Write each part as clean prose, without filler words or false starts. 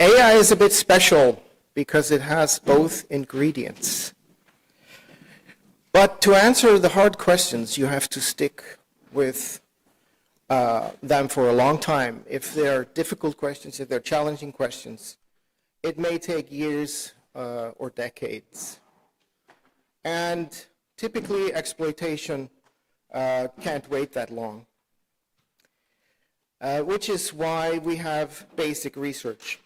AI is a bit special because it has both ingredients. But to answer the hard questions, you have to stick with them for a long time. If they're difficult questions, if they're challenging questions, it may take years or decades. And typically, exploitation can't wait that long, which is why we have basic research.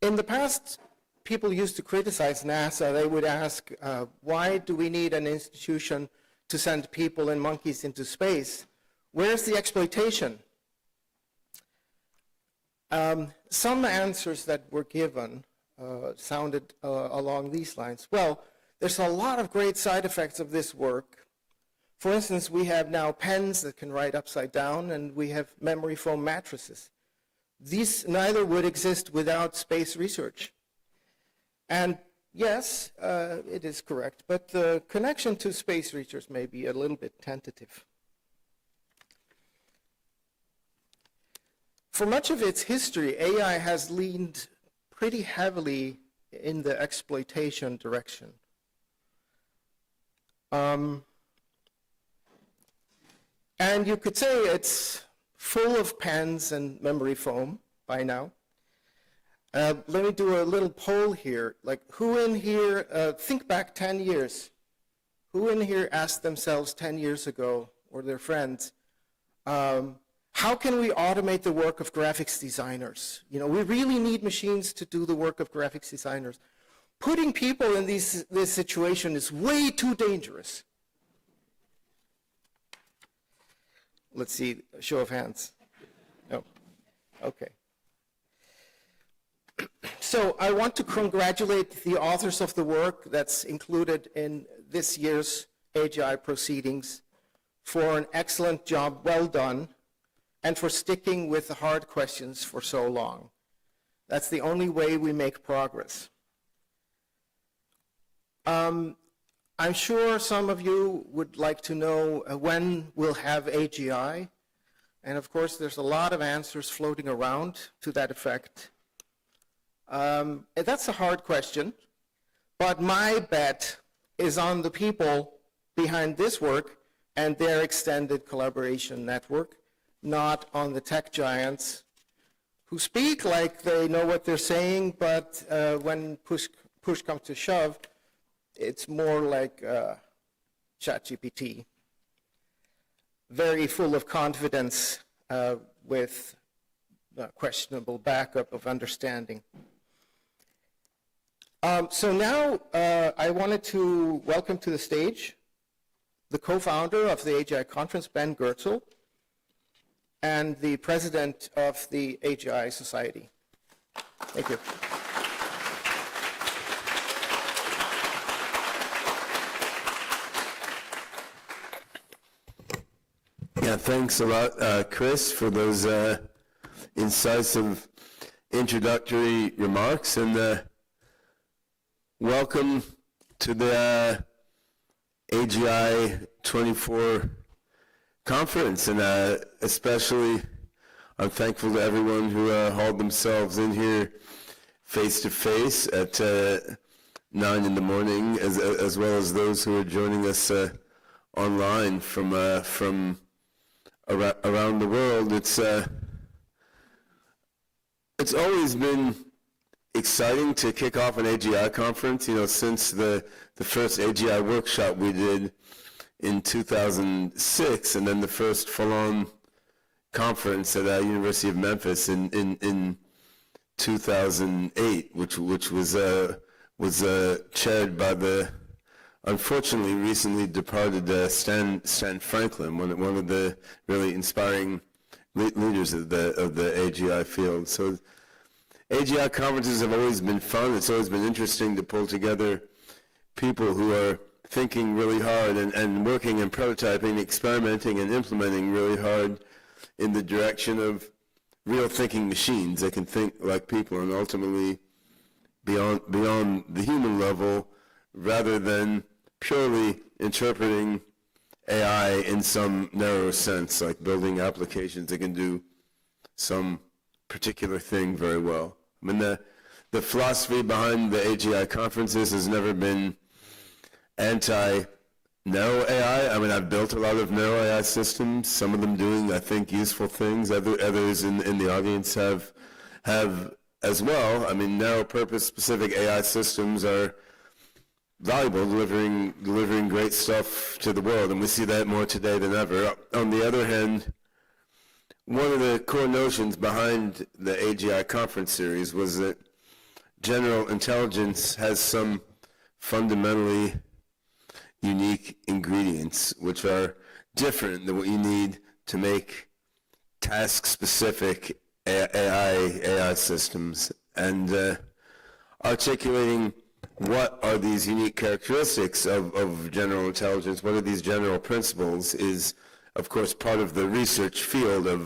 In the past, people used to criticize NASA. They would ask, why do we need an institution to send people and monkeys into space? Where's the exploitation? Some answers that were given sounded along these lines. Well, there's a lot of great side effects of this work. For instance, we have now pens that can write upside down, and we have memory foam mattresses. These neither would exist without space research. And yes, it is correct, but the connection to space research may be a little bit tentative. For much of its history, AI has leaned pretty heavily in the exploitation direction. And you could say it's full of pens and memory foam by now. Let me do a little poll here. Like, who in here, think back 10 years. Who in here asked themselves 10 years ago, or their friends, how can we automate the work of graphics designers? You know, we really need machines to do the work of graphics designers. Putting people in this situation is way too dangerous. Let's see, a show of hands. No, okay. So I want to congratulate the authors of the work that's included in this year's AGI proceedings for an excellent job, well done, and for sticking with the hard questions for so long. That's the only way we make progress. I'm sure some of you would like to know when we'll have AGI, and of course there's a lot of answers floating around to that effect. That's a hard question, but my bet is on the people behind this work and their extended collaboration network, not on the tech giants who speak like they know what they're saying, but when push comes to shove, it's more like ChatGPT, very full of confidence with questionable backup of understanding. So now I wanted to welcome to the stage the co-founder of the AGI conference, Ben Goertzel, and the president of the AGI Society. Thank you. Yeah, thanks a lot, Chris, for those incisive introductory remarks, and welcome to the AGI-24 conference, and especially I'm thankful to everyone who hauled themselves in here face-to-face at 9 in the morning, as well as those who are joining us online from around the world. It's always been exciting to kick off an AGI conference, you know, since the first AGI workshop we did in 2006, and then the first full-on conference at University of Memphis in 2008, which was chaired by the unfortunately recently departed Stan Franklin, one of the really inspiring leaders of the AGI field. So AGI conferences have always been fun. It's always been interesting to pull together people who are thinking really hard and working and prototyping, experimenting and implementing really hard in the direction of real thinking machines that can think like people and ultimately beyond the human level, rather than purely interpreting AI in some narrow sense, like building applications that can do some particular thing very well. I mean, the philosophy behind the AGI conferences has never been anti-narrow AI. I mean, I've built a lot of narrow AI systems, some of them doing, I think, useful things. Others in the audience have as well. I mean, narrow purpose specific AI systems are valuable, delivering great stuff to the world, and we see that more today than ever. On the other hand, one of the core notions behind the AGI conference series was that general intelligence has some fundamentally unique ingredients which are different than what you need to make task-specific AI systems, and articulating what are these unique characteristics of general intelligence, what are these general principles, is of course part of the research field of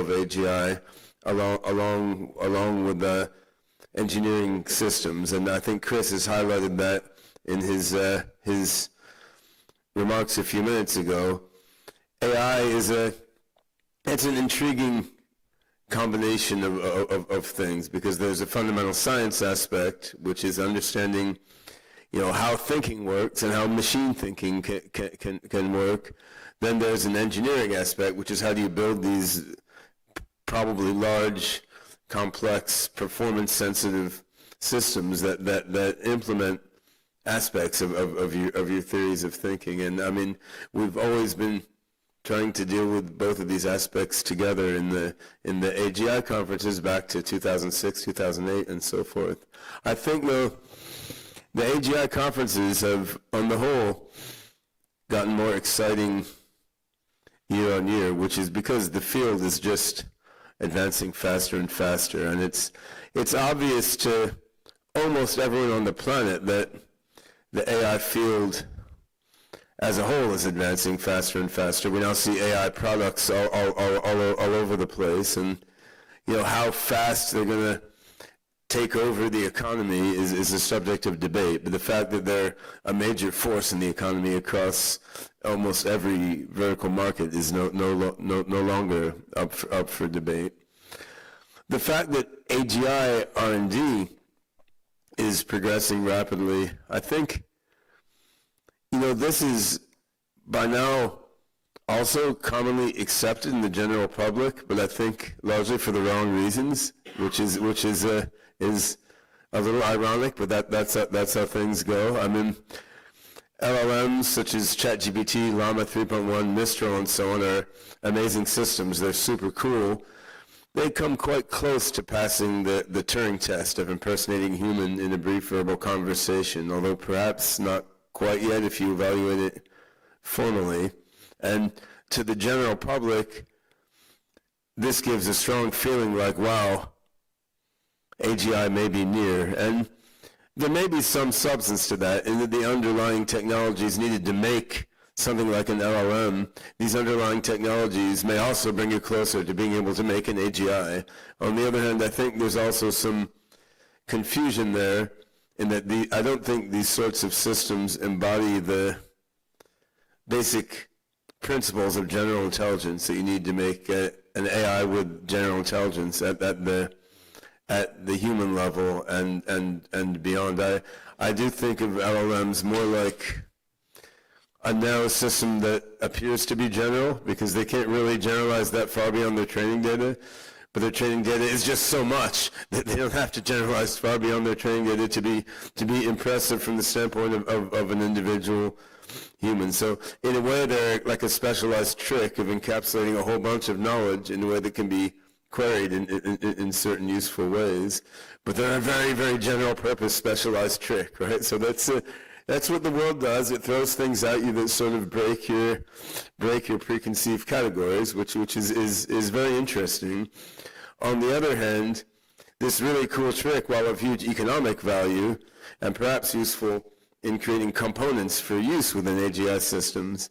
AGI along with the engineering systems. And I think Chris has highlighted that in his remarks a few minutes ago. AI it's an intriguing combination of things, because there's a fundamental science aspect, which is understanding, how thinking works and how machine thinking can work. Then there's an engineering aspect, which is how do you build these probably large, complex, performance-sensitive systems that implement aspects of your theories of thinking. And I mean, we've always been trying to deal with both of these aspects together in the AGI conferences back to 2006, 2008, and so forth. I think, though, the AGI conferences have, on the whole, gotten more exciting year on year, which is because the field is just advancing faster and faster, and it's obvious to almost everyone on the planet that the AI field as a whole is advancing faster and faster. We now see AI products all over the place, and how fast they're going to take over the economy is a subject of debate. But the fact that they're a major force in the economy across almost every vertical market is no longer up for debate. The fact that AGI R&D is progressing rapidly, I think, this is by now also commonly accepted in the general public, but I think largely for the wrong reasons, which is a little ironic, but that's how things go. I mean, LLMs such as ChatGPT, Llama 3.1, Mistral, and so on are amazing systems. They're super cool. They come quite close to passing the Turing test of impersonating a human in a brief verbal conversation, although perhaps not quite yet if you evaluate it formally. And to the general public, this gives a strong feeling like, wow, AGI may be near. And there may be some substance to that, in that the underlying technologies needed to make something like an LLM, these underlying technologies may also bring you closer to being able to make an AGI. On the other hand, I think there's also some confusion there, in that I don't think these sorts of systems embody the basic principles of general intelligence that you need to make an AI with general intelligence at the human level and beyond. I do think of LLMs more like a narrow system that appears to be general, because they can't really generalize that far beyond their training data. But their training data is just so much that they don't have to generalize far beyond their training data to be impressive from the standpoint of an individual human. So in a way, they're like a specialized trick of encapsulating a whole bunch of knowledge in a way that can be queried in certain useful ways. But they're a very, very general purpose specialized trick, right? So that's what the world does. It throws things at you that sort of break your preconceived categories, which is very interesting. On the other hand, this really cool trick, while of huge economic value and perhaps useful in creating components for use within AGI systems,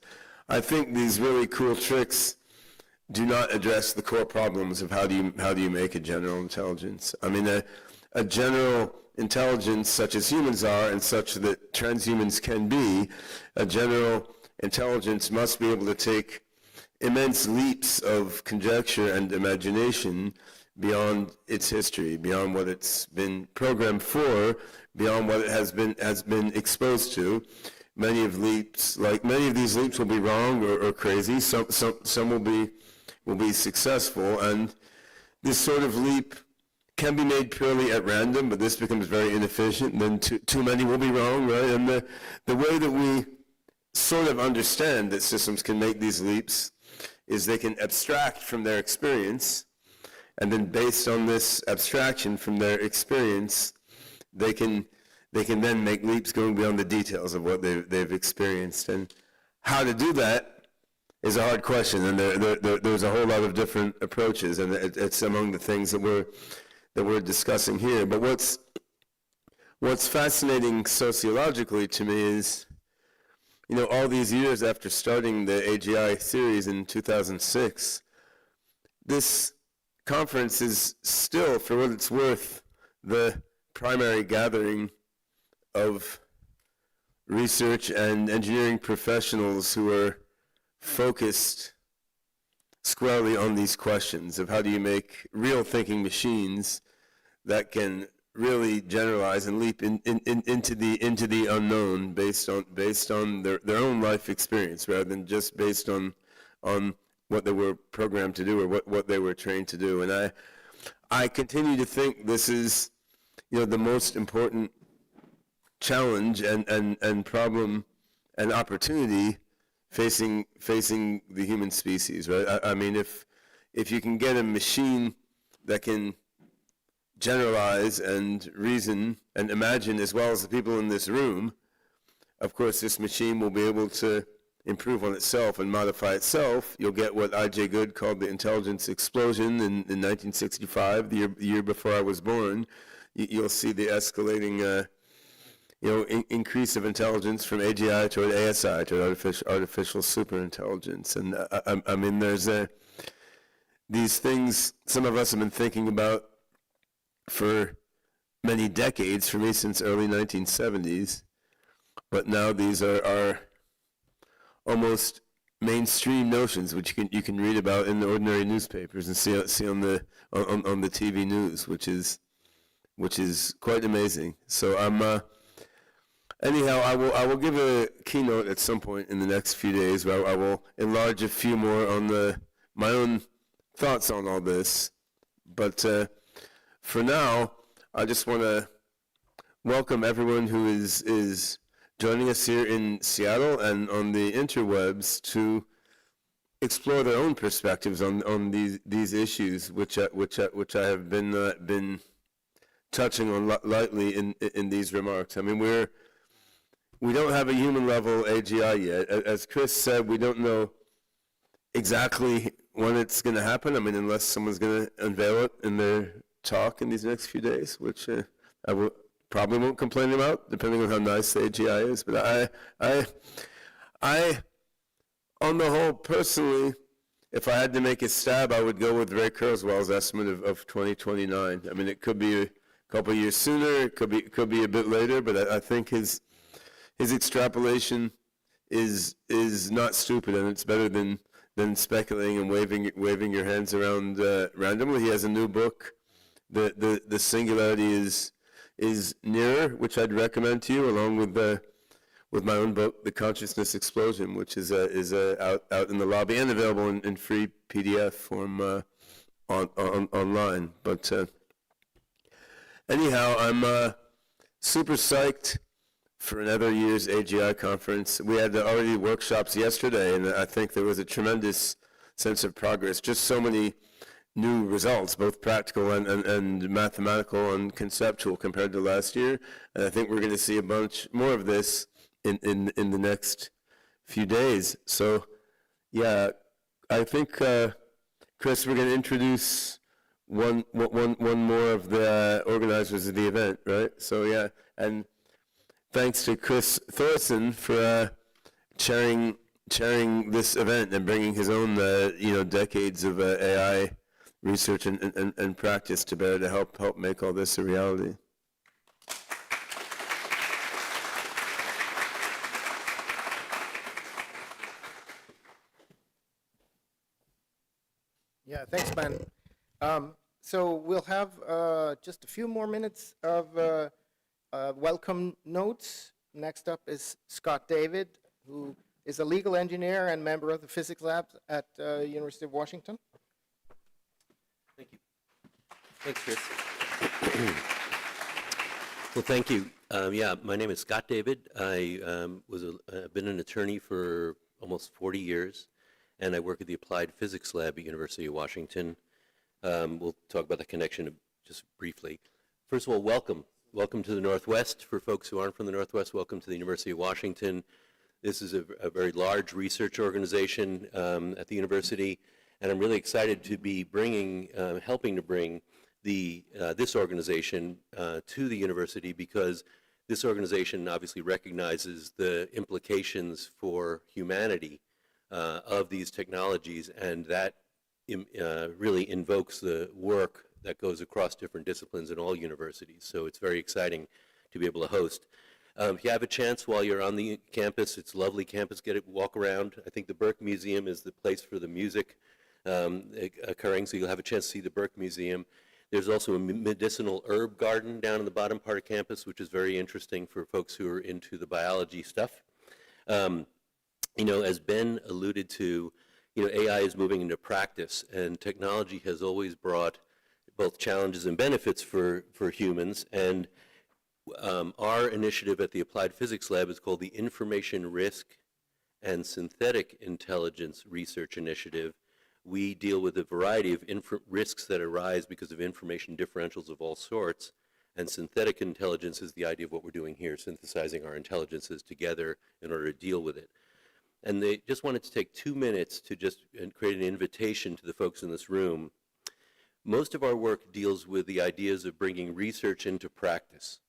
I think these really cool tricks do not address the core problems of how do you make a general intelligence. I mean, a general intelligence such as humans are and such that transhumans can be, a general intelligence must be able to take immense leaps of conjecture and imagination beyond its history, beyond what it's been programmed for, beyond what it has been exposed to. Many of these leaps will be wrong or crazy. Some will be successful, and this sort of leap can be made purely at random, but this becomes very inefficient, and then too many will be wrong, right? And the way that we sort of understand that systems can make these leaps is they can abstract from their experience, and then based on this abstraction from their experience, they can then make leaps going beyond the details of what they've experienced. And how to do that is a hard question, and there's a whole lot of different approaches, and it's among the things that we're discussing here. But what's fascinating sociologically to me is, all these years after starting the AGI series in 2006, this conference is still, for what it's worth, the primary gathering of research and engineering professionals who are focused squarely on these questions of how do you make real thinking machines that can really generalize and leap into the unknown based on their own life experience, rather than just based on what they were programmed to do or what they were trained to do. And I continue to think this is the most important challenge and problem and opportunity facing the human species, right? I mean, if you can get a machine that can generalize and reason and imagine as well as the people in this room, of course this machine will be able to improve on itself and modify itself. You'll get what I.J. Good called the intelligence explosion in 1965, the year before I was born. You'll see the escalating increase of intelligence from AGI toward ASI, toward artificial superintelligence. And I mean, there's these things some of us have been thinking about for many decades, for me since early 1970s, but now these are almost mainstream notions which you can read about in the ordinary newspapers and see on the TV news, which is quite amazing. So anyhow, I will give a keynote at some point in the next few days where I will enlarge a few more on my own thoughts on all this. But for now, I just want to welcome everyone who is joining us here in Seattle and on the interwebs to explore their own perspectives on these issues, which I have been touching on lightly in these remarks. I mean, we don't have a human level AGI yet. As Chris said, we don't know exactly when it's going to happen. I mean, unless someone's going to unveil it in their talk in these next few days, which I probably won't complain about, depending on how nice the AGI is. But I, on the whole, personally, if I had to make a stab, I would go with Ray Kurzweil's estimate of 2029. I mean, it could be a couple of years sooner, it could be a bit later, but I think his extrapolation is not stupid, and it's better than speculating and waving your hands around randomly. He has a new book, the Singularity is Nearer, which I'd recommend to you, along with my own book, The Consciousness Explosion, which is out in the lobby and available in free PDF form online. But anyhow, I'm super psyched for another year's AGI conference. We had already workshops yesterday, and I think there was a tremendous sense of progress. Just so many new results, both practical and mathematical and conceptual compared to last year. And I think we're going to see a bunch more of this in the next few days. So, yeah, I think, Chris, we're going to introduce one more of the organizers of the event, right? So, yeah, and thanks to Chris Thorson for chairing this event and bringing his own, decades of AI research and practice to bear to help make all this a reality. Yeah, thanks, Ben. So we'll have just a few more minutes of welcome notes. Next up is Scott David, who is a legal engineer and member of the physics lab at University of Washington. Thank you. Thanks, Chris. Well, thank you. Yeah, my name is Scott David. I've been an attorney for almost 40 years, and I work at the Applied Physics Lab at University of Washington. We'll talk about the connection just briefly. First of all, welcome. Welcome to the Northwest. For folks who aren't from the Northwest, welcome to the University of Washington. This is a very large research organization at the university, and I'm really excited to be helping to bring this organization to the university, because this organization obviously recognizes the implications for humanity of these technologies, and that really invokes the work that goes across different disciplines in all universities. So it's very exciting to be able to host. If you have a chance while you're on the campus, it's a lovely campus, walk around. I think the Burke Museum is the place for the music occurring, so you'll have a chance to see the Burke Museum. There's also a medicinal herb garden down in the bottom part of campus, which is very interesting for folks who are into the biology stuff. As Ben alluded to, AI is moving into practice, and technology has always brought both challenges and benefits for humans. And our initiative at the Applied Physics Lab is called the Information Risk and Synthetic Intelligence Research Initiative. We deal with a variety of risks that arise because of information differentials of all sorts, and synthetic intelligence is the idea of what we're doing here, synthesizing our intelligences together in order to deal with it. And they just wanted to take 2 minutes to just create an invitation to the folks in this room. Most of our work deals with the ideas of bringing research into practice.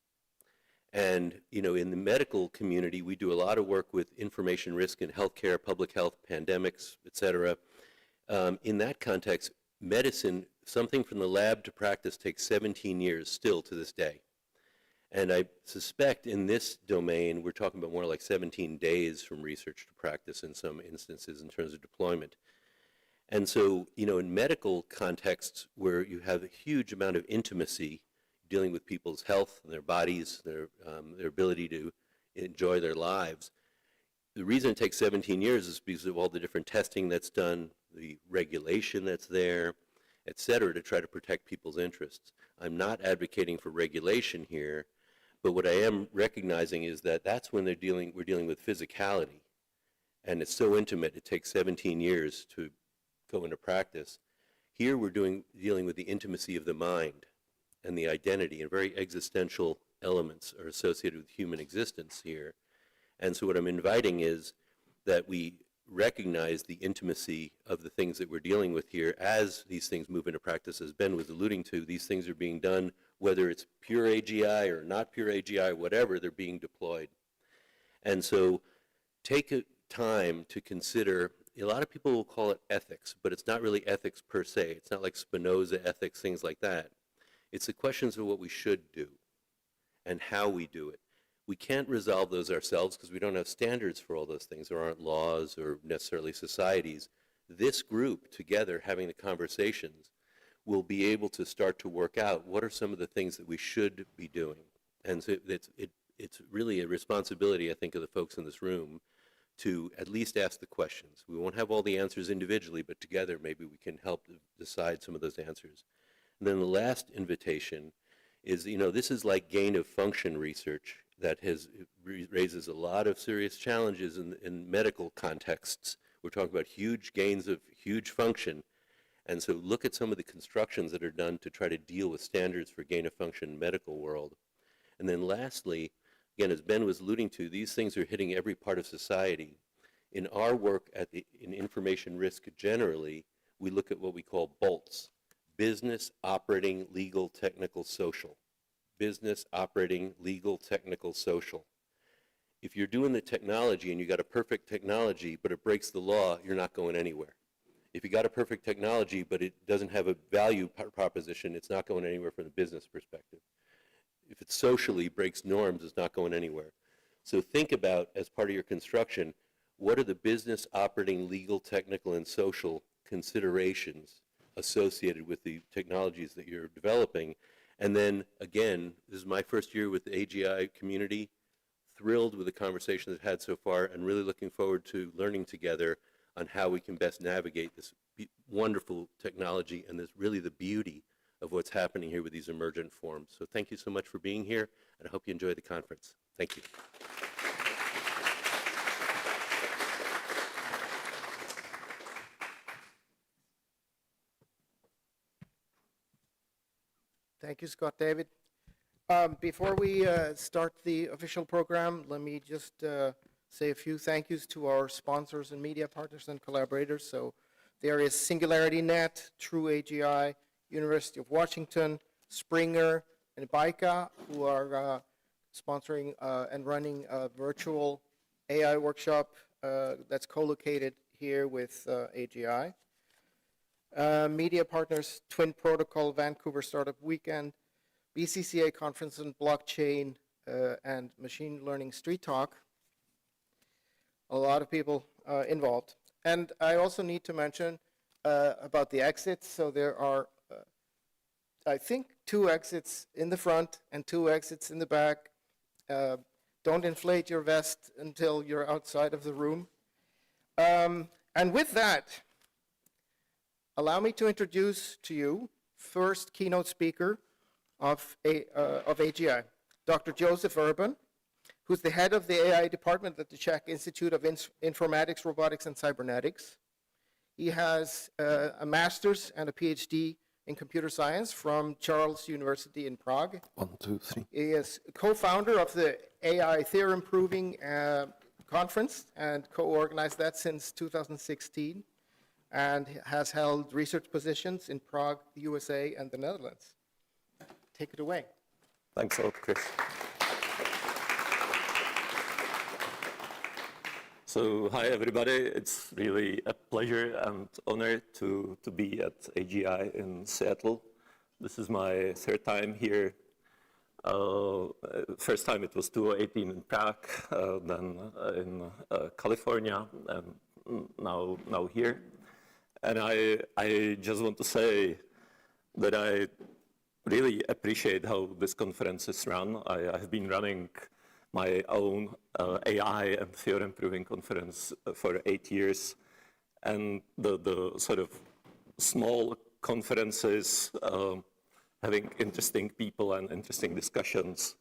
And, in the medical community, we do a lot of work with information risk in healthcare, public health, pandemics, et cetera. In that context, medicine, something from the lab to practice, takes 17 years still to this day. And I suspect in this domain, we're talking about more like 17 days from research to practice in some instances in terms of deployment. And so, in medical contexts where you have a huge amount of intimacy dealing with people's health and their bodies, their ability to enjoy their lives, the reason it takes 17 years is because of all the different testing that's done, the regulation that's there, et cetera, to try to protect people's interests. I'm not advocating for regulation here, but what I am recognizing is that that's when we're dealing with physicality. And it's so intimate, it takes 17 years to go into practice. Here we're dealing with the intimacy of the mind and the identity, and very existential elements are associated with human existence here. And so what I'm inviting is that we recognize the intimacy of the things that we're dealing with here as these things move into practice. As Ben was alluding to, these things are being done, whether it's pure AGI or not pure AGI, or whatever, they're being deployed. And so take a time to consider, a lot of people will call it ethics, but it's not really ethics per se. It's not like Spinoza ethics, things like that. It's the questions of what we should do and how we do it. We can't resolve those ourselves because we don't have standards for all those things. There aren't laws or necessarily societies. This group together having the conversations will be able to start to work out what are some of the things that we should be doing. And so it's really a responsibility, I think, of the folks in this room to at least ask the questions. We won't have all the answers individually, but together maybe we can help decide some of those answers. And then the last invitation is, this is like gain of function research that raises a lot of serious challenges in medical contexts. We're talking about huge gains of huge function. And so look at some of the constructions that are done to try to deal with standards for gain of function in the medical world. And then lastly, again, as Ben was alluding to, these things are hitting every part of society. In our work in information risk generally, we look at what we call BOLTS, business, operating, legal, technical, social. Business, operating, legal, technical, social. If you're doing the technology and you got a perfect technology, but it breaks the law, you're not going anywhere. If you got a perfect technology, but it doesn't have a value proposition, it's not going anywhere from the business perspective. If it socially breaks norms, it's not going anywhere. So think about, as part of your construction, what are the business, operating, legal, technical, and social considerations associated with the technologies that you're developing. And then, again, this is my first year with the AGI community, thrilled with the conversation we've had so far, and really looking forward to learning together on how we can best navigate this wonderful technology and this really the beauty of what's happening here with these emergent forms. So thank you so much for being here, and I hope you enjoy the conference. Thank you. Thank you, Scott David. Before we start the official program, let me just say a few thank yous to our sponsors and media partners and collaborators. So there is SingularityNET, True AGI, University of Washington, Springer, and BICA, who are sponsoring and running a virtual AI workshop that's co-located here with AGI. Media partners, Twin Protocol, Vancouver Startup Weekend, BCCA Conference on Blockchain, and Machine Learning Street Talk. A lot of people involved. And I also need to mention about the exits. So there are, I think, 2 exits in the front and 2 exits in the back. Don't inflate your vest until you're outside of the room. And with that, allow me to introduce to you first keynote speaker of AGI, Dr. Joseph Urban, who's the head of the AI department at the Czech Institute of Informatics, Robotics, and Cybernetics. He has a master's and a PhD in computer science from Charles University in Prague. 1, 2, 3. He is co-founder of the AI Theorem Proving Conference and co-organized that since 2016. And has held research positions in Prague, the USA, and the Netherlands. Take it away. Thanks a lot, Chris. So, hi everybody. It's really a pleasure and honor to be at AGI in Seattle. This is my 3rd time here. First time it was 2018 in Prague, then in California, and now here. And I just want to say that I really appreciate how this conference is run. I have been running my own AI and theorem proving conference for 8 years. And the sort of small conferences, having interesting people and interesting discussions,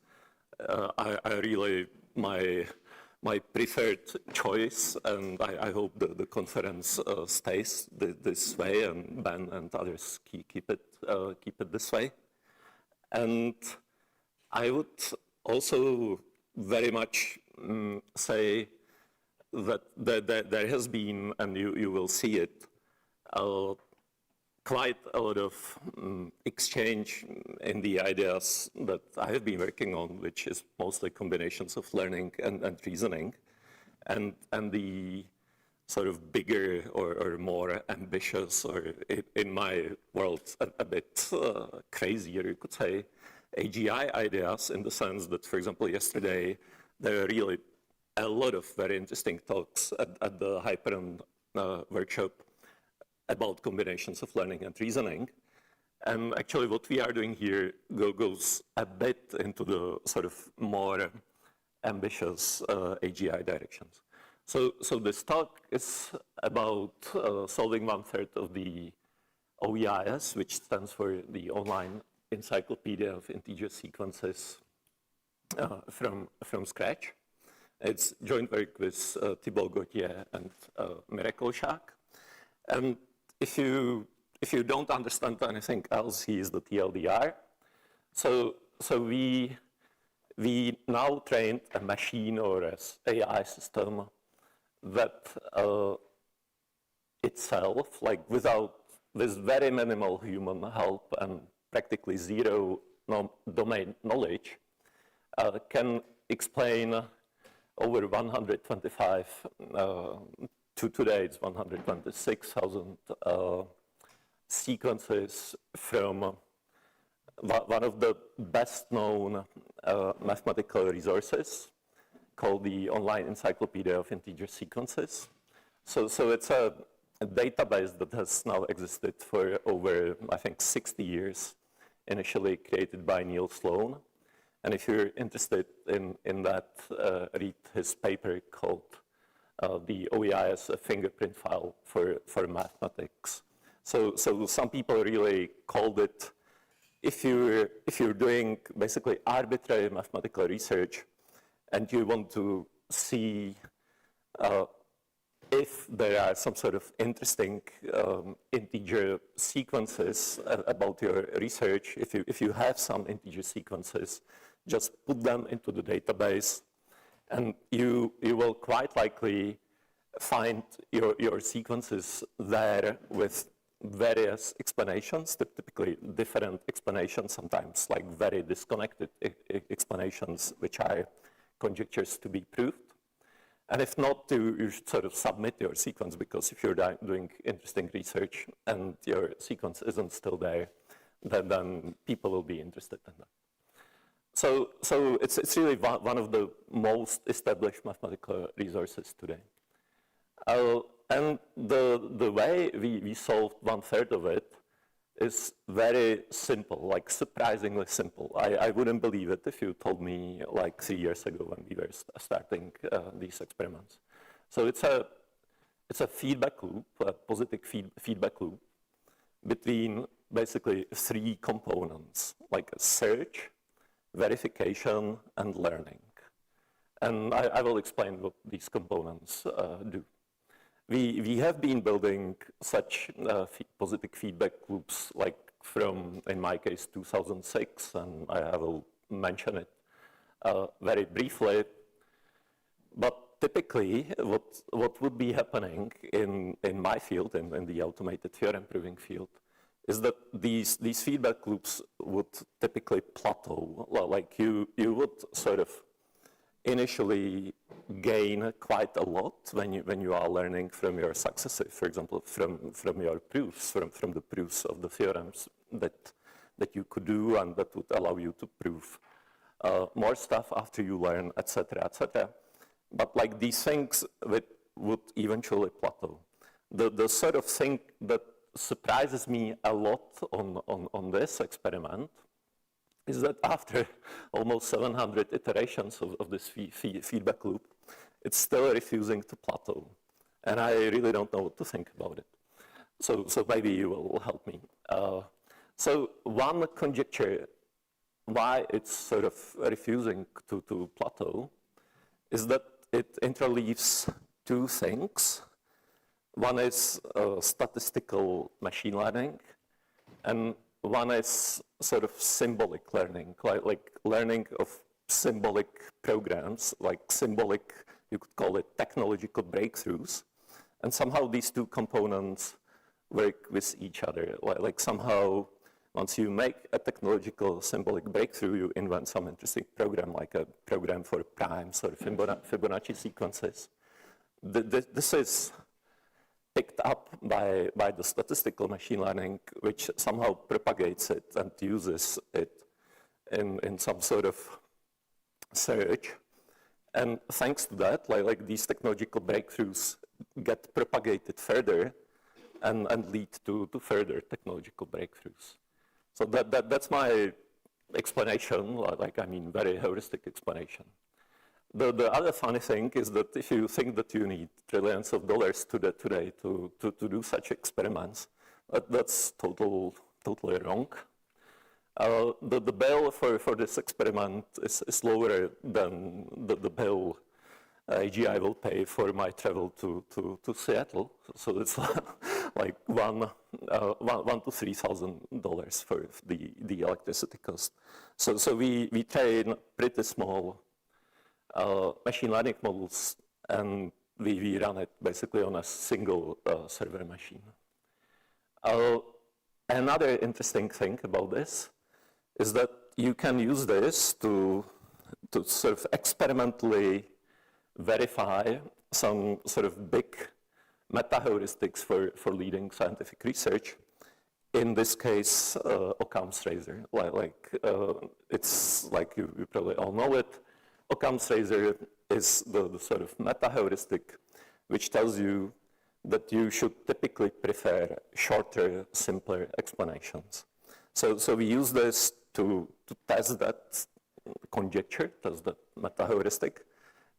are really my preferred choice, and I hope the conference stays this way, and Ben and others keep it this way. And I would also very much say that there has been, and you will see it, quite a lot of exchange in the ideas that I have been working on, which is mostly combinations of learning and reasoning, and the sort of bigger or more ambitious, or in my world a bit crazier, you could say, AGI ideas, in the sense that, for example, yesterday there were really a lot of very interesting talks at the Hyperon workshop about combinations of learning and reasoning. And actually what we are doing here goes a bit into the sort of more ambitious AGI directions. So this talk is about solving 1/3 of the OEIS, which stands for the Online Encyclopedia of Integer Sequences from scratch. It's joint work with Thibaut Gauthier and Mirek Kolšák. And if you don't understand anything else, he is the TLDR. So we now trained a machine or an AI system that itself, like with very minimal human help and practically zero domain knowledge, can explain over 125, to today it's 126,000 sequences from one of the best known mathematical resources called the Online Encyclopedia of Integer Sequences. So it's a a database that has now existed for over, I think, 60 years, initially created by Neil Sloan. And if you're interested in that, read his paper called the OEI as a fingerprint file for mathematics. So some people really called it, if you're doing basically arbitrary mathematical research and you want to see if there are some sort of interesting integer sequences about your research, if you have some integer sequences, just put them into the database, and you will quite likely find your sequences there with various explanations, typically different explanations, sometimes like very disconnected explanations, which are conjectures to be proved. And if not, you should sort of submit your sequence, because if you're doing interesting research and your sequence isn't still there, then people will be interested in that. So it's really one of the most established mathematical resources today. And the way we solved 1/3 of it is very simple, like surprisingly simple. I wouldn't believe it if you told me like 3 years ago when we were starting these experiments. So it's a feedback loop, a positive feedback loop between basically 3 components, like a search, verification, and learning. And I will explain what these components do. We have been building such positive feedback loops like from, in my case, 2006, and I will mention it very briefly. But typically, what would be happening in my field, in the automated theorem proving field, is that these feedback loops would typically plateau. Like you would sort of initially gain quite a lot when you are learning from your successes, for example, from your proofs, from the proofs of the theorems that you could do and that would allow you to prove more stuff after you learn, etc., etc. But like these things would eventually plateau. The sort of thing that surprises me a lot on this experiment is that after almost 700 iterations of this feedback loop, it's still refusing to plateau. And I really don't know what to think about it. So maybe you will help me. So one conjecture why it's sort of refusing to plateau is that it interleaves 2 things. One is statistical machine learning, and one is sort of symbolic learning, like learning of symbolic programs, like symbolic, you could call it technological breakthroughs. And somehow these 2 components work with each other. Like somehow, once you make a technological symbolic breakthrough, you invent some interesting program, like a program for primes or Fibonacci sequences. This is picked up by the statistical machine learning, which somehow propagates it and uses it in some sort of search. And thanks to that, like these technological breakthroughs get propagated further and lead to further technological breakthroughs. So that's my explanation, very heuristic explanation. The other funny thing is that if you think that you need trillions of dollars today to do such experiments, that's totally wrong. The bill for this experiment is lower than the bill AGI will pay for my travel to Seattle. So it's like $1,000 to $3,000 for the electricity cost. So we train pretty small machine learning models, and we run it basically on a single server machine. Another interesting thing about this is that you can use this to sort of experimentally verify some sort of big meta-heuristics for leading scientific research. In this case, Occam's razor. It's like you probably all know it. Occam's razor is the sort of meta-heuristic which tells you that you should typically prefer shorter, simpler explanations. So we use this to test that conjecture, test that meta-heuristic,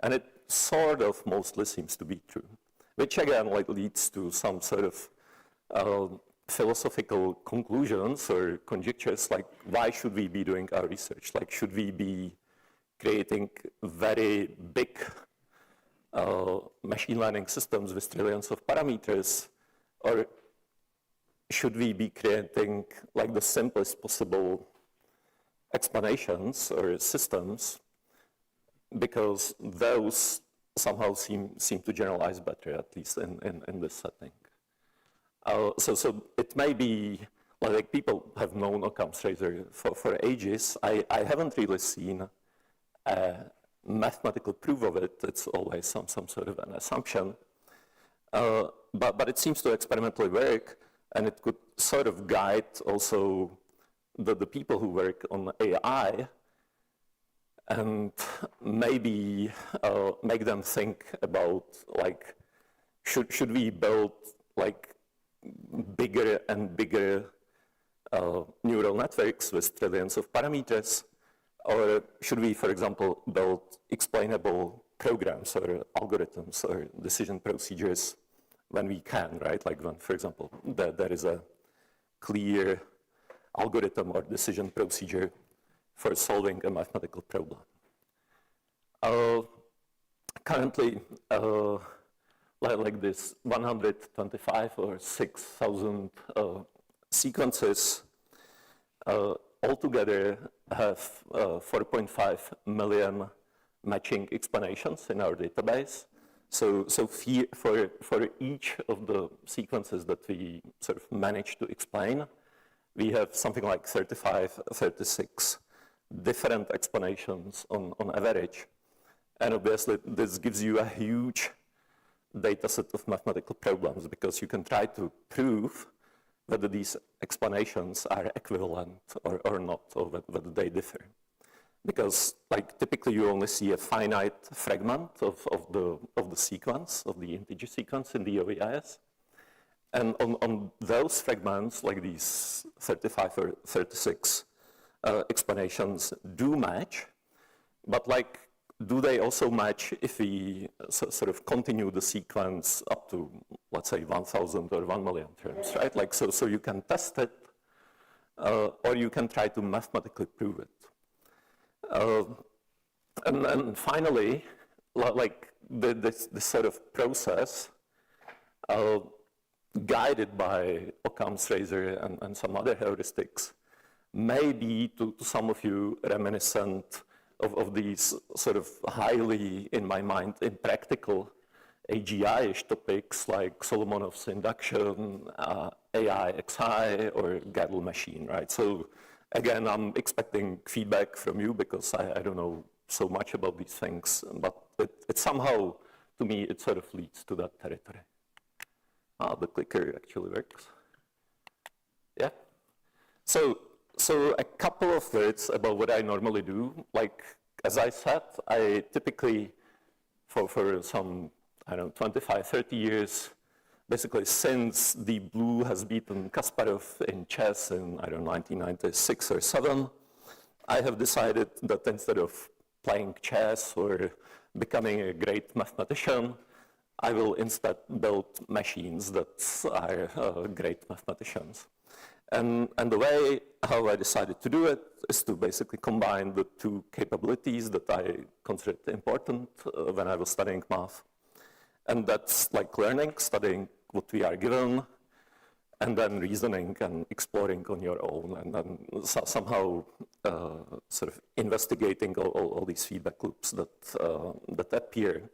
and it sort of mostly seems to be true, which again leads to some sort of philosophical conclusions or conjectures, like why should we be doing our research? Like, should we be creating very big machine learning systems with trillions of parameters, or should we be creating like the simplest possible explanations or systems, because those somehow seem to generalize better, at least in this setting. So it may be, like people have known Occam's razor for ages. I haven't really seen a mathematical proof of it. It's always some sort of an assumption. But it seems to experimentally work, and it could sort of guide also the people who work on AI, and maybe make them think about, like, should we build like bigger and bigger neural networks with trillions of parameters, or should we, for example, build explainable programs or algorithms or decision procedures when we can, right? Like when, for example, there is a clear algorithm or decision procedure for solving a mathematical problem. Currently, like this 125 or 6,000 sequences altogether have 4.5 million matching explanations in our database. So for each of the sequences that we sort of manage to explain, we have something like 35, 36 different explanations on average. And obviously, this gives you a huge data set of mathematical problems, because you can try to prove whether these explanations are equivalent or not, or whether they differ. Because, like, typically you only see a finite fragment of the sequence, of the integer sequence in the OEIS. And on those fragments, like these 35 or 36 explanations do match, but like, do they also match if we sort of continue the sequence up to, let's say, 1,000 or 1 million terms, right? Like, so you can test it, or you can try to mathematically prove it. And finally, like this sort of process, guided by Occam's razor and some other heuristics, may be to some of you reminiscent of these sort of highly, in my mind, impractical AGI-ish topics like Solomonov's induction, AI-XI, or Gödel machine, right? So again, I'm expecting feedback from you, because I don't know so much about these things, but it somehow, to me, it sort of leads to that territory. The clicker actually works. Yeah. So a couple of words about what I normally do. Like, as I said, I typically, for some, I don't know, 25, 30 years, basically since Deep Blue has beaten Kasparov in chess in, I don't know, 1996 or 7, I have decided that instead of playing chess or becoming a great mathematician, I will instead build machines that are great mathematicians. And the way how I decided to do it is to basically combine the two capabilities that I considered important when I was studying math. And that's like learning, studying what we are given, and then reasoning and exploring on your own, and then somehow sort of investigating all these feedback loops that appear.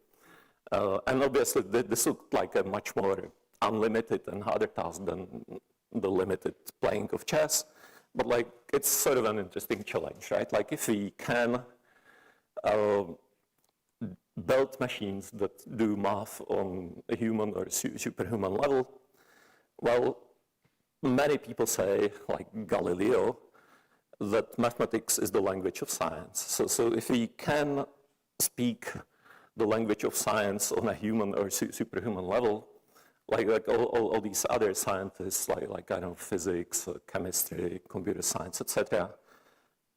And obviously, this looked like a much more unlimited and harder task than the limited playing of chess, but like, it's sort of an interesting challenge, right? Like, if we can build machines that do math on a human or superhuman level, well, many people say, like Galileo, that mathematics is the language of science. So if we can speak the language of science on a human or superhuman level, like all these other scientists, like I don't know, physics, chemistry, computer science, etc.,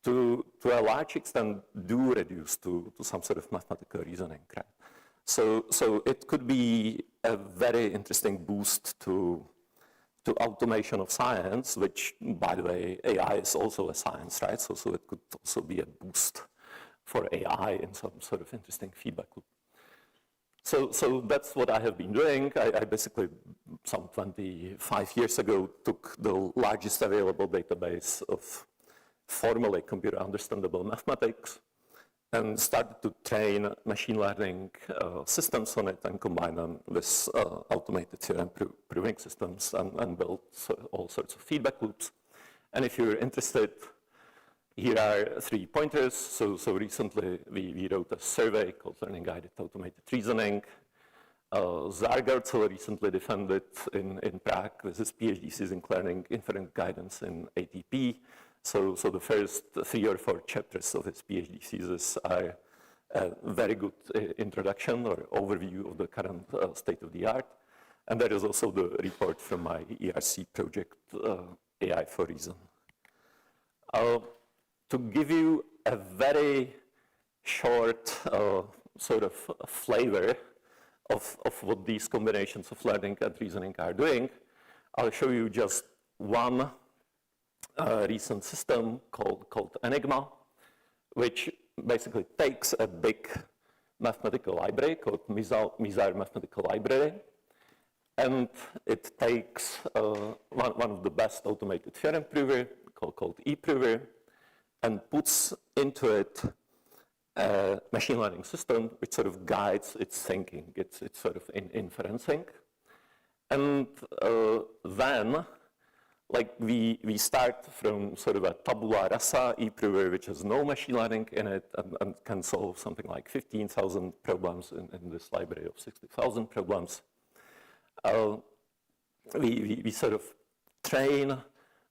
to a large extent do reduce to some sort of mathematical reasoning, right? So it could be a very interesting boost to automation of science, which, by the way, AI is also a science, right? So it could also be a boost for AI in some sort of interesting feedback loop. So that's what I have been doing. I basically, some 25 years ago, took the largest available database of formally computer understandable mathematics and started to train machine learning systems on it and combine them with automated theorem proving systems and build all sorts of feedback loops. And if you're interested, here are 3 pointers. So recently we wrote a survey called Learning Guided Automated Reasoning. Goertzel recently defended in Prague with his PhD thesis in learning inference guidance in ATP. So the first 3 or 4 chapters of his PhD thesis are a very good introduction or overview of the current state of the art. And there is also the report from my ERC project, AI for Reason. To give you a very short sort of flavor of what these combinations of learning and reasoning are doing, I'll show you just one recent system called Enigma, which basically takes a big mathematical library called Mizar Mathematical Library, and it takes one of the best automated theorem prover called eProver, and puts into it a machine learning system which sort of guides its thinking, it's sort of inferencing. And then, like we start from sort of a tabula rasa eProver, which has no machine learning in it and can solve something like 15,000 problems in this library of 60,000 problems. We sort of train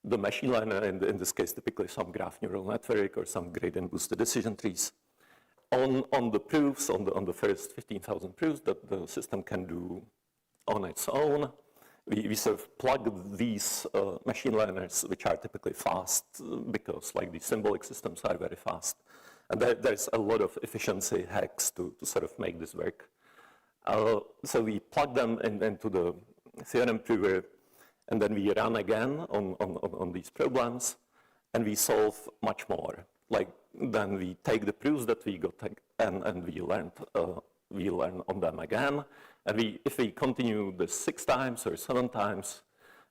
the machine learner, in this case typically some graph neural network or some gradient boosted decision trees, on the proofs, on the first 15,000 proofs that the system can do on its own. We sort of plug these machine learners, which are typically fast because like these symbolic systems are very fast. And there's a lot of efficiency hacks to sort of make this work. So we plug them into the theorem prover, and then we run again on these problems, and we solve much more. Like then we take the proofs that we got and we learn on them again. And if we continue this 6 times or 7 times,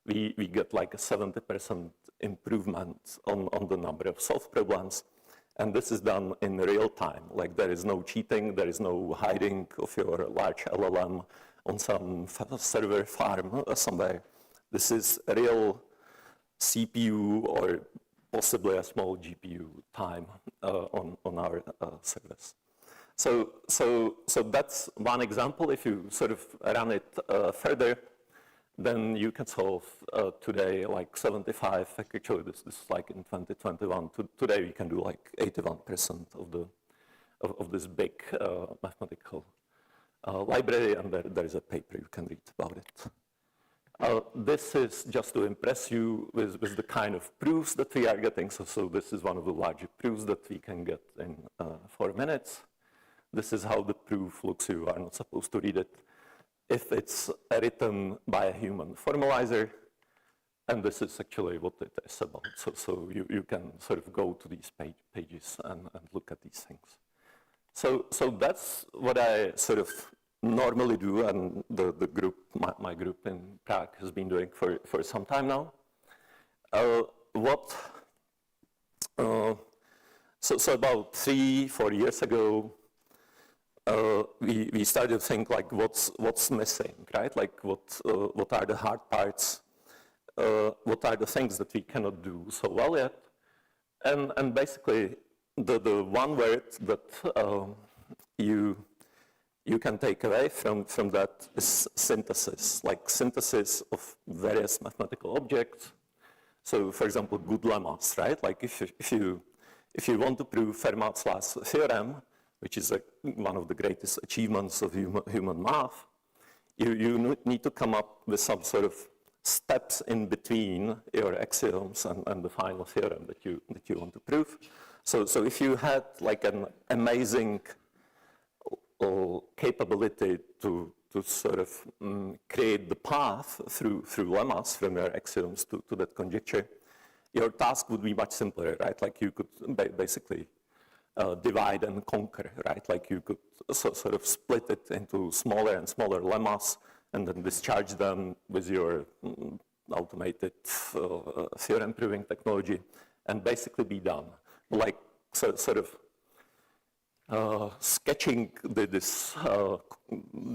we get like a 70% improvement on the number of solved problems. And this is done in real time. Like there is no cheating, there is no hiding of your large LLM on some server farm somewhere. This is a real CPU or possibly a small GPU time on our service. So that's one example. If you sort of run it further, then you can solve today like 75. Actually, this is like in 2021. Today we can do like 81% of this big mathematical library, and there is a paper you can read about it. This is just to impress you with the kind of proofs that we are getting. So this is one of the larger proofs that we can get in 4 minutes. This is how the proof looks. You are not supposed to read it if it's written by a human formalizer. And this is actually what it is about. So you can sort of go to these pages and look at these things. So that's what I sort of normally do, and the group, my group in Prague has been doing for some time now. So about 3-4 years ago, we started to think like what's missing, right? Like what are the hard parts? What are the things that we cannot do so well yet? And basically the one word that you can take away from that is synthesis, like synthesis of various mathematical objects. So, for example, good lemmas, right? Like if you want to prove Fermat's last theorem, which is one of the greatest achievements of human math, you need to come up with some sort of steps in between your axioms and the final theorem that you want to prove. So if you had like an amazing capability to sort of create the path through lemmas from your axioms to that conjecture, your task would be much simpler, right? Like you could basically divide and conquer, right? Like you could sort of split it into smaller and smaller lemmas and then discharge them with your automated theorem proving technology and basically be done. Like sort of sketching this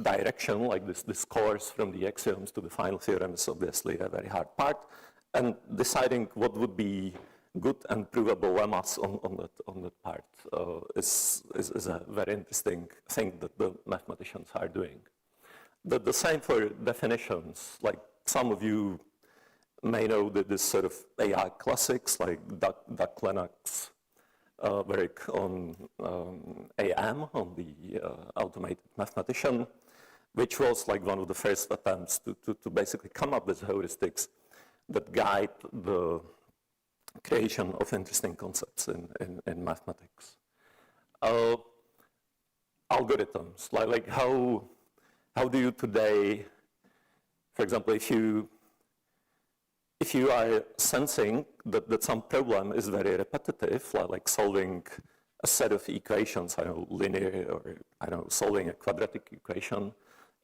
direction, like this course from the axioms to the final theorem is obviously a very hard part, and deciding what would be good and provable lemmas on that part is a very interesting thing that the mathematicians are doing. The same for definitions. Like some of you may know that this sort of AI classics like Doug Lennox work on AM, on the automated mathematician, which was like one of the first attempts to basically come up with heuristics that guide the creation of interesting concepts in mathematics. Algorithms, like how do you today, for example, if you are sensing that some problem is very repetitive, like solving a set of equations, I don't know, linear, or I don't know, solving a quadratic equation,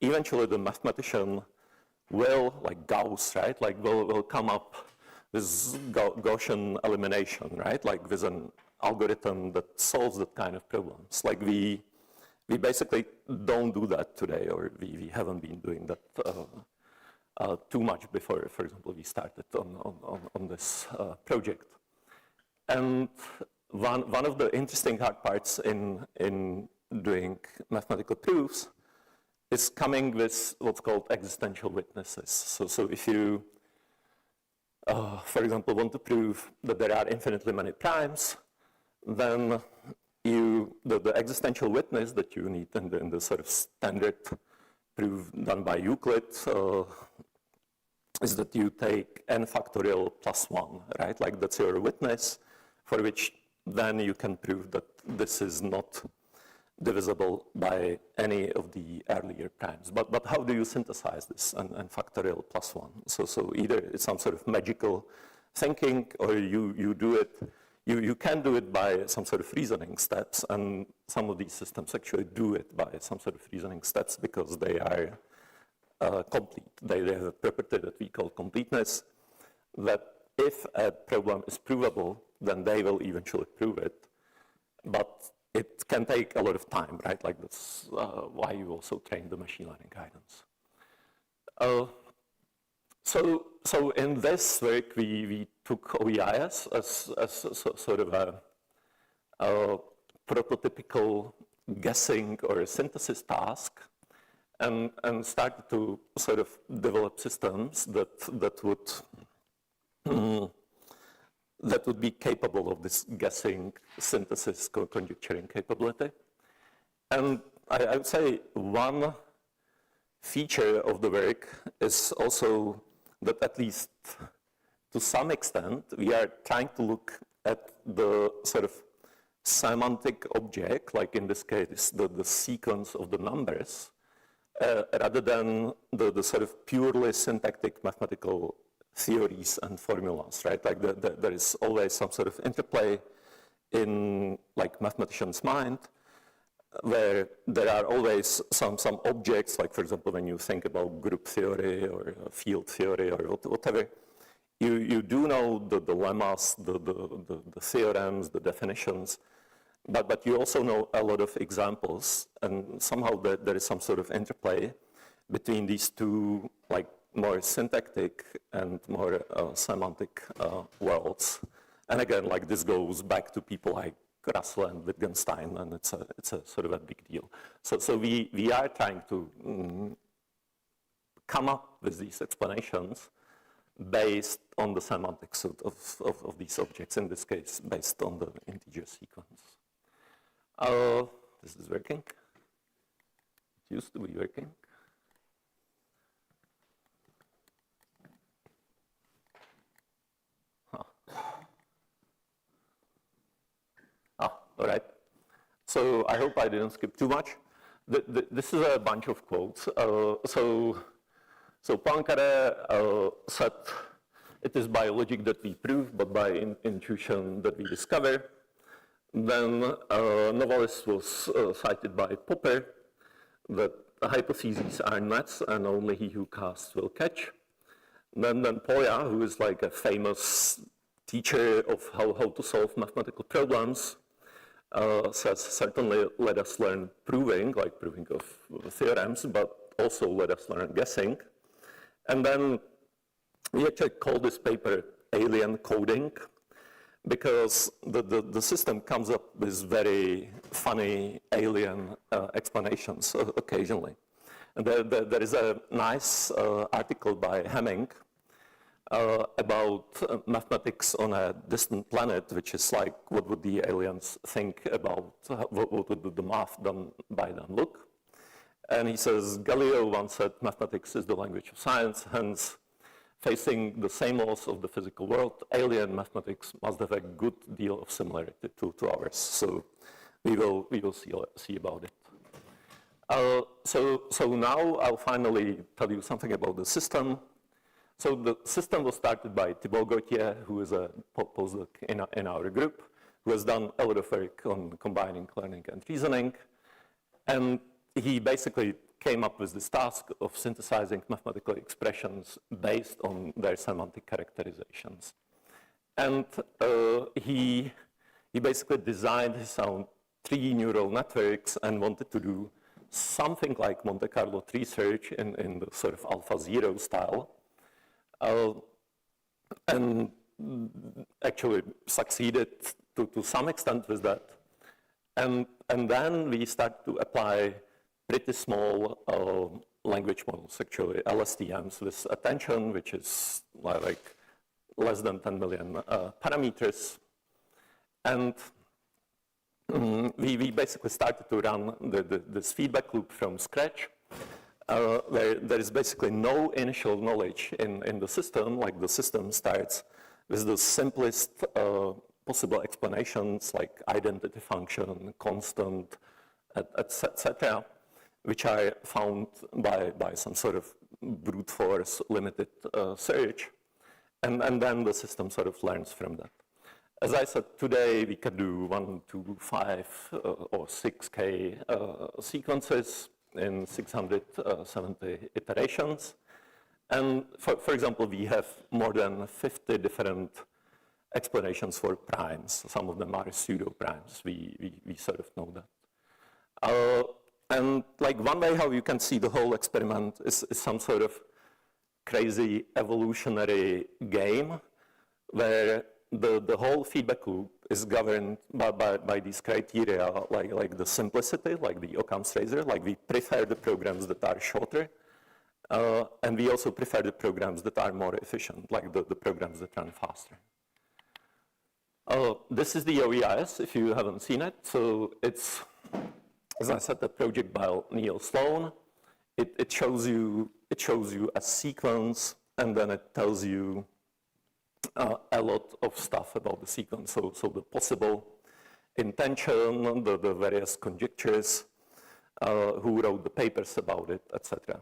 eventually the mathematician will, like Gauss, right, like will come up with Gaussian elimination, right, like with an algorithm that solves that kind of problems. Like we basically don't do that today, or we haven't been doing that too much before, for example, we started on this project. And one of the interesting hard parts in doing mathematical proofs is coming with what's called existential witnesses. So if you, for example, want to prove that there are infinitely many primes, then the existential witness that you need in the sort of standard proof done by Euclid is that you take n factorial plus 1, right? Like that's your witness, for which then you can prove that this is not divisible by any of the earlier primes. But how do you synthesize this n factorial plus 1? So either it's some sort of magical thinking, or you do it. You can do it by some sort of reasoning steps, and some of these systems actually do it by some sort of reasoning steps because they are complete. They have a property that we call completeness, that if a problem is provable, then they will eventually prove it. But it can take a lot of time, right? Like that's why you also train the machine learning guidance. So in this work, we took OEIS as sort of a prototypical guessing or a synthesis task, and started to sort of develop systems that would be capable of this guessing, synthesis, conjecturing capability. And I would say one feature of the work is also that, at least to some extent, we are trying to look at the sort of semantic object, like in this case, the sequence of the numbers, rather than the sort of purely syntactic mathematical theories and formulas, right? Like there is always some sort of interplay in like mathematician's mind, where there are always some objects, like for example, when you think about group theory or field theory or whatever, you do know the lemmas, the theorems, the definitions, but you also know a lot of examples, and somehow there is some sort of interplay between these two, like more syntactic and more semantic worlds. And again, like this goes back to people like Goertzel and Wittgenstein, and it's a sort of a big deal. So we are trying to come up with these explanations based on the semantics of these objects, in this case, based on the integer sequence. This is working. It used to be working. all right? So I hope I didn't skip too much. This is a bunch of quotes. So Poincaré said, it is by logic that we prove, but by intuition that we discover. Then Novalis was cited by Popper, that hypotheses are nets and only he who casts will catch. Then Poya, who is like a famous teacher of how to solve mathematical problems, says certainly let us learn proving, like proving of theorems, but also let us learn guessing. And then we actually call this paper alien coding, because the system comes up with very funny alien explanations occasionally. And there is a nice article by Hemming about mathematics on a distant planet, which is like, what would the aliens think about, what would the math done by them look? And he says, Galileo once said, mathematics is the language of science, hence, facing the same laws of the physical world, alien mathematics must have a good deal of similarity to ours. So we will see about it. So now I'll finally tell you something about the system. So the system was started by Thibaut Gauthier, who is a postdoc in our group, who has done a lot of work on combining learning and reasoning. And he basically came up with this task of synthesizing mathematical expressions based on their semantic characterizations. And he basically designed his own 3 neural networks and wanted to do something like Monte Carlo tree search in the sort of AlphaZero style. And actually succeeded to some extent with that. And then we start to apply pretty small language models, actually LSTMs with attention, which is like less than 10 million parameters. And we basically started to run this feedback loop from scratch, where there is basically no initial knowledge in the system. Like the system starts with the simplest possible explanations, like identity function, constant, etc., which are found by some sort of brute force limited search. And then the system sort of learns from that. As I said, today we can do 1 to 5 or 6K sequences in 670 iterations. And for example, we have more than 50 different explanations for primes. Some of them are pseudo primes. We sort of know that. And like one way how you can see the whole experiment is some sort of crazy evolutionary game where the whole feedback loop is governed by these criteria, like the simplicity, like the Occam's razor, like we prefer the programs that are shorter, and we also prefer the programs that are more efficient, like the programs that run faster. This is the OEIS, if you haven't seen it. So it's, as I said, a project by Neil Sloan. It shows you a sequence, and then it tells you a lot of stuff about the sequence. So the possible intention, the various conjectures, who wrote the papers about it, etc.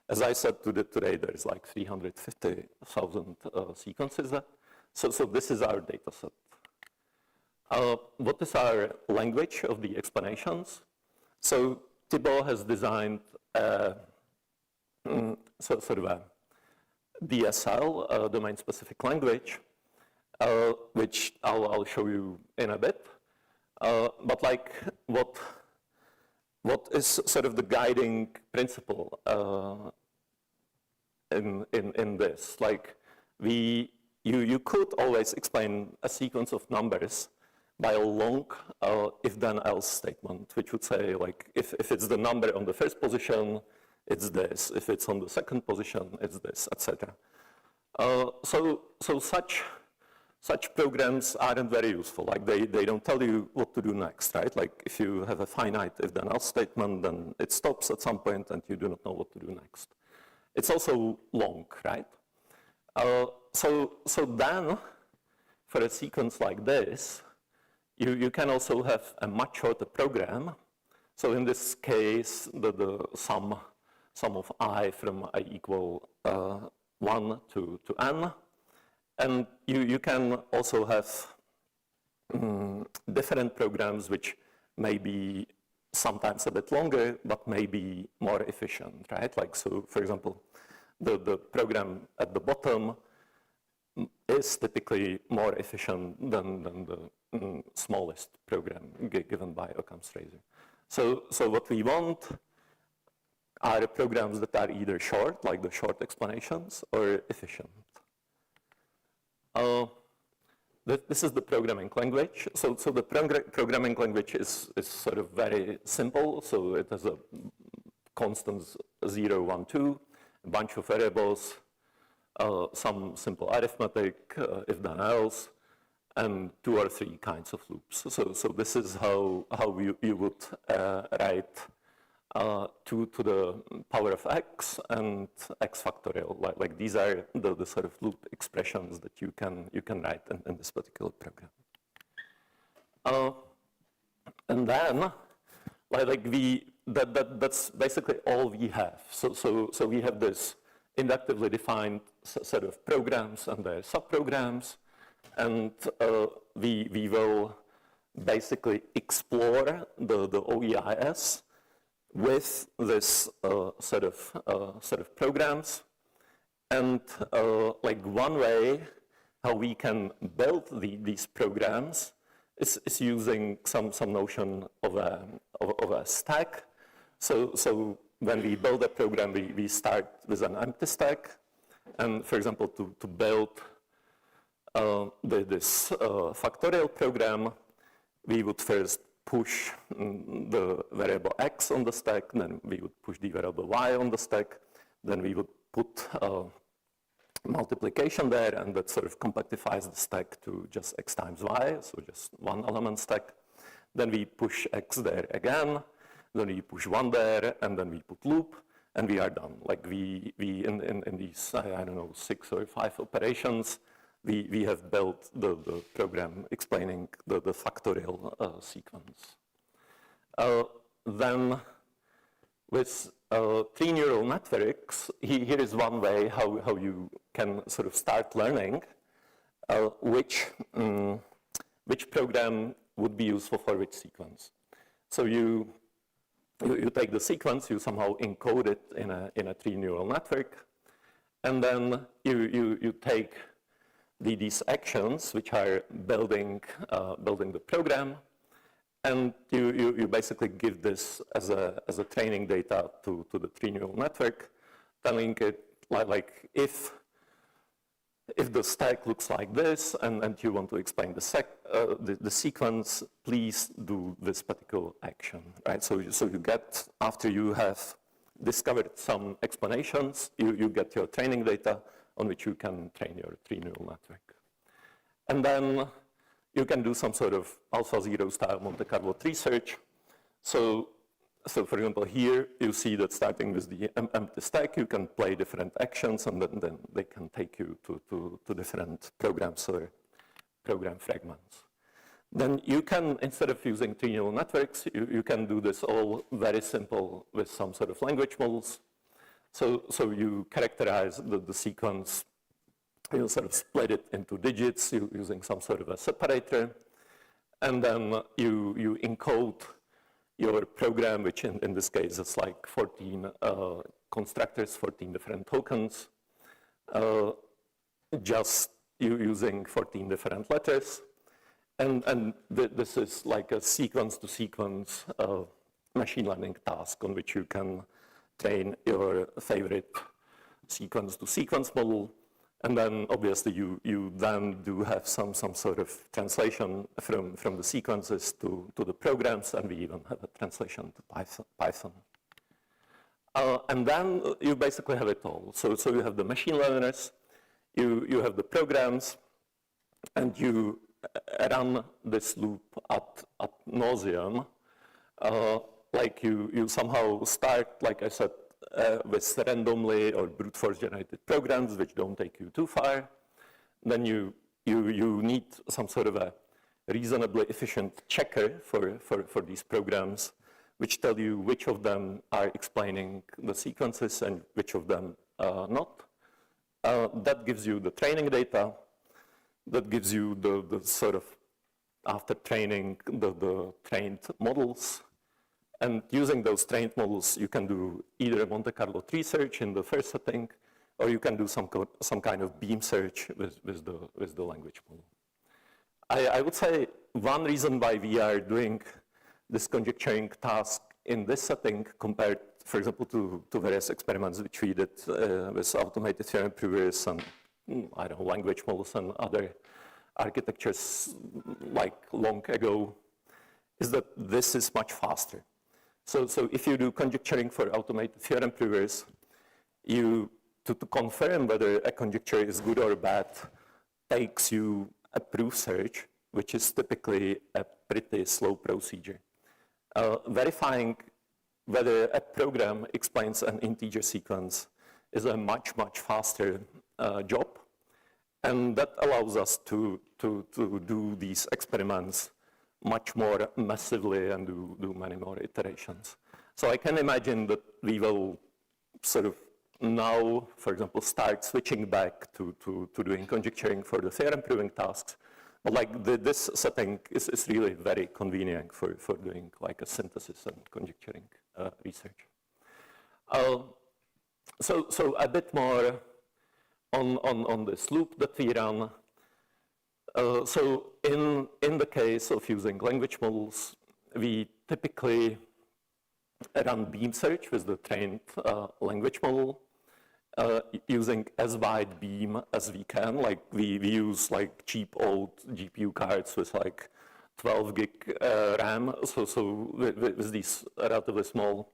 As I said today, there is like 350,000 sequences. So this is our data set. What is our language of the explanations? So Thibaut has designed sort of a DSL, domain-specific language, which I'll show you in a bit. But like what is sort of the guiding principle in this? Like you could always explain a sequence of numbers by a long if-then-else statement, which would say, like, if it's the number on the first position, it's this. If it's on the second position, it's this, etc. So such programs aren't very useful. Like they don't tell you what to do next, right? Like if you have a finite if-then-else statement, then it stops at some point and you do not know what to do next. It's also long, right? So then, for a sequence like this, you can also have a much shorter program. So in this case, the sum of I from I equal 1 to n. And you can also have different programs which may be sometimes a bit longer, but may be more efficient, right? Like, so for example, the program at the bottom is typically more efficient than the smallest program given by Occam's razor. So what we want are programs that are either short, like the short explanations, or efficient. This is the programming language. So the programming language is sort of very simple. So it has a constants 0, 1, 2, a bunch of variables, some simple arithmetic, if then else, and 2 or 3 kinds of loops. So this is how you would write 2 to the power of x and x factorial. Like these are the sort of loop expressions that you can write in this particular program. And then, that's basically all we have. So we have this inductively defined set of programs and their subprograms, and we will basically explore the OEIS with this set of programs. And like one way how we can build these programs is using some notion of a stack. So when we build a program, we start with an empty stack. And for example, to build this factorial program, we would first push the variable x on the stack, then we would push the variable y on the stack, then we would put multiplication there, and that sort of compactifies the stack to just x times y, so just one element stack. Then we push x there again, then we push 1 there, and then we put loop, and we are done. Like we in these, I don't know, 6 or 5 operations, we have built the program explaining the factorial sequence. Then with 3 neural networks, here is one way how you can sort of start learning which program would be useful for which sequence. So you take the sequence, you somehow encode it in a 3 neural network, and then you take these actions which are building the program, and you basically give this as a training data to the 3 neural network, telling it like if the stack looks like this and you want to explain the sequence, please do this particular action, right? So you get, after you have discovered some explanations, you get your training data on which you can train your 3 neural network. And then you can do some sort of AlphaZero style Monte Carlo tree search. So for example, here you see that starting with the empty stack, you can play different actions, and then they can take you to different programs or program fragments. Then you can, instead of using 3 neural networks, you can do this all very simple with some sort of language models. So you characterize the sequence, you sort of split it into digits using some sort of a separator, and then you encode your program, which in this case is like 14 constructors, 14 different tokens, just using 14 different letters. And this is like a sequence-to-sequence machine learning task on which you can train your favorite sequence-to-sequence model. And then obviously you then do have some sort of translation from the sequences to the programs, and we even have a translation to Python. And then you basically have it all. So you have the machine learners, you have the programs, and you run this loop ad nauseum. Like you somehow start, like I said, with randomly or brute force generated programs which don't take you too far. Then you need some sort of a reasonably efficient checker for these programs, which tell you which of them are explaining the sequences and which of them not. That gives you the training data. That gives you the sort of, after training, the trained models. And using those trained models, you can do either a Monte Carlo tree search in the first setting, or you can do some kind of beam search with the language model. I would say one reason why we are doing this conjecturing task in this setting compared, for example, to various experiments which we did with automated theorem provers and, I don't know, language models and other architectures like long ago, is that this is much faster. So if you do conjecturing for automated theorem provers, to confirm whether a conjecture is good or bad takes you a proof search, which is typically a pretty slow procedure. Verifying whether a program explains an integer sequence is a much, much faster job. And that allows us to do these experiments much more massively and do many more iterations. So I can imagine that we will sort of now, for example, start switching back to doing conjecturing for the theorem proving tasks. But like this setting is really very convenient for doing like a synthesis and conjecturing research. So a bit more on this loop that we run. So in the case of using language models, we typically run beam search with the trained language model using as wide beam as we can. Like we use like cheap old GPU cards with like 12 gig RAM. So with these relatively small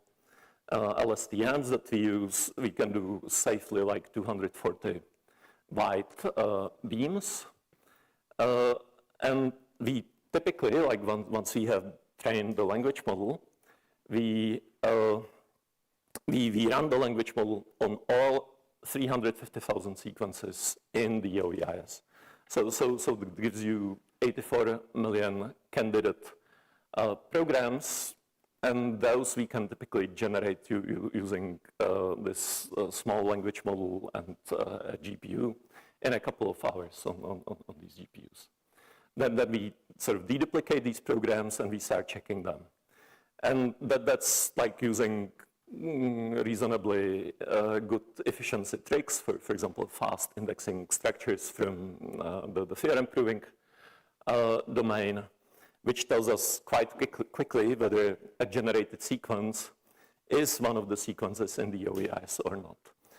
LSTMs that we use, we can do safely like 240 wide beams. And we typically, like once we have trained the language model, we run the language model on all 350,000 sequences in the OEIS. So it gives you 84 million candidate programs, and those we can typically generate using this small language model and a GPU in a couple of hours on these GPUs. Then we sort of deduplicate these programs and we start checking them. And that's like using reasonably good efficiency tricks, for example, fast indexing structures from the theorem proving domain, which tells us quite quickly whether a generated sequence is one of the sequences in the OEIS or not.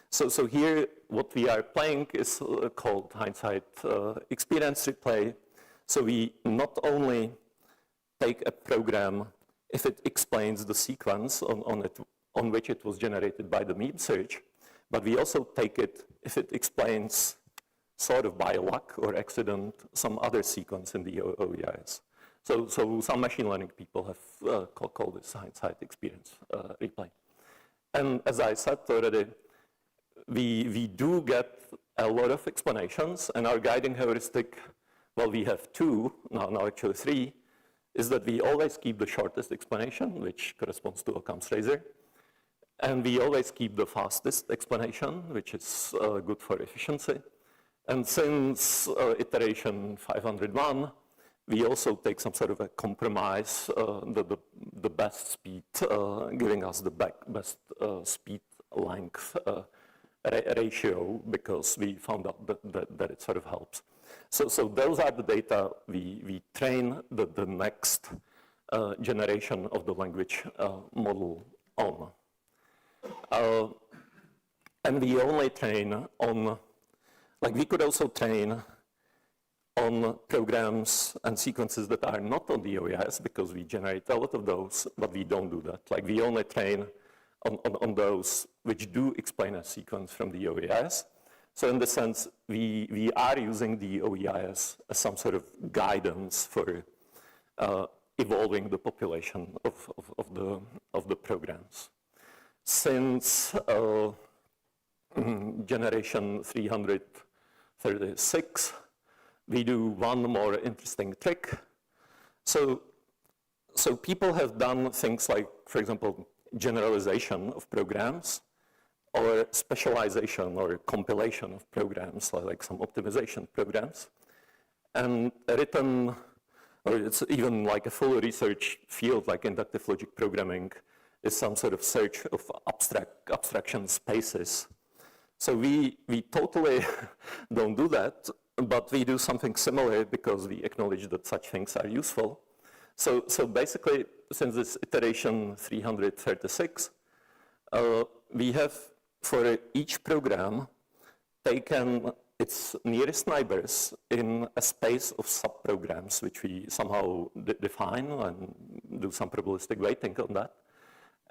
So here, what we are playing is called hindsight experience replay. So we not only take a program if it explains the sequence on which it was generated by the beam search, but we also take it if it explains, sort of by luck or accident, some other sequence in the OEIS. So some machine learning people have called this hindsight experience replay. And as I said already, we do get a lot of explanations, and our guiding heuristic, well, we have two, now actually three, is that we always keep the shortest explanation, which corresponds to Occam's razor, and we always keep the fastest explanation, which is good for efficiency. And since iteration 501, we also take some sort of a compromise, the best speed, giving us the best speed length ratio, because we found out that it sort of helps. So those are the data we train the next generation of the language model on. And we only train on, like we could also train on programs and sequences that are not on the OEIS, because we generate a lot of those, but we don't do that. Like we only train on those which do explain a sequence from the OEIS. So in the sense, we are using the OEIS as some sort of guidance for evolving the population of the programs. Since generation 336, we do one more interesting trick, So people have done things like, for example, generalization of programs, or specialization or compilation of programs, like some optimization programs, and written, or it's even like a full research field like inductive logic programming is some sort of search of abstraction spaces. So we totally don't do that, but we do something similar because we acknowledge that such things are useful. So basically, since this iteration 336, we have for each program taken its nearest neighbors in a space of subprograms, which we somehow define and do some probabilistic weighting on that.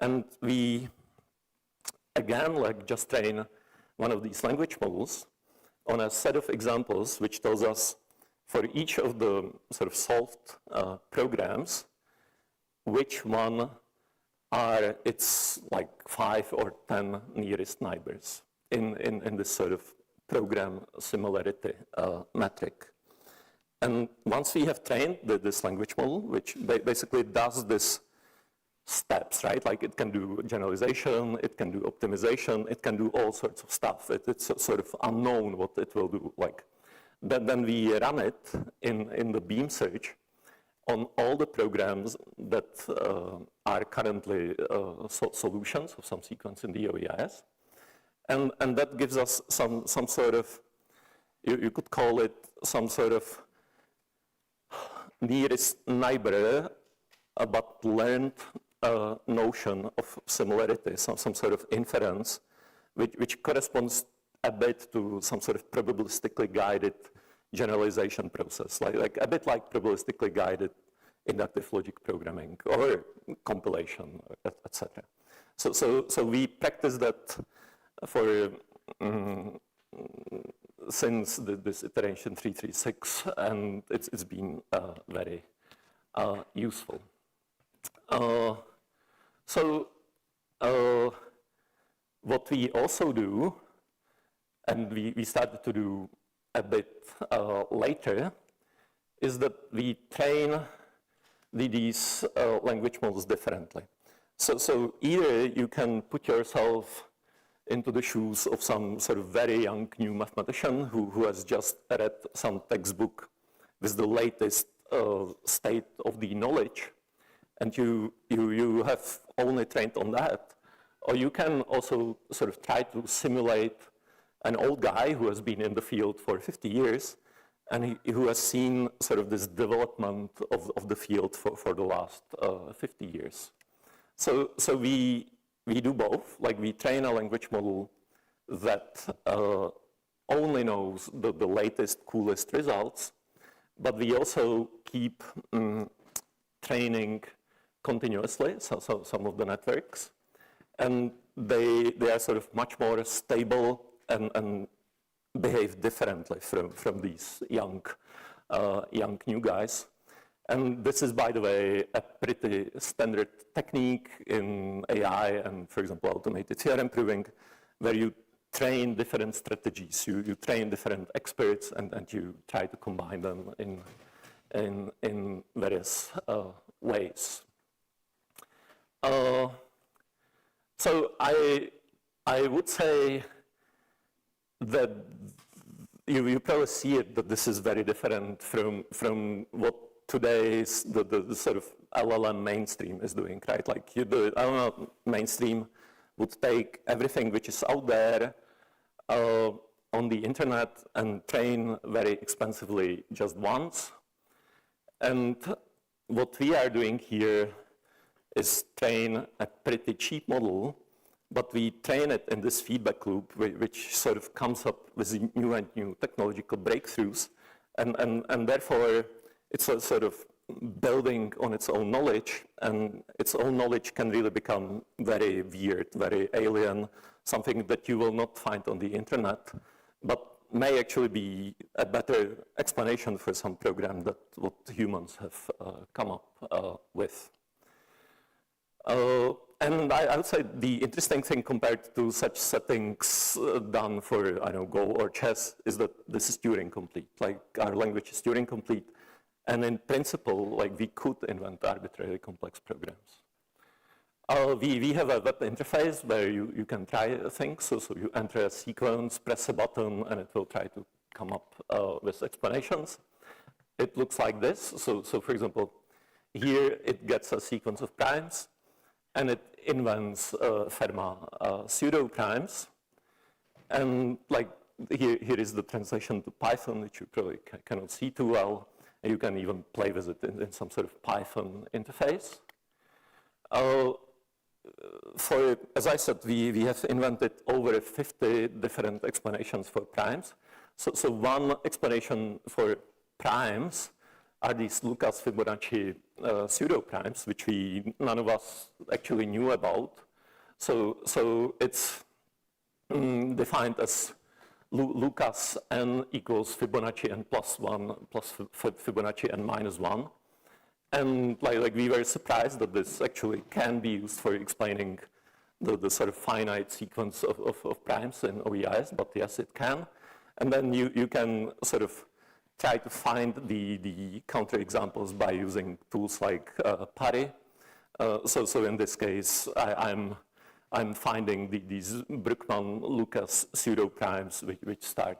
And we, again, like just train one of these language models on a set of examples which tells us for each of the sort of solved programs, which one are its like 5 or 10 nearest neighbors in this sort of program similarity metric. And once we have trained this language model, which basically does this steps, right? Like it can do generalization, it can do optimization, it can do all sorts of stuff. It's sort of unknown what it will do. Like then we run it in the beam search on all the programs that are currently solutions of some sequence in the OEIS. And that gives us some sort of, you could call it some sort of nearest neighbor, but learned notion of similarity, some sort of inference, which corresponds a bit to some sort of probabilistically guided generalization process, like a bit like probabilistically guided inductive logic programming or compilation, etc. So we practice that for since this iteration 336, and it's been very useful. What we also do, and we started to do a bit later, is that we train these language models differently. So either you can put yourself into the shoes of some sort of very young new mathematician who has just read some textbook with the latest state of the knowledge, and you have only trained on that. Or you can also sort of try to simulate an old guy who has been in the field for 50 years and who has seen sort of this development of the field for the last 50 years. So we do both. Like we train a language model that only knows the latest, coolest results, but we also keep training continuously, so some of the networks, and they are sort of much more stable and behave differently from these young new guys. And this is, by the way, a pretty standard technique in AI and, for example, automated theorem proving, where you train different strategies. You train different experts and you try to combine them in various ways. So I would say that you probably see it, that this is very different from what today's the sort of LLM mainstream is doing, right? Like LLM mainstream would take everything which is out there on the internet and train very expensively just once. And what we are doing here is train a pretty cheap model, but we train it in this feedback loop, which sort of comes up with new and new technological breakthroughs. And therefore, it's a sort of building on its own knowledge, and its own knowledge can really become very weird, very alien, something that you will not find on the internet, but may actually be a better explanation for some program that what humans have come up with. And I would say the interesting thing compared to such settings done for, I don't know, Go or chess is that this is Turing complete. Like our language is Turing complete. And in principle, like we could invent arbitrarily complex programs. We have a web interface where you can try things. So you enter a sequence, press a button, and it will try to come up with explanations. It looks like this. So for example, here it gets a sequence of primes, and it invents Fermat pseudo primes. And like here is the translation to Python, which you probably cannot see too well. And you can even play with it in some sort of Python interface. As I said, we have invented over 50 different explanations for primes. So one explanation for primes are these Lucas-Fibonacci pseudo-primes, which none of us actually knew about. So it's defined as Lucas n equals Fibonacci n plus 1 plus Fibonacci n minus 1. And like we were surprised that this actually can be used for explaining the sort of finite sequence of primes in OEIs, but yes, it can. And then you can sort of try to find the counterexamples by using tools like Pari. So in this case, I'm finding these Bruckmann-Lucas pseudo-primes which start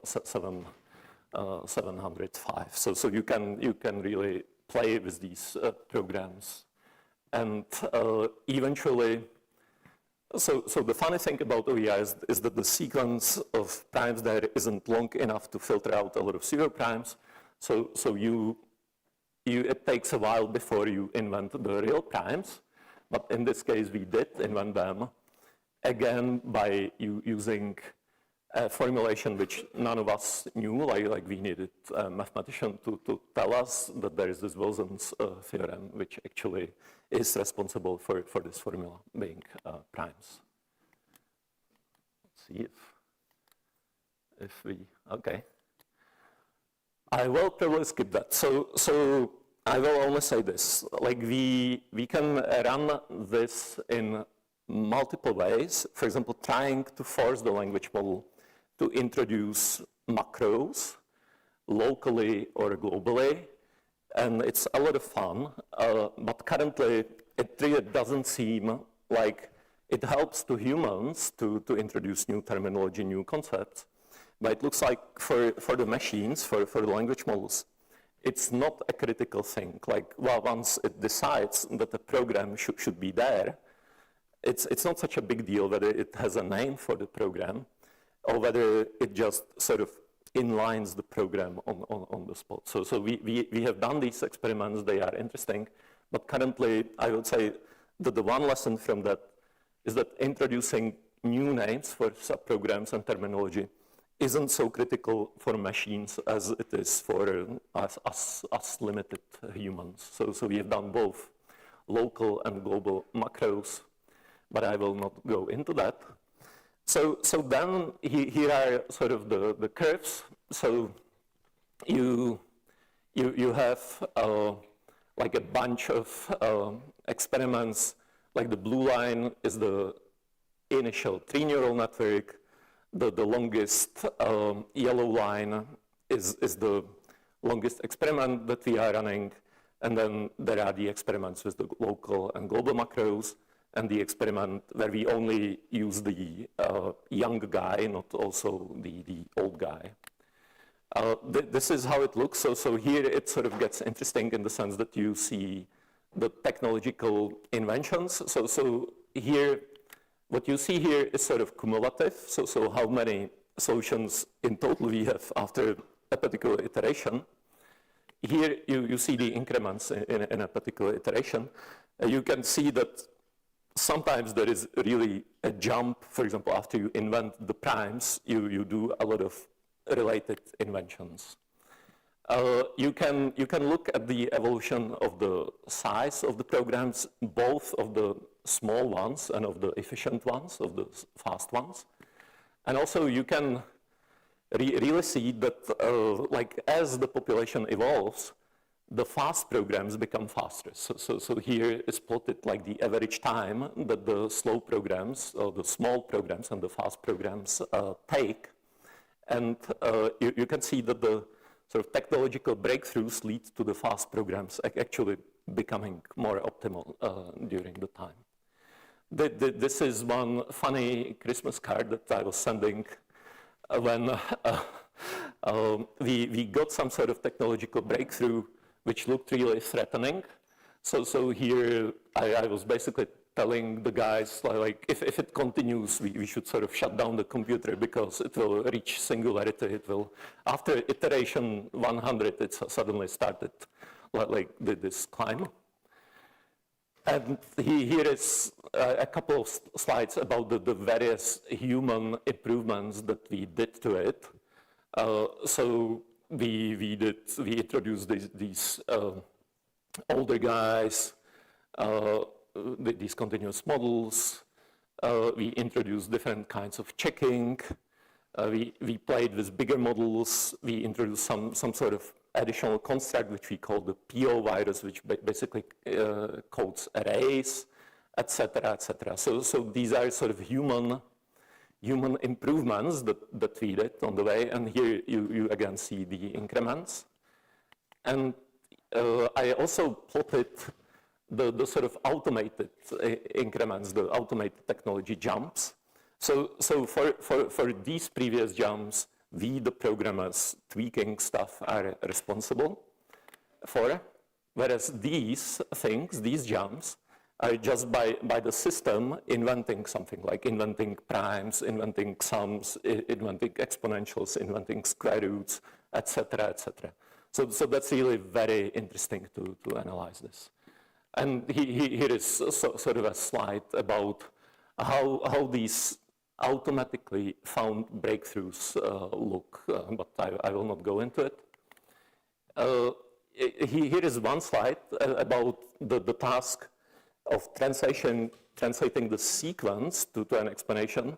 705. So you can really play with these programs. And eventually, so the funny thing about OEI is that the sequence of primes there isn't long enough to filter out a lot of pseudo-primes. So it takes a while before you invent the real primes. But in this case, we did invent them, again, by using a formulation which none of us knew, like we needed a mathematician to tell us that there is this Wilson's theorem, which actually is responsible for this formula being primes. Let's see if we, okay. I will probably skip that. So I will only say this, like we can run this in multiple ways. For example, trying to force the language model to introduce macros locally or globally, and it's a lot of fun, but currently it really doesn't seem like it helps to humans to introduce new terminology, new concepts, but it looks like for the machines, for the language models, it's not a critical thing. Like, well, once it decides that the program should be there, it's not such a big deal whether it has a name for the program or whether it just sort of inlines the program on the spot. So we have done these experiments, they are interesting, but currently I would say that the one lesson from that is that introducing new names for subprograms and terminology isn't so critical for machines as it is for us limited humans. So we have done both local and global macros, but I will not go into that. So then here are sort of the curves. So you have like a bunch of experiments, like the blue line is the initial tree neural network. The longest yellow line is the longest experiment that we are running. And then there are the experiments with the local and global macros, and the experiment where we only use the young guy, not also the old guy. This is how it looks. So here it sort of gets interesting in the sense that you see the technological inventions. So here, what you see here is sort of cumulative. So how many solutions in total we have after a particular iteration. Here you see the increments in a particular iteration. You can see that sometimes there is really a jump. For example, after you invent the primes, you do a lot of related inventions. You can look at the evolution of the size of the programs, both of the small ones and of the efficient ones, of the fast ones. And also you can really see that like as the population evolves, the fast programs become faster. So here is plotted like the average time that the slow programs, or the small programs and the fast programs take. And you can see that the sort of technological breakthroughs lead to the fast programs actually becoming more optimal during the time. This is one funny Christmas card that I was sending when we got some sort of technological breakthrough which looked really threatening. So here I was basically telling the guys, like, if it continues, we should sort of shut down the computer because it will reach singularity. It will, after iteration 100, it suddenly started like this climb. And here is a couple of slides about the various human improvements that we did to it. So we introduced these older guys, these continuous models. We introduced different kinds of checking. We played with bigger models. We introduced some sort of additional construct, which we call the PO virus, which basically codes arrays, etc., etc. So these are sort of human improvements that we did on the way. And here you again see the increments. And I also plotted the sort of automated increments, the automated technology jumps. So for these previous jumps, we, the programmers, tweaking stuff, are responsible for, whereas these things, these jumps, are just by the system inventing something, like inventing primes, inventing sums, inventing exponentials, inventing square roots, etc., etc. So that's really very interesting to analyze this. And here is sort of a slide about how these automatically found breakthroughs look, but I will not go into it. Here is one slide about the task of translating the sequence to an explanation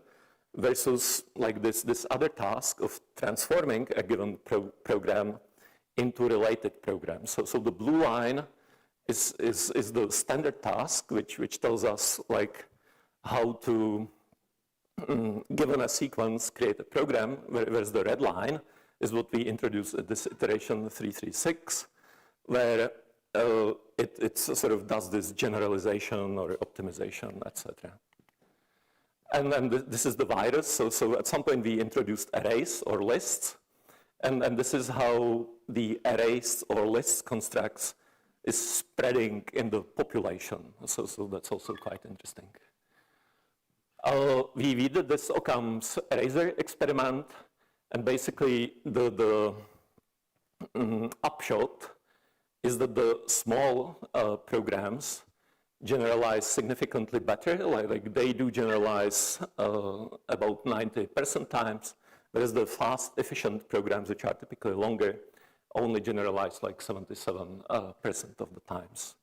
versus like this other task of transforming a given program into related programs. So the blue line is the standard task, which tells us like how to, given a sequence, create a program, whereas the red line is what we introduced at this iteration 336, where it sort of does this generalization or optimization, etc. And then this is the virus. So at some point we introduced arrays or lists, and this is how the arrays or lists constructs is spreading in the population. So that's also quite interesting. We did this Occam's razor experiment, and basically the upshot is that the small programs generalize significantly better, like they do generalize about 90% times, whereas the fast, efficient programs, which are typically longer, only generalize like 77% of the times.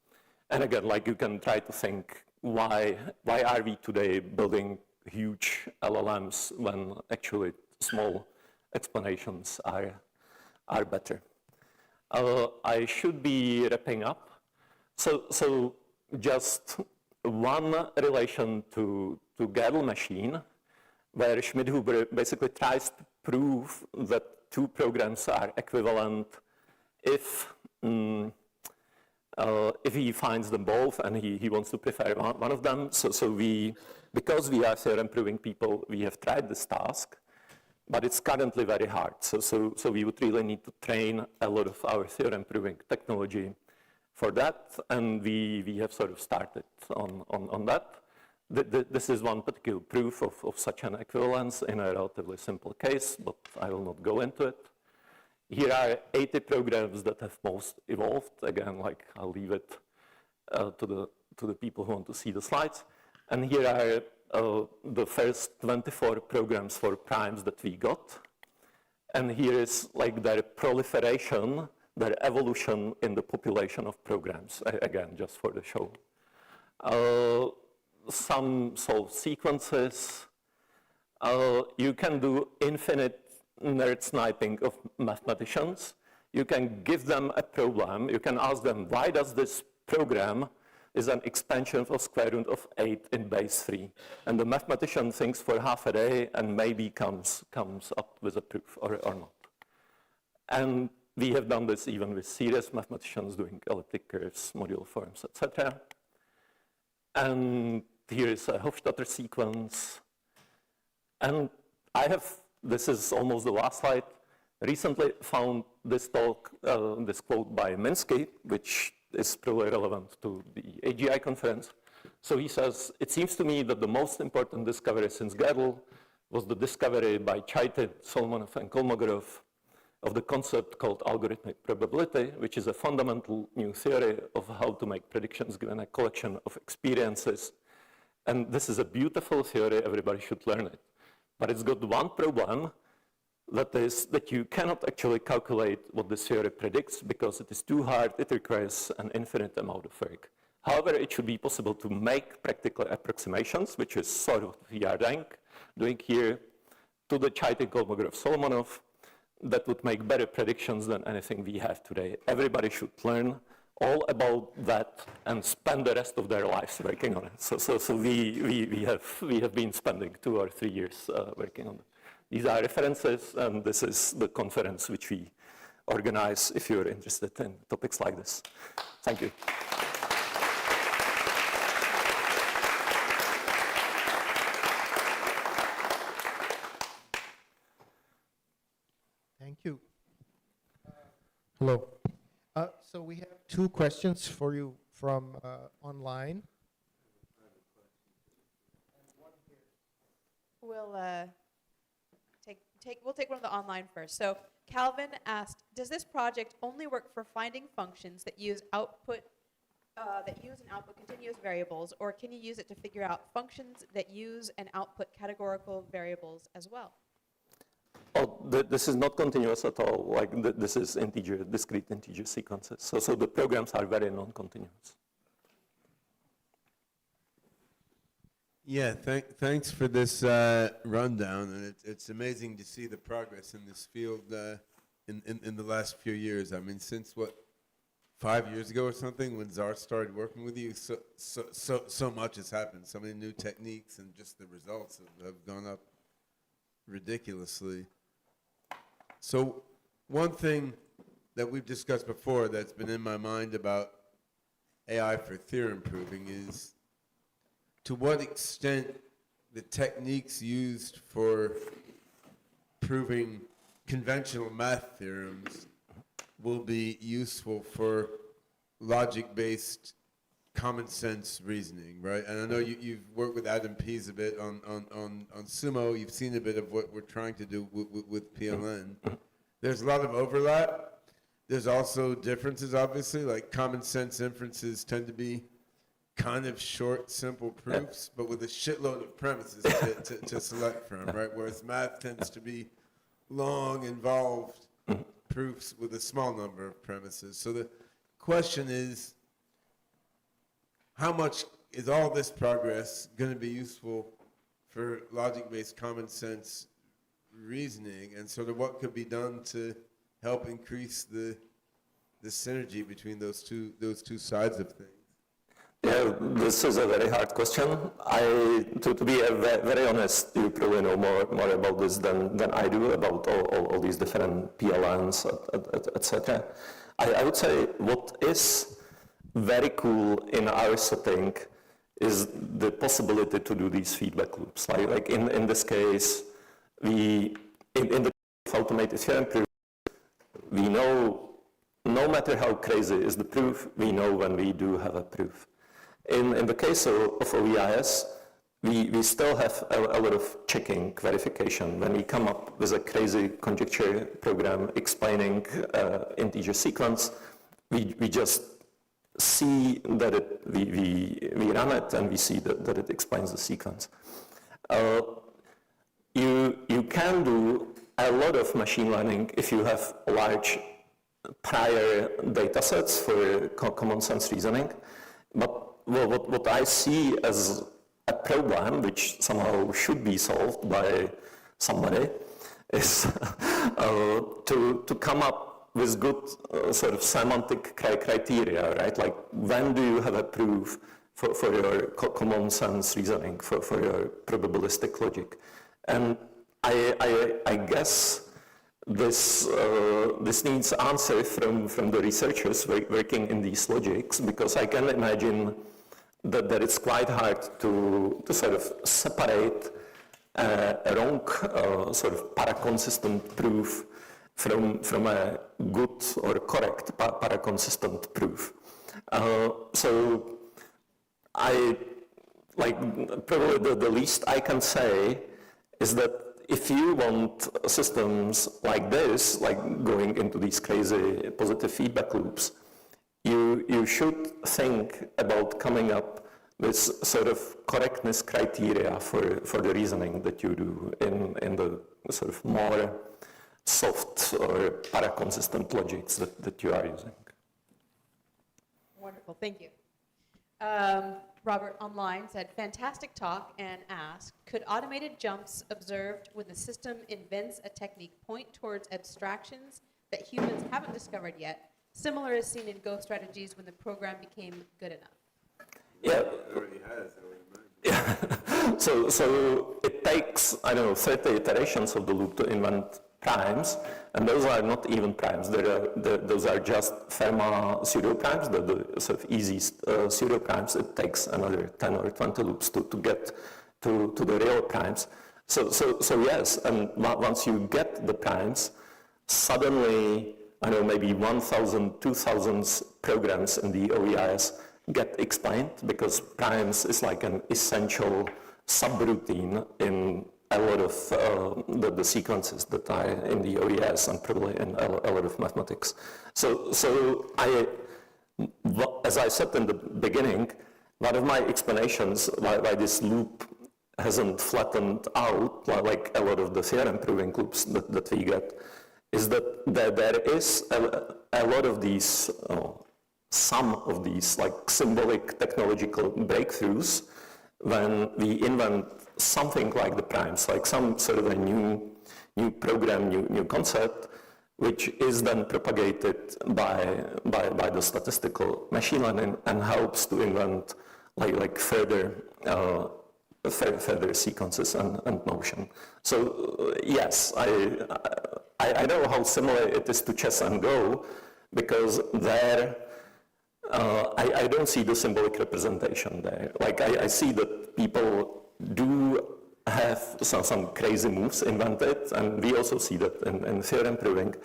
And again, like you can try to think, why are we today building huge LLMs when actually small explanations are better? I should be wrapping up. So just one relation to Gödel machine, where Schmidhuber basically tries to prove that two programs are equivalent if he finds them both and he wants to prefer one of them. So we, because we are theorem proving people, we have tried this task, but it's currently very hard. So we would really need to train a lot of our theorem proving technology for that, and we have sort of started on that. This is one particular proof of such an equivalence in a relatively simple case, but I will not go into it. Here are 80 programs that have most evolved. Again, like I'll leave it to the people who want to see the slides. And here are the first 24 programs for primes that we got. And here is like their proliferation, their evolution in the population of programs, again, just for the show. Some solve sequences. You can do infinite nerd sniping of mathematicians. You can give them a problem. You can ask them, why does this program is an expansion of square root of 8 in base 3? And the mathematician thinks for half a day and maybe comes up with a proof or not. And we have done this even with serious mathematicians doing elliptic curves, modular forms, etc. And here is a Hofstadter sequence. And I have, this is almost the last slide, recently found this talk, this quote by Minsky, which is probably relevant to the AGI conference. So he says, it seems to me that the most important discovery since Gödel was the discovery by Chaitin, Solomonov, and Kolmogorov of the concept called algorithmic probability, which is a fundamental new theory of how to make predictions given a collection of experiences. And this is a beautiful theory, everybody should learn it. But it's got one problem, that is that you cannot actually calculate what this theory predicts because it is too hard, it requires an infinite amount of work. However, it should be possible to make practical approximations, which is sort of what we are doing here, to the Chaitin, Kolmogorov, Solomonov, that would make better predictions than anything we have today. Everybody should learn all about that and spend the rest of their lives working on it. So we have been spending 2 or 3 years working on it. These are references, and this is the conference which we organize if you're interested in topics like this. Thank you. Thank you. Hello. So we have 2 questions for you from online. We'll take one of the online first. So Calvin asked, does this project only work for finding functions that use and output continuous variables, or can you use it to figure out functions that use and output categorical variables as well? Oh, this is not continuous at all. Like this is integer, discrete integer sequences. So the programs are very non-continuous. Yeah, thanks for this rundown, and it's amazing to see the progress in this field in the last few years. I mean, since what, 5 years ago or something, when Czar started working with you, so much has happened. So many new techniques, and just the results have gone up ridiculously. So one thing that we've discussed before that's been in my mind about AI for theorem proving is to what extent the techniques used for proving conventional math theorems will be useful for logic-based common sense reasoning, right? And I know you've worked with Adam Pease a bit on Sumo. You've seen a bit of what we're trying to do with PLN. There's a lot of overlap. There's also differences, obviously, like common sense inferences tend to be kind of short, simple proofs, but with a shitload of premises to select from, right? Whereas math tends to be long, involved proofs with a small number of premises. So the question is, how much is all this progress going to be useful for logic-based common sense reasoning, and sort of what could be done to help increase the synergy between those two sides of things? Yeah, this is a very hard question. To be very honest, you probably know more about this than I do, about all these different PLNs, etc. I would say what is very cool in our setting is the possibility to do these feedback loops. Like in this case, in the automated theorem proof, we know no matter how crazy is the proof, we know when we do have a proof. In the case of OEIS, we still have a lot of checking, verification. When we come up with a crazy conjecture program explaining integer sequence, we just see that we run it and we see that it explains the sequence. You can do a lot of machine learning if you have large prior data sets for common sense reasoning. But what I see as a problem which somehow should be solved by somebody is to come up with good sort of semantic criteria, right? Like when do you have a proof for your common sense reasoning, for your probabilistic logic? And I guess this needs answer from the researchers working in these logics, because I can imagine that it's quite hard to sort of separate a wrong sort of paraconsistent proof from a good or correct paraconsistent proof. So I, like, probably the least I can say is that if you want systems like this, like going into these crazy positive feedback loops, you should think about coming up with sort of correctness criteria for the reasoning that you do in the sort of more soft or paraconsistent logics that you are using. Wonderful, thank you. Robert online said, fantastic talk, and asked, could automated jumps observed when the system invents a technique point towards abstractions that humans haven't discovered yet, similar as seen in Go strategies when the program became good enough? Yeah. Yeah. So it takes, I don't know, 30 iterations of the loop to invent primes, and those are not even primes. Those are just Fermat pseudo-primes, the sort of easiest pseudo-primes. It takes another 10 or 20 loops to get to the real primes. So yes, and once you get the primes, suddenly, I don't know, maybe 1,000, 2,000 programs in the OEIS get explained, because primes is like an essential subroutine in a lot of the sequences that are in the OES and probably in a lot of mathematics. So as I said in the beginning, one of my explanations why this loop hasn't flattened out like a lot of the theorem proving loops that we get is that there is a lot of these, some of these like symbolic technological breakthroughs when we invent something like the primes, like some sort of a new program, new concept, which is then propagated by the statistical machine learning and helps to invent like further sequences and motion. So yes, I know how similar it is to chess and Go, because there I don't see the symbolic representation there. Like I see that people do have some crazy moves invented, and we also see that in theorem proving,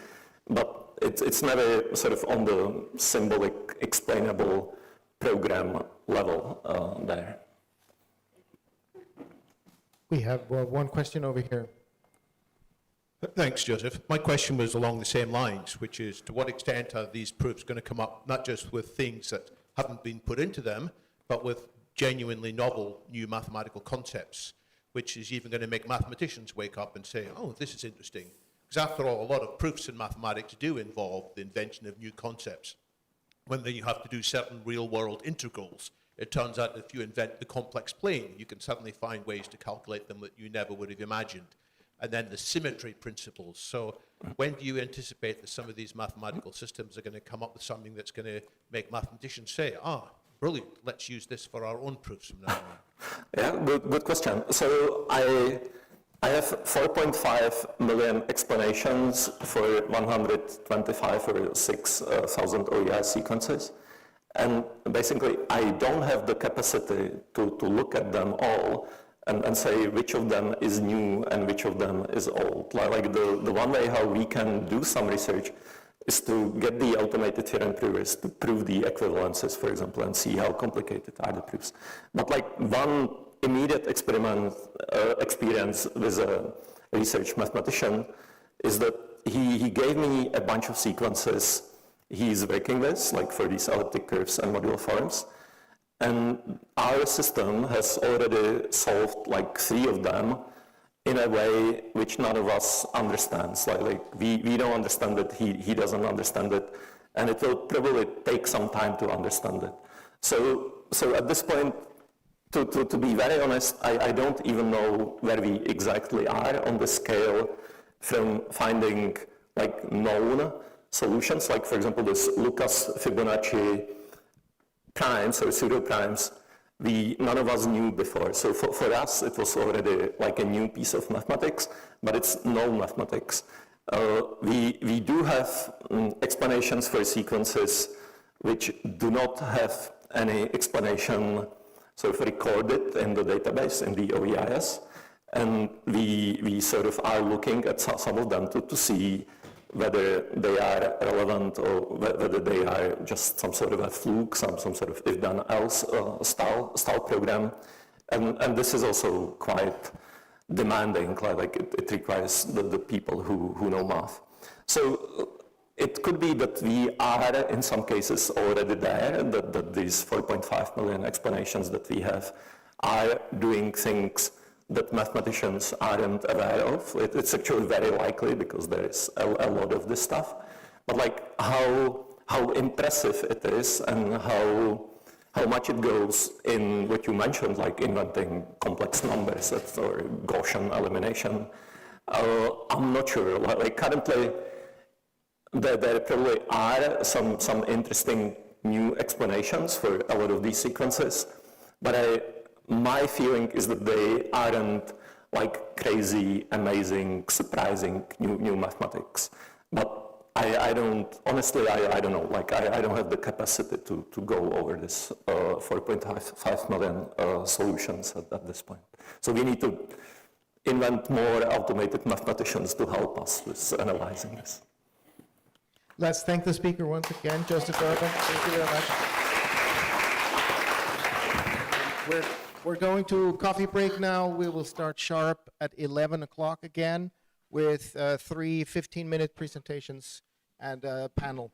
but it's never sort of on the symbolic explainable program level there. We have one question over here. Thanks, Joseph. My question was along the same lines, which is, to what extent are these proofs going to come up not just with things that haven't been put into them, but with genuinely novel new mathematical concepts, which is even going to make mathematicians wake up and say, oh, this is interesting. Because after all, a lot of proofs in mathematics do involve the invention of new concepts. When then you have to do certain real-world integrals, it turns out that if you invent the complex plane, you can suddenly find ways to calculate them that you never would have imagined. And then the symmetry principles. So when do you anticipate that some of these mathematical systems are going to come up with something that's going to make mathematicians say, brilliant, let's use this for our own proofs from now on? Yeah, good question. So I have 4.5 million explanations for 125 or 6,000 OEI sequences. And basically, I don't have the capacity to look at them all and say which of them is new and which of them is old. Like the one way how we can do some research is to get the automated theorem provers to prove the equivalences, for example, and see how complicated are the proofs. But like one immediate experience with a research mathematician is that he gave me a bunch of sequences he's working with, like for these elliptic curves and modular forms. And our system has already solved like 3 of them in a way which none of us understands. Like we don't understand it, he doesn't understand it, and it will probably take some time to understand it. So at this point, to be very honest, I don't even know where we exactly are on the scale from finding like known solutions, like for example this Lucas Fibonacci primes or pseudo primes none of us knew before. So for us it was already like a new piece of mathematics, but it's known mathematics. We do have explanations for sequences which do not have any explanation sort of recorded in the database, in the OEIS. And we sort of are looking at some of them to see whether they are relevant or whether they are just some sort of a fluke, some sort of if-then-else style program. And this is also quite demanding, like it requires the people who know math. So it could be that we are in some cases already there, that these 4.5 million explanations that we have are doing things that mathematicians aren't aware of. It's actually very likely because there is a lot of this stuff. But like how impressive it is and how much it goes in what you mentioned, like inventing complex numbers or Gaussian elimination, I'm not sure. Like currently, there probably are some interesting new explanations for a lot of these sequences, but my feeling is that they aren't like crazy, amazing, surprising new mathematics. But I don't, honestly, I don't know, like I don't have the capacity to go over this 4.5 million solutions at this point. So we need to invent more automated mathematicians to help us with analyzing this. Let's thank the speaker once again, Joseph Goertzel. Thank you very much. We're going to coffee break now. We will start sharp at 11 o'clock again with 3 15-minute presentations and a panel.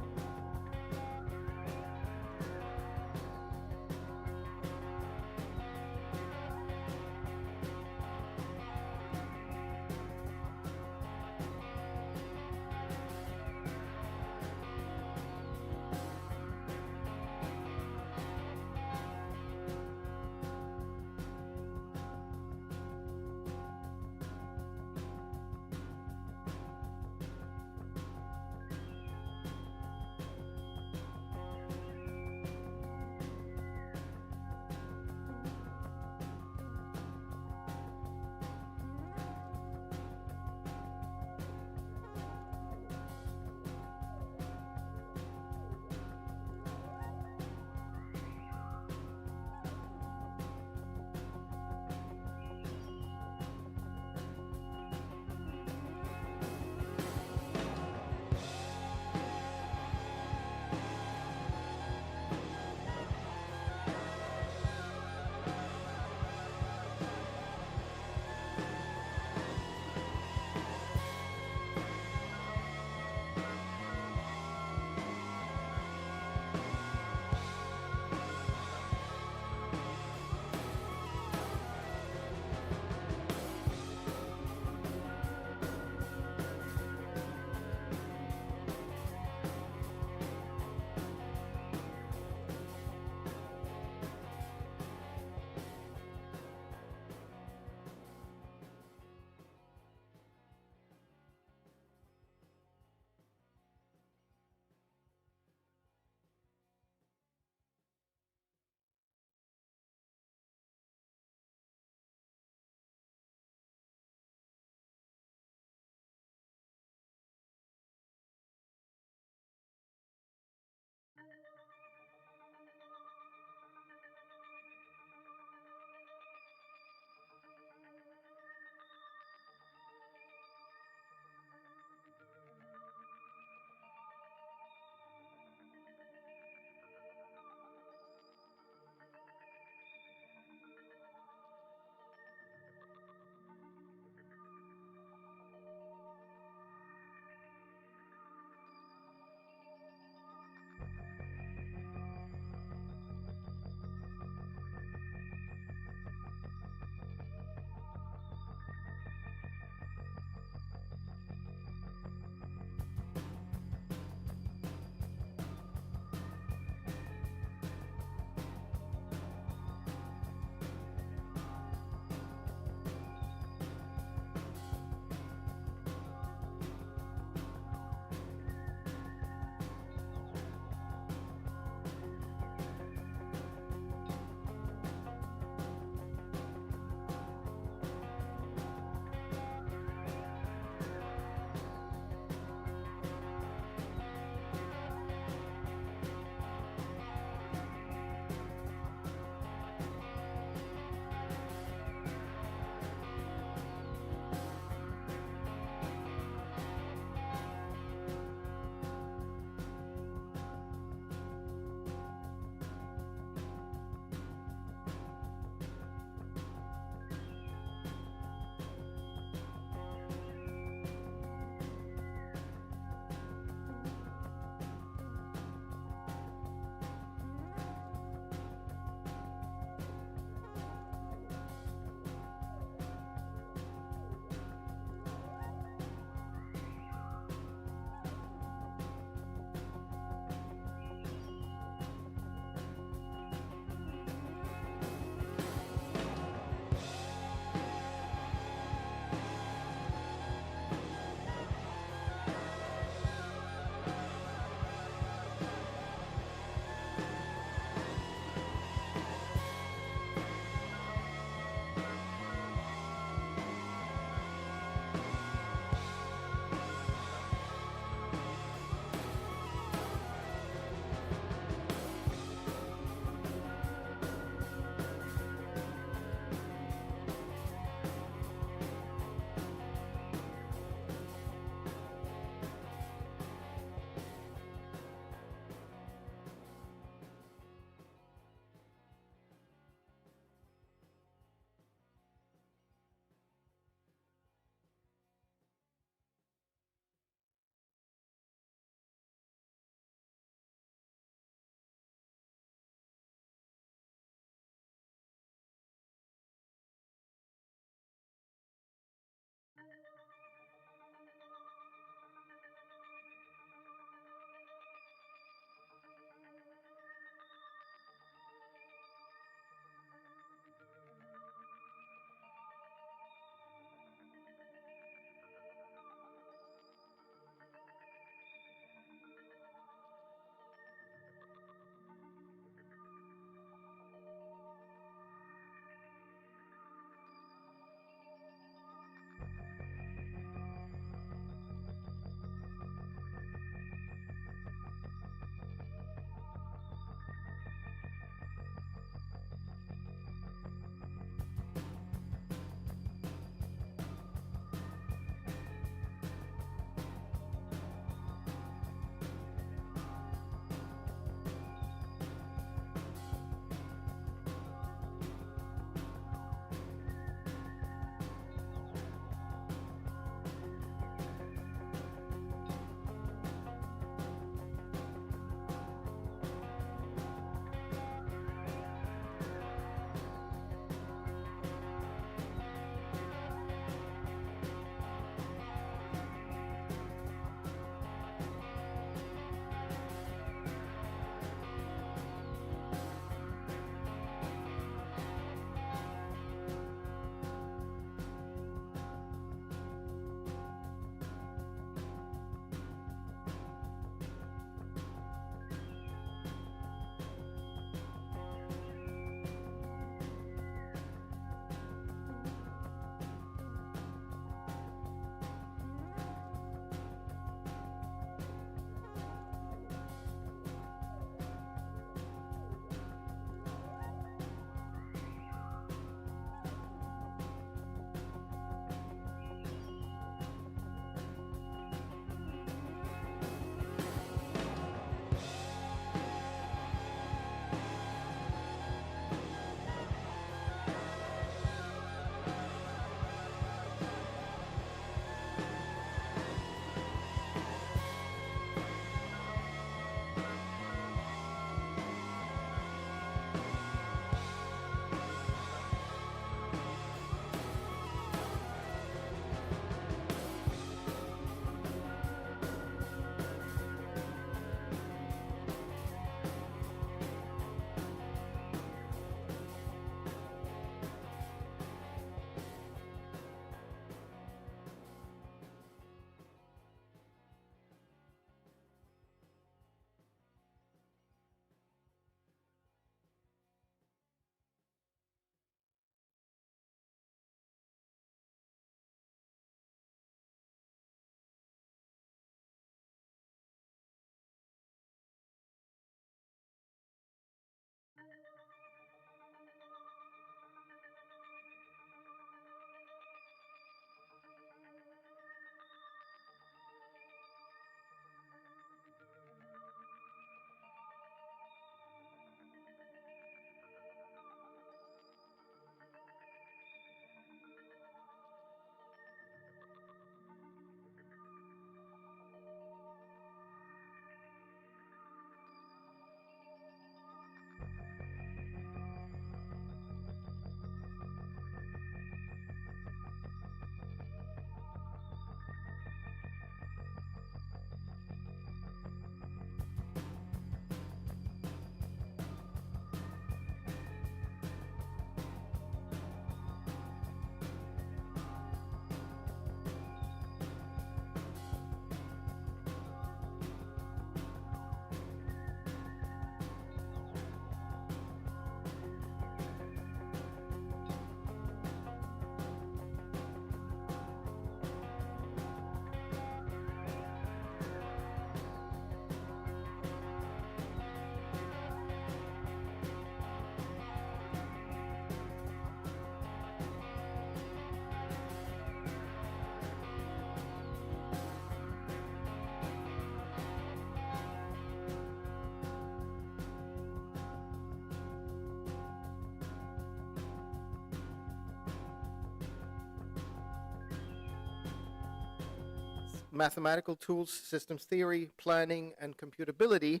mathematical tools, systems theory, planning, and computability.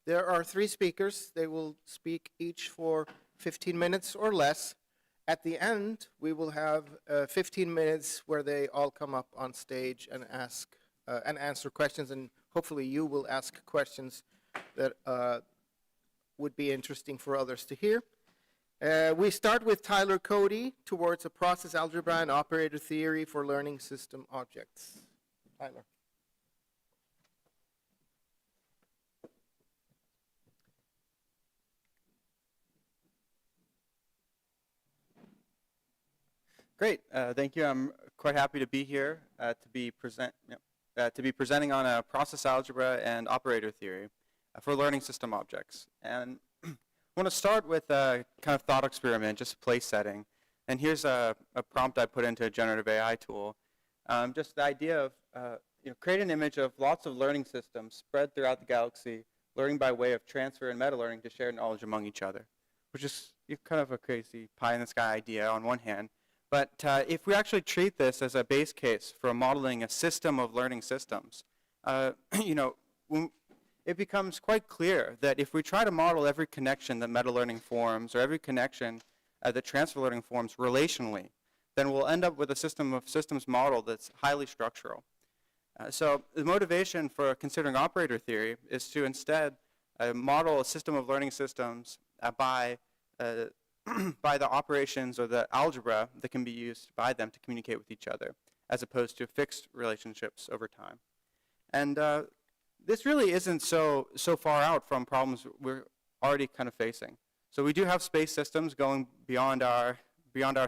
There are 3 speakers. They will speak each for 15 minutes or less. At the end, we will have 15 minutes where they all come up on stage and ask and answer questions, and hopefully you will ask questions that would be interesting for others to hear. We start with Tyler Cody towards a process algebra and operator theory for learning system objects. Tyler. Great, thank you. I'm quite happy to be here to be presenting on a process algebra and operator theory for learning system objects. And I want to start with a kind of thought experiment, just a place setting. And here's a prompt I put into a generative AI tool. Just the idea of create an image of lots of learning systems spread throughout the galaxy, learning by way of transfer and meta-learning to share knowledge among each other, which is kind of a crazy pie-in-the-sky idea on one hand. But if we actually treat this as a base case for modeling a system of learning systems, it becomes quite clear that if we try to model every connection that meta-learning forms or every connection that transfer learning forms relationally, then we'll end up with a system of systems model that's highly structural. So the motivation for considering operator theory is to instead model a system of learning systems by the operations or the algebra that can be used by them to communicate with each other, as opposed to fixed relationships over time. And this really isn't so far out from problems we're already kind of facing. So we do have space systems going beyond our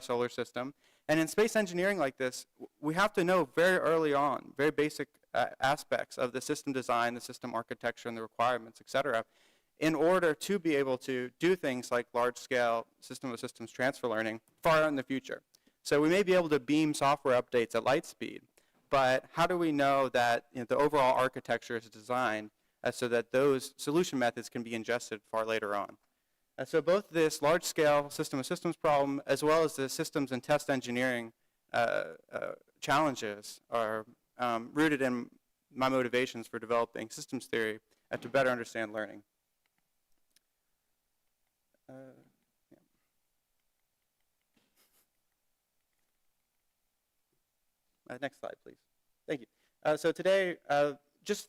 solar system. And in space engineering like this, we have to know very early on, very basic aspects of the system design, the system architecture, and the requirements, et cetera, in order to be able to do things like large-scale system of systems transfer learning far out in the future. So we may be able to beam software updates at light speed, but how do we know that the overall architecture is designed so that those solution methods can be ingested far later on? So both this large-scale system of systems problem as well as the systems and test engineering challenges are rooted in my motivations for developing systems theory to better understand learning. Next slide, please. Thank you. So today, just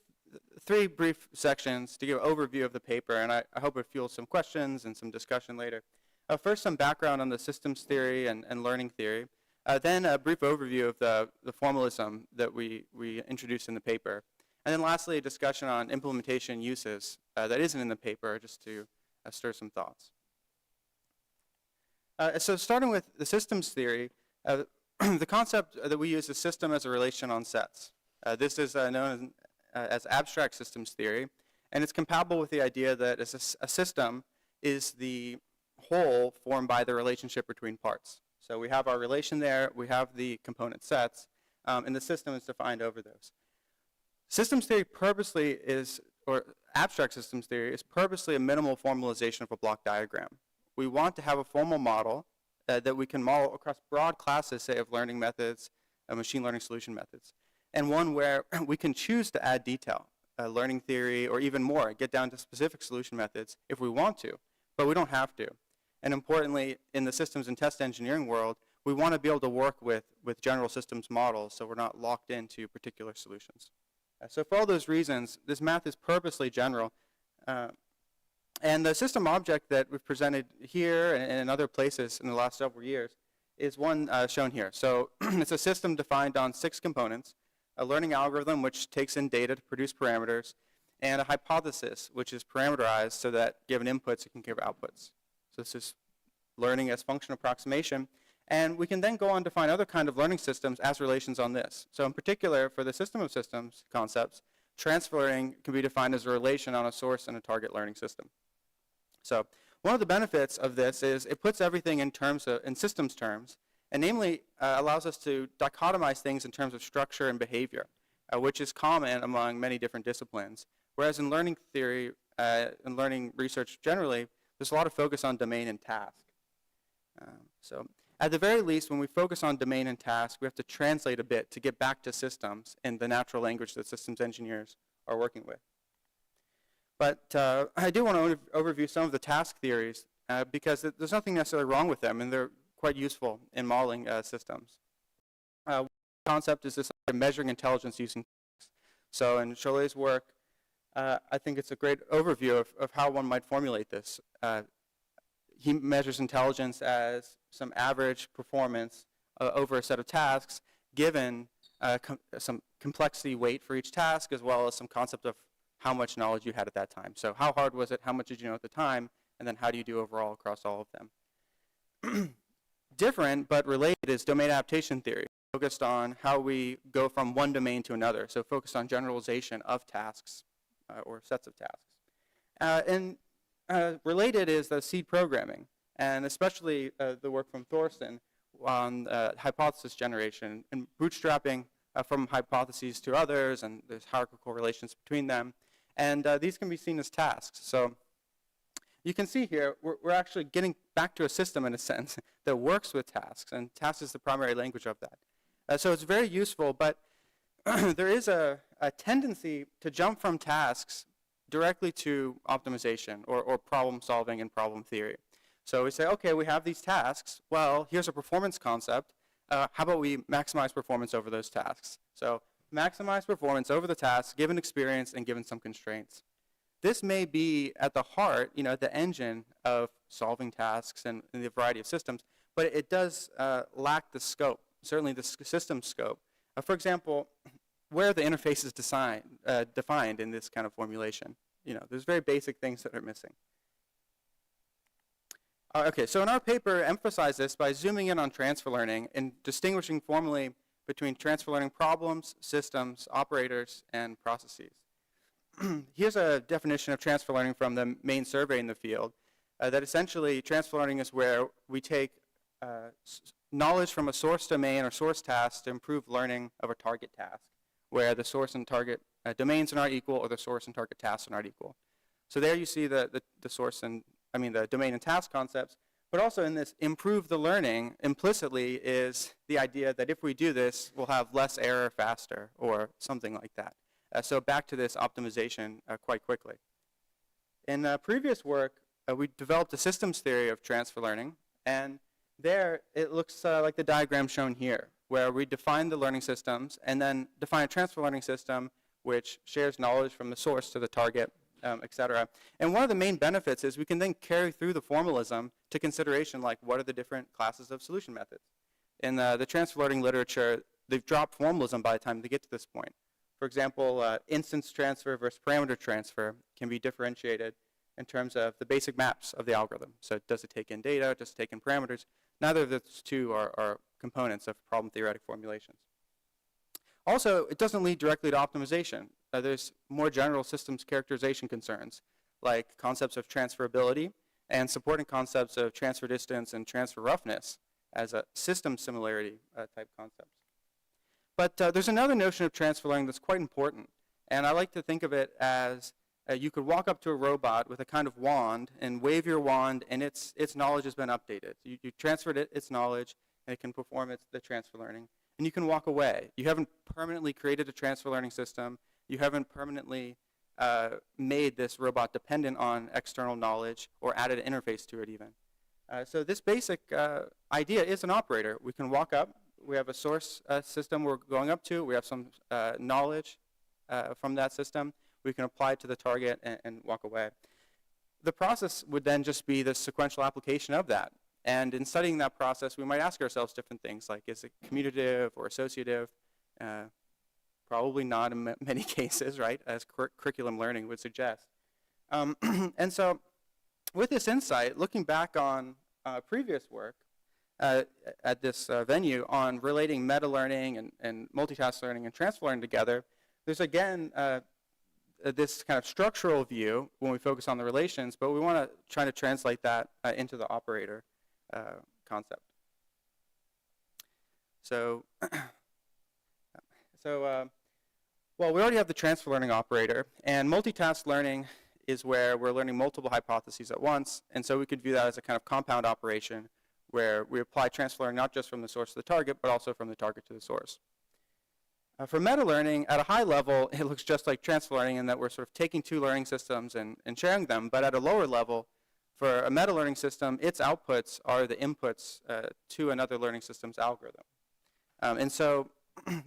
3 brief sections to give an overview of the paper, and I hope it fuels some questions and some discussion later. First, some background on the systems theory and learning theory. Then a brief overview of the formalism that we introduced in the paper. And then lastly, a discussion on implementation uses that isn't in the paper, just to stir some thoughts. So starting with the systems theory, the concept that we use is system as a relation on sets. This is known as abstract systems theory, and it's compatible with the idea that a system is the whole formed by the relationship between parts. So we have our relation there, we have the component sets, and the system is defined over those. Systems theory purposely is, or abstract systems theory is purposely a minimal formalization of a block diagram. We want to have a formal model that we can model across broad classes, say, of learning methods, machine learning solution methods, and one where we can choose to add detail, learning theory, or even more, get down to specific solution methods if we want to, but we don't have to. And importantly, in the systems and test engineering world, we want to be able to work with general systems models so we're not locked into particular solutions. So for all those reasons, this math is purposely general. And the system object that we've presented here and in other places in the last several years is one shown here. So it's a system defined on 6 components, a learning algorithm which takes in data to produce parameters, and a hypothesis which is parameterized so that given inputs it can give outputs. So this is learning as function approximation. And we can then go on to find other kind of learning systems as relations on this. So in particular, for the system of systems concepts, transfer learning can be defined as a relation on a source and a target learning system. So one of the benefits of this is it puts everything in systems terms, and namely allows us to dichotomize things in terms of structure and behavior, which is common among many different disciplines. Whereas in learning theory and learning research generally, there's a lot of focus on domain and task. at the very least, when we focus on domain and task, we have to translate a bit to get back to systems in the natural language that systems engineers are working with. But I do want to overview some of the task theories because there's nothing necessarily wrong with them, and they're quite useful in modeling systems. One concept is this idea of measuring intelligence using tasks. So in Cholet's work, I think it's a great overview of how one might formulate this. He measures intelligence as some average performance over a set of tasks, given some complexity weight for each task, as well as some concept of how much knowledge you had at that time. So how hard was it, how much did you know at the time, and then how do you do overall across all of them. Different but related is domain adaptation theory, focused on how we go from one domain to another, so focused on generalization of tasks or sets of tasks. Related is the seed programming, and especially the work from Thorsten on hypothesis generation and bootstrapping from hypotheses to others, and there's hierarchical relations between them. And these can be seen as tasks. So you can see here, we're actually getting back to a system, in a sense, that works with tasks, and tasks is the primary language of that. So it's very useful, but there is a tendency to jump from tasks directly to optimization or problem solving and problem theory. So we say, okay, we have these tasks. Well, here's a performance concept. How about we maximize performance over those tasks? So maximize performance over the tasks, given experience and given some constraints. This may be at the heart, at the engine of solving tasks and the variety of systems, but it does lack the scope, certainly the system scope. For example, where are the interfaces defined in this kind of formulation? There's very basic things that are missing. Okay, so in our paper, emphasize this by zooming in on transfer learning and distinguishing formally between transfer learning problems, systems, operators, and processes. Here's a definition of transfer learning from the main survey in the field, that essentially transfer learning is where we take knowledge from a source domain or source task to improve learning of a target task, where the source and target domains are not equal, or the source and target tasks are not equal. So there you see the source and, the domain and task concepts, but also in this improve the learning, implicitly is the idea that if we do this, we'll have less error faster, or something like that. So back to this optimization quite quickly. In previous work, we developed a systems theory of transfer learning, and there it looks like the diagram shown here, where we define the learning systems and then define a transfer learning system which shares knowledge from the source to the target, et cetera. And one of the main benefits is we can then carry through the formalism to consideration, like what are the different classes of solution methods. In the transfer learning literature, they've dropped formalism by the time they get to this point. For example, instance transfer versus parameter transfer can be differentiated in terms of the basic maps of the algorithm. So does it take in data, does it take in parameters? Neither of those two are components of problem theoretic formulations. Also, it doesn't lead directly to optimization. There's more general systems characterization concerns, like concepts of transferability and supporting concepts of transfer distance and transfer roughness as a system similarity type concepts. But there's another notion of transfer learning that's quite important, and I like to think of it as you could walk up to a robot with a kind of wand and wave your wand, and its knowledge has been updated. You transferred its knowledge, and it can perform the transfer learning, and you can walk away. You haven't permanently created a transfer learning system. You haven't permanently made this robot dependent on external knowledge or added an interface to it even. So this basic idea is an operator. We can walk up. We have a source system we're going up to. We have some knowledge from that system. We can apply it to the target and walk away. The process would then just be the sequential application of that. And in studying that process, we might ask ourselves different things, like is it commutative or associative? Probably not in many cases, right, as curriculum learning would suggest. And so with this insight, looking back on previous work at this venue on relating meta-learning and multitask learning and transfer learning together, there's again this kind of structural view when we focus on the relations, but we want to try to translate that into the operator concept. So, well, we already have the transfer learning operator, and multitask learning is where we're learning multiple hypotheses at once, and so we could view that as a kind of compound operation where we apply transfer learning not just from the source to the target, but also from the target to the source. For meta-learning, at a high level, it looks just like transfer learning in that we're sort of taking two learning systems and sharing them, but at a lower level, for a meta-learning system, its outputs are the inputs to another learning system's algorithm. And so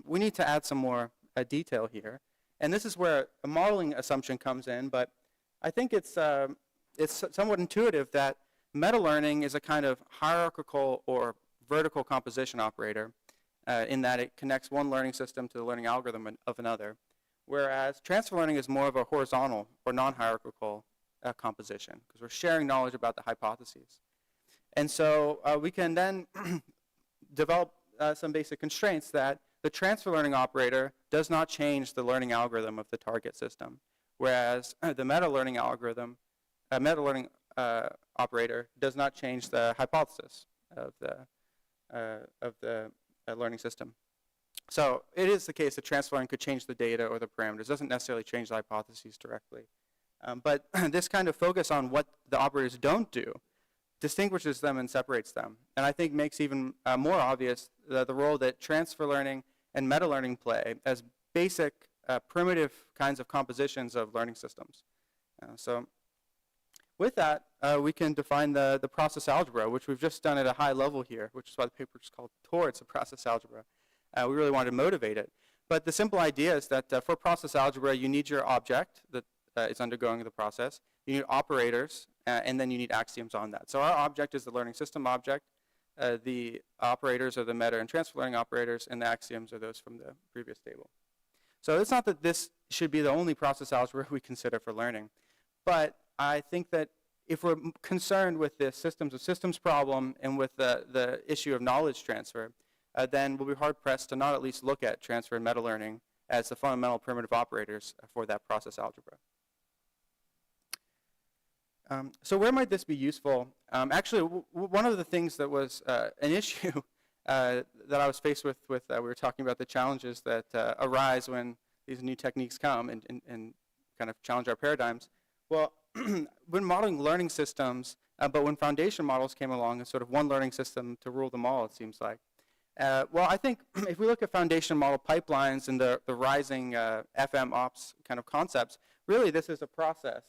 we need to add some more detail here. And this is where a modeling assumption comes in, but I think it's somewhat intuitive that meta-learning is a kind of hierarchical or vertical composition operator in that it connects one learning system to the learning algorithm of another, whereas transfer learning is more of a horizontal or non-hierarchical composition, because we're sharing knowledge about the hypotheses. And so we can then develop some basic constraints that the transfer learning operator does not change the learning algorithm of the target system, whereas the meta-learning algorithm, meta-learning operator does not change the hypothesis of the learning system. So it is the case that transfer learning could change the data or the parameters. It doesn't necessarily change the hypotheses directly. But this kind of focus on what the operators don't do distinguishes them and separates them. And I think makes even more obvious the role that transfer learning and meta-learning play as basic primitive kinds of compositions of learning systems. So with that, we can define the process algebra, which we've just done at a high level here, which is why the paper is called Towards a Process Algebra. We really wanted to motivate it. But the simple idea is that for process algebra, you need your object that is undergoing the process, you need operators, and then you need axioms on that. So our object is the learning system object. The operators are the meta and transfer learning operators, and the axioms are those from the previous table. So it's not that this should be the only process algebra we consider for learning, but I think that if we're concerned with the systems of systems problem and with the issue of knowledge transfer, then we'll be hard-pressed to not at least look at transfer and meta-learning as the fundamental primitive operators for that process algebra. So where might this be useful? Actually, one of the things that was an issue that I was faced with we were talking about the challenges that arise when these new techniques come and kind of challenge our paradigms. Well, when modeling learning systems, but when foundation models came along, it's sort of one learning system to rule them all, it seems like. Well, I think if we look at foundation model pipelines and the rising FM ops kind of concepts, really this is a process.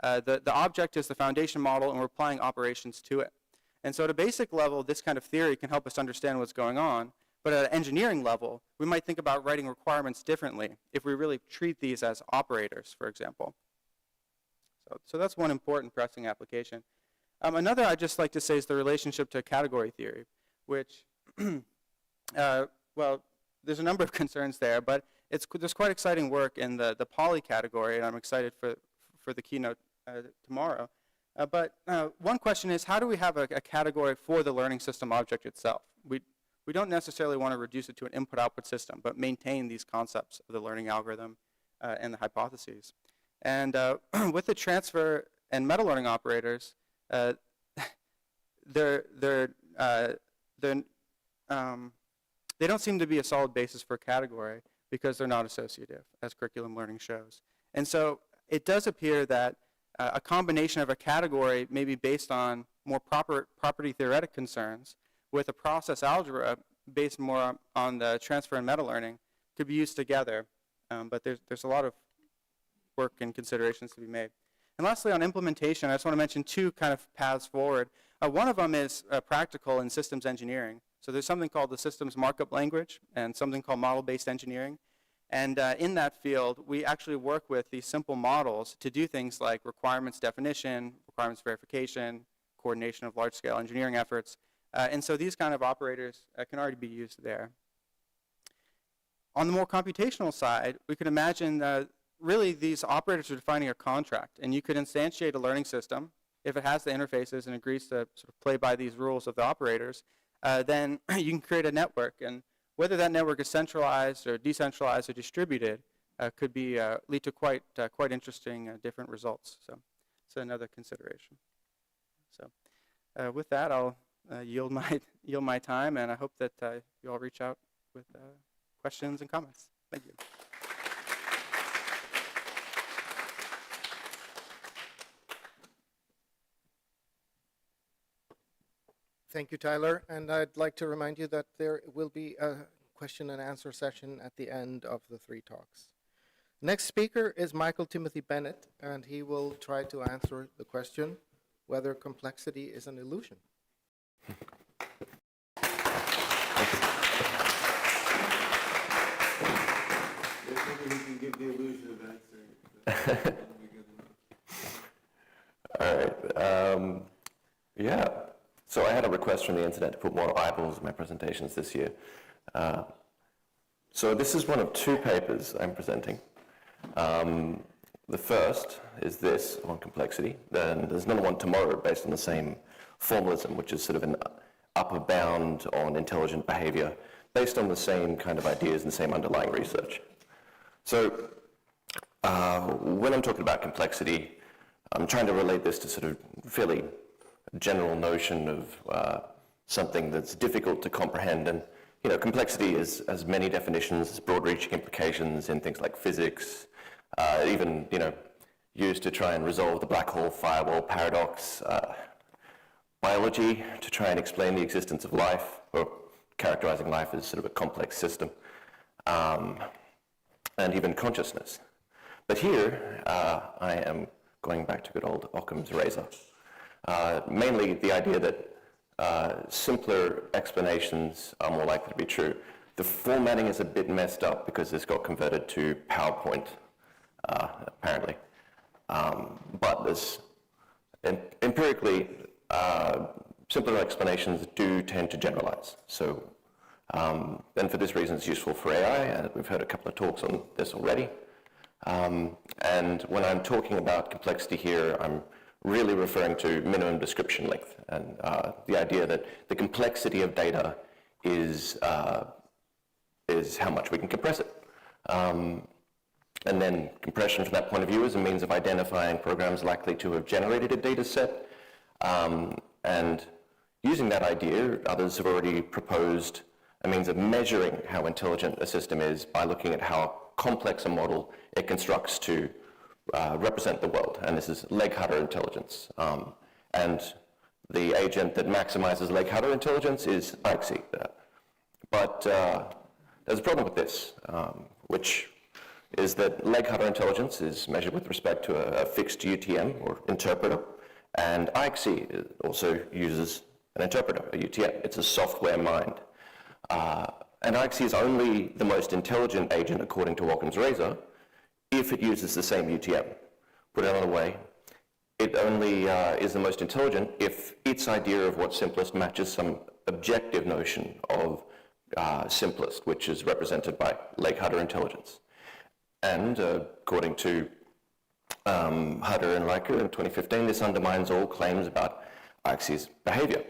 The object is the foundation model, and we're applying operations to it. And so at a basic level, this kind of theory can help us understand what's going on. But at an engineering level, we might think about writing requirements differently if we really treat these as operators, for example. So that's one important pressing application. Another I'd just like to say is the relationship to category theory, which, well, there's a number of concerns there, but there's quite exciting work in the poly category, and I'm excited for the keynote tomorrow. But one question is, how do we have a category for the learning system object itself? We don't necessarily want to reduce it to an input-output system, but maintain these concepts of the learning algorithm and the hypotheses. And with the transfer and meta-learning operators, they don't seem to be a solid basis for a category because they're not associative, as curriculum learning shows. And so it does appear that a combination of a category may be based on more property theoretic concerns with a process algebra based more on the transfer and meta-learning could be used together. But there's a lot of work and considerations to be made. And lastly, on implementation, I just want to mention two kind of paths forward. One of them is practical in systems engineering. So there's something called the systems markup language and something called model-based engineering. And in that field, we actually work with these simple models to do things like requirements definition, requirements verification, coordination of large-scale engineering efforts. And so these kind of operators can already be used there. On the more computational side, we could imagine really these operators are defining a contract. And you could instantiate a learning system. If it has the interfaces and agrees to sort of play by these rules of the operators, then you can create a network. And whether that network is centralized or decentralized or distributed could be lead to quite interesting different results. So it's another consideration. So with that, I'll yield my time, and I hope that you all reach out with questions and comments. Thank you. Thank you, Tyler. And I'd like to remind you that there will be a question and answer session at the end of the 3 talks. Next speaker is Michael Timothy Bennett, and he will try to answer the question whether complexity is an illusion. All right. Yeah. So I had a request from the internet to put more eyeballs in my presentations this year. So this is one of 2 papers I'm presenting. The first is this on complexity. Then there's another one tomorrow based on the same formalism, which is sort of an upper bound on intelligent behavior based on the same kind of ideas and the same underlying research. So when I'm talking about complexity, I'm trying to relate this to sort of fairly general notion of something that's difficult to comprehend. And, you know, complexity has many definitions, broad-reaching implications in things like physics, even, you know, used to try and resolve the black hole firewall paradox, biology to try and explain the existence of life, or characterizing life as sort of a complex system, and even consciousness. But here, I am going back to good old Occam's razor. Mainly the idea that simpler explanations are more likely to be true. The formatting is a bit messed up because this got converted to PowerPoint, apparently. But there's, empirically, simpler explanations do tend to generalize. So, and for this reason, it's useful for AI, and we've heard a couple of talks on this already. And when I'm talking about complexity here, I'm really referring to minimum description length, and the idea that the complexity of data is how much we can compress it. And then compression from that point of view is a means of identifying programs likely to have generated a data set. And using that idea, others have already proposed a means of measuring how intelligent a system is by looking at how complex a model it constructs to represent the world. And this is Legg-Hutter intelligence. And the agent that maximizes Legg-Hutter intelligence is AGI. But there's a problem with this, which is that Legg-Hutter intelligence is measured with respect to a fixed UTM, or interpreter, and AGI also uses an interpreter, a UTM. It's a software mind. And AGI is only the most intelligent agent, according to Occam's razor, if it uses the same UTM. Put it another way, it only is the most intelligent if its idea of what's simplest matches some objective notion of simplest, which is represented by Legg-Hutter intelligence. And according to Hutter and Riker in 2015, this undermines all claims about AGI's behavior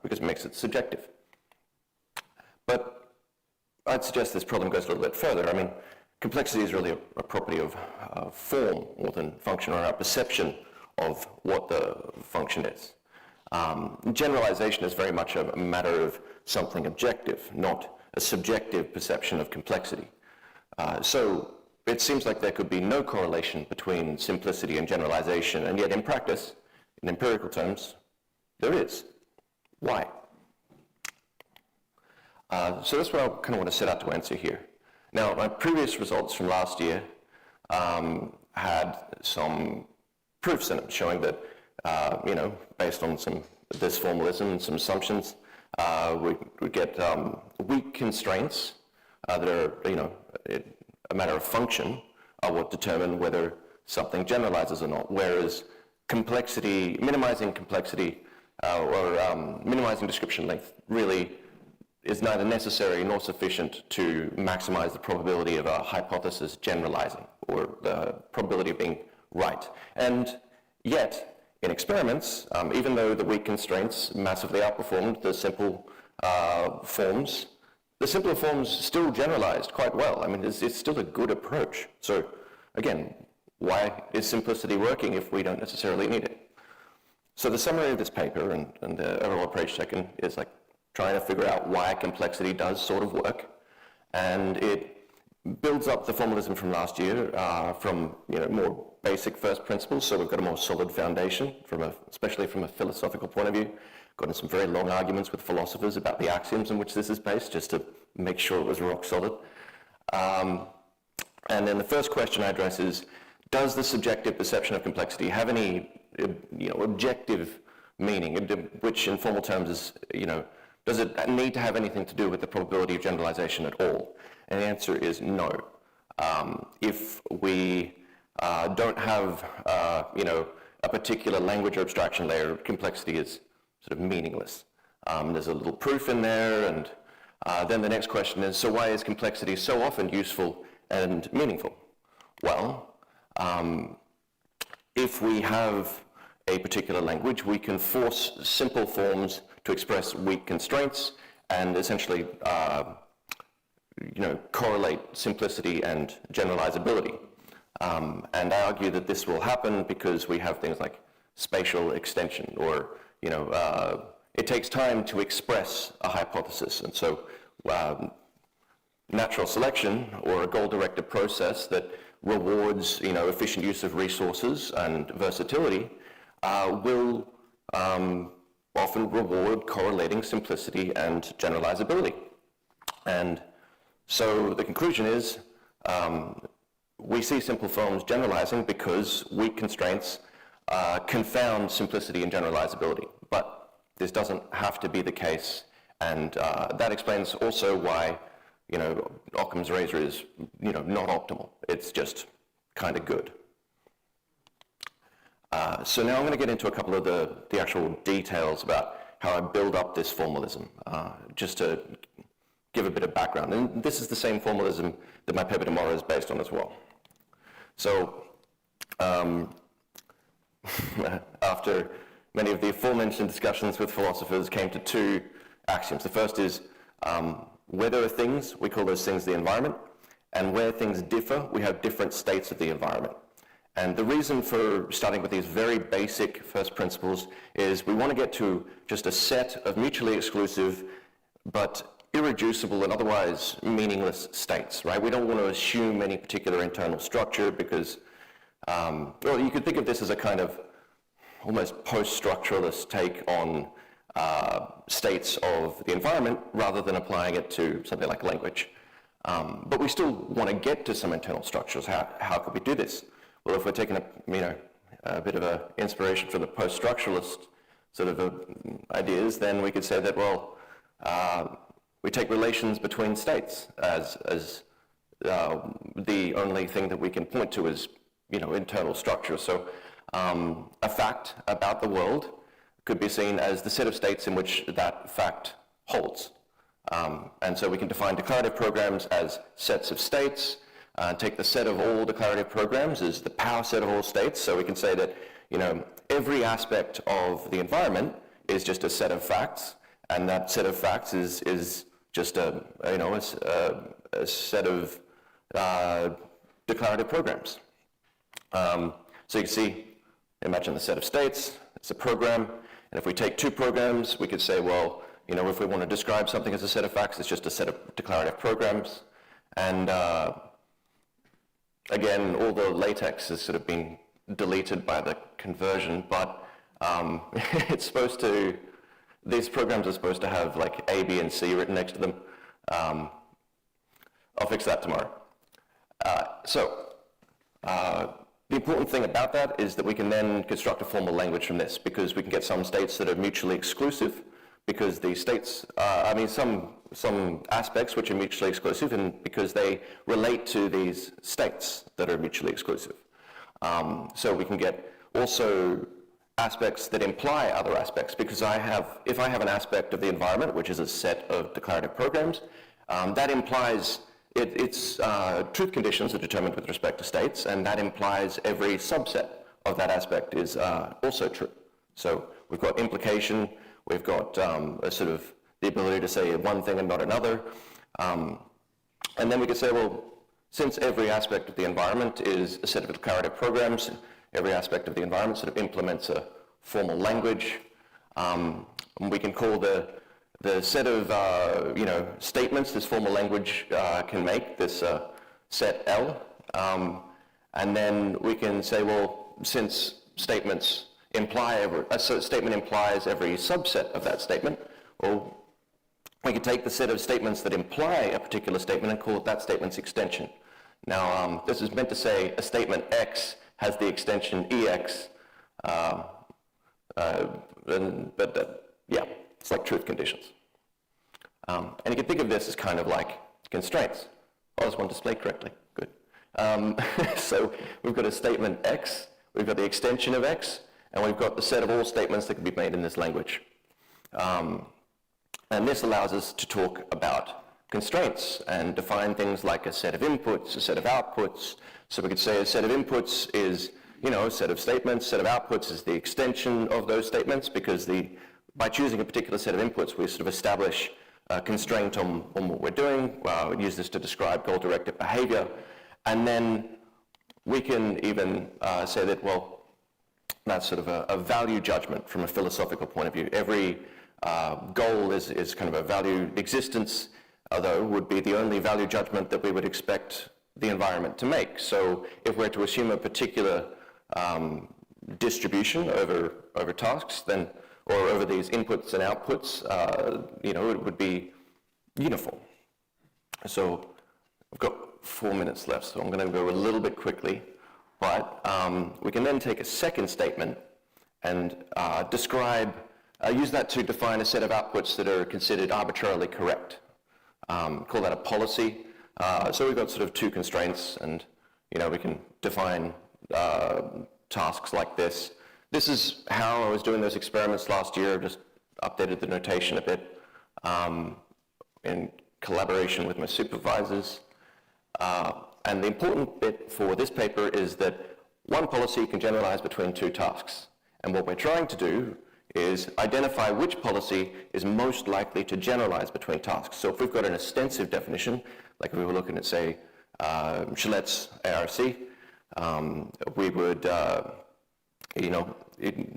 because it makes it subjective. But I'd suggest this problem goes a little bit further. I mean, complexity is really a property of form more than function, or our perception of what the function is. Generalization is very much a matter of something objective, not a subjective perception of complexity. So it seems like there could be no correlation between simplicity and generalization, and yet in practice, in empirical terms, there is. Why? So that's what I kind of want to set out to answer here. Now, my previous results from last year had some proofs in them showing that, you know, based on this formalism and some assumptions, we get weak constraints that are, you know, a matter of function are what determine whether something generalizes or not, whereas complexity, minimizing complexity or minimizing description length really is neither necessary nor sufficient to maximize the probability of a hypothesis generalizing, or the probability of being right. And yet, in experiments, even though the weak constraints massively outperformed the simple forms, the simpler forms still generalized quite well. I mean, it's still a good approach. So again, why is simplicity working if we don't necessarily need it? So the summary of this paper and the overall approach taken is like trying to figure out why complexity does sort of work. And it builds up the formalism from last year from more basic first principles. So we've got a more solid foundation, especially from a philosophical point of view. Gotten some very long arguments with philosophers about the axioms on which this is based, just to make sure it was rock solid. And then the first question I address is, does the subjective perception of complexity have any objective meaning, which in formal terms is, does it need to have anything to do with the probability of generalization at all? And the answer is no. If we don't have, a particular language or abstraction layer, complexity is sort of meaningless. There's a little proof in there, and then the next question is, so why is complexity so often useful and meaningful? Well, if we have a particular language, we can force simple forms to express weak constraints and essentially correlate simplicity and generalizability. And I argue that this will happen because we have things like spatial extension, or it takes time to express a hypothesis. And so natural selection, or a goal-directed process that rewards efficient use of resources and versatility, will often reward correlating simplicity and generalizability. And so the conclusion is, we see simple forms generalizing because weak constraints confound simplicity and generalizability. But this doesn't have to be the case, and that explains also why Occam's razor is not optimal. It's just kind of good. So now I'm going to get into a couple of the actual details about how I build up this formalism, just to give a bit of background. And this is the same formalism that my paper tomorrow is based on as well. So after many of the aforementioned discussions with philosophers, came to two axioms. The first is, where there are things, we call those things the environment, and where things differ, we have different states of the environment. And the reason for starting with these very basic first principles is we want to get to just a set of mutually exclusive but irreducible and otherwise meaningless states, right? We don't want to assume any particular internal structure because, well, you could think of this as a kind of almost post-structuralist take on states of the environment rather than applying it to something like language. But we still want to get to some internal structures. How could we do this? Well, if we're taking a bit of a inspiration from the post-structuralist sort of ideas, then we could say that, well, we take relations between states as the only thing that we can point to as internal structure. So a fact about the world could be seen as the set of states in which that fact holds. And so we can define declarative programs as sets of states, take the set of all declarative programs as the power set of all states. So we can say that every aspect of the environment is just a set of facts, and that set of facts is just a set of declarative programs. So you can see, imagine the set of states, it's a program, and if we take two programs, we could say, well, if we want to describe something as a set of facts, it's just a set of declarative programs. And again, all the latex has sort of been deleted by the conversion, but it's supposed to, these programs are supposed to have like A, B, and C written next to them. I'll fix that tomorrow. The important thing about that is that we can then construct a formal language from this, because we can get some states that are mutually exclusive, because the states, some aspects which are mutually exclusive, and because they relate to these states that are mutually exclusive. So we can get also aspects that imply other aspects, because if I have an aspect of the environment, which is a set of declarative programs, that implies its truth conditions are determined with respect to states, and that implies every subset of that aspect is also true. So we've got implication, we've got a sort of the ability to say one thing and not another. And then we could say, well, since every aspect of the environment is a set of declarative programs, every aspect of the environment sort of implements a formal language. We can call the set of statements this formal language can make, this set L, and then we can say, well, since statements imply a statement implies every subset of that statement, well, we could take the set of statements that imply a particular statement and call it that statement's extension. Now, this is meant to say a statement X has the extension EX, yeah, it's like truth conditions. And you can think of this as kind of like constraints. Oh, this one displayed correctly, good. So we've got a statement X, we've got the extension of X, and we've got the set of all statements that can be made in this language. And this allows us to talk about constraints and define things like a set of inputs, a set of outputs. So we could say a set of inputs is, a set of statements, set of outputs is the extension of those statements, because by choosing a particular set of inputs, we sort of establish a constraint on what we're doing. We use this to describe goal-directed behavior. And then we can even say that, well, that's sort of a value judgment from a philosophical point of view. Every goal is kind of a value existence, although would be the only value judgment that we would expect the environment to make. So if we're to assume a particular distribution over tasks, then, or over these inputs and outputs, it would be uniform. So I've got 4 minutes left, so I'm going to go a little bit quickly. But we can then take a second statement and use that to define a set of outputs that are considered arbitrarily correct. Call that a policy. So we've got sort of two constraints, and we can define tasks like this. This is how I was doing those experiments last year. I've just updated the notation a bit in collaboration with my supervisors. And the important bit for this paper is that one policy can generalize between two tasks. And what we're trying to do is identify which policy is most likely to generalize between tasks. So if we've got an extensive definition, like if we were looking at, say, Shillette's ARC, we would,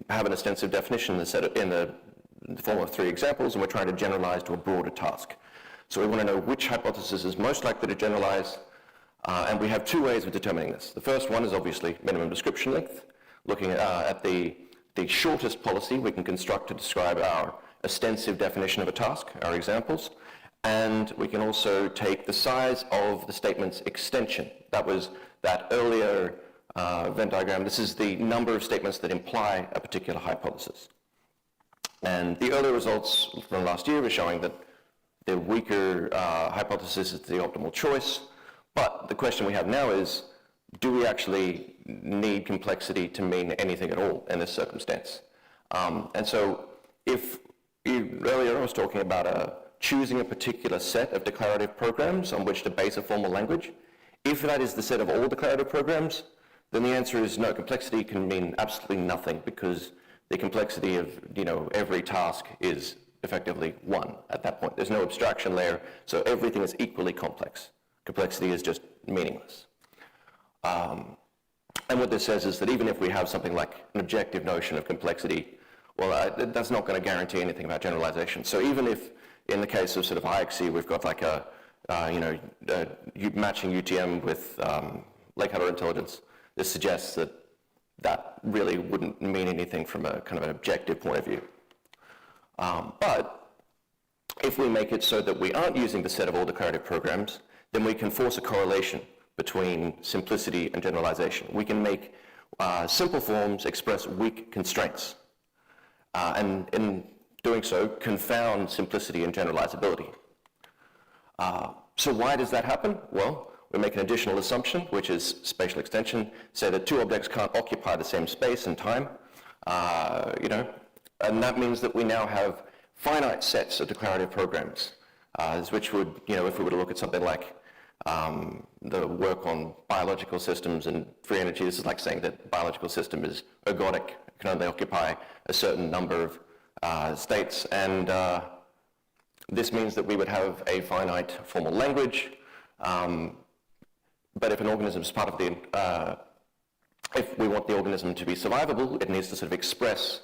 have an extensive definition in the form of 3 examples, and we're trying to generalize to a broader task. So we want to know which hypothesis is most likely to generalize, and we have 2 ways of determining this. The first one is obviously minimum description length, looking at the shortest policy we can construct to describe our extensive definition of a task, our examples, and we can also take the size of the statement's extension. That was that earlier Venn diagram. This is the number of statements that imply a particular hypothesis. And the earlier results from last year were showing that the weaker hypothesis is the optimal choice. But the question we have now is, do we actually need complexity to mean anything at all in this circumstance? And so earlier I was talking about choosing a particular set of declarative programs on which to base a formal language. If that is the set of all declarative programs, then the answer is no, complexity can mean absolutely nothing, because the complexity of every task is effectively 1 at that point. There's no abstraction layer, so everything is equally complex. Complexity is just meaningless. And what this says is that even if we have something like an objective notion of complexity, well, that's not going to guarantee anything about generalization. So even if, in the case of sort of IXC, we've got like matching UTM with Lake-Hutto intelligence, this suggests that that really wouldn't mean anything from a kind of an objective point of view. But if we make it so that we aren't using the set of all declarative programs, then we can force a correlation between simplicity and generalization. We can make simple forms express weak constraints, and in doing so, confound simplicity and generalizability. So why does that happen? Well, we make an additional assumption, which is spatial extension, say that 2 objects can't occupy the same space and time, and that means that we now have finite sets of declarative programs, which would, if we were to look at something like the work on biological systems and free energy, this is like saying that biological system is ergodic, it can only occupy a certain number of states, and this means that we would have a finite formal language, but if an organism is part of the, if we want the organism to be survivable, it needs to sort of express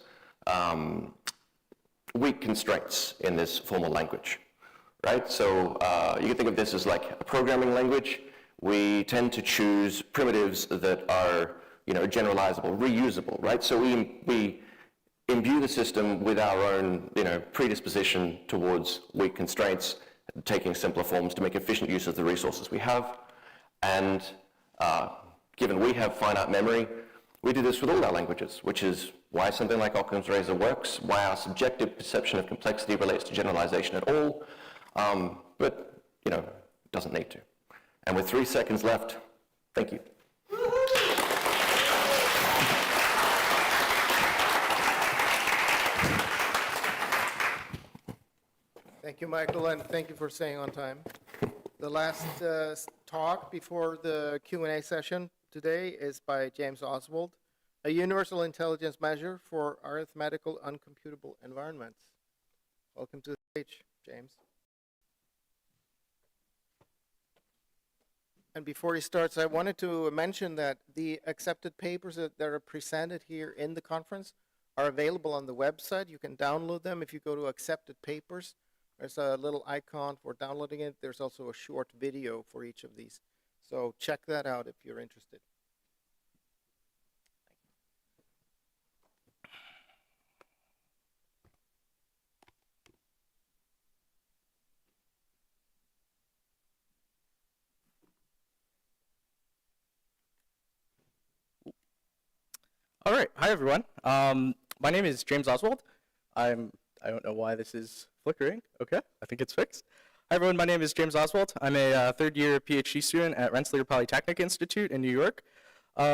weak constraints in this formal language, right? So you can think of this as like a programming language we tend to choose primitives that are, generalizable, reusable, right? So we imbue the system with our own, predisposition towards weak constraints, taking simpler forms to make efficient use of the resources we have. And given we have finite memory, we do this with all our languages, which is why something like Occam's razor works, why our subjective perception of complexity relates to generalization at all, but, doesn't need to. And with 3 seconds left, thank you. Thank you, Michael, and thank you for staying on time. The last talk before the Q&A session today is by James Oswald, a universal intelligence measure for arithmetical uncomputable environments. Welcome to the stage, James. And before he starts, I wanted to mention that the accepted papers that are presented here in the conference are available on the website. You can download them if you go to accepted papers. There's a little icon for downloading it. There's also a short video for each of these. So check that out if you're interested. All right. Hi, everyone. My name is James Oswald. I don't know why this is flickering. Okay, I think it's fixed. Hi, everyone. My name is James Oswald. I'm a third-year PhD student at Rensselaer Polytechnic Institute in New York.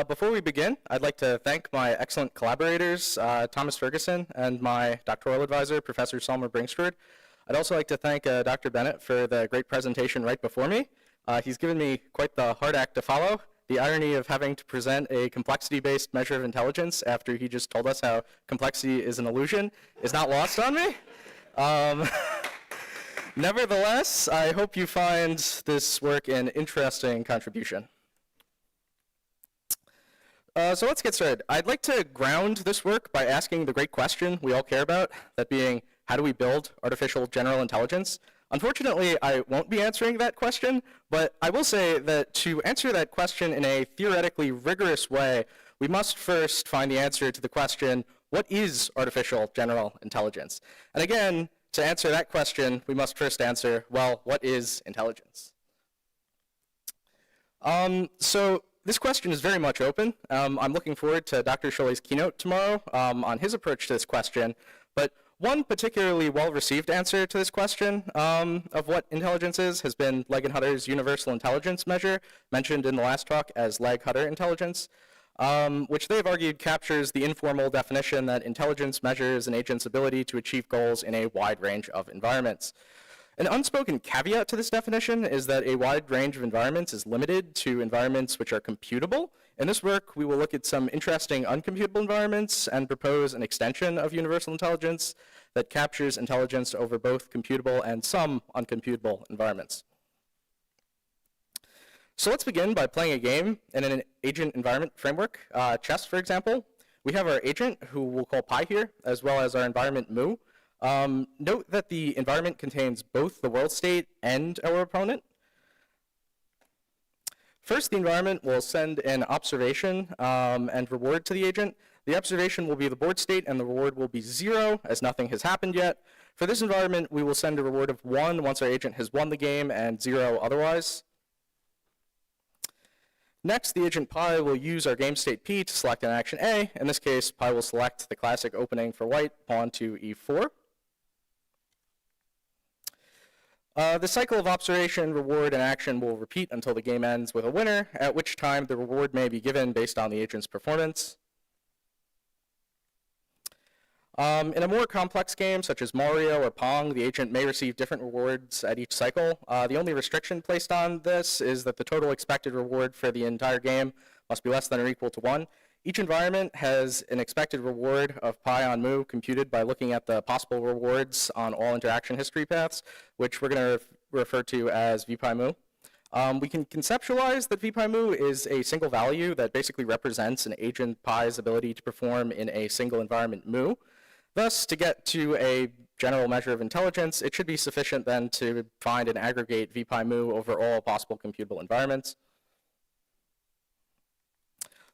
Before we begin, I'd like to thank my excellent collaborators, Thomas Ferguson, and my doctoral advisor, Professor Salmer Brinkstord. I'd also like to thank Dr. Bennett for the great presentation right before me. He's given me quite the hard act to follow. The irony of having to present a complexity-based measure of intelligence after he just told us how complexity is an illusion is not lost on me. Nevertheless, I hope you find this work an interesting contribution. So let's get started. I'd like to ground this work by asking the great question we all care about, that being, how do we build artificial general intelligence? Unfortunately, I won't be answering that question, but I will say that to answer that question in a theoretically rigorous way, we must first find the answer to the question, what is artificial general intelligence? And again, to answer that question, we must first answer, well, what is intelligence? So this question is very much open. I'm looking forward to Dr. Scholle's keynote tomorrow on his approach to this question, but one particularly well-received answer to this question of what intelligence is has been Legg and Hutter's universal intelligence measure, mentioned in the last talk as Legg-Hutter intelligence, which they've argued captures the informal definition that intelligence measures an agent's ability to achieve goals in a wide range of environments. An unspoken caveat to this definition is that a wide range of environments is limited to environments which are computable. In this work, we will look at some interesting uncomputable environments and propose an extension of universal intelligence that captures intelligence over both computable and some uncomputable environments. So let's begin by playing a game in an agent environment framework. Chess, for example. We have our agent, who we'll call Pi here, as well as our environment Mu. Note that the environment contains both the world state and our opponent. First, the environment will send an observation and reward to the agent. The observation will be the board state, and the reward will be 0, as nothing has happened yet. For this environment, we will send a reward of 1 once our agent has won the game, and 0 otherwise. Next, the agent Pi will use our game state P to select an action A. In this case, Pi will select the classic opening for white, pawn to E4. The cycle of observation, reward, and action will repeat until the game ends with a winner, at which time the reward may be given based on the agent's performance. In a more complex game, such as Mario or Pong, the agent may receive different rewards at each cycle. The only restriction placed on this is that the total expected reward for the entire game must be less than or equal to 1. Each environment has an expected reward of Pi on Mu computed by looking at the possible rewards on all interaction history paths, which we're going to refer to as vPi Mu. We can conceptualize that vPi Mu is a single value that basically represents an agent Pi's ability to perform in a single environment Mu. Thus, to get to a general measure of intelligence, it should be sufficient then to find and aggregate vPi Mu over all possible computable environments.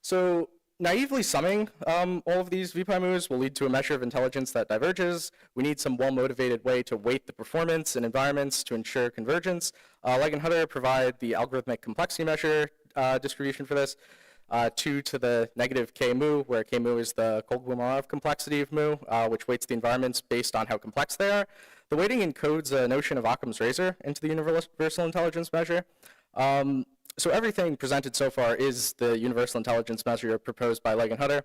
So naively summing all of these VPI will lead to a measure of intelligence that diverges. We need some well-motivated way to weight the performance in environments to ensure convergence. Legg and Hutter provide the algorithmic complexity measure distribution for this. 2 to the negative k mu, where k mu is the Kolmogorov complexity of mu, which weights the environments based on how complex they are. The weighting encodes a notion of Occam's razor into the universal intelligence measure. So everything presented so far is the universal intelligence measure proposed by Legg and Hutter.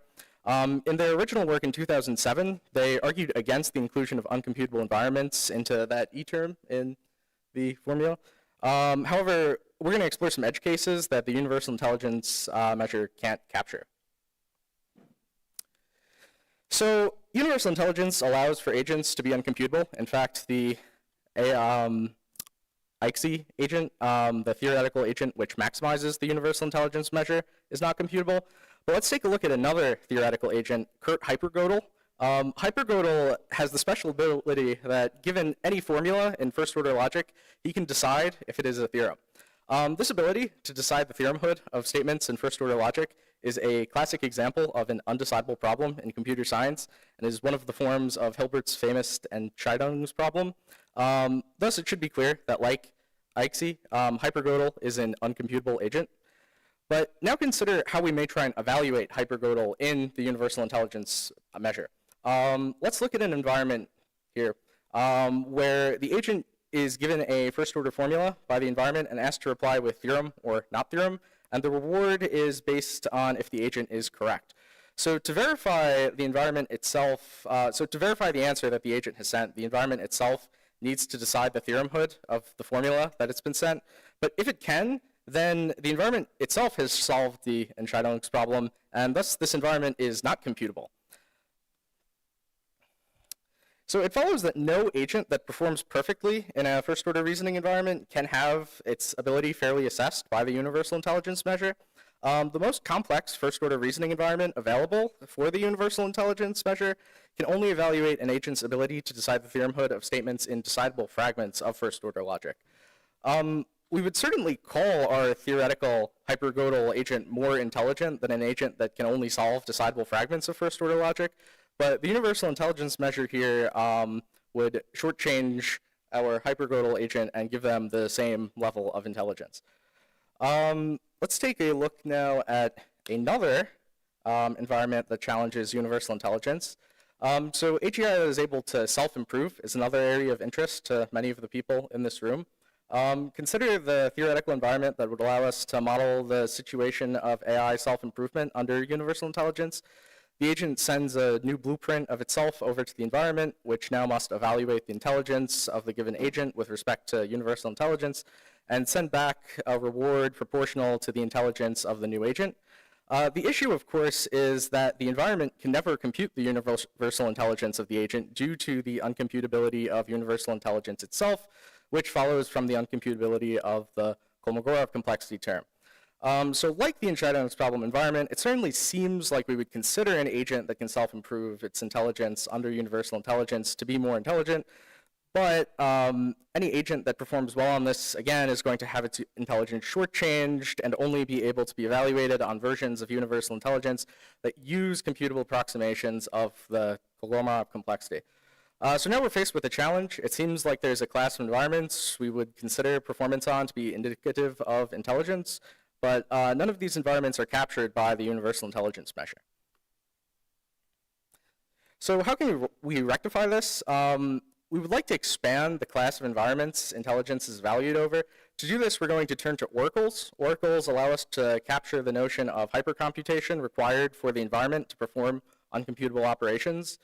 In their original work in 2007, they argued against the inclusion of uncomputable environments into that E term in the formula. However, we're going to explore some edge cases that the universal intelligence measure can't capture. So universal intelligence allows for agents to be uncomputable. In fact, the AGI agent, the theoretical agent which maximizes the universal intelligence measure, is not computable. But let's take a look at another theoretical agent, Hypergodel. Hypergodel has the special ability that given any formula in first order logic, he can decide if it is a theorem. This ability to decide the theorem hood of statements in first order logic is a classic example of an undecidable problem in computer science and is one of the forms of Hilbert's famous Entscheidungs problem. Thus, it should be clear that like AGI, Hypergodel is an uncomputable agent. But now consider how we may try and evaluate Hypergodel in the universal intelligence measure. Let's look at an environment here where the agent is given a first order formula by the environment and asked to reply with theorem or not theorem, and the reward is based on if the agent is correct. So to verify the environment itself, to verify the answer that the agent has sent, the environment itself needs to decide the theorem hood of the formula that it's been sent. But if it can, then the environment itself has solved the Entscheidungs problem, and thus this environment is not computable. So it follows that no agent that performs perfectly in a first-order reasoning environment can have its ability fairly assessed by the universal intelligence measure. The most complex first-order reasoning environment available for the universal intelligence measure can only evaluate an agent's ability to decide the theorem hood of statements in decidable fragments of first-order logic. We would certainly call our theoretical Hypergodel agent more intelligent than an agent that can only solve decidable fragments of first-order logic, but the universal intelligence measure here would shortchange our Hypergodel agent and give them the same level of intelligence. Let's take a look now at another environment that challenges universal intelligence. So AGI is able to self-improve is another area of interest to many of the people in this room. Consider the theoretical environment that would allow us to model the situation of AI self-improvement under universal intelligence. The agent sends a new blueprint of itself over to the environment, which now must evaluate the intelligence of the given agent with respect to universal intelligence, and send back a reward proportional to the intelligence of the new agent. The issue, of course, is that the environment can never compute the universal intelligence of the agent due to the uncomputability of universal intelligence itself, which follows from the uncomputability of the Kolmogorov complexity term. So like the Entscheidungs problem environment, it certainly seems like we would consider an agent that can self-improve its intelligence under universal intelligence to be more intelligent, but any agent that performs well on this, again, is going to have its intelligence shortchanged and only be able to be evaluated on versions of universal intelligence that use computable approximations of the Kolmogorov complexity. So now we're faced with a challenge. It seems like there's a class of environments we would consider performance on to be indicative of intelligence, but none of these environments are captured by the universal intelligence measure. So how can we rectify this? We would like to expand the class of environments intelligence is valued over. To do this, we're going to turn to oracles. Oracles allow us to capture the notion of hypercomputation required for the environment to perform uncomputable operations.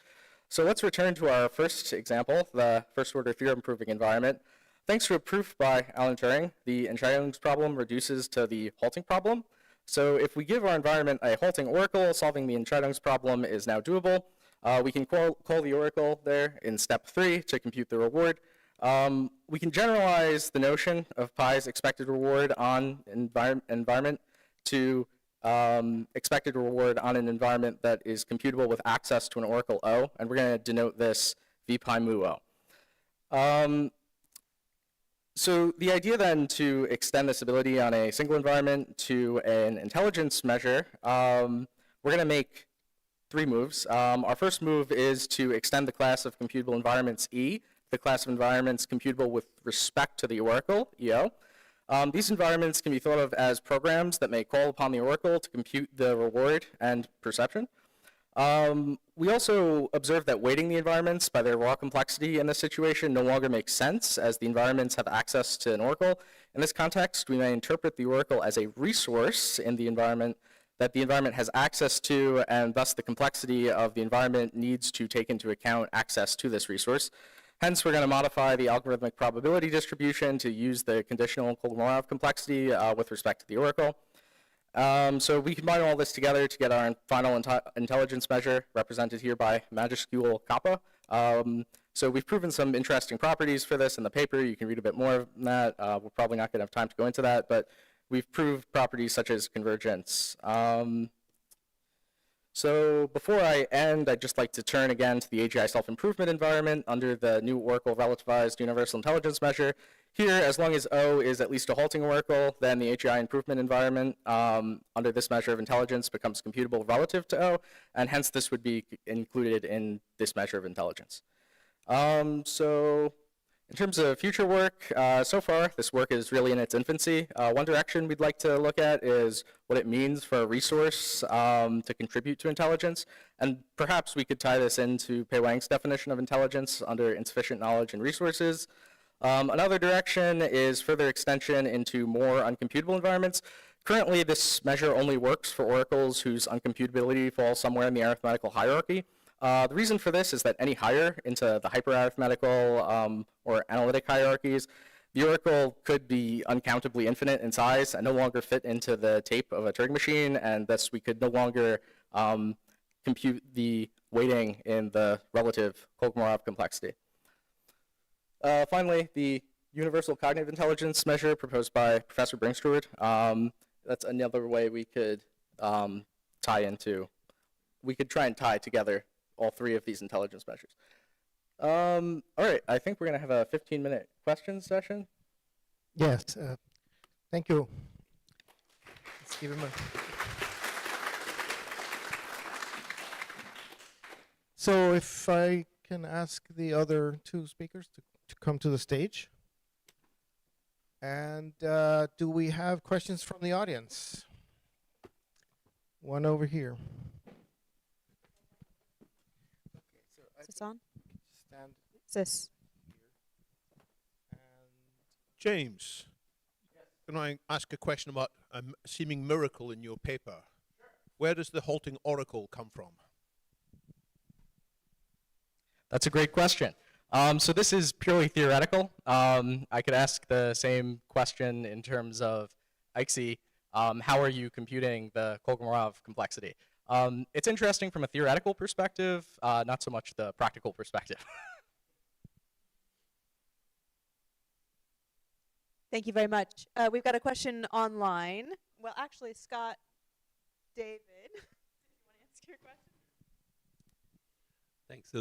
So let's return to our first example, the first-order theorem-proving environment. Thanks to a proof by Alan Turing, the Entscheidungs problem reduces to the halting problem. So if we give our environment a halting oracle, solving the Entscheidungs problem is now doable. We can call the oracle there in step 3 to compute the reward. We can generalize the notion of pi's expected reward on environment to expected reward on an environment that is computable with access to an oracle O, and we're going to denote this v pi mu O. So the idea then to extend this ability on a single environment to an intelligence measure, we're going to make 3 moves. Our first move is to extend the class of computable environments E, the class of environments computable with respect to the oracle, EO. These environments can be thought of as programs that may call upon the oracle to compute the reward and perception. We also observe that weighting the environments by their raw complexity in this situation no longer makes sense, as the environments have access to an oracle. In this context, we may interpret the oracle as a resource in the environment that the environment has access to, and thus the complexity of the environment needs to take into account access to this resource. Hence, we're going to modify the algorithmic probability distribution to use the conditional Kolmogorov complexity with respect to the oracle. So we combine all this together to get our final intelligence measure, represented here by majuscule kappa. So we've proven some interesting properties for this in the paper. You can read a bit more of that. We're probably not going to have time to go into that, but we've proved properties such as convergence. So before I end, I'd just like to turn again to the AGI self-improvement environment under the new Oracle relativized universal intelligence measure. Here, as long as O is at least a halting oracle, then the AGI improvement environment under this measure of intelligence becomes computable relative to O, and hence this would be included in this measure of intelligence. So in terms of future work, so far this work is really in its infancy. One direction we'd like to look at is what it means for a resource to contribute to intelligence, and perhaps we could tie this into Pei Wang's definition of intelligence under insufficient knowledge and resources. Another direction is further extension into more uncomputable environments. Currently, this measure only works for oracles whose uncomputability falls somewhere in the arithmetical hierarchy. The reason for this is that any higher into the hyperarithmetical or analytic hierarchies, the oracle could be uncountably infinite in size and no longer fit into the tape of a Turing machine, and thus we could no longer compute the weighting in the relative Kolmogorov complexity. Finally, the universal cognitive intelligence measure proposed by Professor Brinkstewart. That's another way we could try and tie together all 3 of these intelligence measures. All right, I think we're going to have a 15-minute question session. Yes, thank you. Let's give him a... So if I can ask the other 2 speakers to come to the stage. And do we have questions from the audience? One over here. Is this on? Stand Is this? James, can I ask a question about a seeming miracle in your paper? Where does the halting oracle come from? That's a great question. So this is purely theoretical. I could ask the same question in terms of ICSI, how are you computing the Kolmogorov complexity? It's interesting from a theoretical perspective, not so much the practical perspective. Thank you very much. We've got a question online. Well, actually, Scott, David, do you want to answer your question? Thanks.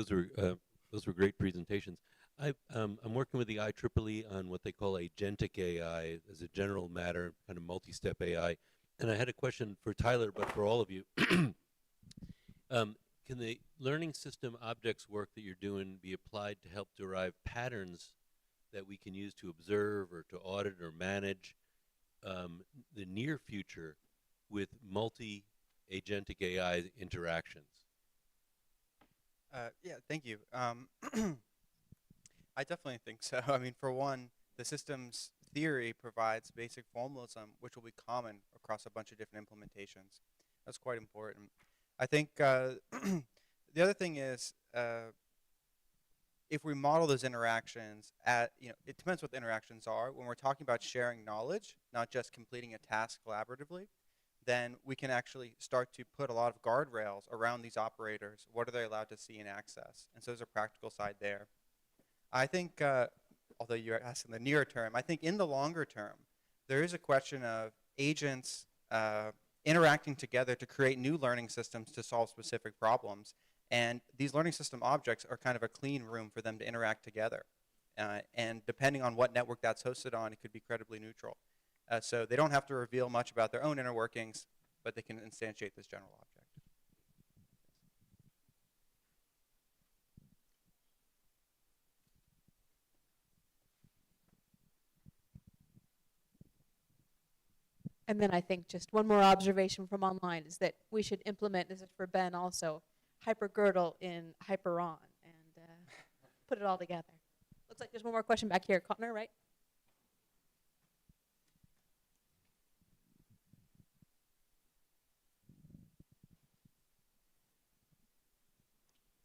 Those were great presentations. I'm working with the IEEE on what they call agentic AI as a general matter, kind of multi-step AI. And I had a question for Tyler, but for all of you. Can the learning system objects work that you're doing be applied to help derive patterns that we can use to observe or to audit or manage the near future with multi-agentic AI interactions? Yeah, thank you. I definitely think so. I mean, for one, the systems theory provides basic formalism, which will be common across a bunch of different implementations. That's quite important. I think the other thing is, if we model those interactions it depends what the interactions are. When we're talking about sharing knowledge, not just completing a task collaboratively, then we can actually start to put a lot of guardrails around these operators. What are they allowed to see and access? And so there's a practical side there. I think, although you're asking the near term, I think in the longer term, there is a question of agents interacting together to create new learning systems to solve specific problems. And these learning system objects are kind of a clean room for them to interact together. and depending on what network that's hosted on, it could be credibly neutral. So they don't have to reveal much about their own inner workings, but they can instantiate this general object. And then I think just one more observation from online is that we should implement, this is for Ben also, Goertzel in Hyperon and put it all together. Looks like there's one more question back here. Connor, right?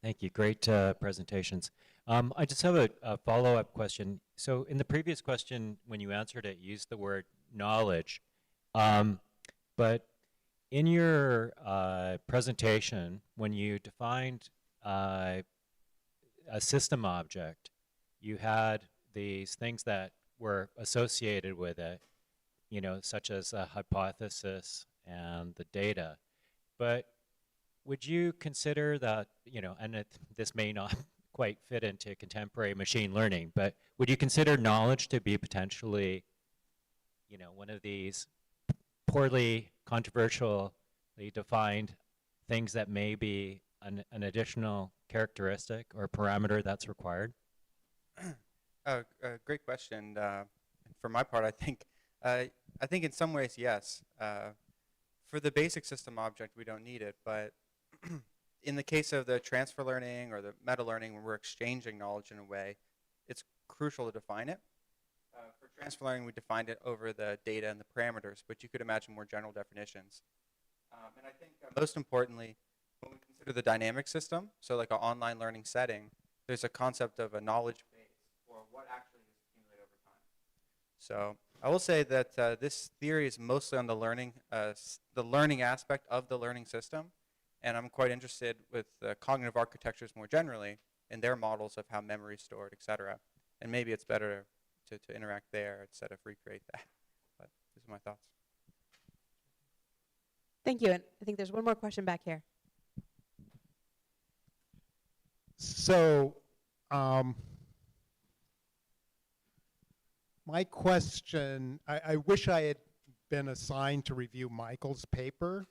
Thank you. Great presentations. I just have a follow-up question. So in the previous question, when you answered it, you used the word knowledge. But in your presentation, when you defined a system object, you had these things that were associated with it, you know, such as a hypothesis and the data. But would you consider that, you know, and this may not quite fit into contemporary machine learning, but would you consider knowledge to be potentially, you know, one of these poorly, controversially defined things that may be an additional characteristic or parameter that's required? Great question. For my part, I think in some ways, yes. For the basic system object, we don't need it, but in the case of the transfer learning or the meta learning, when we're exchanging knowledge in a way, it's crucial to define it. For transfer learning, we defined it over the data and the parameters, but you could imagine more general definitions. And I think most importantly, when we consider the dynamic system, so like an online learning setting, there's a concept of a knowledge base, or what actually is accumulated over time. So I will say that this theory is mostly on the learning aspect of the learning system, and I'm quite interested with cognitive architectures more generally in their models of how memory is stored, et cetera. And maybe it's better to interact there instead of recreate that. But these are my thoughts. Thank you. And I think there's one more question back here. So, my question, I wish I had been assigned to review Michael's paper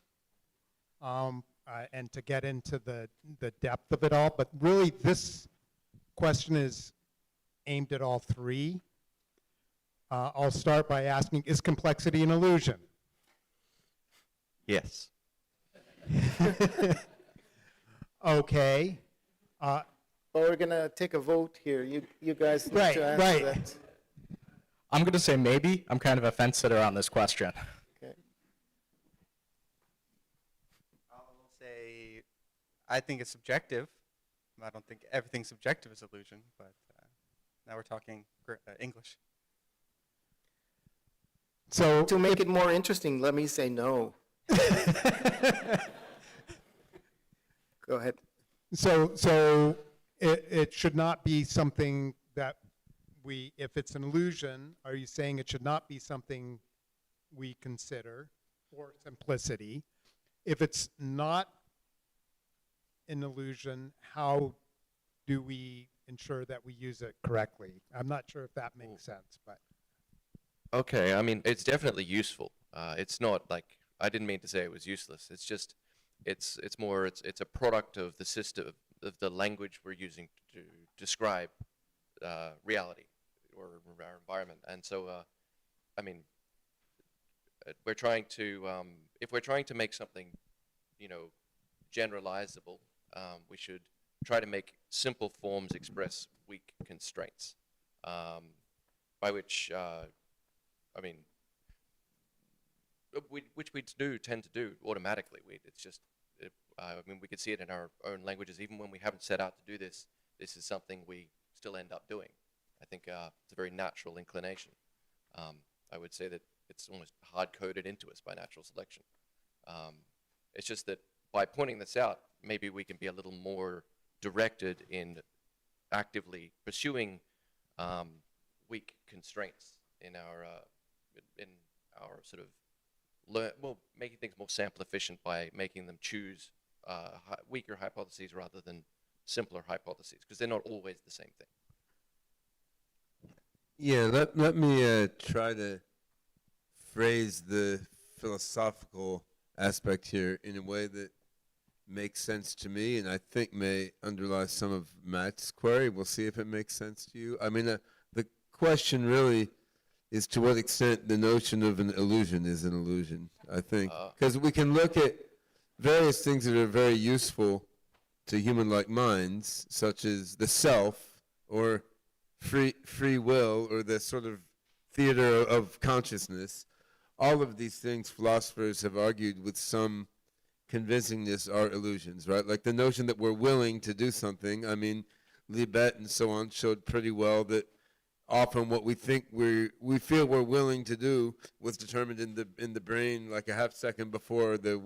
and to get into the depth of it all, but really this question is aimed at all three. I'll start by asking, is complexity an illusion? Yes. Okay. Well, we're going to take a vote here. You guys need Right, to answer right. that. I'm going to say maybe. I'm kind of a fence sitter on this question. Okay. I'll say I think it's subjective. I don't think everything subjective is illusion, but now we're talking English. So To make it more interesting, let me say no. Go ahead. So it should not be something that if it's an illusion, are you saying it should not be something we consider for simplicity? If it's not an illusion, how do we ensure that we use it correctly? I'm not sure if that makes sense, but. Okay, I mean, it's definitely useful. It's not like, I didn't mean to say it was useless. It's just, it's a product of the system, of the language we're using to describe reality or our environment. And so, I mean, we're trying to, if we're trying to make something, you know, generalizable, we should try to make simple forms express weak constraints, by which, I mean, which we do tend to do automatically. It's just, I mean, we could see it in our own languages. Even when we haven't set out to do this, this is something we still end up doing. I think it's a very natural inclination. I would say that it's almost hard-coded into us by natural selection. It's just that by pointing this out, maybe we can be a little more directed in actively pursuing weak constraints in our sort of making things more sample efficient by making them choose weaker hypotheses rather than simpler hypotheses, because they're not always the same thing. Yeah, let me try to phrase the philosophical aspect here in a way that makes sense to me, and I think may underlie some of Matt's query. We'll see if it makes sense to you. I mean, the question really is to what extent the notion of an illusion is an illusion, I think. Because we can look at various things that are very useful to human-like minds, such as the self, or free will, or the sort of theater of consciousness. All of these things philosophers have argued with some convincingness are illusions, right? Like the notion that we're willing to do something. I mean, Libet and so on showed pretty well that often what we think we feel we're willing to do was determined in the brain like a half second before the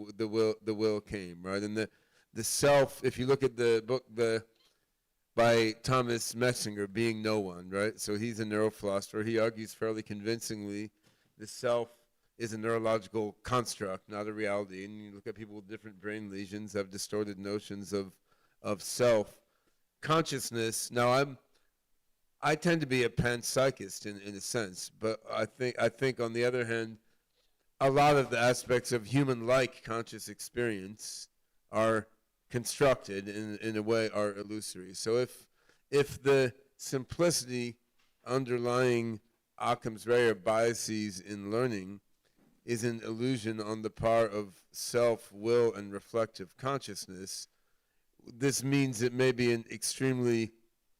will came, right? And the self, if you look at the book by Thomas Metzinger, Being No One, right? So he's a neurophilosopher. He argues fairly convincingly the self is a neurological construct, not a reality. And you look at people with different brain lesions have distorted notions of self. Consciousness, now I tend to be a panpsychist in a sense, but I think on the other hand, a lot of the aspects of human-like conscious experience are constructed in a way are illusory. So if the simplicity underlying Occam's razor biases in learning is an illusion on the part of self, will, and reflective consciousness, this means it may be an extremely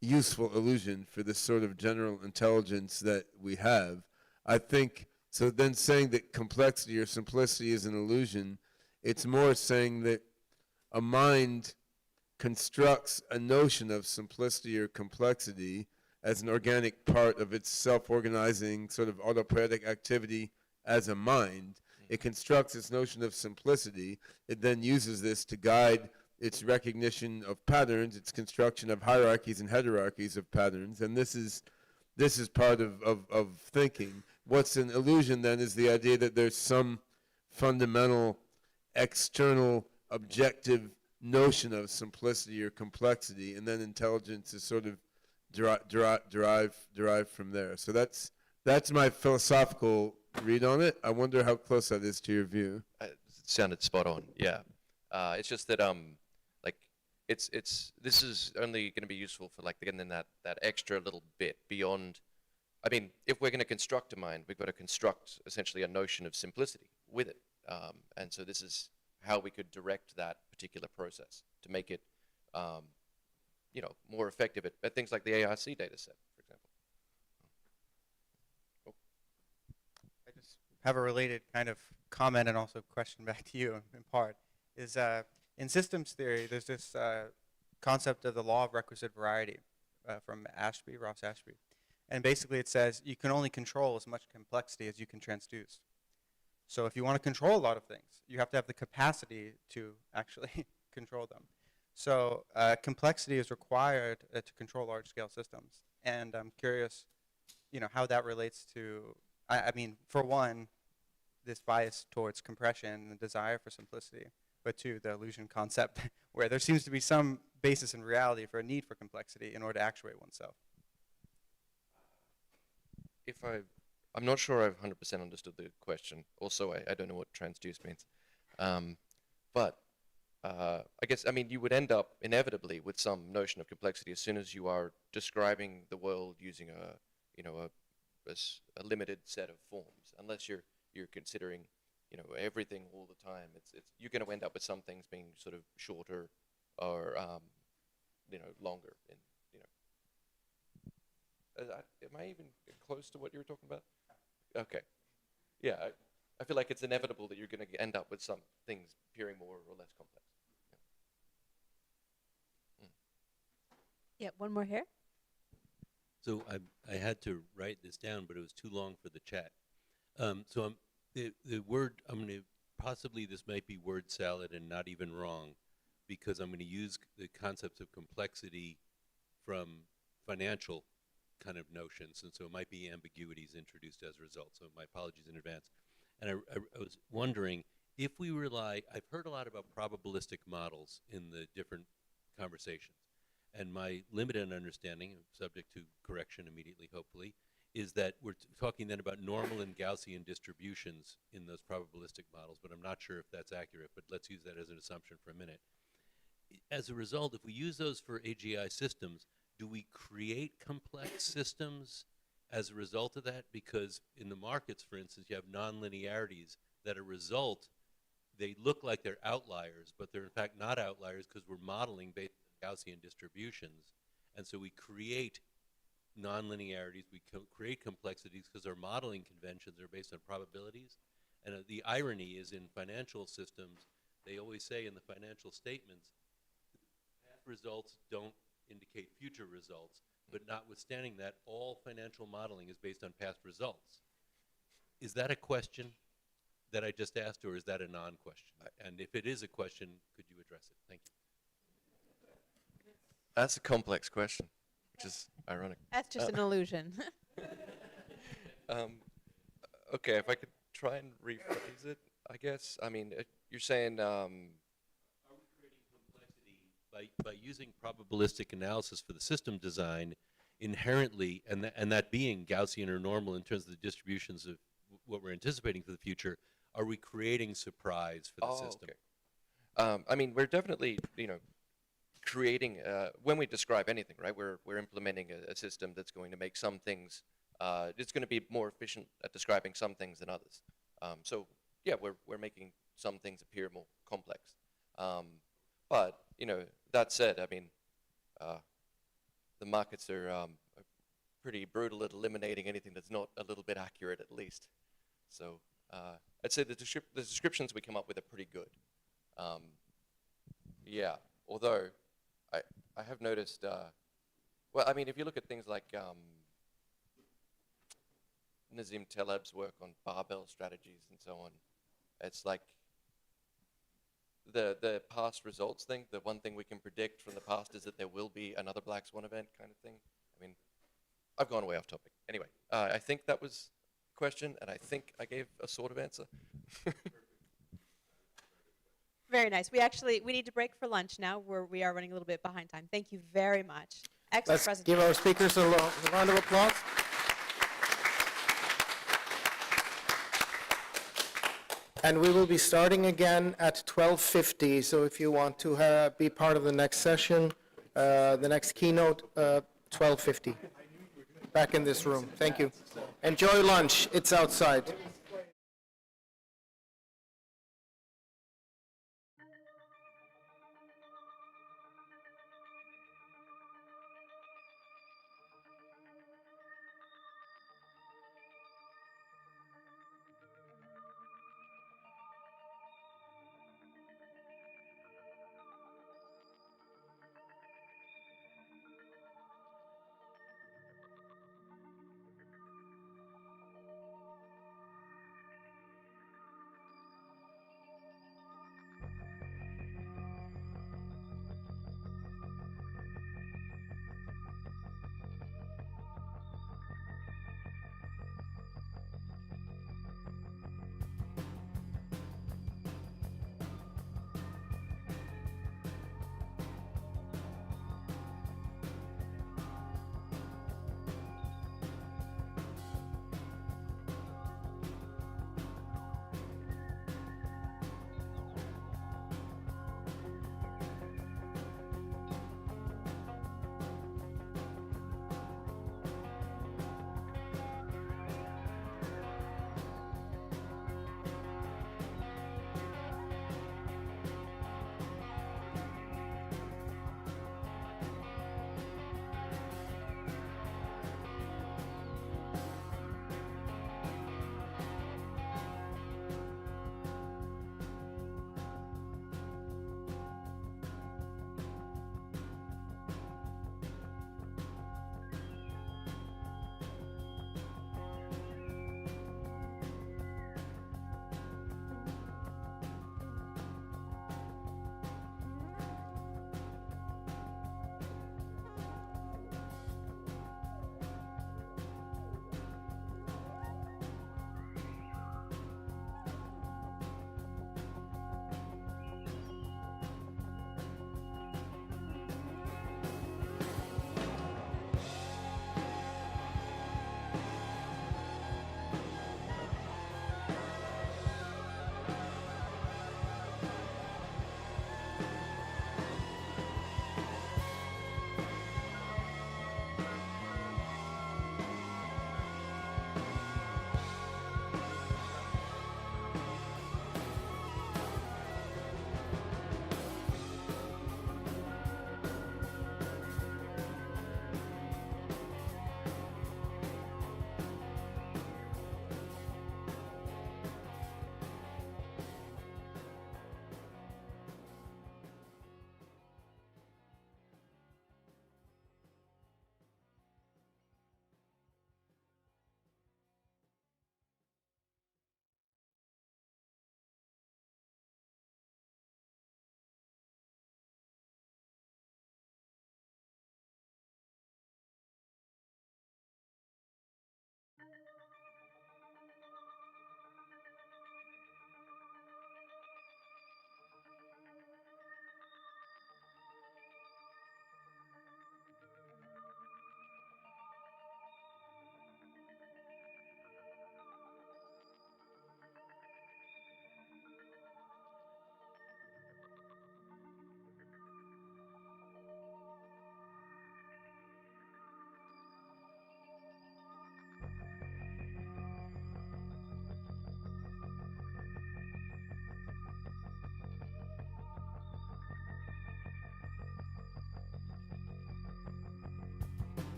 useful illusion for the sort of general intelligence that we have. I think, so then saying that complexity or simplicity is an illusion, it's more saying that a mind constructs a notion of simplicity or complexity as an organic part of its self-organizing sort of autopoietic activity as a mind. It constructs its notion of simplicity. It then uses this to guide its recognition of patterns, its construction of hierarchies and heterarchies of patterns, and this is part of thinking. What's an illusion then is the idea that there's some fundamental external objective notion of simplicity or complexity, and then intelligence is sort of derived from there. So that's my philosophical read on it. I wonder how close that is to your view. It sounded spot on. Yeah, it's just that like this is only going to be useful for like getting in that extra little bit beyond. I mean, if we're going to construct a mind, we've got to construct essentially a notion of simplicity with it, and so this is how we could direct that particular process to make it, more effective at things like the ARC data set, for example. I just have a related kind of comment and also question back to you in part, is in systems theory, there's this concept of the law of requisite variety from Ross Ashby. And basically it says you can only control as much complexity as you can transduce. So if you want to control a lot of things, you have to have the capacity to actually control them. So complexity is required to control large-scale systems. And I'm curious, how that relates to, I mean, for one, this bias towards compression and the desire for simplicity, but two, the illusion concept, where there seems to be some basis in reality for a need for complexity in order to actuate oneself. I'm not sure I've 100% understood the question. Also, I don't know what transduce means. But I guess, I mean, you would end up inevitably with some notion of complexity as soon as you are describing the world using a limited set of forms. Unless you're considering, everything all the time. You're going to end up with some things being sort of shorter or, longer. Am I even close to what you were talking about? Okay. Yeah, I feel like it's inevitable that you're going to end up with some things appearing more or less complex. Yeah, one more here. So I had to write this down, but it was too long for the chat. So the word, possibly this might be word salad and not even wrong, because I'm going to use the concepts of complexity from financial kind of notions, and so it might be ambiguities introduced as a result, so my apologies in advance. And I was wondering, if we rely, I've heard a lot about probabilistic models in the different conversations, and my limited understanding, subject to correction immediately hopefully, is that we're talking then about normal and Gaussian distributions in those probabilistic models, but I'm not sure if that's accurate, but let's use that as an assumption for a minute. As a result, if we use those for AGI systems, do we create complex systems as a result of that? Because in the markets, for instance, you have nonlinearities that a result, they look like they're outliers, but they're in fact not outliers because we're modeling based on Gaussian distributions. And so we create nonlinearities, we create complexities because our modeling conventions are based on probabilities. And the irony is in financial systems, they always say in the financial statements, past results don't indicate future results, but notwithstanding that, all financial modeling is based on past results. Is that a question that I just asked, or is that a non-question? And if it is a question, could you address it? Thank you. That's a complex question, which is ironic. That's just an illusion. Okay, if I could try and rephrase it, I guess. I mean, you're saying Are we creating complexity by using probabilistic analysis for the system design inherently, and that being Gaussian or normal in terms of the distributions of what we're anticipating for the future, are we creating surprise for the system? Okay. I mean, we're definitely, creating, when we describe anything, right, we're implementing a system that's going to make some things, it's going to be more efficient at describing some things than others. So, yeah, we're making some things appear more complex. But, that said, I mean, the markets are pretty brutal at eliminating anything that's not a little bit accurate, at least. So I'd say the descriptions we come up with are pretty good. Yeah, although I have noticed, well, I mean, if you look at things like Nazim Taleb's work on barbell strategies and so on, it's like the past results thing, the one thing we can predict from the past is that there will be another black swan event kind of thing. I mean, I've gone way off topic. Anyway, I think that was the question, and I think I gave a sort of answer. Very nice. We need to break for lunch now. We are running a little bit behind time. Thank you very much. Excellent Let's presentation. give our speakers a round of applause. And we will be starting again at 12:50. So if you want to be part of the next session, the next keynote, 12:50. Back in this room. Thank you. Enjoy lunch. It's outside.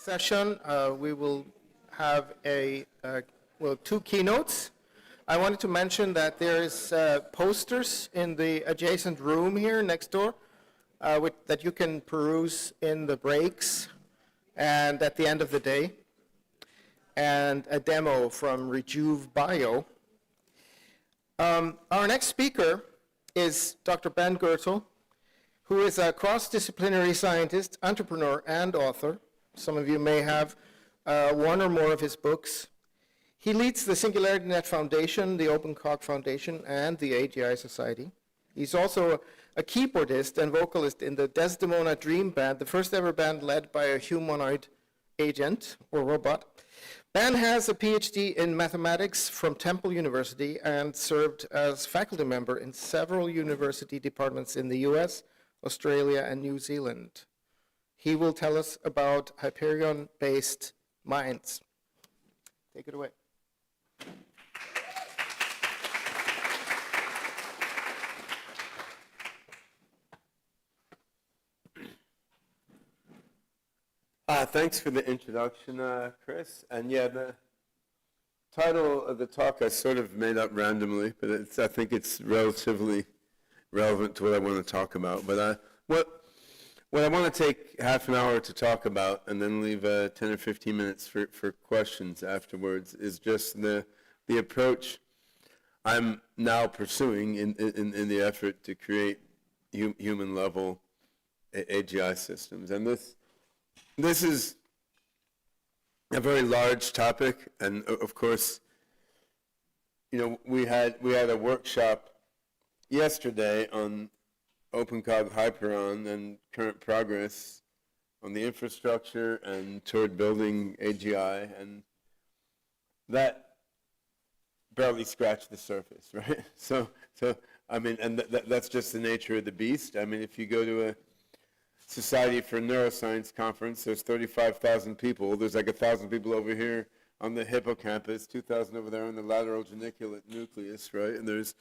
session, we will have two keynotes. I wanted to mention that there is posters in the adjacent room here next door that you can peruse in the breaks and at the end of the day, and a demo from Rejuve Bio. Our next speaker is Dr. Ben Goertzel, who is a cross-disciplinary scientist, entrepreneur, and author. Some of you may have one or more of his books. He leads the SingularityNET Foundation, the OpenCog Foundation, and the AGI Society. He's also a keyboardist and vocalist in the Desdemona Dream Band, the first ever band led by a humanoid agent or robot. Ben has a PhD in mathematics from Temple University and served as faculty member in several university departments in the US, Australia, and New Zealand. He will tell us about Hyperon-based minds. Take it away. Thanks for the introduction, Chris. And yeah, the title of the talk I sort of made up randomly, but I think it's relatively relevant to what I want to talk about. But what I want to take half an hour to talk about and then leave 10 or 15 minutes for questions afterwards is just the approach I'm now pursuing in the effort to create human-level AGI systems. And this is a very large topic, and of course, you know, we had a workshop yesterday on OpenCog Hyperon and current progress on the infrastructure and toward building AGI, and that barely scratched the surface, right? So I mean, and that's just the nature of the beast. I mean, if you go to a Society for Neuroscience conference, there's 35,000 people. There's like 1,000 people over here on the hippocampus, 2,000 over there on the lateral geniculate nucleus, right? And there's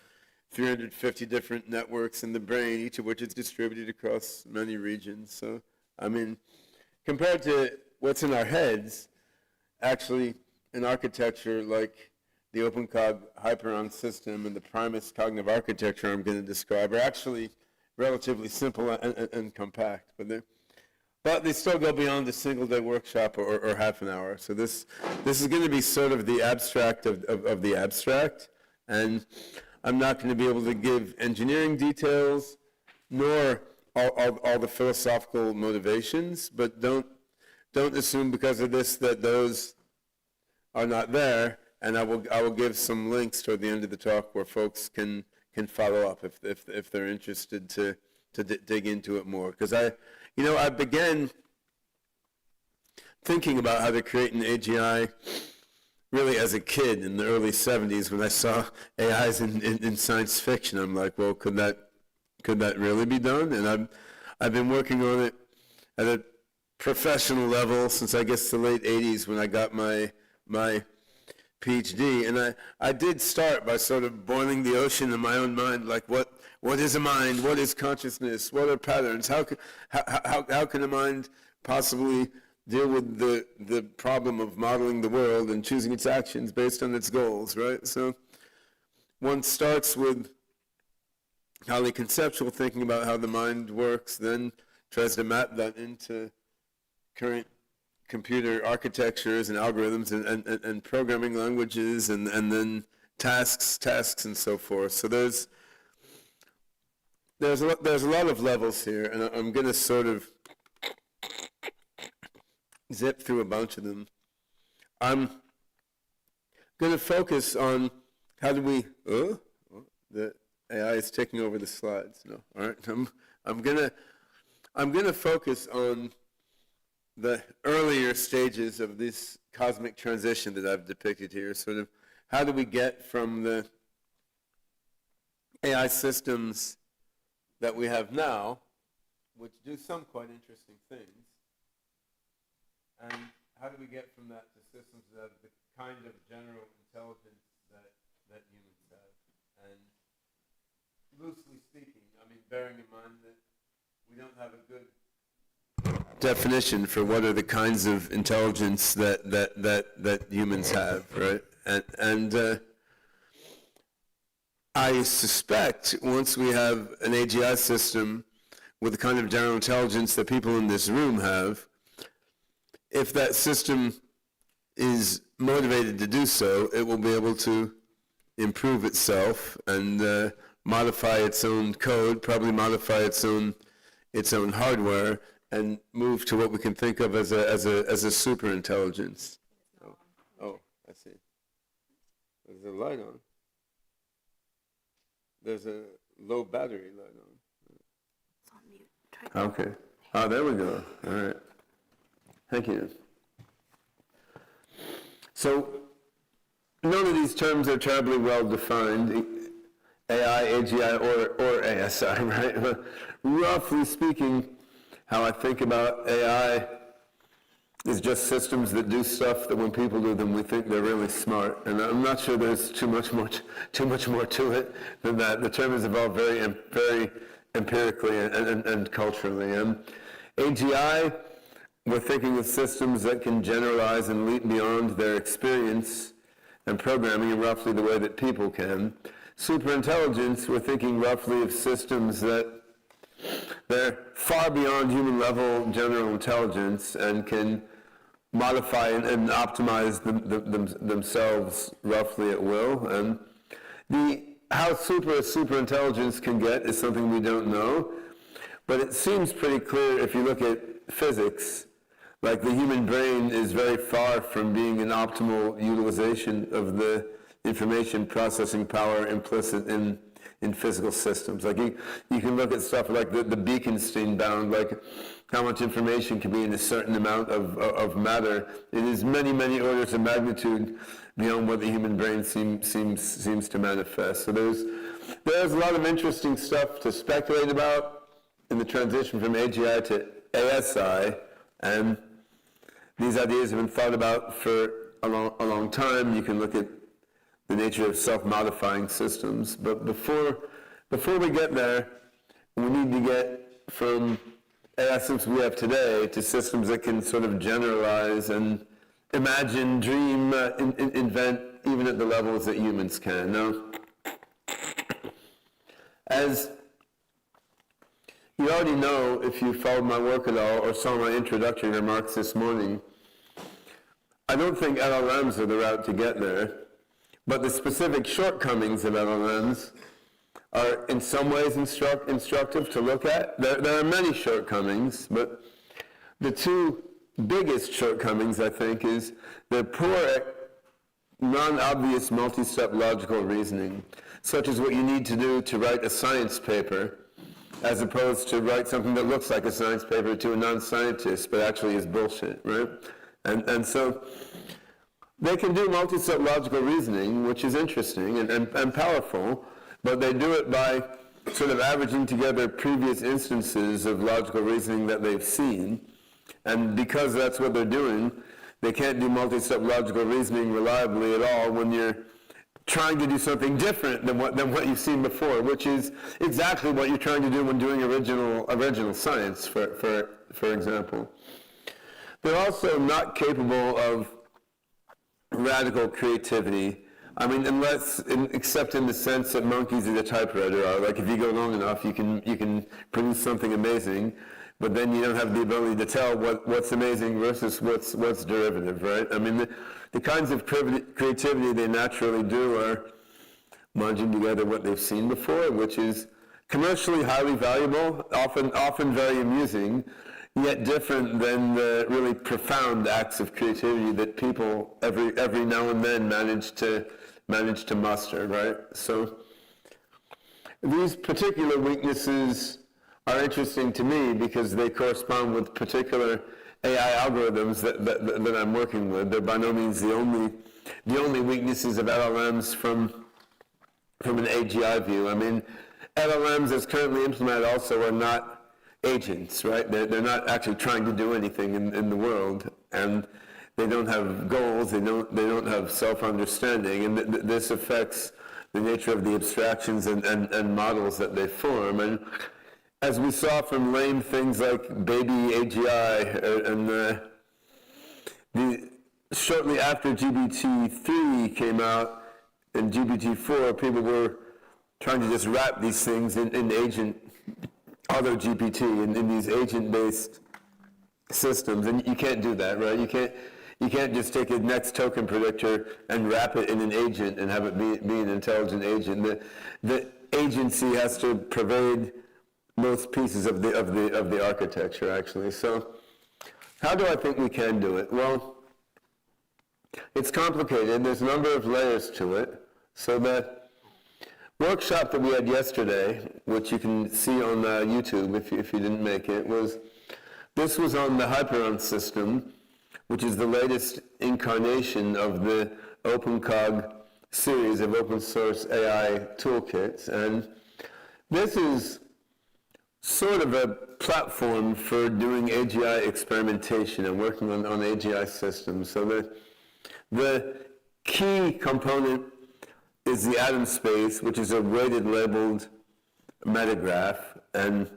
350 different networks in the brain, each of which is distributed across many regions. So, I mean, compared to what's in our heads, actually, an architecture like the OpenCog Hyperon system and the Primus cognitive architecture I'm going to describe are actually relatively simple and compact, but they still go beyond a single-day workshop or half an hour. So this is going to be sort of the abstract of the abstract, and I'm not going to be able to give engineering details nor all the philosophical motivations, but don't assume because of this that those are not there. And I will give some links toward the end of the talk where folks can follow up if they're interested to dig into it more. Because I began thinking about how to create an AGI really as a kid in the early 70s when I saw AIs in science fiction. I'm like, well, could that really be done? And I've been working on it at a professional level since I guess the late 80s when I got my PhD, and I did start by sort of boiling the ocean in my own mind, like what is a mind, what is consciousness, what are patterns, how can a mind possibly deal with the problem of modeling the world and choosing its actions based on its goals, right? So one starts with highly conceptual thinking about how the mind works, then tries to map that into current computer architectures and algorithms and programming languages and then tasks and so forth. So there's a lot of levels here, and I'm going to sort of zip through a bunch of them. I'm going to focus on how do we the AI is taking over the slides. No, all right. I'm going to focus on the earlier stages of this cosmic transition that I've depicted here, sort of how do we get from the AI systems that we have now, which do some quite interesting things, and how do we get from that to systems that have the kind of general intelligence that humans have? And loosely speaking, I mean, bearing in mind that we don't have a good definition for what are the kinds of intelligence that humans have, right? And I suspect once we have an AGI system with the kind of general intelligence that people in this room have, if that system is motivated to do so, it will be able to improve itself and modify its own code, probably modify its own hardware, and move to what we can think of as a super intelligence. Oh, I see. There's a light on. There's a low battery light on. It's on mute. Okay. Oh, there we go. All right. Thank you. So, none of these terms are terribly well defined, AI, AGI, or ASI, right? Roughly speaking, how I think about AI is just systems that do stuff that when people do them, we think they're really smart. And I'm not sure there's too much more to it than that. The term has evolved very empirically and culturally. AGI, we're thinking of systems that can generalize and leap beyond their experience and programming in roughly the way that people can. Superintelligence, we're thinking roughly of systems that they're far beyond human level general intelligence and can modify and optimize themselves roughly at will. And how superintelligence can get is something we don't know, but it seems pretty clear if you look at physics. Like the human brain is very far from being an optimal utilization of the information processing power implicit in physical systems. Like you can look at stuff like the Beaconstein bound, like how much information can be in a certain amount of matter. It is many, many orders of magnitude beyond what the human brain seems to manifest. So there's a lot of interesting stuff to speculate about in the transition from AGI to ASI, and these ideas have been thought about for a long time. You can look at the nature of self-modifying systems, but before we get there, we need to get from AI systems we have today to systems that can sort of generalize and imagine, dream, invent, even at the levels that humans can. Now, as you already know, if you followed my work at all or saw my introductory remarks this morning, I don't think LLMs are the route to get there, but the specific shortcomings of LLMs are in some ways instructive to look at. There are many shortcomings, but the two biggest shortcomings, I think, is they're poor at non-obvious multi-step logical reasoning, such as what you need to do to write a science paper, as opposed to write something that looks like a science paper to a non-scientist, but actually is bullshit, right? And so they can do multi-step logical reasoning, which is interesting and powerful, but they do it by sort of averaging together previous instances of logical reasoning that they've seen. And because that's what they're doing, they can't do multi-step logical reasoning reliably at all when you're trying to do something different than what you've seen before, which is exactly what you're trying to do when doing original science, for example. They're also not capable of radical creativity. I mean, except in the sense that monkeys at a typewriter are. Like if you go long enough, you can produce something amazing, but then you don't have the ability to tell what's amazing versus what's derivative, right? I mean, the kinds of creativity they naturally do are munging together what they've seen before, which is commercially highly valuable, often very amusing, yet different than the really profound acts of creativity that people every now and then manage to muster, right? So these particular weaknesses are interesting to me because they correspond with particular AI algorithms that I'm working with. They're by no means the only weaknesses of LLMs from an AGI view. I mean, LLMs as currently implemented also are not agents, right? They're not actually trying to do anything in the world, and they don't have goals. They don't have self-understanding, and this affects the nature of the abstractions and models that they form. And as we saw from lame things like baby AGI, shortly after GPT-3 came out and GPT-4, people were trying to just wrap these things in agent, other GPT, in these agent-based systems, and you can't do that, right? You can't just take a next token predictor and wrap it in an agent and have it be an intelligent agent. The agency has to pervade most pieces of the architecture, actually. So, how do I think we can do it? Well, it's complicated. There's a number of layers to it. So the workshop that we had yesterday, which you can see on YouTube if you didn't make it, was on the Hyperon system, which is the latest incarnation of the OpenCog series of open source AI toolkits. And this is sort of a platform for doing AGI experimentation and working on AGI systems. So the key component is the atom space, which is a weighted labeled metagraph. And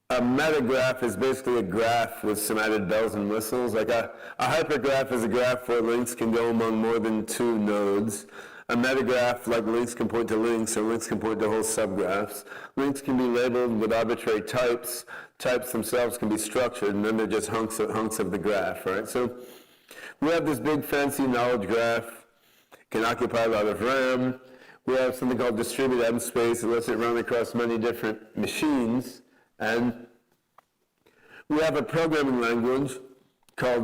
a metagraph is basically a graph with some added bells and whistles. Like a hypergraph is a graph where links can go among more than two nodes. A metagraph, like links can point to links, or links can point to whole subgraphs. Links can be labeled with arbitrary types. Types themselves can be structured, and then they're just hunks of the graph, right? So we have this big fancy knowledge graph, can occupy a lot of RAM. We have something called distributed atom space that lets it run across many different machines. And we have a programming language called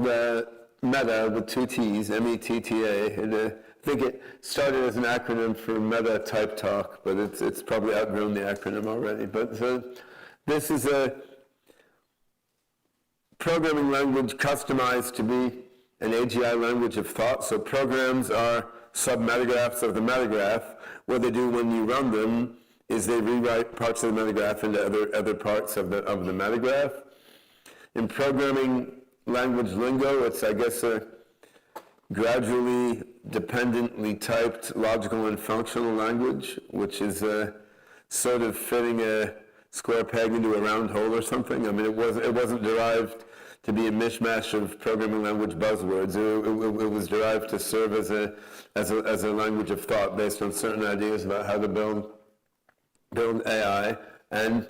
Meta with two T's, M-E-T-T-A. And, I think it started as an acronym for Meta Type Talk, but it's probably outgrown the acronym already. But so this is a programming language customized to be an AGI language of thought. So programs are sub-metagraphs of the metagraph. What they do when you run them is they rewrite parts of the metagraph into other parts of the metagraph. In programming language lingo, it's, I guess, a gradually dependently typed logical and functional language, which is sort of fitting a square peg into a round hole or something. I mean, it wasn't derived to be a mishmash of programming language buzzwords. It was derived to serve as a language of thought based on certain ideas about how to build AI. And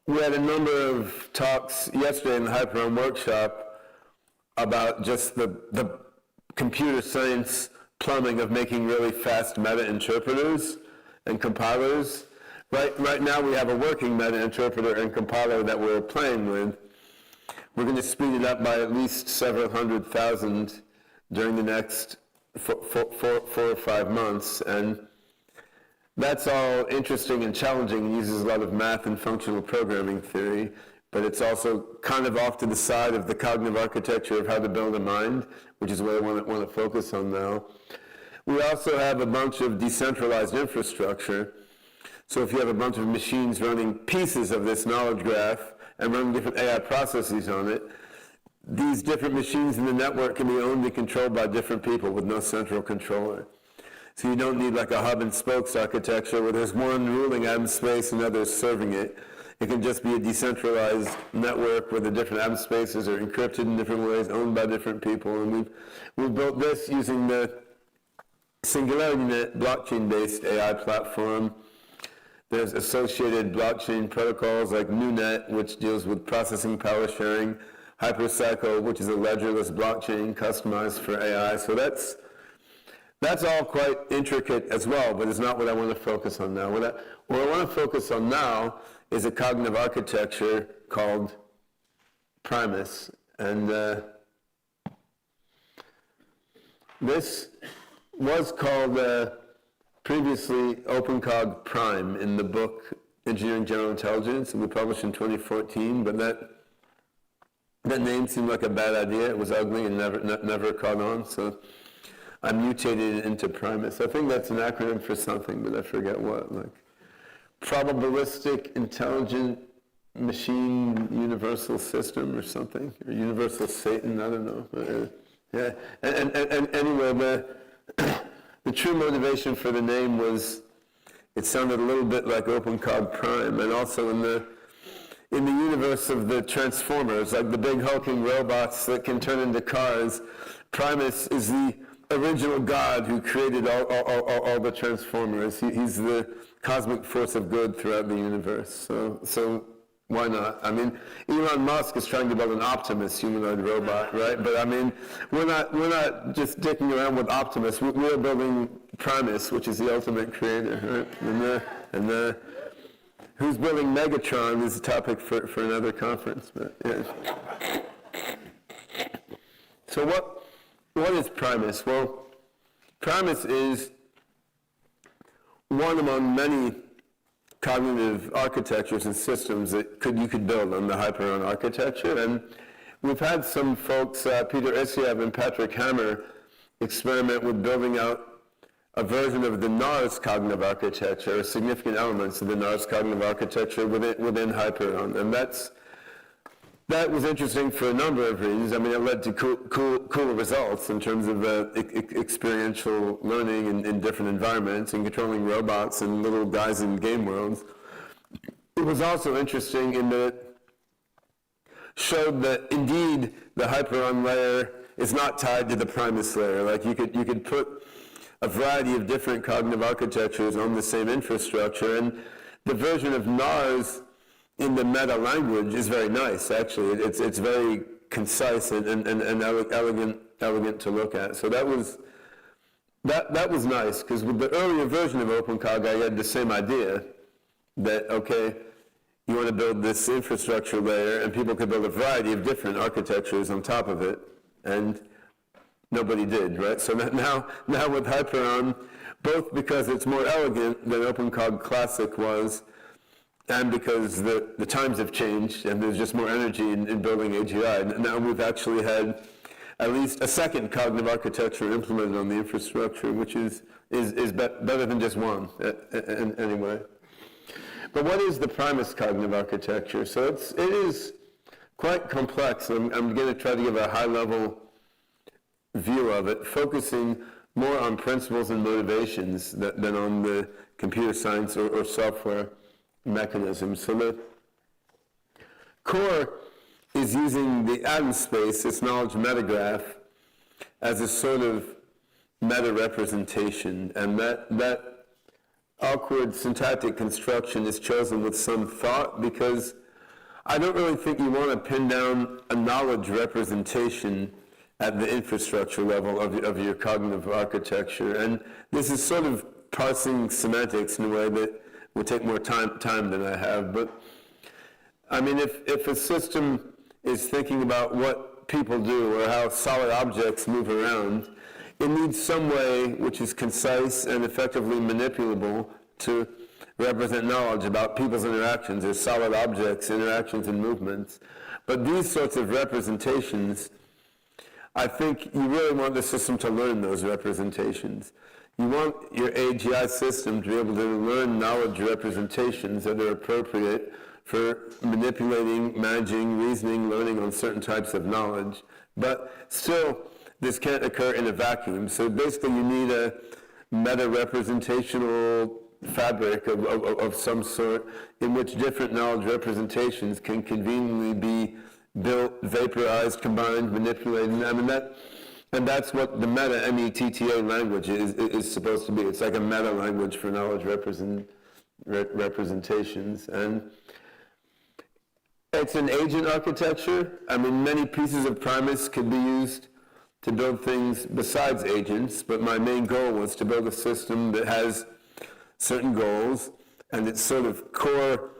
we had a number of talks yesterday in the Hyperon workshop about just the computer science plumbing of making really fast meta-interpreters and compilers. Right now we have a working meta-interpreter and compiler that we're playing with. We're going to speed it up by at least several 100,000 during the next 4 or 5 months. And that's all interesting and challenging and uses a lot of math and functional programming theory, but it's also kind of off to the side of the cognitive architecture of how to build a mind, which is what I want to focus on now. We also have a bunch of decentralized infrastructure. So if you have a bunch of machines running pieces of this knowledge graph and running different AI processes on it, these different machines in the network can be owned and controlled by different people with no central controller. So you don't need like a hub and spokes architecture where there's one ruling atom space and others serving it. It can just be a decentralized network where the different atom spaces are encrypted in different ways, owned by different people. And we've built this using the SingularityNET blockchain-based AI platform. There's associated blockchain protocols like NuNet, which deals with processing power sharing, Hypercycle, which is a ledgerless blockchain customized for AI. So that's all quite intricate as well, but it's not what I want to focus on now. What I want to focus on now is a cognitive architecture called Primus. And this was called previously OpenCog Prime in the book Engineering General Intelligence, and we published in 2014, but that name seemed like a bad idea. It was ugly and never caught on, so I mutated it into Primus. I think that's an acronym for something, but I forget what, like Probabilistic Intelligent Machine Universal System or something, or Universal Satan, I don't know. Yeah, and anyway, the true motivation for the name was it sounded a little bit like OpenCog Prime, and also in the universe of the Transformers, like the big hulking robots that can turn into cars, Primus is the original God who created all the Transformers. He's the cosmic force of good throughout the universe. So why not? I mean, Elon Musk is trying to build an Optimus humanoid robot, right? But I mean, we're not just dicking around with Optimus. We're building Primus, which is the ultimate creator, right? And who's building Megatron is a topic for another conference. But yeah. So what is Primus? Well, Primus is one among many cognitive architectures and systems that you could build on the Hyperon architecture. And we've had some folks, Peter Isiev and Patrick Hammer, experiment with building out a version of the NARS cognitive architecture, or significant elements of the NARS cognitive architecture within Hyperon. And that was interesting for a number of reasons. I mean, it led to cool results in terms of experiential learning in different environments and controlling robots and little guys in game worlds. It was also interesting in that it showed that indeed the Hyperon layer is not tied to the Primus layer. Like you could put a variety of different cognitive architectures on the same infrastructure, and the version of NARS in the meta language is very nice, actually. It's very concise and elegant to look at. So that was nice, because with the earlier version of OpenCog, I had the same idea that, okay, you want to build this infrastructure layer, and people could build a variety of different architectures on top of it, and nobody did, right? So now with Hyperon, both because it's more elegant than OpenCog Classic was, and because the times have changed and there's just more energy in building AGI. Now we've actually had at least a second cognitive architecture implemented on the infrastructure, which is better than just one, anyway. But what is the Primus cognitive architecture? So it is quite complex. I'm going to try to give a high-level view of it, focusing more on principles and motivations than on the computer science or software mechanism. So the core is using the atom space, its knowledge metagraph, as a sort of meta representation, and that awkward syntactic construction is chosen with some thought, because I don't really think you want to pin down a knowledge representation at the infrastructure level of your cognitive architecture. And this is sort of parsing semantics in a way that will take more time than I have. But I mean, if a system is thinking about what people do or how solid objects move around, it needs some way which is concise and effectively manipulable to represent knowledge about people's interactions or solid objects, interactions, and movements. But these sorts of representations, I think you really want the system to learn those representations. You want your AGI system to be able to learn knowledge representations that are appropriate for manipulating, managing, reasoning, learning on certain types of knowledge. But still, this can't occur in a vacuum. So basically, you need a meta-representational fabric of some sort in which different knowledge representations can conveniently be built, vaporized, combined, manipulated. I mean, and that's what the meta, METTA language is supposed to be. It's like a meta language for knowledge representations. And it's an agent architecture. I mean, many pieces of Primus could be used to build things besides agents, but my main goal was to build a system that has certain goals, and its sort of core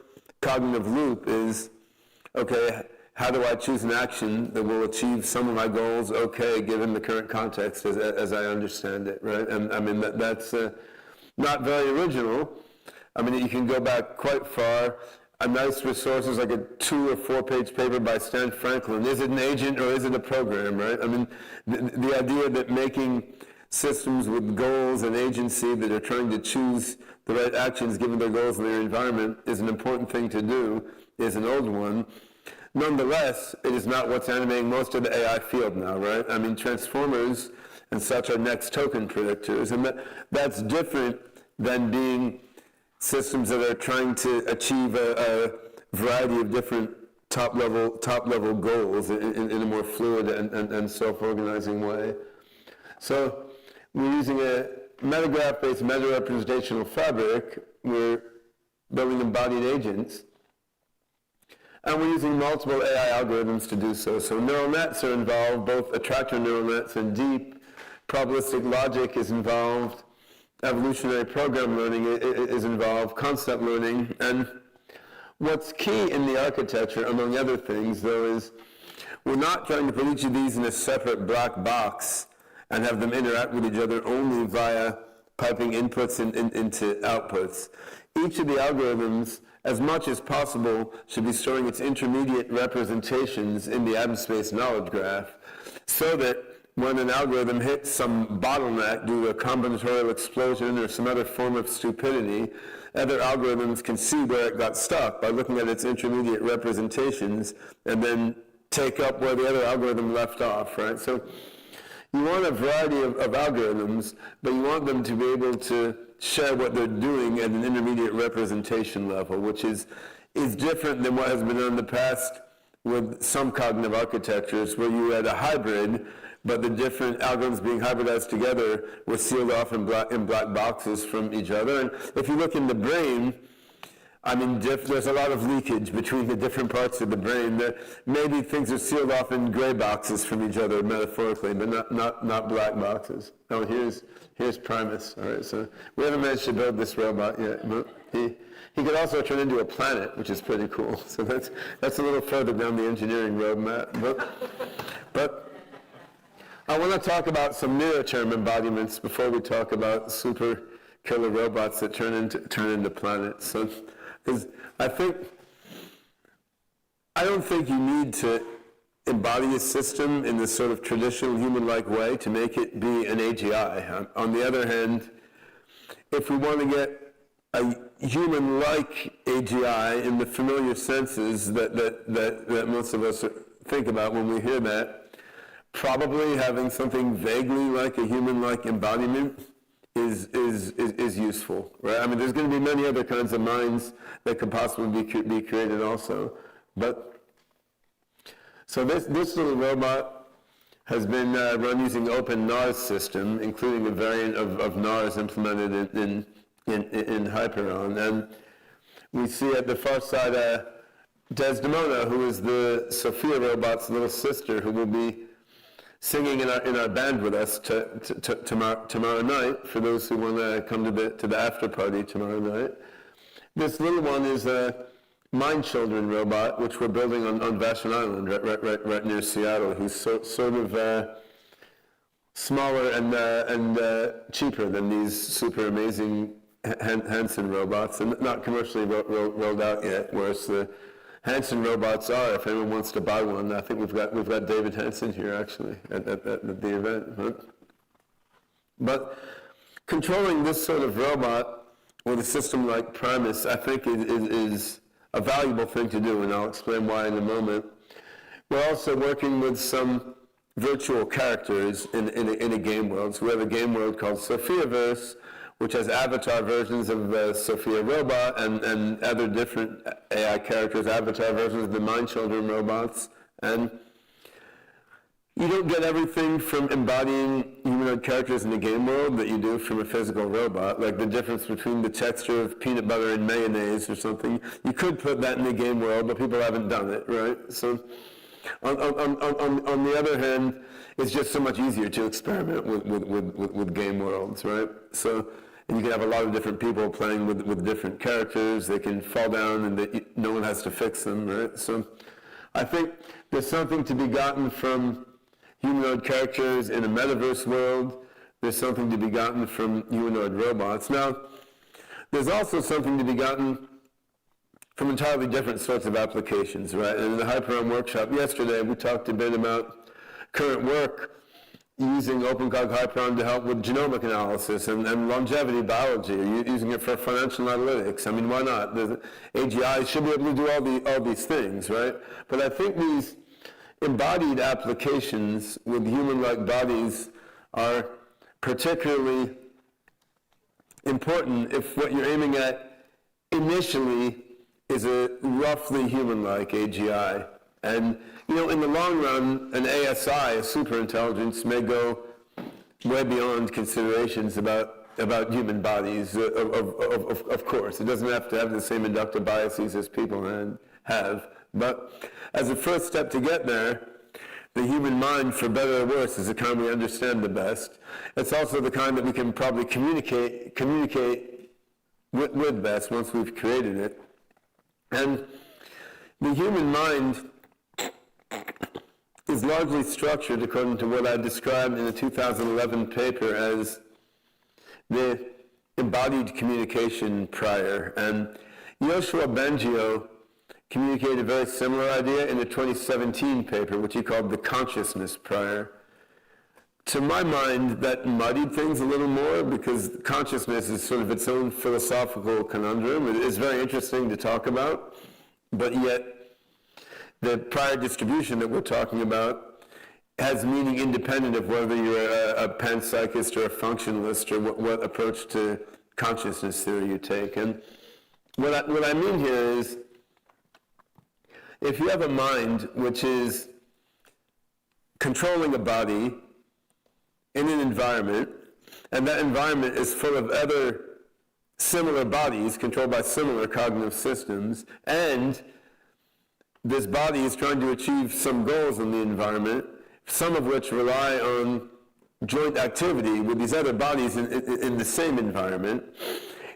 cognitive loop is, okay, how do I choose an action that will achieve some of my goals, okay, given the current context as I understand it, right? And I mean, that's not very original. I mean, you can go back quite far. A nice resource is like a 2 or 4 page paper by Stan Franklin. Is it an agent or is it a program, right? I mean, the idea that making systems with goals and agency that are trying to choose the right actions given their goals and their environment is an important thing to do is an old one. Nonetheless, it is not what's animating most of the AI field now, right? I mean, transformers and such are next token predictors, and that's different than being systems that are trying to achieve a variety of different top level goals in a more fluid and self-organizing way. So we're using a metagraph-based meta-representational fabric. We're building embodied agents. And we're using multiple AI algorithms to do so. So neural nets are involved, both attractor neural nets and deep. Probabilistic logic is involved. Evolutionary program learning is involved, concept learning. And what's key in the architecture, among other things, though, is we're not trying to put each of these in a separate black box and have them interact with each other only via piping inputs into outputs. Each of the algorithms, as much as possible, should be storing its intermediate representations in the atom-space knowledge graph, so that when an algorithm hits some bottleneck due to a combinatorial explosion or some other form of stupidity, other algorithms can see where it got stuck by looking at its intermediate representations and then take up where the other algorithm left off, right? So you want a variety of algorithms, but you want them to be able to share what they're doing at an intermediate representation level, which is different than what has been done in the past with some cognitive architectures, where you had a hybrid, but the different algorithms being hybridized together were sealed off in black boxes from each other. And if you look in the brain, I mean, there's a lot of leakage between the different parts of the brain. Maybe things are sealed off in gray boxes from each other, metaphorically, but not black boxes. Oh, here's Primus. All right, so we haven't managed to build this robot yet. But he could also turn into a planet, which is pretty cool. So that's a little further down the engineering roadmap. But I want to talk about some near-term embodiments before we talk about super killer robots that turn into planets. So, because I don't think you need to embody a system in this sort of traditional human-like way to make it be an AGI. On the other hand, if we want to get a human-like AGI in the familiar senses that most of us think about when we hear that, probably having something vaguely like a human-like embodiment is useful, right? I mean, there's going to be many other kinds of minds that could possibly be created also. But so this little robot has been run using open NARS system, including a variant of NARS implemented in Hyperon. And we see at the far side Desdemona, who is the Sophia robot's little sister, who will be singing in our band with us tomorrow night, for those who want to come to the after party tomorrow night. This little one is a Mind Children robot, which we're building on Vashon Island, right near Seattle, who's sort of smaller and cheaper than these super amazing Hanson robots, and not commercially rolled out yet, whereas the Hanson robots are, if anyone wants to buy one. I think we've got David Hanson here, actually, at the event. Right? But controlling this sort of robot with a system like Primus, I think is a valuable thing to do, and I'll explain why in a moment. We're also working with some virtual characters in a game world. So we have a game world called Sophiaverse, which has avatar versions of the Sophia robot and other different AI characters, avatar versions of the Mind Children robots. And you don't get everything from embodying humanoid characters in the game world that you do from a physical robot, like the difference between the texture of peanut butter and mayonnaise or something. You could put that in the game world, but people haven't done it, right? So on the other hand, it's just so much easier to experiment with game worlds, right? So, and you can have a lot of different people playing with different characters. They can fall down and no one has to fix them, right? So I think there's something to be gotten from humanoid characters in a metaverse world. There's something to be gotten from humanoid robots. Now, there's also something to be gotten from entirely different sorts of applications, right? And in the Hyperon workshop yesterday, we talked a bit about current work using OpenCog Hyperon to help with genomic analysis and longevity biology, or using it for financial analytics. I mean, why not? The AGI should be able to do all these things, right? But I think these embodied applications with human-like bodies are particularly important if what you're aiming at initially is a roughly human-like AGI. And, you know, in the long run, an ASI, a superintelligence, may go way beyond considerations about human bodies, of course. It doesn't have to have the same inductive biases as people have. But as a first step to get there, the human mind, for better or worse, is the kind we understand the best. It's also the kind that we can probably communicate with best once we've created it. And the human mind is largely structured according to what I described in a 2011 paper as the embodied communication prior. And Yoshua Bengio communicated a very similar idea in a 2017 paper, which he called the consciousness prior. To my mind, that muddied things a little more because consciousness is sort of its own philosophical conundrum. It is very interesting to talk about, but yet the prior distribution that we're talking about has meaning independent of whether you're a panpsychist or a functionalist or what approach to consciousness theory you take. And what I mean here is, if you have a mind which is controlling a body in an environment, and that environment is full of other similar bodies controlled by similar cognitive systems, and this body is trying to achieve some goals in the environment, some of which rely on joint activity with these other bodies in the same environment.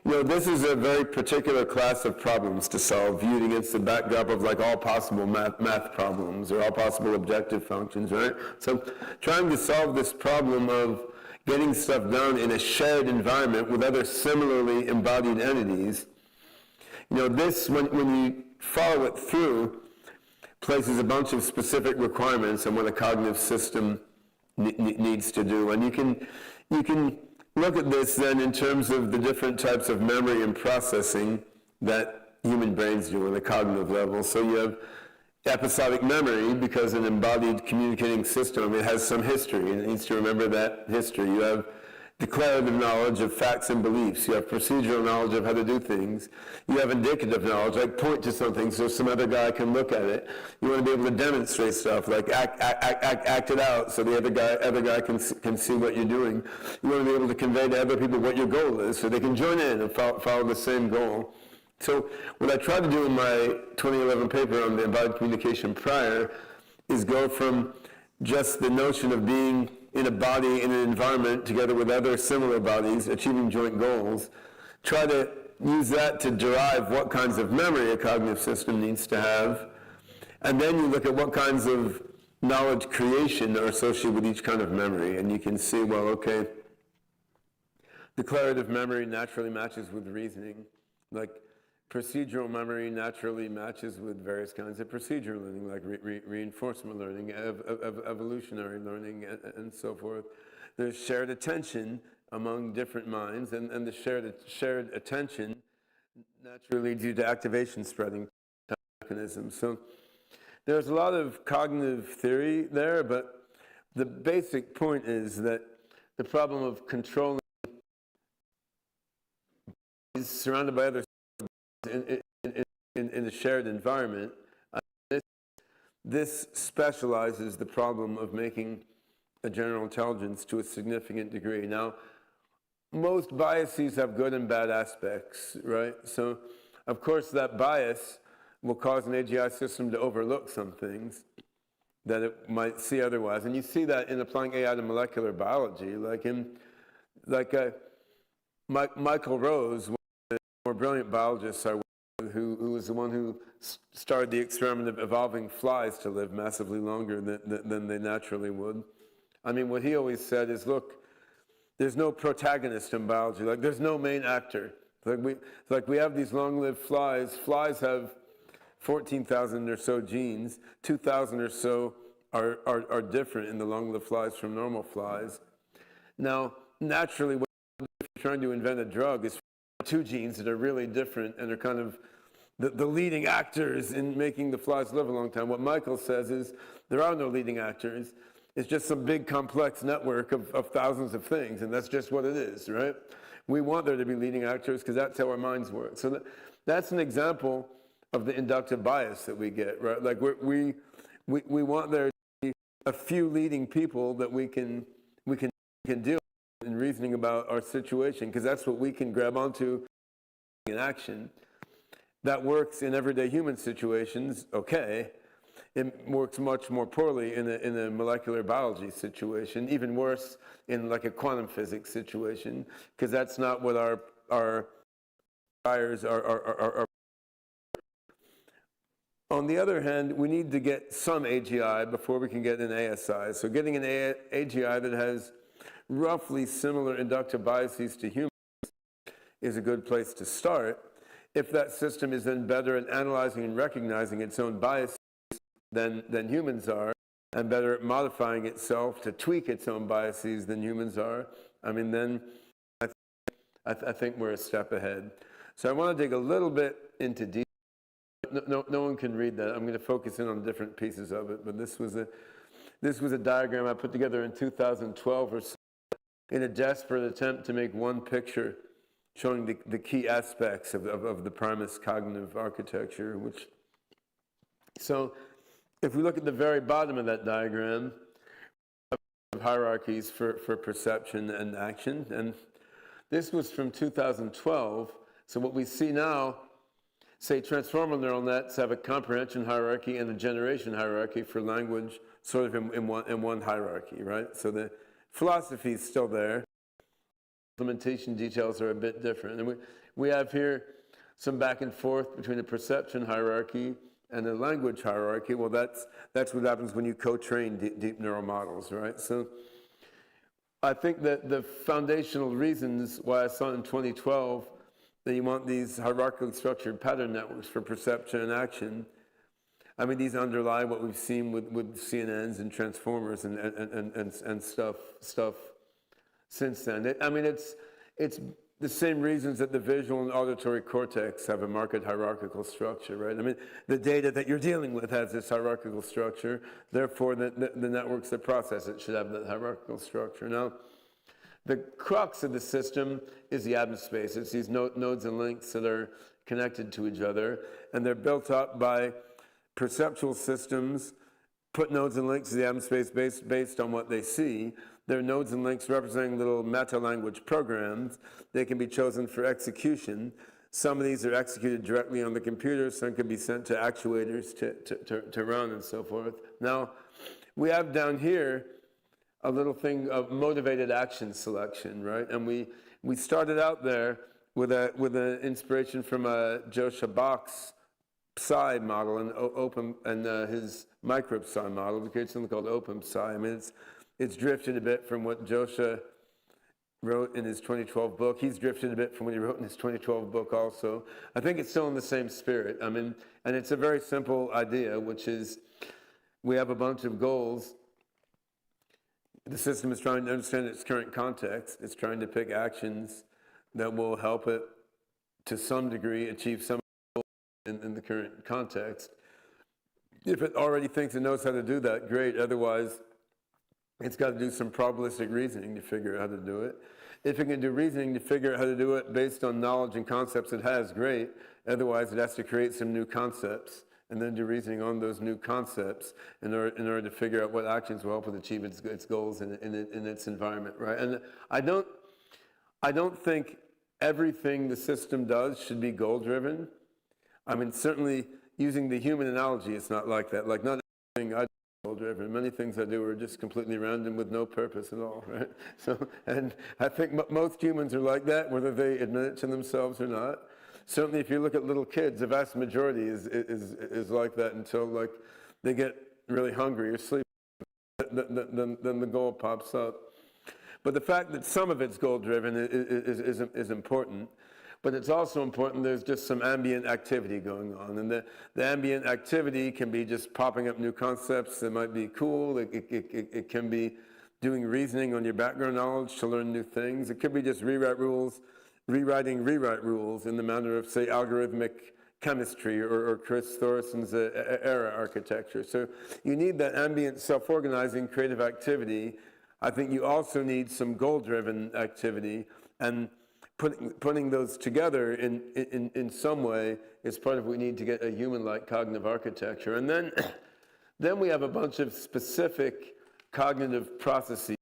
You know, this is a very particular class of problems to solve, viewed against the backdrop of like all possible math problems or all possible objective functions, right? So trying to solve this problem of getting stuff done in a shared environment with other similarly embodied entities, you know, this, when you follow it through, places a bunch of specific requirements on what a cognitive system needs to do. And you can look at this then in terms of the different types of memory and processing that human brains do on a cognitive level. So you have episodic memory because an embodied communicating system, it has some history and it needs to remember that history. You have declarative knowledge of facts and beliefs. You have procedural knowledge of how to do things. You have indicative knowledge, like point to something so some other guy can look at it. You want to be able to demonstrate stuff, like act it out so the other guy can see what you're doing. You want to be able to convey to other people what your goal is so they can join in and follow the same goal. So what I tried to do in my 2011 paper on the embodied communication prior is go from just the notion of being in a body, in an environment, together with other similar bodies, achieving joint goals, try to use that to derive what kinds of memory a cognitive system needs to have, and then you look at what kinds of knowledge creation are associated with each kind of memory, and you can see, well, okay, declarative memory naturally matches with reasoning, like procedural memory naturally matches with various kinds of procedural learning, like reinforcement learning, evolutionary learning, and so forth. There's shared attention among different minds, and the shared attention naturally due to activation spreading mechanisms. So there's a lot of cognitive theory there, but the basic point is that the problem of controlling is surrounded by other in a shared environment. This specializes the problem of making a general intelligence to a significant degree. Now, most biases have good and bad aspects, right? So, of course, that bias will cause an AGI system to overlook some things that it might see otherwise. And you see that in applying AI to molecular biology, Michael Rose, one of the more brilliant biologists I work with, who was the one who started the experiment of evolving flies to live massively longer than they naturally would. I mean, what he always said is, look, there's no protagonist in biology. Like, there's no main actor. We have these long-lived flies. Flies have 14,000 or so genes. 2,000 or so are different in the long-lived flies from normal flies. Now, naturally, what you're trying to invent a drug is two genes that are really different and are kind of the leading actors in making the flies live a long time. What Michael says is there are no leading actors. It's just some big complex network of thousands of things, and that's just what it is, right? We want there to be leading actors because that's how our minds work. So that's an example of the inductive bias that we get, right? Like we want there to be a few leading people that we can deal with in reasoning about our situation, because that's what we can grab onto in action. That works in everyday human situations, okay. It works much more poorly in a molecular biology situation, even worse in like a quantum physics situation, because that's not what our desires are. On the other hand, we need to get some AGI before we can get an ASI. So getting an AGI that has roughly similar inductive biases to humans is a good place to start. If that system is then better at analyzing and recognizing its own biases than humans are, and better at modifying itself to tweak its own biases than humans are, I mean, then I think we're a step ahead. So I want to dig a little bit into detail. No one can read that. I'm going to focus in on different pieces of it, but this was a diagram I put together in 2012 or so in a desperate attempt to make one picture showing the key aspects of the Primus cognitive architecture, so if we look at the very bottom of that diagram, of hierarchies for perception and action, and this was from 2012, so what we see now, say transformer neural nets have a comprehension hierarchy and a generation hierarchy for language, sort of in one hierarchy, right? So the philosophy is still there. Implementation details are a bit different. And we have here some back and forth between a perception hierarchy and a language hierarchy. Well, that's what happens when you co-train deep neural models, right? So I think that the foundational reasons why I saw in 2012 that you want these hierarchically structured pattern networks for perception and action, I mean, these underlie what we've seen with CNNs and transformers and stuff since then. I mean, it's the same reasons that the visual and auditory cortex have a marked hierarchical structure, right? I mean, the data that you're dealing with has this hierarchical structure, therefore the networks that process it should have that hierarchical structure. Now, the crux of the system is the Adams space. It's these nodes and links that are connected to each other, and they're built up by perceptual systems, put nodes and links to the Adams space based on what they see. They're nodes and links representing little meta-language programs. They can be chosen for execution. Some of these are executed directly on the computer. Some can be sent to actuators to run and so forth. Now, we have down here a little thing of motivated action selection, right? And we started out there with an inspiration from Joshua Bach's psi model and his micro psi model. We created something called open psi. I mean, it's drifted a bit from what Joshua wrote in his 2012 book. He's drifted a bit from what he wrote in his 2012 book also. I think it's still in the same spirit. I mean, and it's a very simple idea, which is we have a bunch of goals. The system is trying to understand its current context. It's trying to pick actions that will help it, to some degree, achieve some goals in the current context. If it already thinks it knows how to do that, great. Otherwise, it's got to do some probabilistic reasoning to figure out how to do it. If it can do reasoning to figure out how to do it based on knowledge and concepts it has, great. Otherwise, it has to create some new concepts and then do reasoning on those new concepts in order to figure out what actions will help it achieve its goals in its environment, right? And I don't think everything the system does should be goal-driven. I mean, certainly using the human analogy, it's not like that. Like, not everything I do is goal-driven. Many things I do are just completely random with no purpose at all, right? So, and I think most humans are like that, whether they admit it to themselves or not. Certainly, if you look at little kids, the vast majority is like that until like they get really hungry or sleepy, then the goal pops up. But the fact that some of it's goal-driven is important. But it's also important there's just some ambient activity going on. And the ambient activity can be just popping up new concepts that might be cool. It can be doing reasoning on your background knowledge to learn new things. It could be just rewriting rewrite rules in the manner of, say, algorithmic chemistry or Chris Thorson's era architecture. So you need that ambient self-organizing creative activity. I think you also need some goal-driven activity, and putting those together in some way is part of what we need to get a human-like cognitive architecture. And then we have a bunch of specific cognitive processes.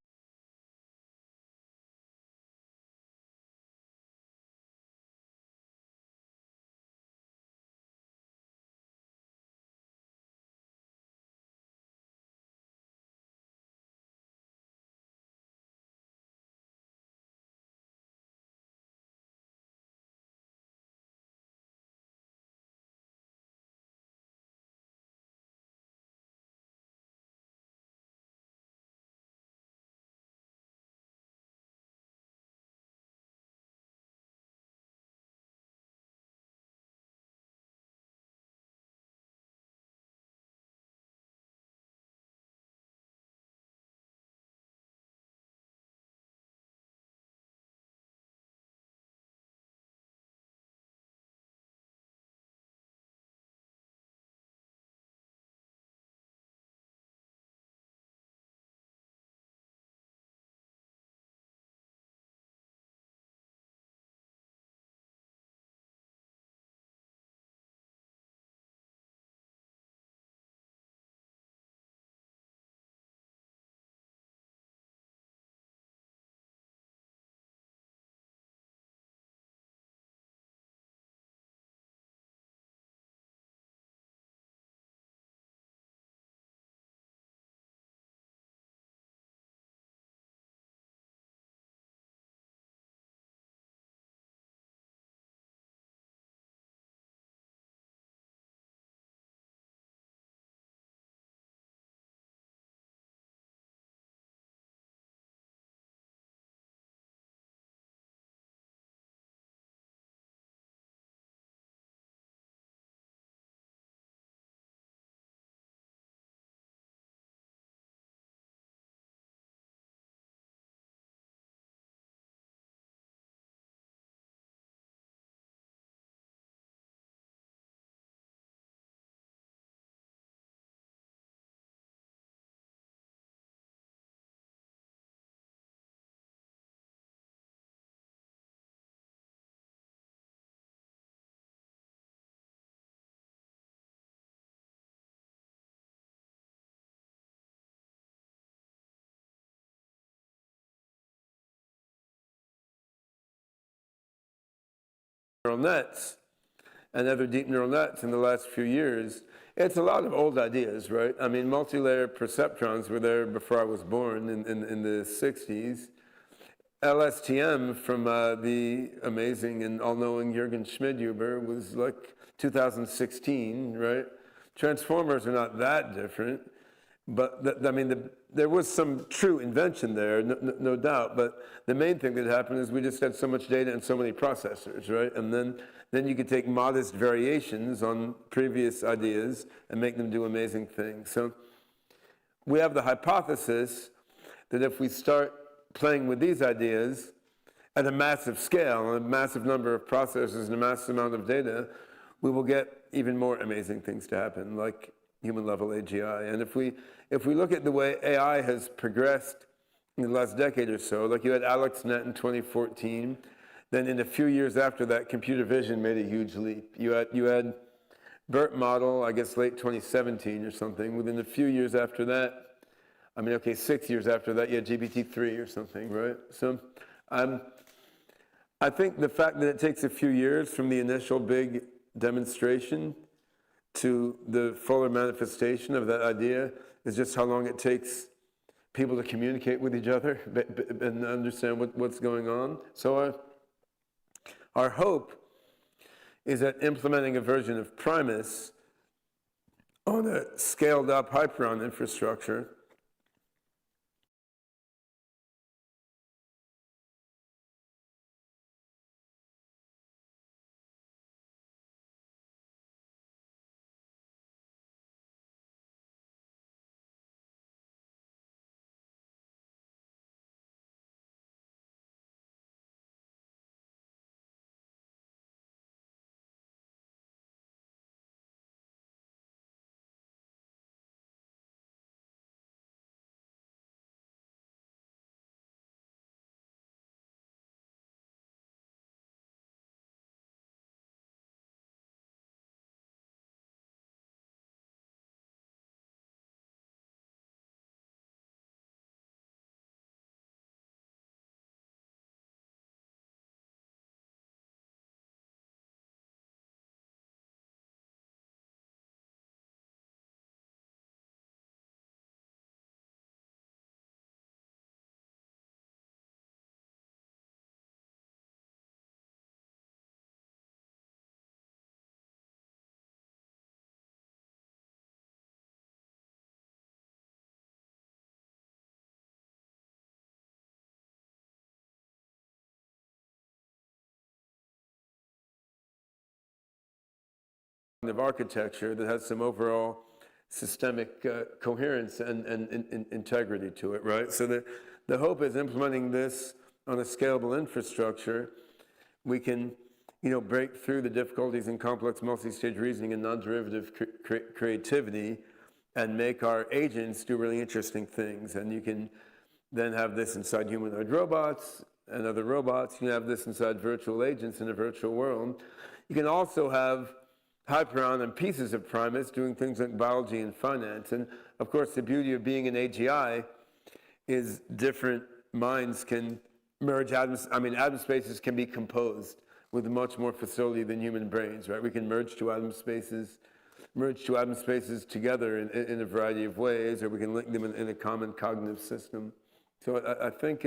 Neural nets and other deep neural nets in the last few years, it's a lot of old ideas, right? I mean, multi-layer perceptrons were there before I was born in the 60s. LSTM from the amazing and all-knowing Jürgen Schmidhuber was like 2016, right? Transformers are not that different, but there was some true invention there, no doubt, but the main thing that happened is we just had so much data and so many processors, right? And then you could take modest variations on previous ideas and make them do amazing things. So we have the hypothesis that if we start playing with these ideas at a massive scale, a massive number of processors and a massive amount of data, we will get even more amazing things to happen, like human-level AGI. And if we look at the way AI has progressed in the last decade or so, like you had AlexNet in 2014, then in a few years after that, computer vision made a huge leap. You had BERT model, I guess late 2017 or something. Within a few years after that, 6 years after that, you had GPT-3 or something, right? So I think the fact that it takes a few years from the initial big demonstration to the fuller manifestation of that idea is just how long it takes people to communicate with each other and understand what's going on. So our hope is that implementing a version of Primus on a scaled up Hyperon infrastructure architecture that has some overall systemic coherence and integrity to it, right? So the hope is implementing this on a scalable infrastructure, we can, break through the difficulties in complex multi-stage reasoning and non-derivative creativity and make our agents do really interesting things. And you can then have this inside humanoid robots and other robots. You can have this inside virtual agents in a virtual world. You can also have Hyperon and pieces of primates doing things like biology and finance. And of course, the beauty of being an AGI is different minds can merge atoms. Atom spaces can be composed with much more facility than human brains, right? We can merge two atom spaces together in a variety of ways, or we can link them in a common cognitive system. So I think,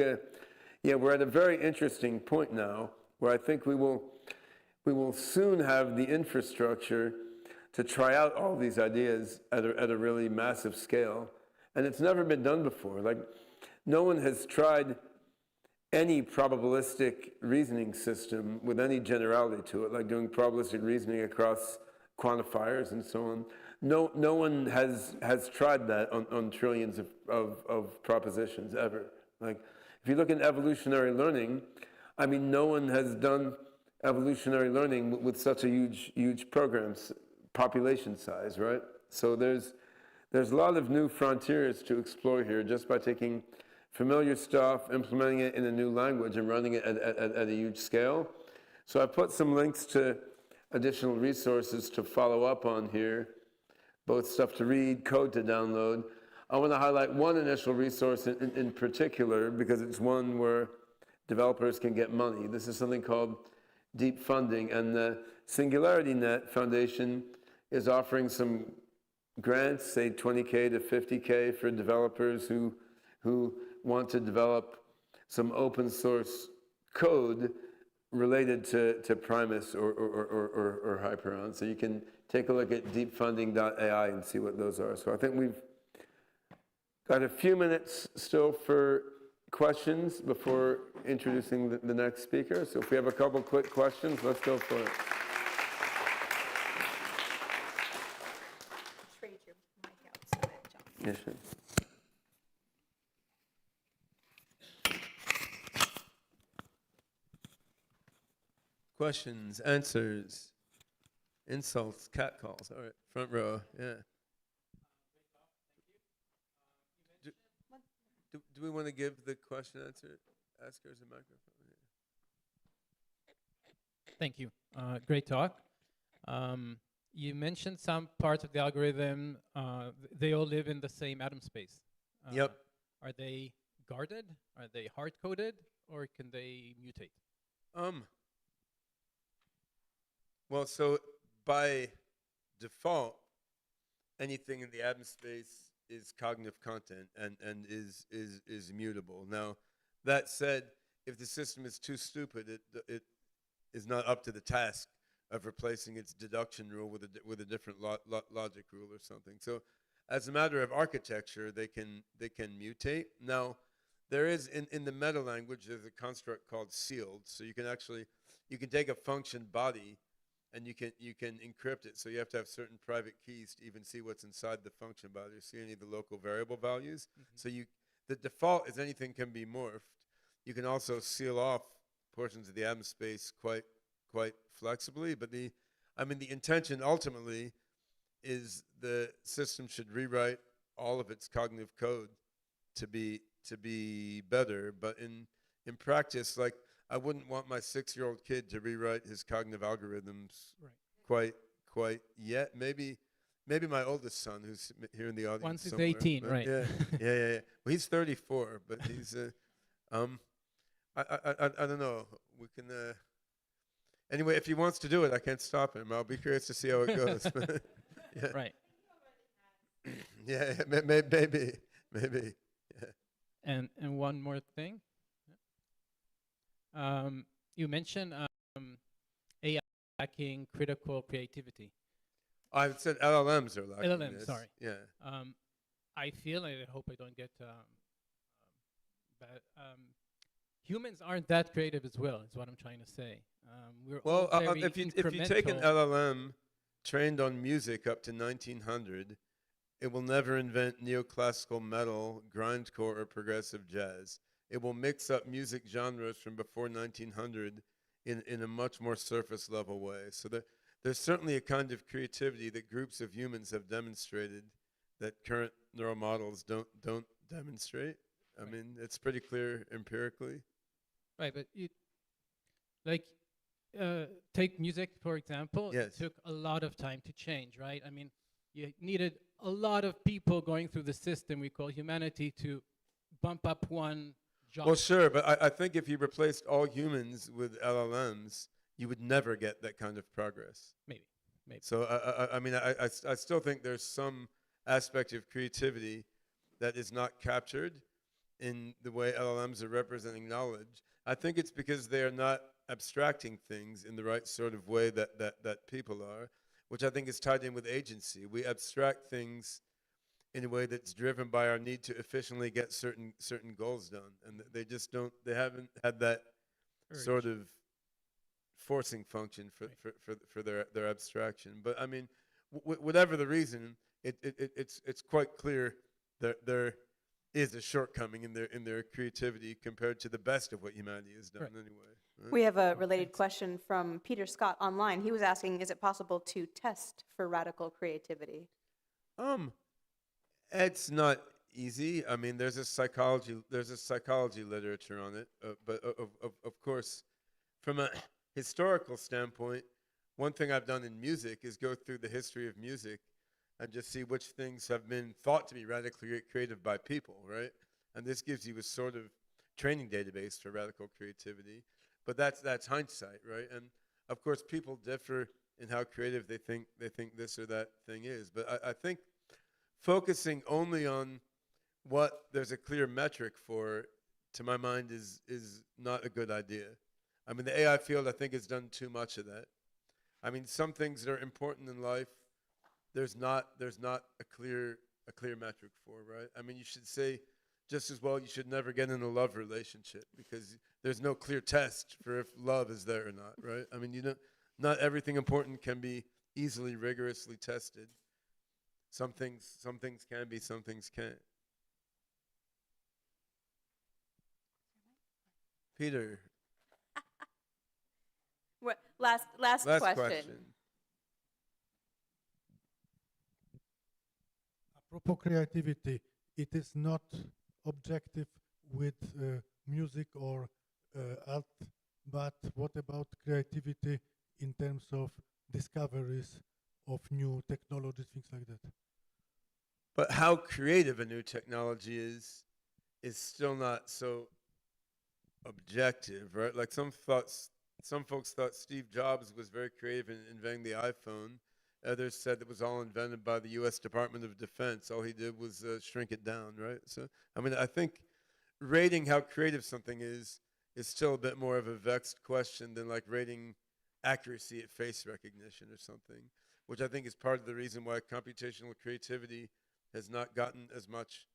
we're at a very interesting point now where I think we will soon have the infrastructure to try out all these ideas at a really massive scale. And it's never been done before. Like, no one has tried any probabilistic reasoning system with any generality to it, like doing probabilistic reasoning across quantifiers and so on. No one has tried that on trillions of propositions ever. Like, if you look at evolutionary learning, no one has done evolutionary learning with such a huge population size, right? So there's a lot of new frontiers to explore here just by taking familiar stuff, implementing it in a new language, and running it at a huge scale. So I put some links to additional resources to follow up on here, both stuff to read, code to download. I want to highlight one initial resource in particular, because it's one where developers can get money. This is something called deep funding, and the SingularityNET Foundation is offering some grants, say 20K to 50K for developers who want to develop some open source code related to Primus or Hyperon. So you can take a look at deepfunding.ai and see what those are. So I think we've got a few minutes still for questions before introducing the next speaker. So if we have a couple quick questions, let's go for it. Trade your mic out so that John. Yes, sure. Questions, answers, insults, catcalls. All right, front row, yeah. Do we want to give the question answer askers a microphone? Thank you. Great talk. You mentioned some parts of the algorithm, they all live in the same atom space. Yep. Are they guarded? Are they hard-coded? Or can they mutate? Well, so by default, anything in the atom space is cognitive content and is immutable. Now, that said, if the system is too stupid, it is not up to the task of replacing its deduction rule with a different logic rule or something. So, as a matter of architecture, they can mutate. Now, there is in the meta language, there's a construct called sealed. So you can take a function body and you can encrypt it. So you have to have certain private keys to even see what's inside the function body, or see any of the local variable values. So the default is anything can be morphed. You can also seal off portions of the atom space quite flexibly. But the intention ultimately is the system should rewrite all of its cognitive code to be better. But in practice, like, I wouldn't want my 6-year-old kid to rewrite his cognitive algorithms quite yet. Maybe my oldest son, who's here in the audience. Once he's somewhere, 18, right? Yeah. Well, he's 34, but he's I don't know. We can anyway. If he wants to do it, I can't stop him. I'll be curious to see how it goes. Yeah. Right. Yeah, maybe. Yeah. And one more thing. You mentioned AI lacking critical creativity. I said LLMs are lacking LLMs, this. sorry. Yeah. I feel, and I hope I don't get bad. Humans aren't that creative as well, is what I'm trying to say. We're all very if you take an LLM trained on music up to 1900, it will never invent neoclassical metal, grindcore, or progressive jazz. It will mix up music genres from before 1900 in a much more surface level way. So there's certainly a kind of creativity that groups of humans have demonstrated that current neural models don't demonstrate. I mean, it's pretty clear empirically. Right, but take music, for example. Yes. It took a lot of time to change, right? I mean, you needed a lot of people going through the system we call humanity to bump up one job. Well, sure, but I think if you replaced all humans with LLMs, you would never get that kind of progress. Maybe. So, I mean, I still think there's some aspect of creativity that is not captured in the way LLMs are representing knowledge. I think it's because they are not abstracting things in the right sort of way that people are, which I think is tied in with agency. We abstract things in a way that's driven by our need to efficiently get certain goals done, and they haven't had that sort of forcing function for their abstraction. But I mean, whatever the reason, it's quite clear that there is a shortcoming in their creativity compared to the best of what humanity has done anyway. Right? We have a related question from Peter Scott online. He was asking, is it possible to test for radical creativity? It's not easy. I mean, there's a psychology literature on it, but of course, from a historical standpoint, one thing I've done in music is go through the history of music and just see which things have been thought to be radically creative by people, right? And this gives you a sort of training database for radical creativity. But that's hindsight, right? And of course, people differ in how creative they think this or that thing is. But I think focusing only on what there's a clear metric for, to my mind, is not a good idea. I mean, the AI field, I think, has done too much of that. I mean, some things that are important in life, there's not a clear metric for, right? I mean, you should say just as well you should never get in a love relationship because there's no clear test for if love is there or not, right? I mean, not everything important can be easily, rigorously tested. Some things can be, some things can't. Peter. What, last question. Apropos creativity, it is not objective with music or art, but what about creativity in terms of discoveries of new technologies, things like that? But how creative a new technology is still not so objective, right? Like some folks thought Steve Jobs was very creative in inventing the iPhone. Others said it was all invented by the U.S. Department of Defense. All he did was shrink it down, right? So, I mean, I think rating how creative something is still a bit more of a vexed question than like rating accuracy at face recognition or something, which I think is part of the reason why computational creativity has not gotten as much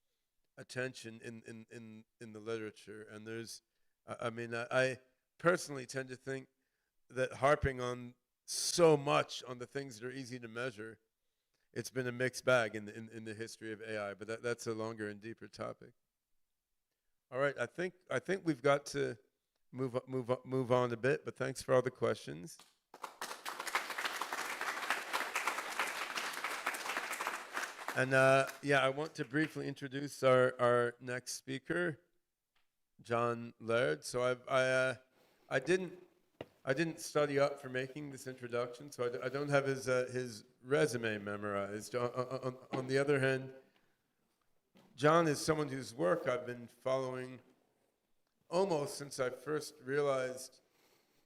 attention in the literature. And there's, I personally tend to think that harping on so much on the things that are easy to measure, it's been a mixed bag in the history of AI, but that's a longer and deeper topic. All right, I think we've got to move on a bit, but thanks for all the questions. And I want to briefly introduce our next speaker, John Laird. So I didn't study up for making this introduction, so I don't have his resume memorized. On the other hand, John is someone whose work I've been following almost since I first realized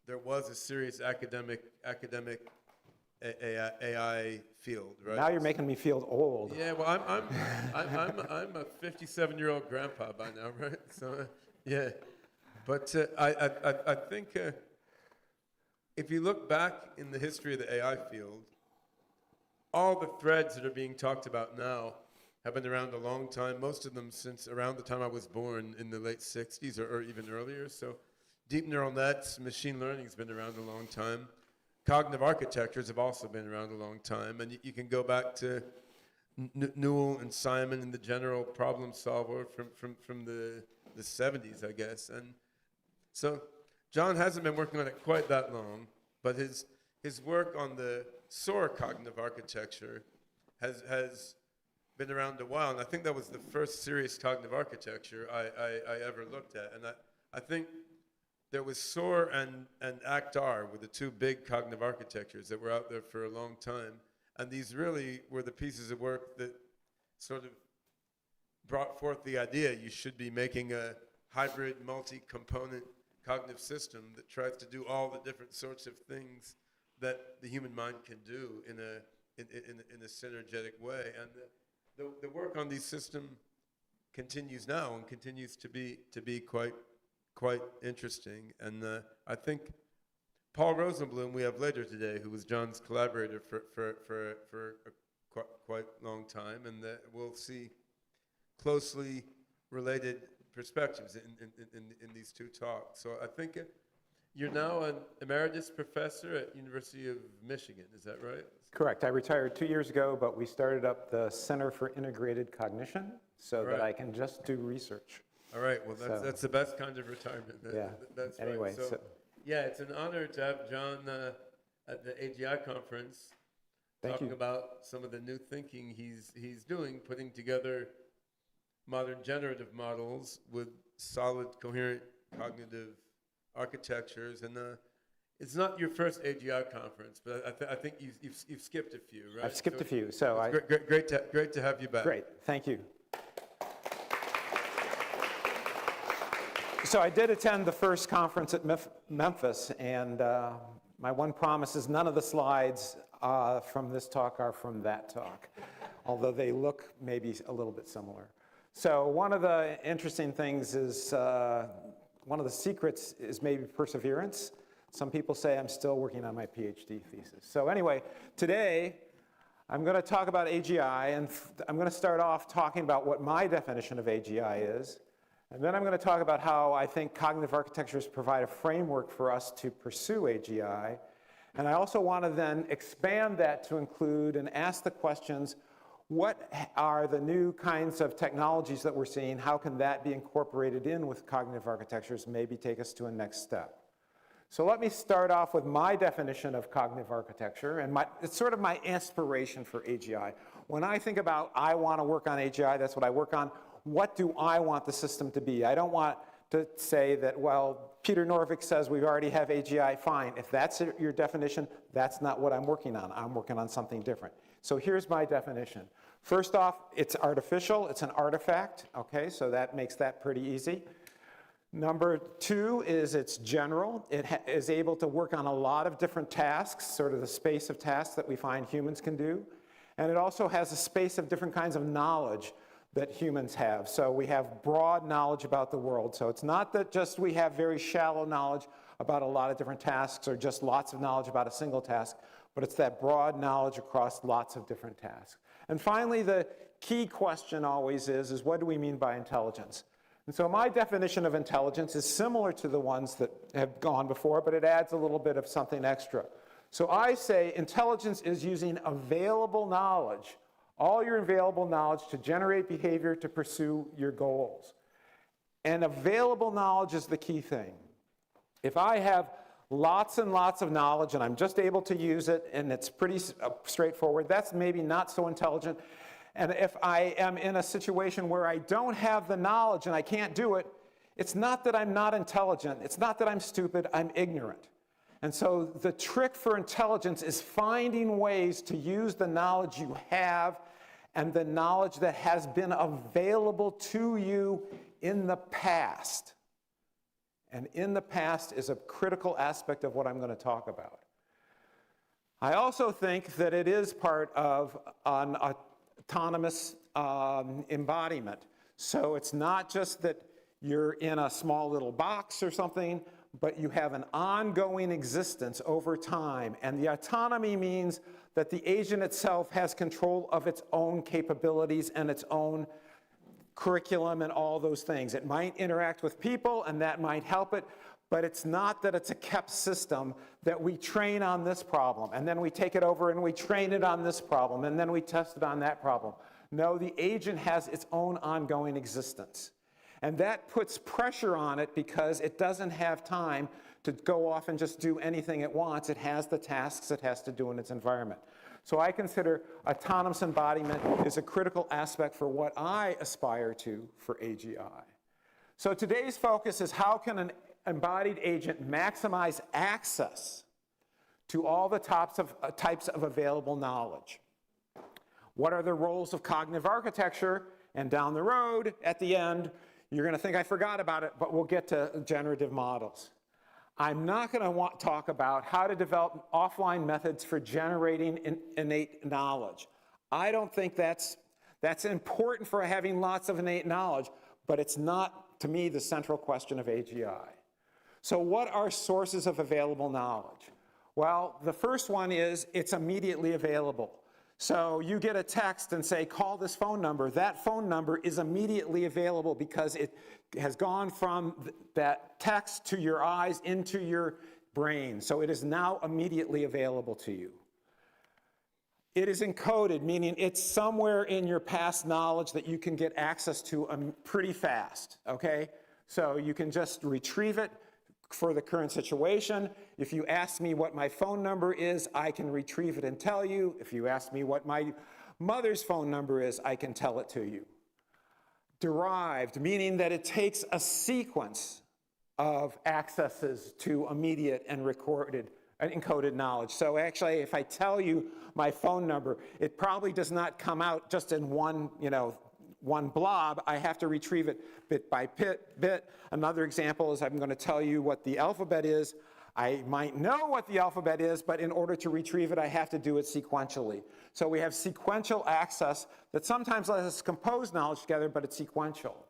there was a serious academic AI field, right? Now you're making me feel old. Yeah, well, I'm a 57-year-old grandpa by now, right? So, yeah, but I think if you look back in the history of the AI field, all the threads that are being talked about now have been around a long time. Most of them since around the time I was born in the late 60s or even earlier. So, deep neural nets, machine learning has been around a long time. cognitive architectures have also been around a long time, and you can go back to Newell and Simon and the general problem solver from the 70s, I guess. And so John hasn't been working on it quite that long, but his work on the SOAR cognitive architecture has been around a while, and I think that was the first serious cognitive architecture I ever looked at. And I think there was SOAR and ACT-R were the two big cognitive architectures that were out there for a long time. And these really were the pieces of work that sort of brought forth the idea you should be making a hybrid, multi-component cognitive system that tries to do all the different sorts of things that the human mind can do in a synergetic way. And the work on these systems continues now and continues to be quite interesting. And I think Paul Rosenblum, we have later today, who was John's collaborator for a quite long time, and we'll see closely related perspectives in these two talks. So I think you're now an emeritus professor at University of Michigan, is that right? Correct. I retired 2 years ago, but we started up the Center for Integrated Cognition so that I can just do research. All right, well, that's the best kind of retirement. That's anyway, right. So, yeah, it's an honor to have John at the AGI conference talking about some of the new thinking he's doing, putting together modern generative models with solid, coherent cognitive architectures. And it's not your first AGI conference, but I think you've skipped a few, right? I've skipped a few, so great to have you back. Great, thank you. So I did attend the first conference at Memphis, and my one promise is none of the slides from this talk are from that talk, although they look maybe a little bit similar. So one of the interesting things is, one of the secrets is maybe perseverance. Some people say I'm still working on my PhD thesis. So anyway, today I'm going to talk about AGI, and I'm going to start off talking about what my definition of AGI is. And then I'm going to talk about how I think cognitive architectures provide a framework for us to pursue AGI. And I also want to then expand that to include and ask the questions, what are the new kinds of technologies that we're seeing? How can that be incorporated in with cognitive architectures, maybe take us to a next step? So let me start off with my definition of cognitive architecture, and it's sort of my inspiration for AGI. When I think about I want to work on AGI, that's what I work on. What do I want the system to be? I don't want to say that, well, Peter Norvig says we already have AGI, fine. If that's your definition, that's not what I'm working on. I'm working on something different. So here's my definition. First off, it's artificial, it's an artifact, okay, so that makes that pretty easy. Number two is it's general. It is able to work on a lot of different tasks, sort of the space of tasks that we find humans can do. And it also has a space of different kinds of knowledge that humans have. So we have broad knowledge about the world. So it's not that just we have very shallow knowledge about a lot of different tasks or just lots of knowledge about a single task, but it's that broad knowledge across lots of different tasks. And finally, the key question always is what do we mean by intelligence? And so my definition of intelligence is similar to the ones that have gone before, but it adds a little bit of something extra. So I say intelligence is using available knowledge, all your available knowledge to generate behavior to pursue your goals. And available knowledge is the key thing. If I have lots and lots of knowledge and I'm just able to use it and it's pretty straightforward, that's maybe not so intelligent. And if I am in a situation where I don't have the knowledge and I can't do it, it's not that I'm not intelligent, it's not that I'm stupid, I'm ignorant. And so the trick for intelligence is finding ways to use the knowledge you have and the knowledge that has been available to you in the past. And in the past is a critical aspect of what I'm going to talk about. I also think that it is part of an autonomous embodiment. So it's not just that you're in a small little box or something, but you have an ongoing existence over time. And the autonomy means that the agent itself has control of its own capabilities and its own curriculum and all those things. It might interact with people, and that might help it, but it's not that it's a kept system that we train on this problem, and then we take it over and we train it on this problem, and then we test it on that problem. No, the agent has its own ongoing existence. And that puts pressure on it because it doesn't have time to go off and just do anything it wants. It has the tasks it has to do in its environment. So I consider autonomous embodiment is a critical aspect for what I aspire to for AGI. So today's focus is how can an embodied agent maximize access to all the types of available knowledge? What are the roles of cognitive architecture? And down the road, at the end, you're going to think I forgot about it, but we'll get to generative models. I'm not going to talk about how to develop offline methods for generating innate knowledge. I don't think that's important for having lots of innate knowledge, but it's not, to me, the central question of AGI. So what are sources of available knowledge? Well, the first one is it's immediately available. So you get a text and say, call this phone number. That phone number is immediately available because it has gone from that text to your eyes into your brain. So it is now immediately available to you. It is encoded, meaning it's somewhere in your past knowledge that you can get access to pretty fast, okay? So you can just retrieve it for the current situation. If you ask me what my phone number is, I can retrieve it and tell you. If you ask me what my mother's phone number is, I can tell it to you. Derived, meaning that it takes a sequence of accesses to immediate and recorded and encoded knowledge. So actually, if I tell you my phone number, it probably does not come out just in one blob. I have to retrieve it bit by bit. Another example is I'm going to tell you what the alphabet is. I might know what the alphabet is, but in order to retrieve it, I have to do it sequentially. So we have sequential access that sometimes lets us compose knowledge together, but it's sequential.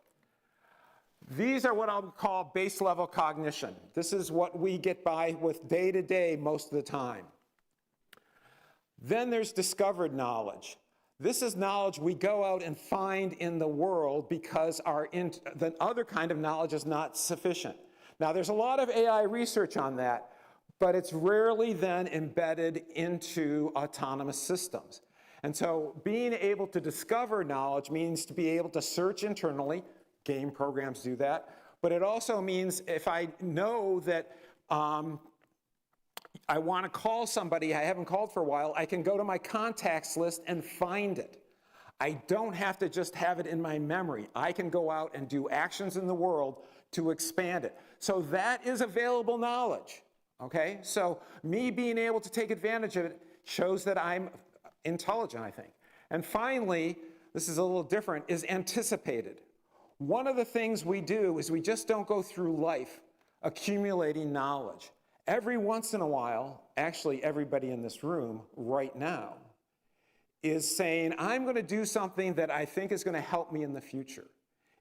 These are what I'll call base level cognition. This is what we get by with day to day most of the time. Then there's discovered knowledge. This is knowledge we go out and find in the world because the other kind of knowledge is not sufficient. Now, there's a lot of AI research on that, but it's rarely then embedded into autonomous systems. And so being able to discover knowledge means to be able to search internally. Game programs do that. But it also means if I know that I want to call somebody I haven't called for a while, I can go to my contacts list and find it. I don't have to just have it in my memory. I can go out and do actions in the world to expand it. So that is available knowledge, okay? So me being able to take advantage of it shows that I'm intelligent, I think. And finally, this is a little different, is anticipated. One of the things we do is we just don't go through life accumulating knowledge. Every once in a while, actually everybody in this room right now, is saying, I'm going to do something that I think is going to help me in the future.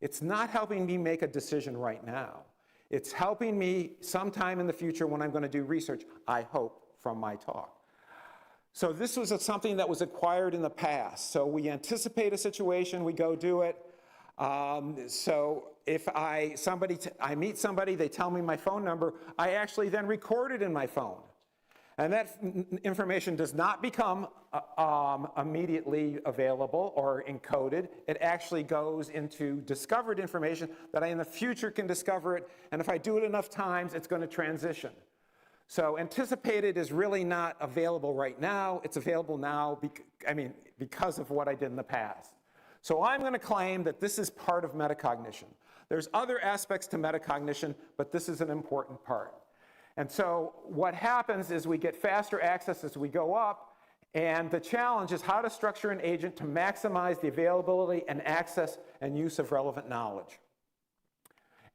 It's not helping me make a decision right now. It's helping me sometime in the future when I'm going to do research, I hope, from my talk. So this was something that was acquired in the past. So we anticipate a situation, we go do it. So if I meet somebody, they tell me my phone number, I actually then record it in my phone. And that information does not become immediately available or encoded. It actually goes into discovered information that I in the future can discover it, and if I do it enough times, it's going to transition. So anticipated is really not available right now. It's available now because of what I did in the past. So I'm going to claim that this is part of metacognition. There's other aspects to metacognition, but this is an important part. And so what happens is we get faster access as we go up, and the challenge is how to structure an agent to maximize the availability and access and use of relevant knowledge.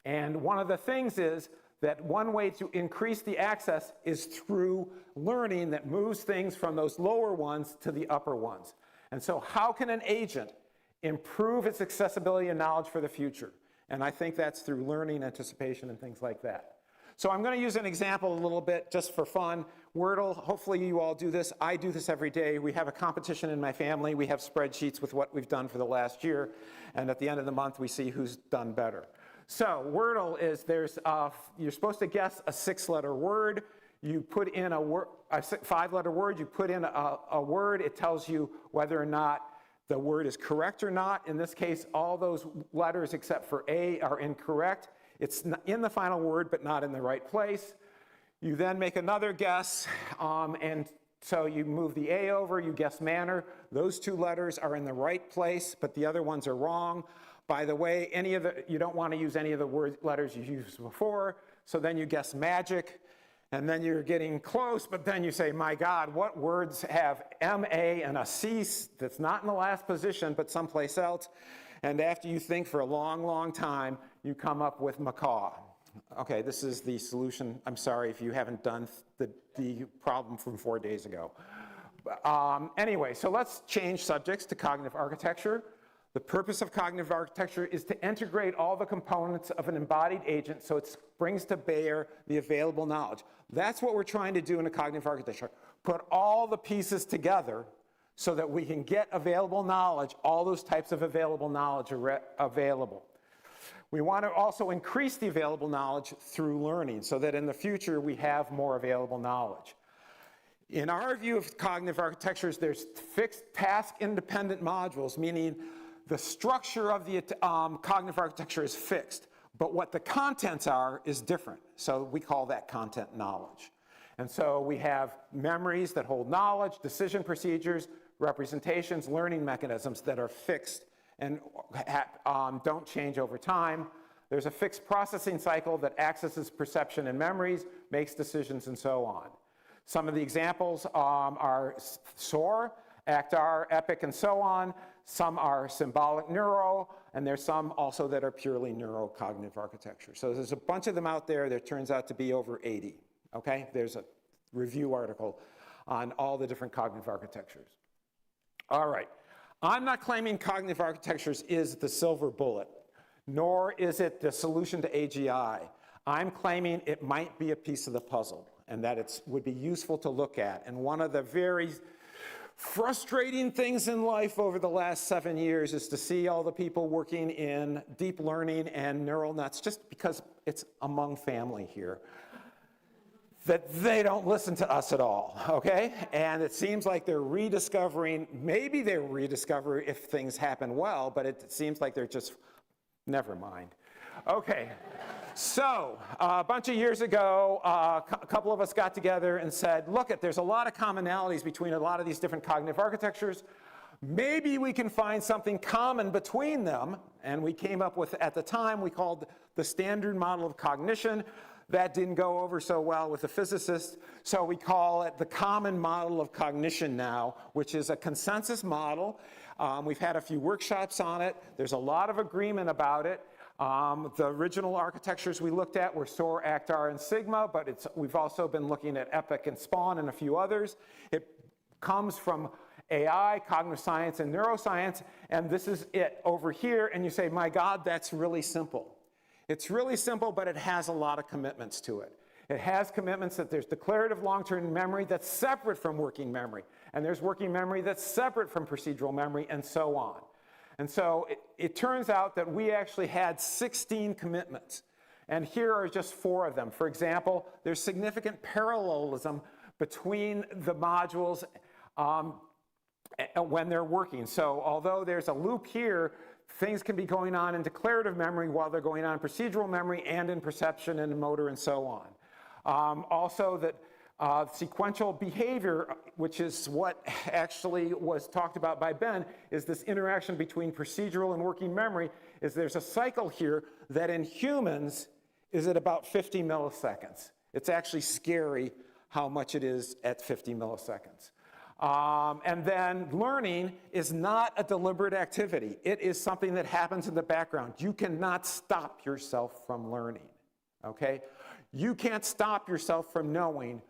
And one of the things is that one way to increase the access is through learning that moves things from those lower ones to the upper ones. And so how can an agent improve its accessibility and knowledge for the future? And I think that's through learning, anticipation, and things like that. So I'm going to use an example a little bit just for fun. Wordle, hopefully you all do this. I do this every day. We have a competition in my family. We have spreadsheets with what we've done for the last year. And at the end of the month, we see who's done better. So Wordle is you're supposed to guess a 6-letter word. You put in a 5-letter word, you put in a word, it tells you whether or not the word is correct or not. In this case, all those letters except for A are incorrect. It's in the final word, but not in the right place. You then make another guess, and so you move the A over, you guess manner. Those 2 letters are in the right place, but the other ones are wrong. By the way, you don't want to use any of the letters you used before, so then you guess magic, and then you're getting close, but then you say, my God, what words have M-A and a C that's not in the last position, but someplace else? And after you think for a long, long time, you come up with macaw. Okay, this is the solution. I'm sorry if you haven't done the problem from 4 days ago. Anyway, so let's change subjects to cognitive architecture. The purpose of cognitive architecture is to integrate all the components of an embodied agent so it brings to bear the available knowledge. That's what we're trying to do in a cognitive architecture. Put all the pieces together so that we can get available knowledge, all those types of available knowledge are available. We want to also increase the available knowledge through learning so that in the future we have more available knowledge. In our view of cognitive architectures, there's fixed task-independent modules, meaning the structure of the cognitive architecture is fixed, but what the contents are is different. So we call that content knowledge. And so we have memories that hold knowledge, decision procedures, representations, learning mechanisms that are fixed and don't change over time. There's a fixed processing cycle that accesses perception and memories, makes decisions, and so on. Some of the examples are SOAR, ACT-R, EPIC, and so on. Some are symbolic neuro, and there's some also that are purely neurocognitive architecture. So there's a bunch of them out there. There turns out to be over 80, okay? There's a review article on all the different cognitive architectures. All right. I'm not claiming cognitive architectures is the silver bullet, nor is it the solution to AGI. I'm claiming it might be a piece of the puzzle and that it would be useful to look at. And one of the very frustrating things in life over the last 7 years is to see all the people working in deep learning and neural nets, just because it's among family here, that they don't listen to us at all, okay? And it seems like they're rediscovering, maybe they rediscover if things happen well, but it seems like they're just, never mind. Okay, so a bunch of years ago, a couple of us got together and said, look, there's a lot of commonalities between a lot of these different cognitive architectures. Maybe we can find something common between them. And we came up with, at the time, we called the standard model of cognition. That didn't go over so well with the physicists. So we call it the common model of cognition now, which is a consensus model. We've had a few workshops on it. There's a lot of agreement about it. The original architectures we looked at were SOAR, ACT-R, and Sigma, but we've also been looking at EPIC and SPAWN and a few others. It comes from AI, cognitive science, and neuroscience, and this is it over here, and you say, my God, that's really simple. It's really simple, but it has a lot of commitments to it. It has commitments that there's declarative long-term memory that's separate from working memory, and there's working memory that's separate from procedural memory, and so on. And so it turns out that we actually had 16 commitments. And here are just 4 of them. For example, there's significant parallelism between the modules when they're working. So although there's a loop here, things can be going on in declarative memory while they're going on in procedural memory and in perception and in motor and so on. Also that sequential behavior, which is what actually was talked about by Ben, is this interaction between procedural and working memory, is there's a cycle here that in humans is at about 50 milliseconds. It's actually scary how much it is at 50 milliseconds. And then learning is not a deliberate activity. It is something that happens in the background. You cannot stop yourself from learning, okay? You can't stop yourself from knowing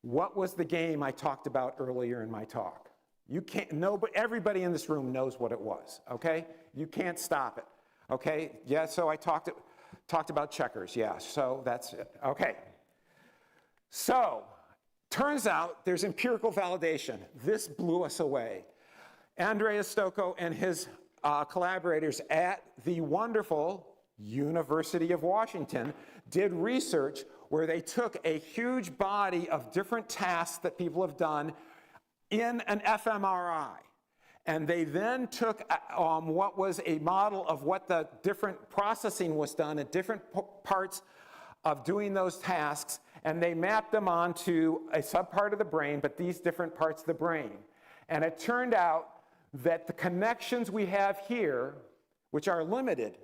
what was the game I talked about earlier in my talk. You can't, everybody in this room knows what it was, okay? You can't stop it, okay? Yeah, so I talked about checkers, yeah, so that's it, okay. So, turns out there's empirical validation. This blew us away. Andreas Stocco and his collaborators at the wonderful University of Washington, did research where they took a huge body of different tasks that people have done in an fMRI. And they then took what was a model of what the different processing was done at different parts of doing those tasks, and they mapped them onto a subpart of the brain, but these different parts of the brain. And it turned out that the connections we have here, which are limited,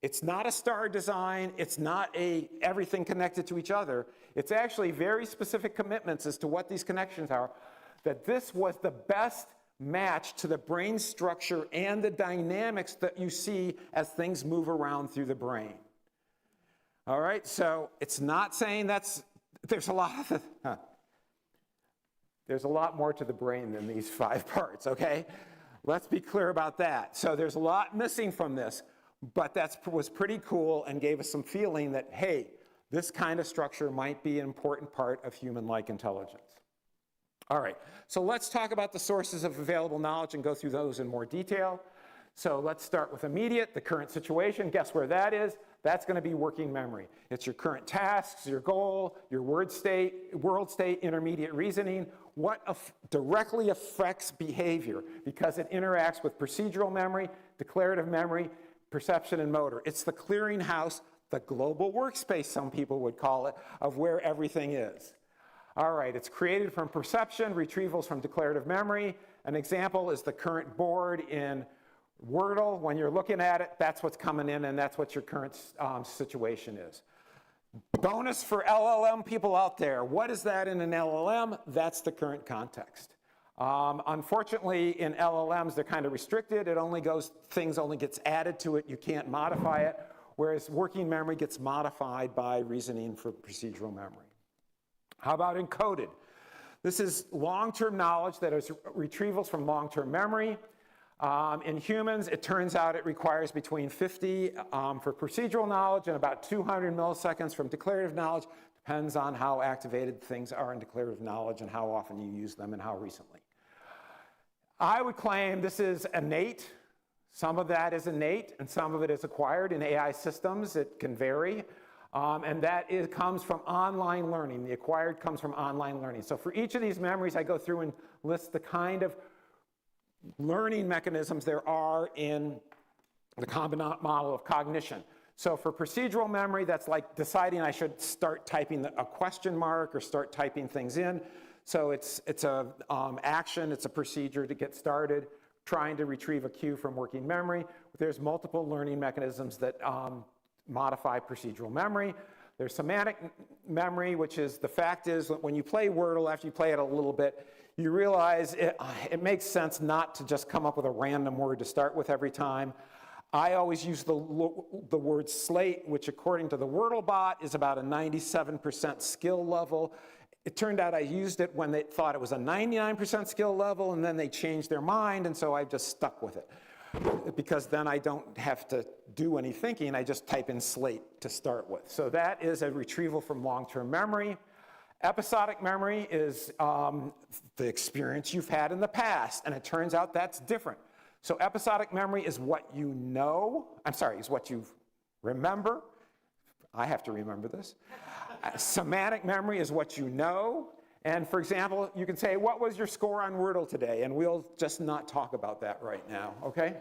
it's not a star design, it's not everything connected to each other, it's actually very specific commitments as to what these connections are, that this was the best match to the brain structure and the dynamics that you see as things move around through the brain. All right, so it's not saying there's a lot more to the brain than these 5 parts, okay? Let's be clear about that. So there's a lot missing from this, but that was pretty cool and gave us some feeling that, hey, this kind of structure might be an important part of human-like intelligence. All right, so let's talk about the sources of available knowledge and go through those in more detail. So let's start with immediate, the current situation. Guess where that is? That's going to be working memory. It's your current tasks, your goal, your world state, intermediate reasoning, what directly affects behavior because it interacts with procedural memory, declarative memory, perception, and motor. It's the clearinghouse, the global workspace, some people would call it, of where everything is. All right, it's created from perception, retrievals from declarative memory. An example is the current board in Wordle. When you're looking at it, that's what's coming in, and that's what your current situation is. Bonus for LLM people out there. What is that in an LLM? That's the current context. Unfortunately, in LLMs, they're kind of restricted. Things only gets added to it. You can't modify it, whereas working memory gets modified by reasoning for procedural memory. How about encoded? This is long-term knowledge that is retrievals from long-term memory. In humans, it turns out it requires between 50 for procedural knowledge and about 200 milliseconds from declarative knowledge. Depends on how activated things are in declarative knowledge and how often you use them and how recently. I would claim this is innate. Some of that is innate and some of it is acquired in AI systems. It can vary. And that comes from online learning. The acquired comes from online learning. So for each of these memories, I go through and list the kind of learning mechanisms there are in the combinant model of cognition. So for procedural memory, that's like deciding I should start typing a question mark or start typing things in. So it's a action, it's a procedure to get started, trying to retrieve a cue from working memory. There's multiple learning mechanisms that modify procedural memory. There's semantic memory, which is the fact is that when you play Wordle, after you play it a little bit, you realize it makes sense not to just come up with a random word to start with every time. I always use the word slate, which according to the Wordle bot is about a 97% skill level. It turned out I used it when they thought it was a 99% skill level, and then they changed their mind, and so I just stuck with it. Because then I don't have to do any thinking, I just type in slate to start with. So that is a retrieval from long-term memory. Episodic memory is the experience you've had in the past, and it turns out that's different. So episodic memory is what you know, is what you remember. I have to remember this. Semantic memory is what you know. And for example, you can say, what was your score on Wordle today? And we'll just not talk about that right now, okay?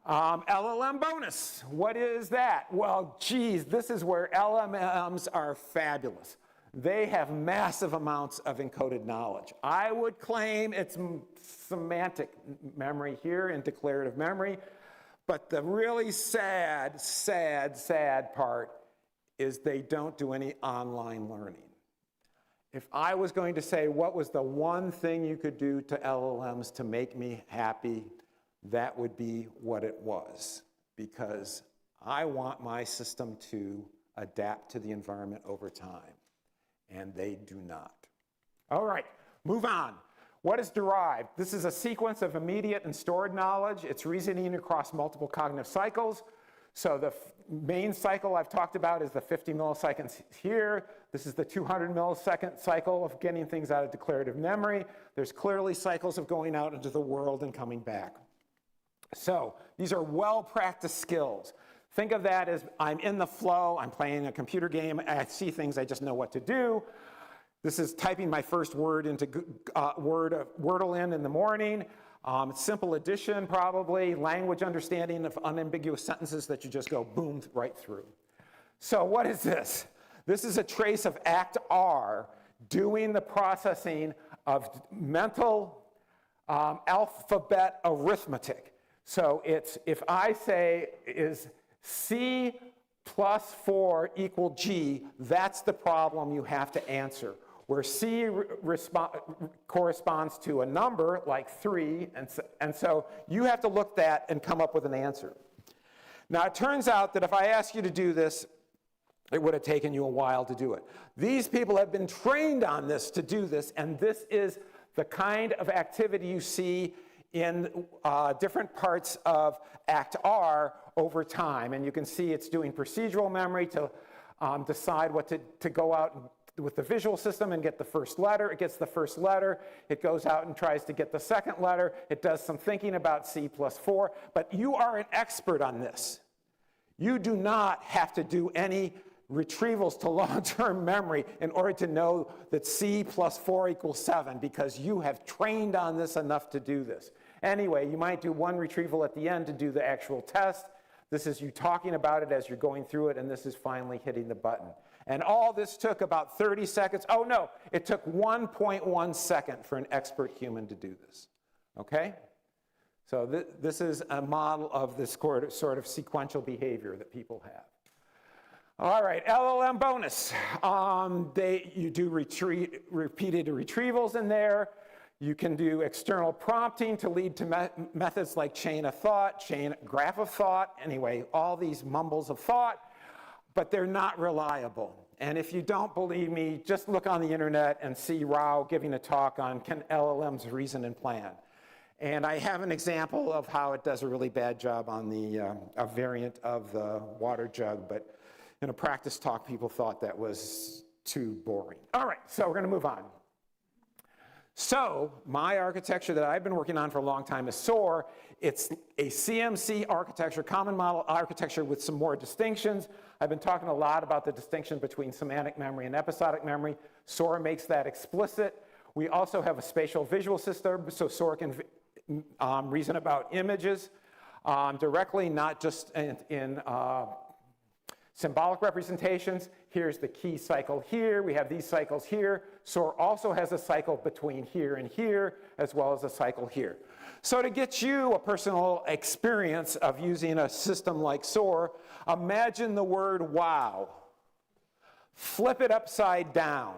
LLM bonus, what is that? Well, geez, this is where LLMs are fabulous. They have massive amounts of encoded knowledge. I would claim it's semantic memory here and declarative memory, but the really sad part is they don't do any online learning. If I was going to say what was the one thing you could do to LLMs to make me happy, that would be what it was, because I want my system to adapt to the environment over time, and they do not. All right, move on. What is derived? This is a sequence of immediate and stored knowledge. It's reasoning across multiple cognitive cycles. So the main cycle I've talked about is the 50 milliseconds here. This is the 200 millisecond cycle of getting things out of declarative memory. There's clearly cycles of going out into the world and coming back. So these are well-practiced skills. Think of that as I'm in the flow, I'm playing a computer game, I see things, I just know what to do. This is typing my first word into Wordle in the morning. Simple addition probably, language understanding of unambiguous sentences that you just go boom right through. So what is this? This is a trace of Act R doing the processing of mental alphabet arithmetic. So it's, if I say is C plus 4 equal G, that's the problem you have to answer. Where C corresponds to a number like 3, and so you have to look at that and come up with an answer. Now it turns out that if I ask you to do this, it would have taken you a while to do it. These people have been trained on this to do this, and this is the kind of activity you see in different parts of Act R over time. And you can see it's doing procedural memory to decide what to go out with the visual system and get the first letter. It gets the first letter. It goes out and tries to get the second letter. It does some thinking about C plus 4. But you are an expert on this. You do not have to do any retrievals to long-term memory in order to know that C plus 4 equals 7, because you have trained on this enough to do this. Anyway, you might do one retrieval at the end to do the actual test. This is you talking about it as you're going through it, and this is finally hitting the button. And all this took about 30 seconds. Oh no, it took 1.1 second for an expert human to do this, okay? So this is a model of this sort of sequential behavior that people have. All right, LLM bonus. You do repeated retrievals in there. You can do external prompting to lead to methods like chain of thought, graph of thought, anyway, all these mumbles of thought, but they're not reliable. And if you don't believe me, just look on the internet and see Rao giving a talk on can LLMs reason and plan. And I have an example of how it does a really bad job on a variant of the water jug, but in a practice talk, people thought that was too boring. All right, so we're going to move on. So my architecture that I've been working on for a long time is SOAR. It's a CMC architecture, common model architecture with some more distinctions. I've been talking a lot about the distinction between semantic memory and episodic memory. SOAR makes that explicit. We also have a spatial visual system, so SOAR can reason about images directly, not just in symbolic representations. Here's the key cycle here. We have these cycles here. SOAR also has a cycle between here and here, as well as a cycle here. So to get you a personal experience of using a system like SOAR, imagine the word wow. Flip it upside down.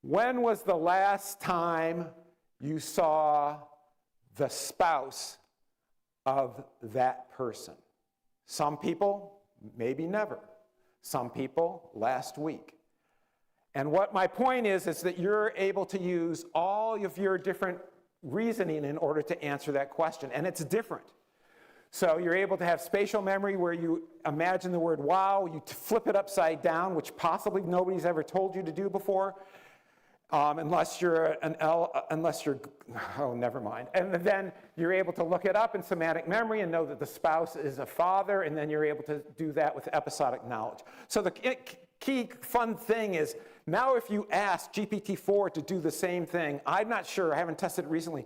When was the last time you saw the spouse of that person? Some people, maybe never. Some people, last week. And what my point is that you're able to use all of your different reasoning in order to answer that question, and it's different. So you're able to have spatial memory where you imagine the word wow, you flip it upside down, which possibly nobody's ever told you to do before, unless you're oh, never mind. And then you're able to look it up in semantic memory and know that the spouse is a father, and then you're able to do that with episodic knowledge. So the key fun thing is, now if you ask GPT-4 to do the same thing, I'm not sure, I haven't tested it recently,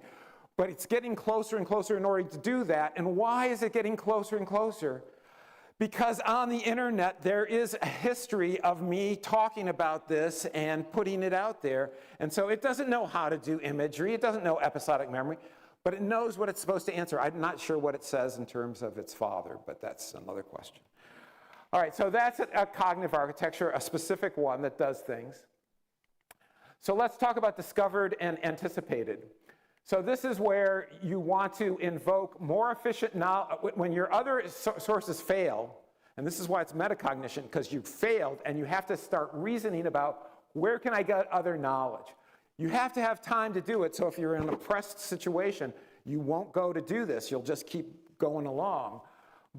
but it's getting closer and closer in order to do that. And why is it getting closer and closer? Because on the internet, there is a history of me talking about this and putting it out there. And so it doesn't know how to do imagery. It doesn't know episodic memory, but it knows what it's supposed to answer. I'm not sure what it says in terms of its father, but that's another question. All right, so that's a cognitive architecture, a specific one that does things. So let's talk about discovered and anticipated. So this is where you want to invoke more efficient knowledge. When your other sources fail, and this is why it's metacognition, because you failed and you have to start reasoning about where can I get other knowledge. You have to have time to do it, so if you're in a pressed situation, you won't go to do this. You'll just keep going along.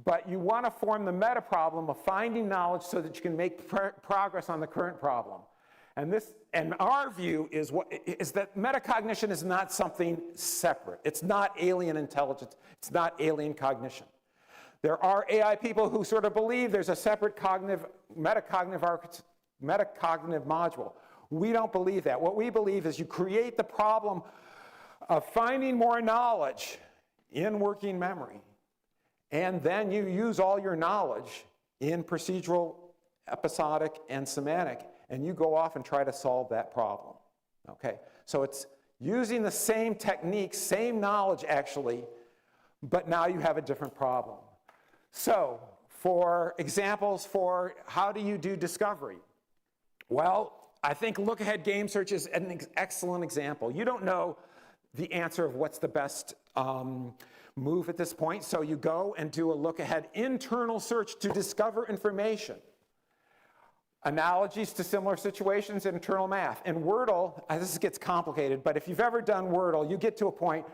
But you want to form the meta problem of finding knowledge so that you can make progress on the current problem. And our view is that metacognition is not something separate. It's not alien intelligence. It's not alien cognition. There are AI people who sort of believe there's a separate metacognitive module. We don't believe that. What we believe is you create the problem of finding more knowledge in working memory, and then you use all your knowledge in procedural, episodic, and semantic, and you go off and try to solve that problem. Okay? So it's using the same techniques, same knowledge actually, but now you have a different problem. So, for examples for how do you do discovery? Well, I think look-ahead game search is an excellent example. You don't know the answer of what's the best move at this point, so you go and do a look-ahead internal search to discover information. Analogies to similar situations in internal math. In Wordle, this gets complicated, but if you've ever done Wordle, you get to a point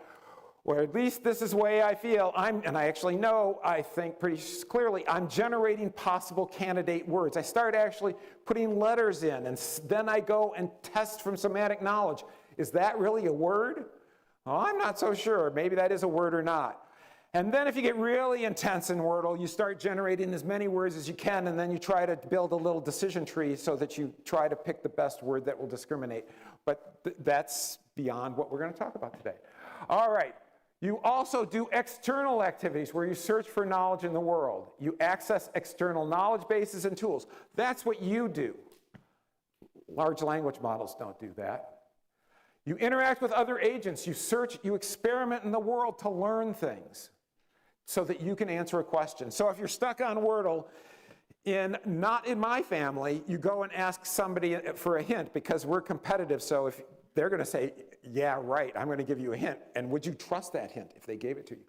where at least this is the way I feel, and I actually know, I think pretty clearly, I'm generating possible candidate words. I start actually putting letters in, and then I go and test from semantic knowledge. Is that really a word? Well, I'm not so sure. Maybe that is a word or not. And then if you get really intense in Wordle, you start generating as many words as you can, and then you try to build a little decision tree so that you try to pick the best word that will discriminate. But that's beyond what we're going to talk about today. All right. You also do external activities where you search for knowledge in the world. You access external knowledge bases and tools. That's what you do. Large language models don't do that. You interact with other agents. You search, you experiment in the world to learn things so that you can answer a question. So if you're stuck on Wordle, not in my family, you go and ask somebody for a hint because we're competitive. So if they're going to say, yeah, right, I'm going to give you a hint. And would you trust that hint if they gave it to you?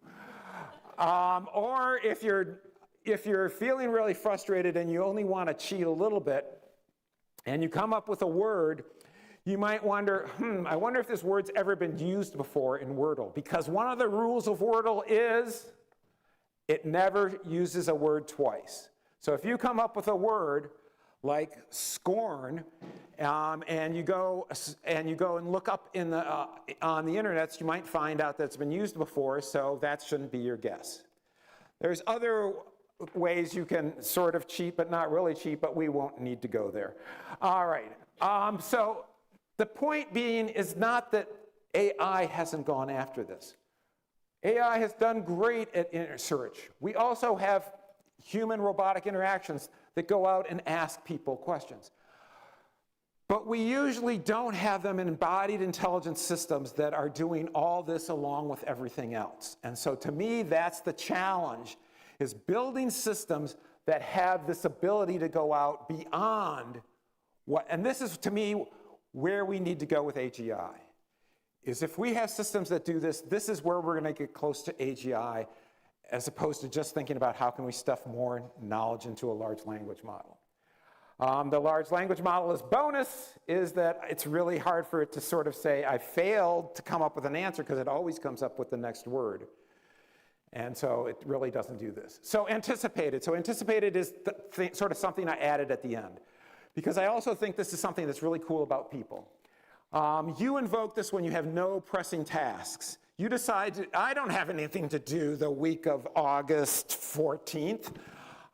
Or if you're feeling really frustrated and you only want to cheat a little bit, and you come up with a word, you might wonder, I wonder if this word's ever been used before in Wordle. Because one of the rules of Wordle is it never uses a word twice. So if you come up with a word like scorn, and you go and look up on the internet, you might find out that it's been used before, so that shouldn't be your guess. There's other ways you can sort of cheat, but not really cheat, but we won't need to go there. All right, so the point being is not that AI hasn't gone after this. AI has done great at search. We also have human-robotic interactions that go out and ask people questions. But we usually don't have them in embodied intelligence systems that are doing all this along with everything else. And so to me, that's the challenge, is building systems that have this ability to go out beyond what, and this is to me where we need to go with AGI, is if we have systems that do this, this is where we're going to get close to AGI, as opposed to just thinking about how can we stuff more knowledge into a large language model. The large language model's bonus is that it's really hard for it to sort of say, I failed to come up with an answer, because it always comes up with the next word. And so it really doesn't do this. So anticipated. So anticipated is sort of something I added at the end, because I also think this is something that's really cool about people. You invoke this when you have no pressing tasks. You decide, I don't have anything to do the week of August 14th.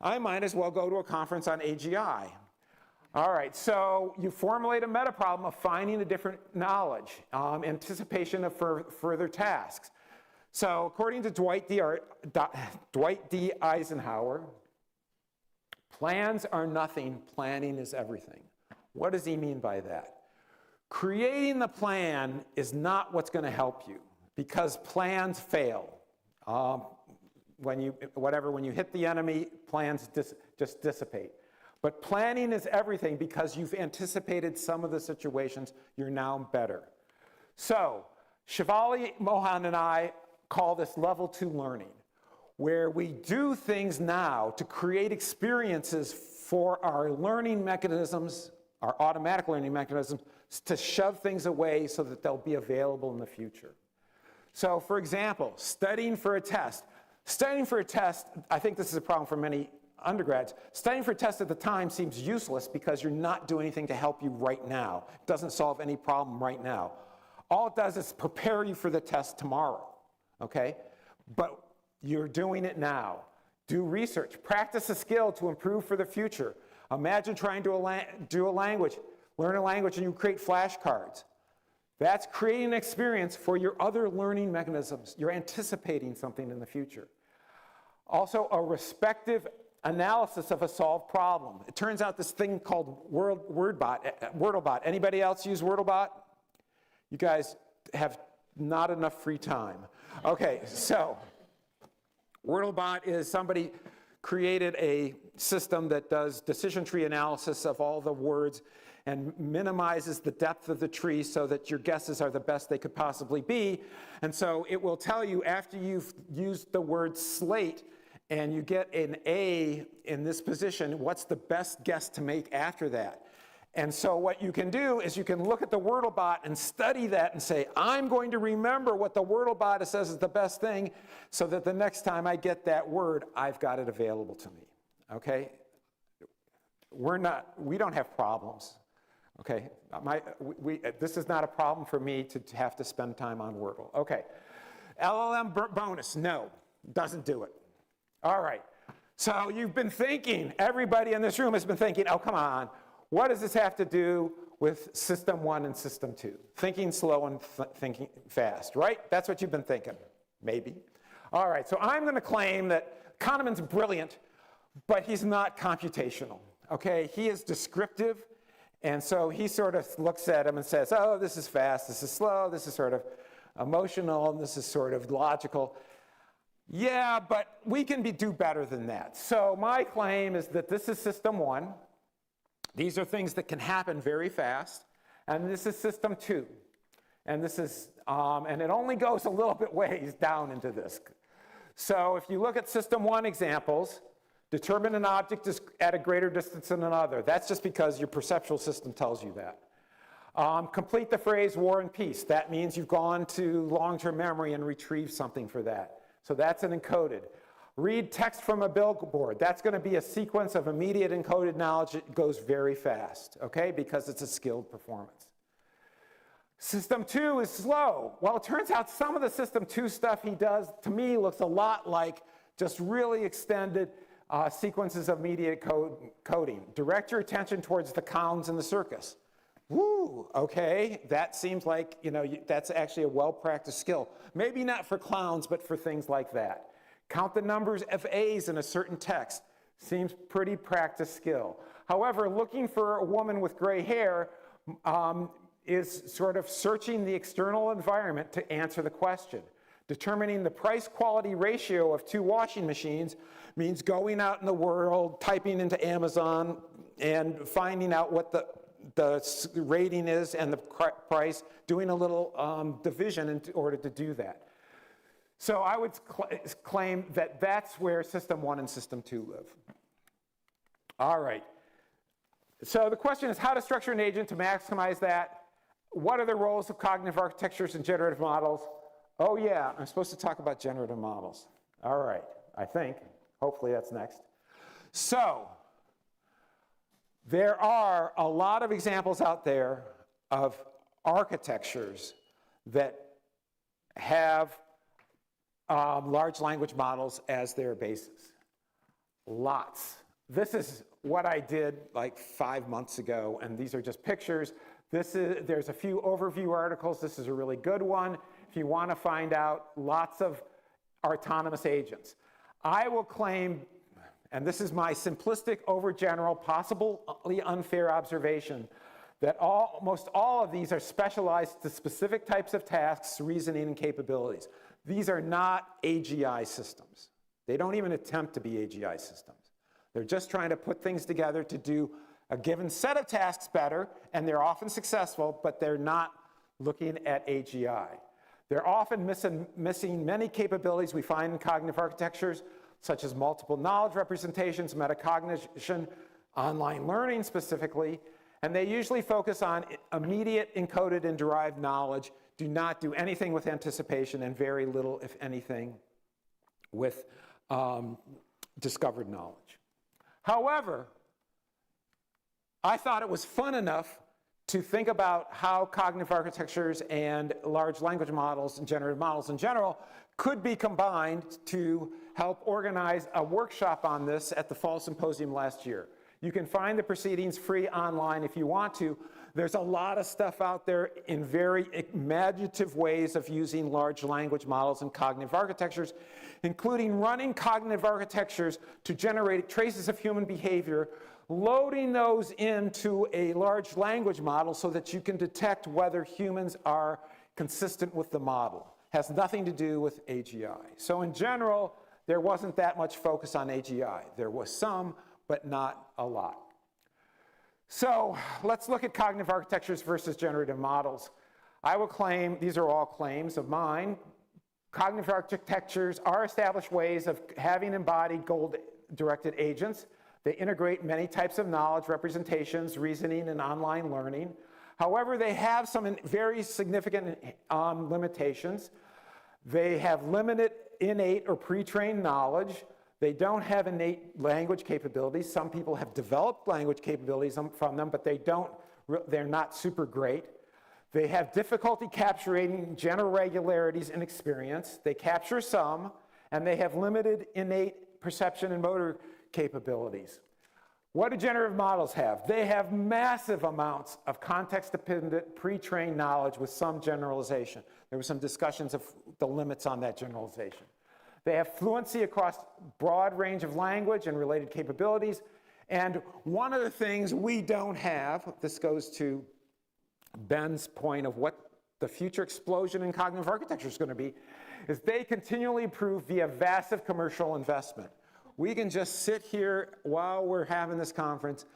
I might as well go to a conference on AGI. All right, so you formulate a meta problem of finding the different knowledge, anticipation of further tasks. So according to Dwight D. Eisenhower, plans are nothing, planning is everything. What does he mean by that? Creating the plan is not what's going to help you, because plans fail. When you hit the enemy, plans just dissipate. But planning is everything, because you've anticipated some of the situations, you're now better. So, Shivali, Mohan, and I call this level 2 learning, where we do things now to create experiences for our learning mechanisms, our automatic learning mechanisms, to shove things away so that they'll be available in the future. So, for example, studying for a test. Studying for a test, I think this is a problem for many undergrads. Studying for a test at the time seems useless because you're not doing anything to help you right now. It doesn't solve any problem right now. All it does is prepare you for the test tomorrow, okay? But you're doing it now. Do research. Practice a skill to improve for the future. Imagine trying to learn a language, and you create flashcards. That's creating an experience for your other learning mechanisms. You're anticipating something in the future. Also, a respective analysis of a solved problem. It turns out this thing called Wordlebot. Anybody else use Wordlebot? You guys have not enough free time. Okay, so Wordlebot is somebody created a system that does decision tree analysis of all the words and minimizes the depth of the tree so that your guesses are the best they could possibly be. And so it will tell you after you've used the word slate and you get an A in this position, what's the best guess to make after that? And so what you can do is you can look at the Wordlebot and study that and say, I'm going to remember what the Wordlebot says is the best thing so that the next time I get that word, I've got it available to me, okay? We don't have problems, okay? This is not a problem for me to have to spend time on Wordle. Okay, LLM bonus, no, doesn't do it. All right, so you've been thinking, everybody in this room has been thinking, oh, come on, what does this have to do with System 1 and System 2? Thinking slow and thinking fast, right? That's what you've been thinking, maybe. All right, so I'm going to claim that Kahneman's brilliant, but he's not computational, okay? He is descriptive, and so he sort of looks at him and says, oh, this is fast, this is slow, this is sort of emotional, and this is sort of logical. Yeah, but we can do better than that. So my claim is that this is System 1. These are things that can happen very fast, and this is System 2. And this is, and it only goes a little bit ways down into this. So if you look at System 1 examples, determine an object is at a greater distance than another. That's just because your perceptual system tells you that. Complete the phrase war and peace. That means you've gone to long-term memory and retrieved something for that. So that's an encoded. Read text from a billboard. That's going to be a sequence of immediate encoded knowledge. It goes very fast, okay, because it's a skilled performance. System 2 is slow. Well, it turns out some of the System 2 stuff he does, to me, looks a lot like just really extended sequences of immediate coding. Direct your attention towards the clowns in the circus. Woo, okay, that seems like, that's actually a well-practiced skill. Maybe not for clowns, but for things like that. Count the numbers of A's in a certain text. Seems pretty practiced skill. However, looking for a woman with gray hair is sort of searching the external environment to answer the question. Determining the price-quality ratio of 2 washing machines means going out in the world, typing into Amazon, and finding out what the rating is and the price, doing a little division in order to do that. So I would claim that that's where System 1 and System 2 live. All right. So the question is how to structure an agent to maximize that. What are the roles of cognitive architectures and generative models? Oh yeah, I'm supposed to talk about generative models. All right, I think. Hopefully that's next. So there are a lot of examples out there of architectures that have large language models as their basis. Lots. This is what I did like 5 months ago, and these are just pictures. There's a few overview articles. This is a really good one if you want to find out lots of autonomous agents. I will claim, and this is my simplistic, overgeneral, possibly unfair observation, that almost all of these are specialized to specific types of tasks, reasoning, and capabilities. These are not AGI systems. They don't even attempt to be AGI systems. They're just trying to put things together to do a given set of tasks better, and they're often successful, but they're not looking at AGI. They're often missing many capabilities we find in cognitive architectures, such as multiple knowledge representations, metacognition, online learning specifically, and they usually focus on immediate encoded and derived knowledge, do not do anything with anticipation, and very little, if anything, with discovered knowledge. However, I thought it was fun enough to think about how cognitive architectures and large language models and generative models in general could be combined to help organize a workshop on this at the Fall Symposium last year. You can find the proceedings free online if you want to. There's a lot of stuff out there in very imaginative ways of using large language models and cognitive architectures, including running cognitive architectures to generate traces of human behavior, loading those into a large language model so that you can detect whether humans are consistent with the model. Has nothing to do with AGI. So in general, there wasn't that much focus on AGI. There was some, but not a lot. So let's look at cognitive architectures versus generative models. I will claim, these are all claims of mine, cognitive architectures are established ways of having embodied goal-directed agents. They integrate many types of knowledge, representations, reasoning, and online learning. However, they have some very significant limitations. They have limited innate or pre-trained knowledge. They don't have innate language capabilities. Some people have developed language capabilities from them, but they're not super great. They have difficulty capturing general regularities in experience. They capture some, and they have limited innate perception and motor capabilities. What do generative models have? They have massive amounts of context-dependent, pre-trained knowledge with some generalization. There were some discussions of the limits on that generalization. They have fluency across a broad range of language and related capabilities. And one of the things we don't have, this goes to Ben's point of what the future explosion in cognitive architecture is going to be, is they continually improve via massive commercial investment. We can just sit here while we're having this conference,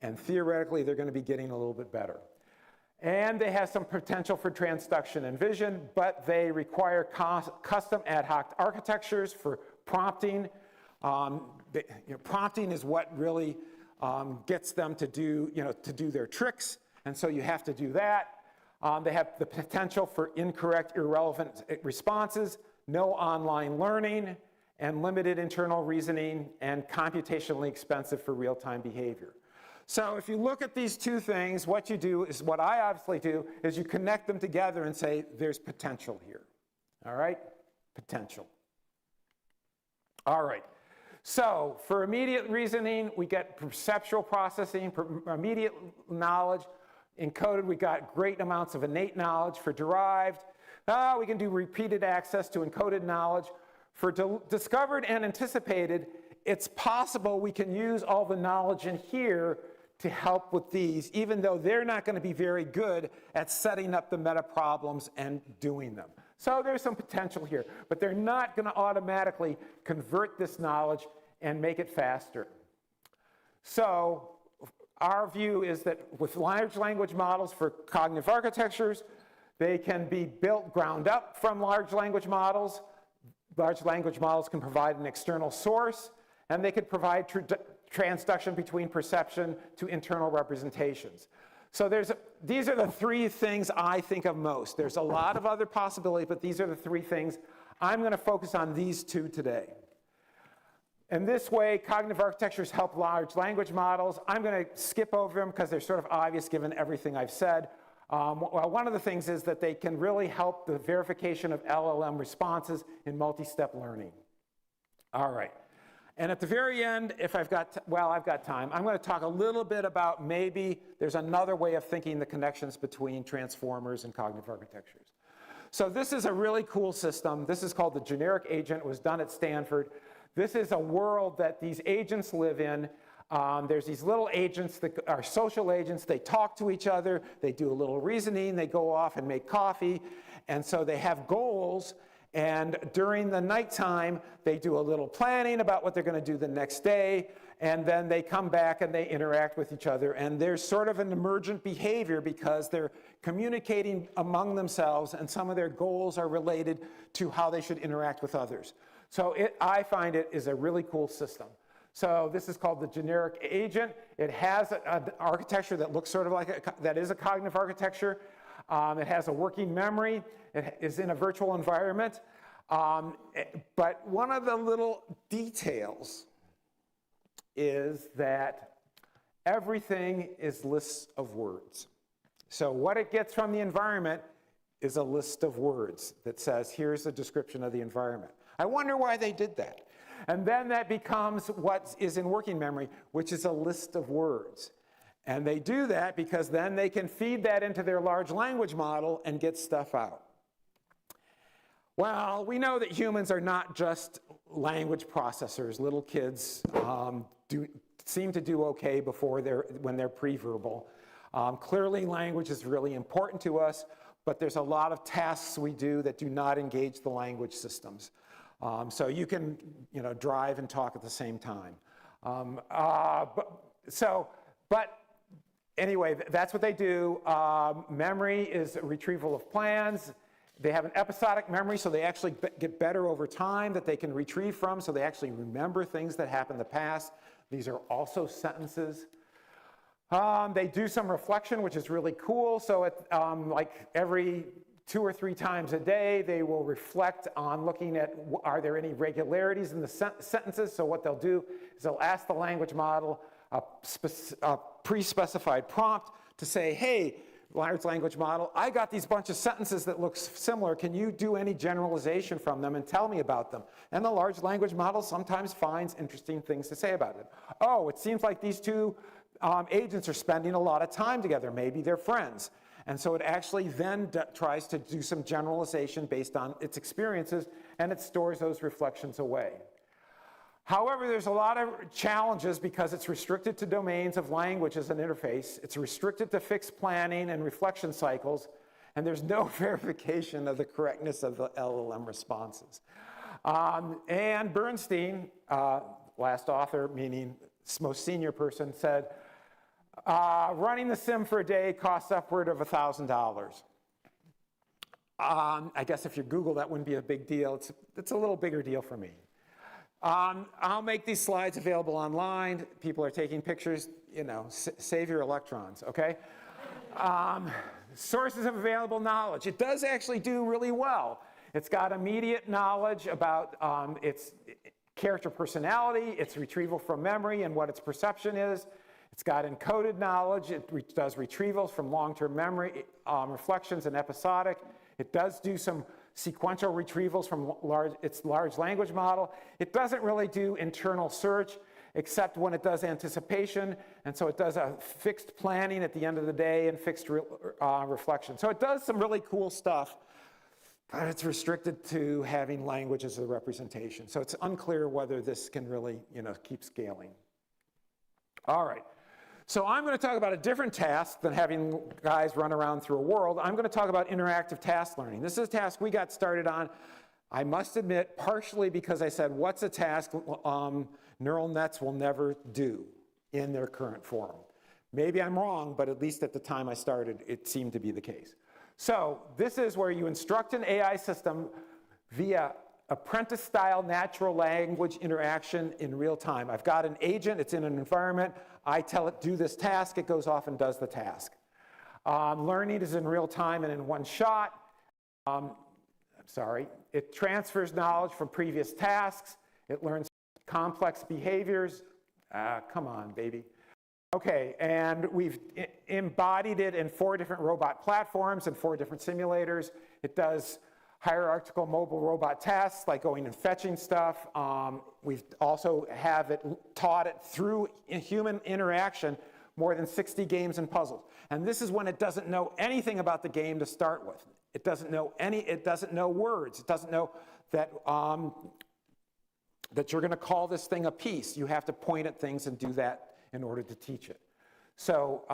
and theoretically they're going to be getting a little bit better. And they have some potential for transduction and vision, but they require custom ad hoc architectures for prompting. Prompting is what really gets them to do their tricks, and so you have to do that. They have the potential for incorrect, irrelevant responses, no online learning, and limited internal reasoning, and computationally expensive for real-time behavior. So if you look at these two things, what you do is, what I obviously do, is you connect them together and say, there's potential here. All right? Potential. All right. So for immediate reasoning, we get perceptual processing, immediate knowledge. Encoded, we got great amounts of innate knowledge. For derived, we can do repeated access to encoded knowledge. For discovered and anticipated, it's possible we can use all the knowledge in here to help with these, even though they're not going to be very good at setting up the meta problems and doing them. So there's some potential here, but they're not going to automatically convert this knowledge and make it faster. So our view is that with large language models for cognitive architectures, they can be built ground up from large language models. Large language models can provide an external source, and they could provide transduction between perception to internal representations. So these are the three things I think of most. There's a lot of other possibilities, but these are the three things. I'm going to focus on these two today. In this way, cognitive architectures help large language models. I'm going to skip over them because they're sort of obvious given everything I've said. Well, one of the things is that they can really help the verification of LLM responses in multi-step learning. All right. And at the very end, if I've got time, I'm going to talk a little bit about maybe there's another way of thinking the connections between transformers and cognitive architectures. So this is a really cool system. This is called the generic agent. It was done at Stanford. This is a world that these agents live in. There's these little agents that are social agents. They talk to each other. They do a little reasoning. They go off and make coffee. And so they have goals. And during the nighttime, they do a little planning about what they're going to do the next day. And then they come back and they interact with each other. And there's sort of an emergent behavior because they're communicating among themselves, and some of their goals are related to how they should interact with others. So I find it is a really cool system. So this is called the generic agent. It has an architecture that looks sort of like that is a cognitive architecture. It has a working memory. It is in a virtual environment. But one of the little details is that everything is lists of words. So what it gets from the environment is a list of words that says, here's a description of the environment. I wonder why they did that. And then that becomes what is in working memory, which is a list of words. And they do that because then they can feed that into their large language model and get stuff out. Well, we know that humans are not just language processors. Little kids seem to do okay when they're pre-verbal. Clearly, language is really important to us, but there's a lot of tasks we do that do not engage the language systems. So you can, drive and talk at the same time. But anyway, that's what they do. Memory is a retrieval of plans. They have an episodic memory, so they actually get better over time that they can retrieve from, so they actually remember things that happened in the past. These are also sentences. They do some reflection, which is really cool. So like every 2 or 3 times a day, they will reflect on looking at, are there any regularities in the sentences? So what they'll do is they'll ask the language model a pre-specified prompt to say, hey, large language model, I got these bunch of sentences that look similar. Can you do any generalization from them and tell me about them? And the large language model sometimes finds interesting things to say about it. Oh, it seems like these two agents are spending a lot of time together. Maybe they're friends. And so it actually then tries to do some generalization based on its experiences, and it stores those reflections away. However, there's a lot of challenges because it's restricted to domains of language as an interface. It's restricted to fixed planning and reflection cycles, and there's no verification of the correctness of the LLM responses. And Bernstein, last author, meaning most senior person, said, running the sim for a day costs upward of $1,000. I guess if you Google, that wouldn't be a big deal. It's a little bigger deal for me. I'll make these slides available online. People are taking pictures, save your electrons, okay? Sources of available knowledge. It does actually do really well. It's got immediate knowledge about its character personality, its retrieval from memory, and what its perception is. It's got encoded knowledge. It does retrievals from long-term memory, reflections, and episodic. It does do some sequential retrievals from its large language model. It doesn't really do internal search except when it does anticipation, and so it does a fixed planning at the end of the day and fixed reflection. So it does some really cool stuff, but it's restricted to having language as a representation. So it's unclear whether this can really keep scaling. All right. So I'm going to talk about a different task than having guys run around through a world. I'm going to talk about interactive task learning. This is a task we got started on, I must admit, partially because I said, what's a task neural nets will never do in their current form? Maybe I'm wrong, but at least at the time I started, it seemed to be the case. So this is where you instruct an AI system via apprentice-style natural language interaction in real time. I've got an agent, it's in an environment, I tell it do this task, it goes off and does the task. Learning is in real time and in one shot. It transfers knowledge from previous tasks, it learns complex behaviors. Come on, baby. Okay, and we've embodied it in 4 different robot platforms and 4 different simulators. It does hierarchical mobile robot tasks like going and fetching stuff. We've also taught it through human interaction more than 60 games and puzzles. And this is when it doesn't know anything about the game to start with. It doesn't know words. It doesn't know that that you're going to call this thing a piece. You have to point at things and do that in order to teach it. So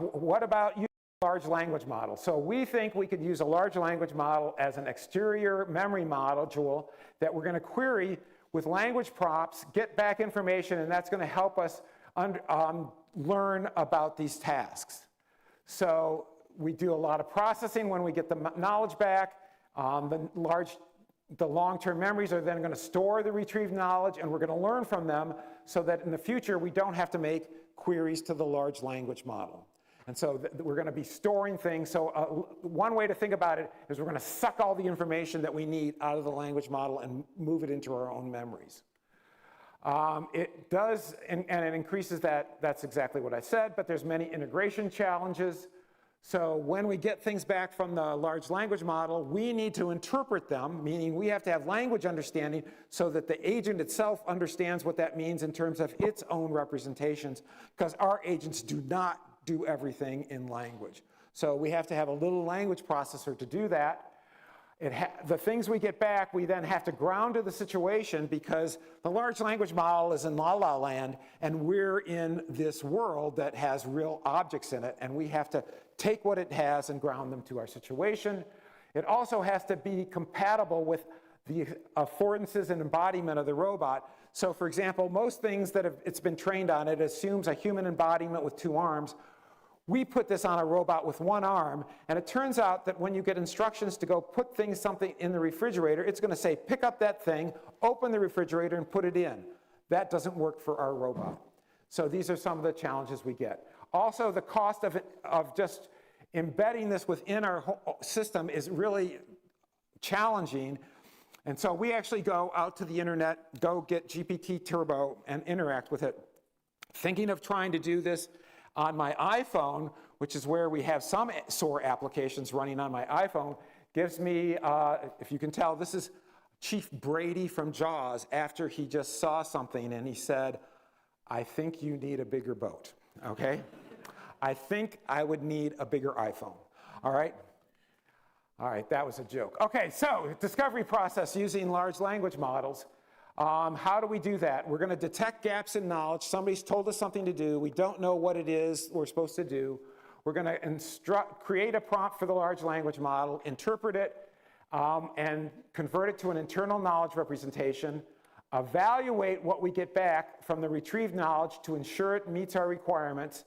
what about large language model? So we think we could use a large language model as an exterior memory module that we're going to query with language prompts, get back information, and that's going to help us learn about these tasks. So we do a lot of processing when we get the knowledge back. The long-term memories are then going to store the retrieved knowledge, and we're going to learn from them so that in the future we don't have to make queries to the large language model. And so we're going to be storing things. So one way to think about it is we're going to suck all the information that we need out of the language model and move it into our own memories. It does, and it increases that. That's exactly what I said, but there's many integration challenges. So when we get things back from the large language model, we need to interpret them, meaning we have to have language understanding so that the agent itself understands what that means in terms of its own representations, because our agents do not do everything in language. So we have to have a little language processor to do that. The things we get back, we then have to ground to the situation, because the large language model is in la-la land, and we're in this world that has real objects in it, and we have to take what it has and ground them to our situation. It also has to be compatible with the affordances and embodiment of the robot. So for example, most things that it's been trained on, it assumes a human embodiment with 2 arms. We put this on a robot with 1 arm, and it turns out that when you get instructions to go put something in the refrigerator, it's going to say, pick up that thing, open the refrigerator, and put it in. That doesn't work for our robot. So these are some of the challenges we get. Also, the cost of just embedding this within our system is really challenging. And so we actually go out to the internet, go get GPT Turbo, and interact with it. Thinking of trying to do this on my iPhone, which is where we have some SOAR applications running on my iPhone, gives me, if you can tell, this is Chief Brady from Jaws after he just saw something and he said, I think you need a bigger boat, okay? I think I would need a bigger iPhone, all right? All right, that was a joke. Okay, so discovery process using large language models. How do we do that? We're going to detect gaps in knowledge. Somebody's told us something to do. We don't know what it is we're supposed to do. We're going to create a prompt for the large language model, interpret it, and convert it to an internal knowledge representation, evaluate what we get back from the retrieved knowledge to ensure it meets our requirements.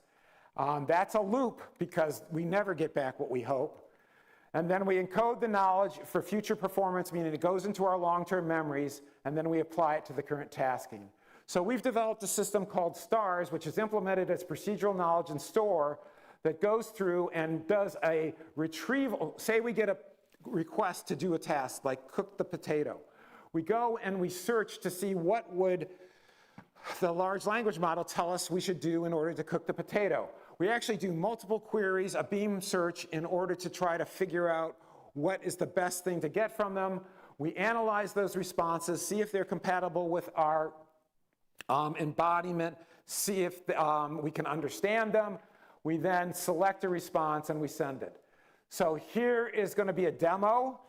That's a loop because we never get back what we hope. And then we encode the knowledge for future performance, meaning it goes into our long-term memories, and then we apply it to the current tasking. So we've developed a system called STARS, which is implemented as procedural knowledge and store, that goes through and does a retrieval. Say we get a request to do a task, like cook the potato. We go and we search to see what would the large language model tell us we should do in order to cook the potato. We actually do multiple queries, a beam search, in order to try to figure out what is the best thing to get from them. We analyze those responses, see if they're compatible with our embodiment, see if we can understand them. We then select a response and we send it. So here is going to be a demo.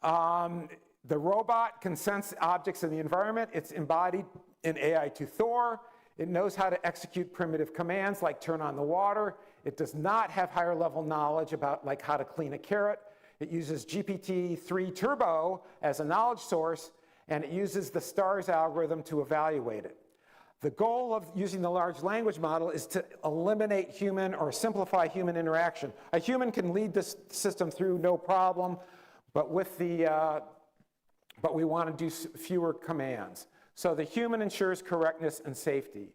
The robot can sense objects in the environment. It's embodied in AI-24. It knows how to execute primitive commands like turn on the water. It does not have higher level knowledge about like how to clean a carrot. It uses GPT-3 Turbo as a knowledge source, and it uses the STARS algorithm to evaluate it. The goal of using the large language model is to eliminate human or simplify human interaction. A human can lead this system through no problem, but we want to do fewer commands. So the human ensures correctness and safety.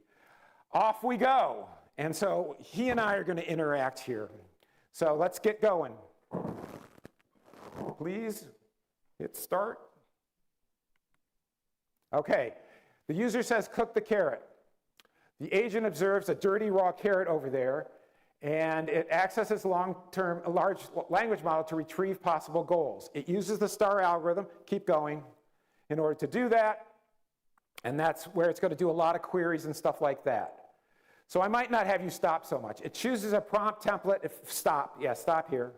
Off we go. And so he and I are going to interact here. So let's get going. Please hit start. Okay. The user says cook the carrot. The agent observes a dirty raw carrot over there, and it accesses a large language model to retrieve possible goals. It uses the STAR algorithm, keep going, in order to do that. And that's where it's going to do a lot of queries and stuff like that. So I might not have you stop so much. It chooses a prompt template. Stop here.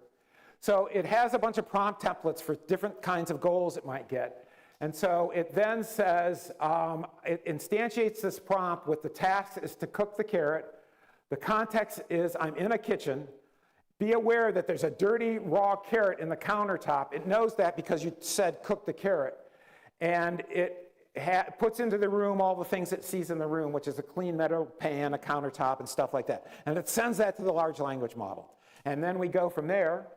So it has a bunch of prompt templates for different kinds of goals it might get. And so it then says, it instantiates this prompt with the task is to cook the carrot. The context is I'm in a kitchen. Be aware that there's a dirty raw carrot in the countertop. It knows that because you said cook the carrot. And it puts into the room all the things it sees in the room, which is a clean metal pan, a countertop, and stuff like that. And it sends that to the large language model. And then we go from there.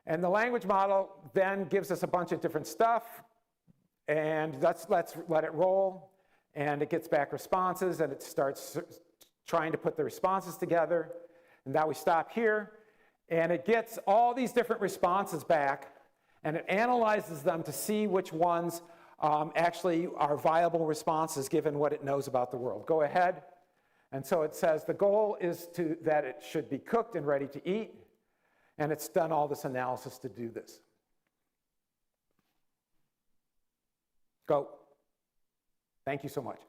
And the language model then gives us a bunch of different stuff. And let's let it roll. And it gets back responses, and it starts trying to put the responses together. And now we stop here. And it gets all these different responses back. And it analyzes them to see which ones actually are viable responses given what it knows about the world. Go ahead And so it says the goal is that it should be cooked and ready to eat. And it's done all this analysis to do this. Go. Thank you so much.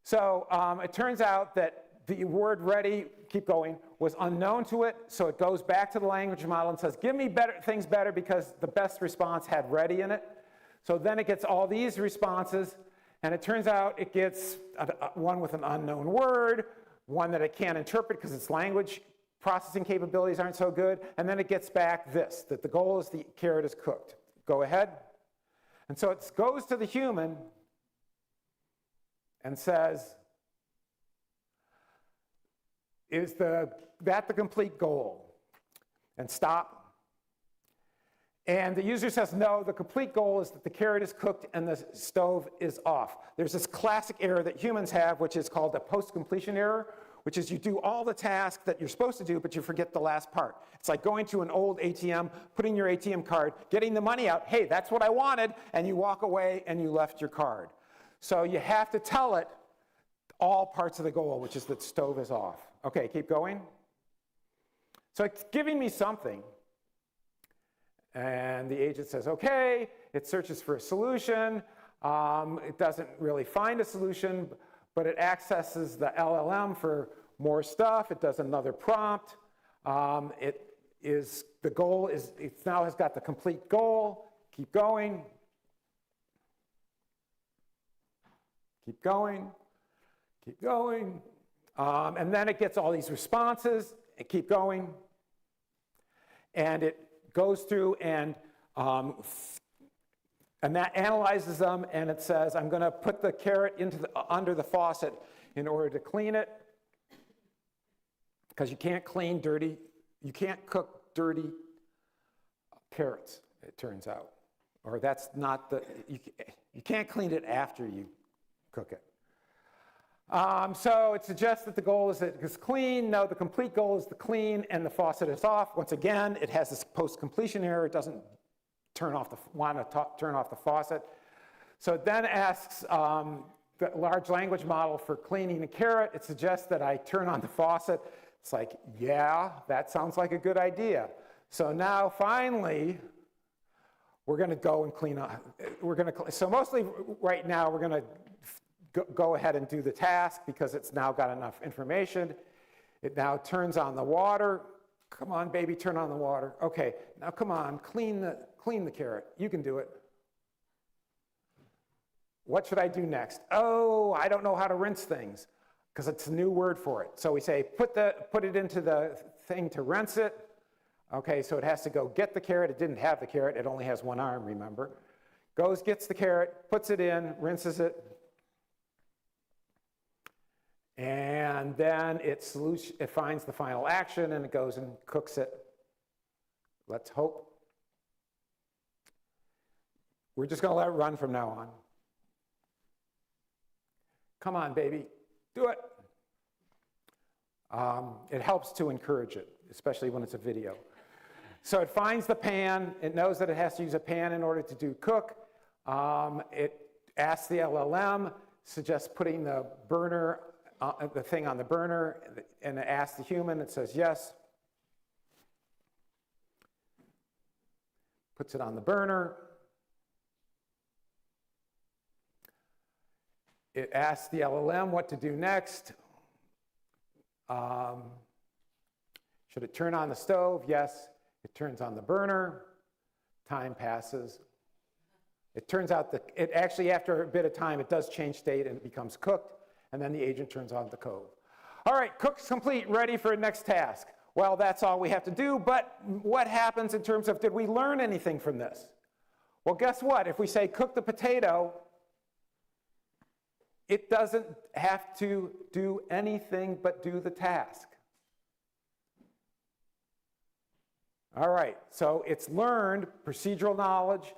So it turns out that the word ready, keep going, was unknown to it. So it goes back to the language model and says, give me things better because the best response had ready in it. So then it gets all these responses. And it turns out it gets one with an unknown word, one that it can't interpret because its language processing capabilities aren't so good. And then it gets back this, that the goal is the carrot is cooked. Go ahead. And so it goes to the human and says, is that the complete goal? And stop. And the user says, no, the complete goal is that the carrot is cooked and the stove is off. There's this classic error that humans have, which is called a post-completion error, which is you do all the tasks that you're supposed to do, but you forget the last part. It's like going to an old ATM, putting your ATM card, getting the money out. Hey, that's what I wanted, and you walk away and you left your card. So you have to tell it all parts of the goal, which is that stove is off. Okay, keep going. So it's giving me something. And the agent says, okay, it searches for a solution. It doesn't really find a solution, but it accesses the LLM for more stuff. It does another prompt. The goal is, it now has got the complete goal. Keep going. Keep going. Keep going. And then it gets all these responses. And keep going. And it goes through and that analyzes them, and it says, I'm going to put the carrot under the faucet in order to clean it, because you can't cook dirty carrots, it turns out. Or that's not you can't clean it after you cook it. So it suggests that the goal is that it's clean. No, the complete goal is the clean, and the faucet is off. Once again, it has this post-completion error. It doesn't want to turn off the faucet. So it then asks the large language model for cleaning the carrot. It suggests that I turn on the faucet. It's like, yeah, that sounds like a good idea. So now, finally, we're going to go and clean up. So mostly right now, we're going to go ahead and do the task because it's now got enough information. It now turns on the water. Come on, baby, turn on the water. Okay, now come on, clean the carrot. You can do it. What should I do next? Oh, I don't know how to rinse things because it's a new word for it. So we say, put it into the thing to rinse it. Okay, so it has to go get the carrot. It didn't have the carrot. It only has one arm, remember. Goes, gets the carrot, puts it in, rinses it. And then it finds the final action, and it goes and cooks it. Let's hope. We're just going to let it run from now on. Come on, baby. Do it. It helps to encourage it, especially when it's a video. So it finds the pan. It knows that it has to use a pan in order to do cook. It asks the LLM, suggests putting the burner the thing on the burner, and it asks the human, it says yes. Puts it on the burner. It asks the LLM what to do next. Should it turn on the stove? Yes. It turns on the burner. Time passes. It turns out that it actually, after a bit of time, it does change state and it becomes cooked. And then the agent turns on the cove. All right, cook's complete, ready for next task. Well, that's all we have to do, but what happens in terms of, did we learn anything from this? Well, guess what? If we say cook the potato, it doesn't have to do anything but do the task. All right, so it's learned procedural knowledge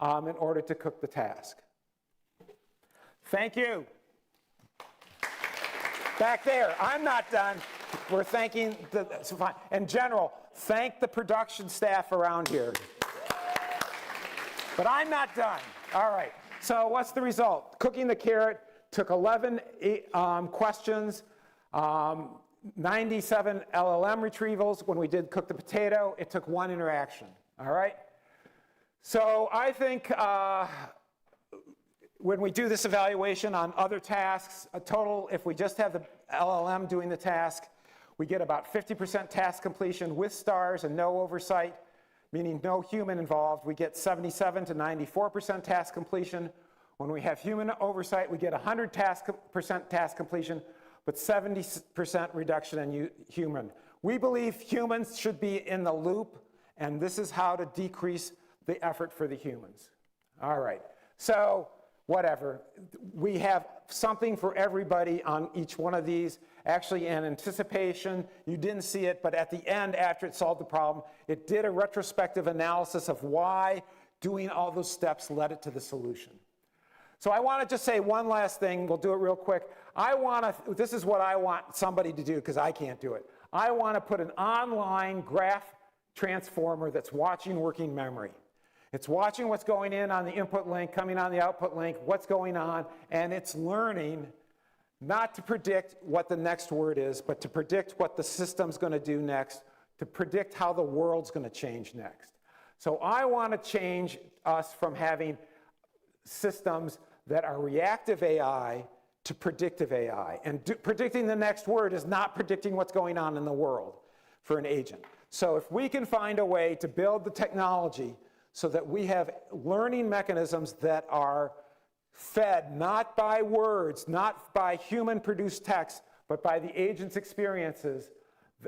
in order to cook the task. Thank you. Back there, I'm not done. We're thanking in general, thank the production staff around here. But I'm not done. All right, so what's the result? Cooking the carrot took 11 questions. 97 LLM retrievals. When we did cook the potato, it took 1 interaction, all right? So I think when we do this evaluation on other tasks, a total, if we just have the LLM doing the task, we get about 50% task completion with stars and no oversight, meaning no human involved. We get 77 to 94% task completion. When we have human oversight, we get 100% task completion, but 70% reduction in human. We believe humans should be in the loop, and this is how to decrease the effort for the humans. All right, so whatever. We have something for everybody on each one of these. Actually, in anticipation, you didn't see it, but at the end, after it solved the problem, it did a retrospective analysis of why doing all those steps led it to the solution. So I want to just say one last thing. We'll do it real quick. This is what I want somebody to do, because I can't do it. I want to put an online graph transformer that's watching working memory. It's watching what's going in on the input link, coming on the output link, what's going on, and it's learning not to predict what the next word is, but to predict what the system's going to do next, to predict how the world's going to change next. So I want to change us from having systems that are reactive AI to predictive AI. And predicting the next word is not predicting what's going on in the world for an agent. So if we can find a way to build the technology so that we have learning mechanisms that are fed not by words, not by human-produced text, but by the agent's experiences,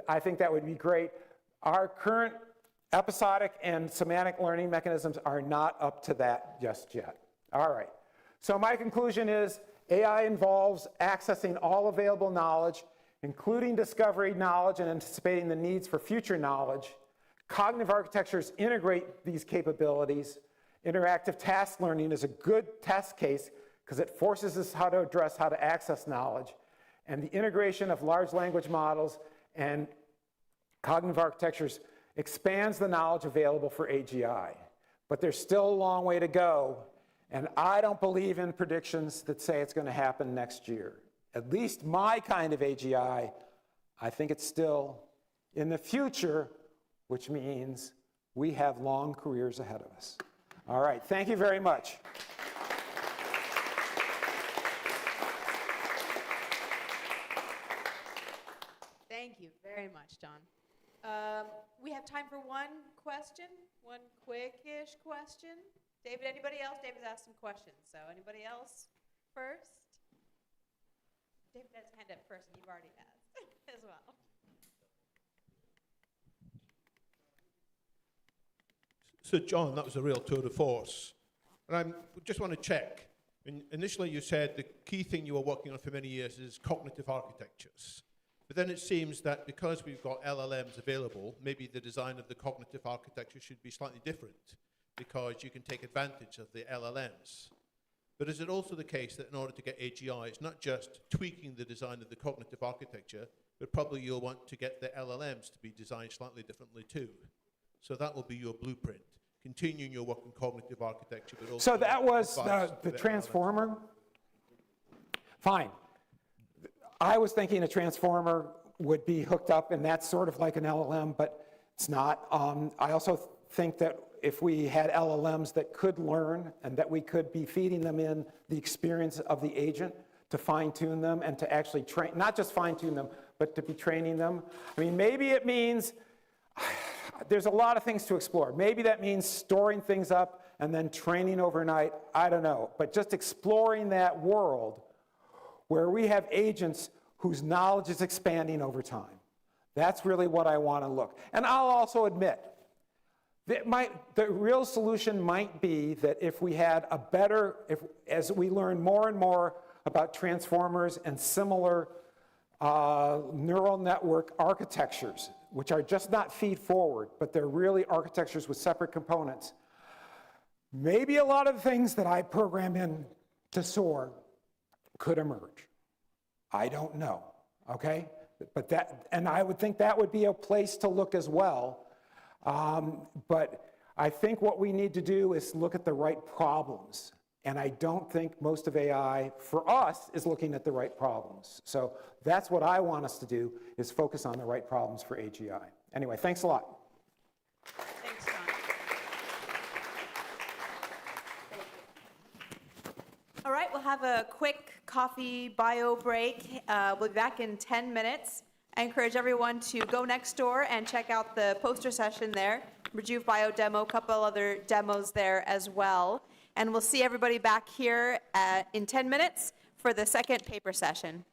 I think that would be great. Our current episodic and semantic learning mechanisms are not up to that just yet. All right, so my conclusion is AI involves accessing all available knowledge, including discovery knowledge and anticipating the needs for future knowledge. Cognitive architectures integrate these capabilities. Interactive task learning is a good test case because it forces us how to address how to access knowledge. And the integration of large language models and cognitive architectures expands the knowledge available for AGI. But there's still a long way to go, and I don't believe in predictions that say it's going to happen next year. At least my kind of AGI, I think it's still in the future, which means we have long careers ahead of us. All right, thank you very much. Thank you very much, John. We have time for one question, one quickish question. David, anybody else? David's asked some questions, so anybody else first? David has his hand up first, and you've already asked as well. So, John, that was a real tour de force. And I just want to check. Initially, you said the key thing you were working on for many years is cognitive architectures. But then it seems that because we've got LLMs available, maybe the design of the cognitive architecture should be slightly different because you can take advantage of the LLMs. But is it also the case that in order to get AGI, it's not just tweaking the design of the cognitive architecture, but probably you'll want to get the LLMs to be designed slightly differently too? So that will be your blueprint, continuing your work in cognitive architecture. But also So that was the transformer? Fine. I was thinking a transformer would be hooked up, and that's sort of like an LLM, but it's not. I also think that if we had LLMs that could learn and that we could be feeding them in the experience of the agent to fine-tune them and to actually train, not just fine-tune them, but to be training them. I mean, maybe it means, there's a lot of things to explore. Maybe that means storing things up and then training overnight. I don't know. But just exploring that world where we have agents whose knowledge is expanding over time. That's really what I want to look. And I'll also admit, the real solution might be that if we had a better, as we learn more and more about transformers and similar neural network architectures, which are just not feed forward, but they're really architectures with separate components, maybe a lot of the things that I program in to SOAR could emerge. I don't know, okay? But and I would think that would be a place to look as well. But I think what we need to do is look at the right problems And I don't think most of AI, for us, is looking at the right problems. So that's what I want us to do, is focus on the right problems for AGI. Anyway, thanks a lot. Thanks, John. Thank you. All right, we'll have a quick coffee bio break. We'll be back in 10 minutes. I encourage everyone to go next door and check out the poster session there. Rejuve Bio demo, a couple other demos there as well. And we'll see everybody back here in 10 minutes for the second paper session.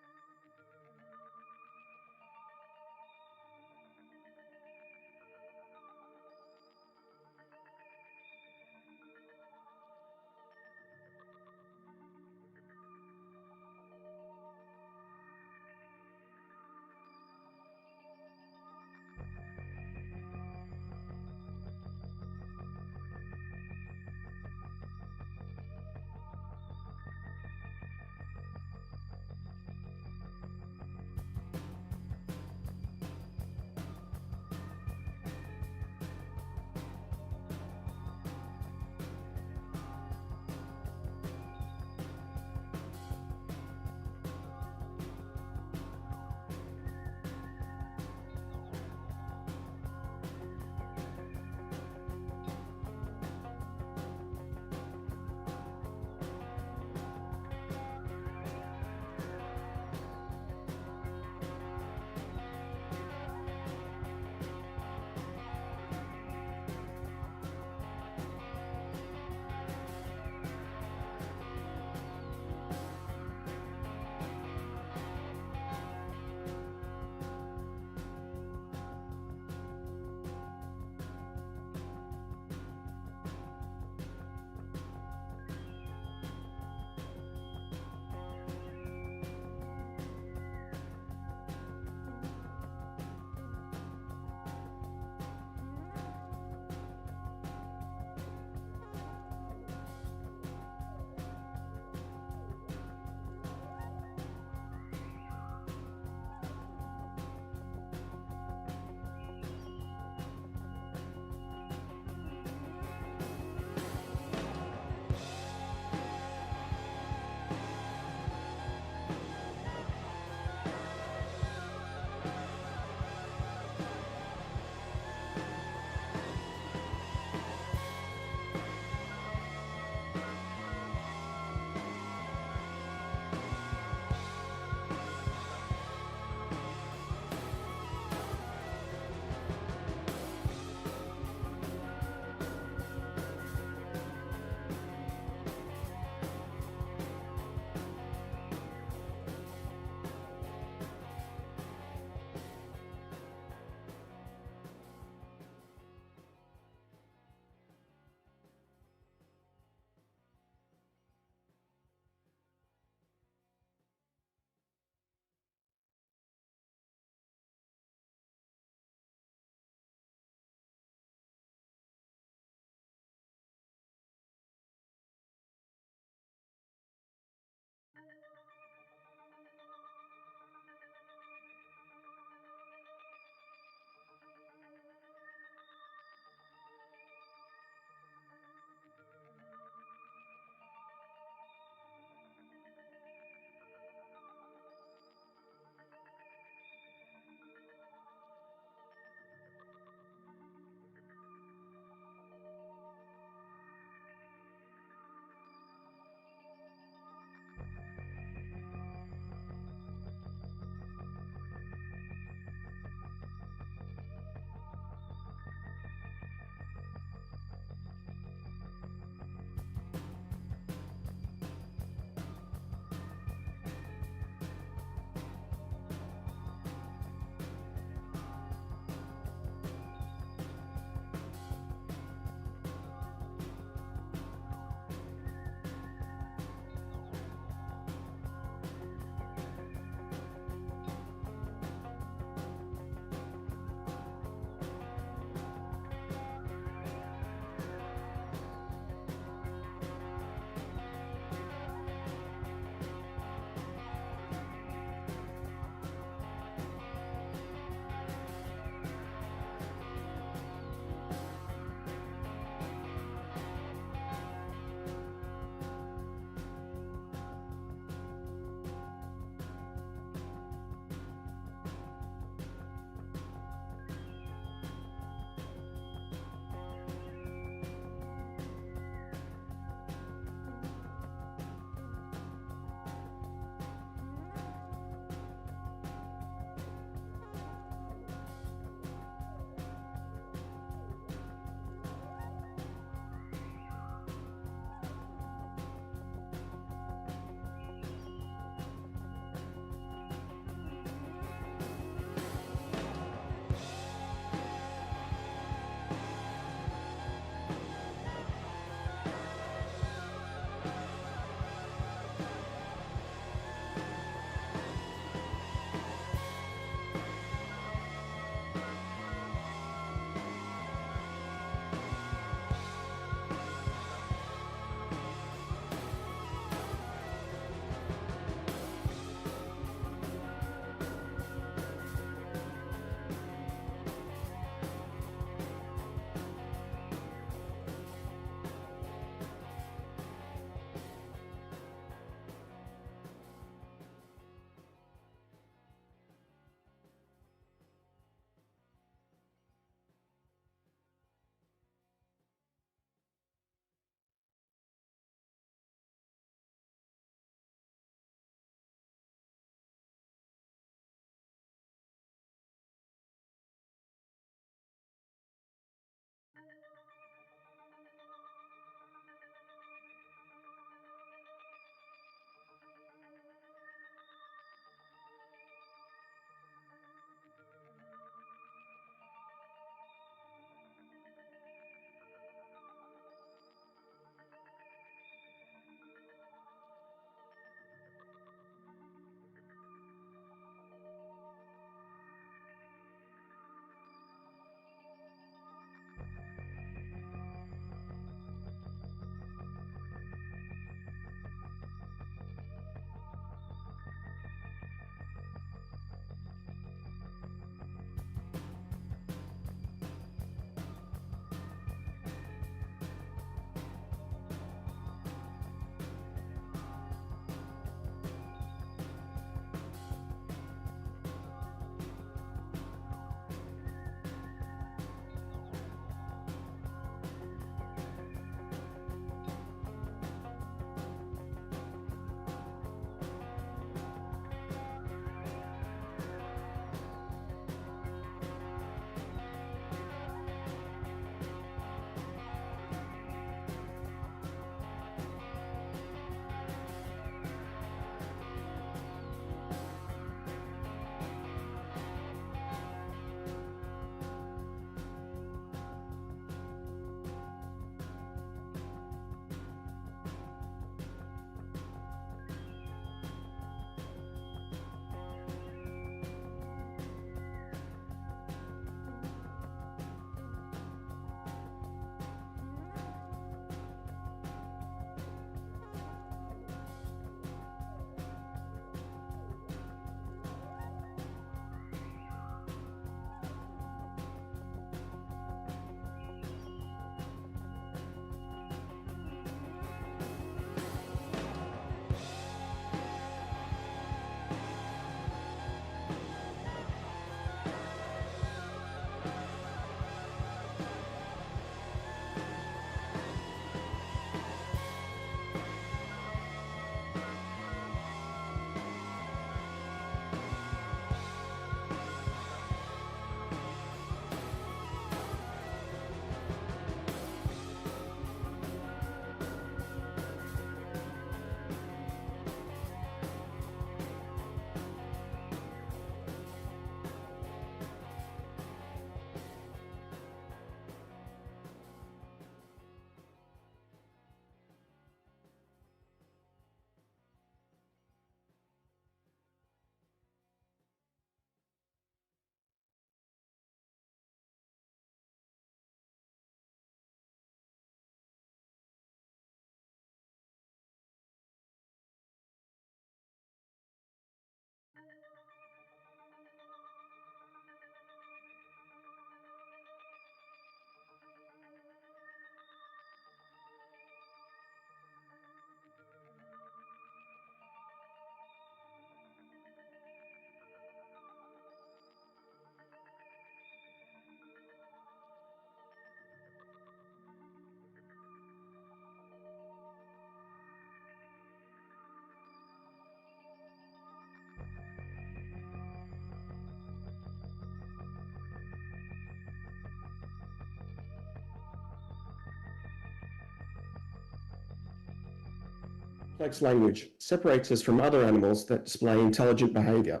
complex language separates us from other animals that display intelligent behavior.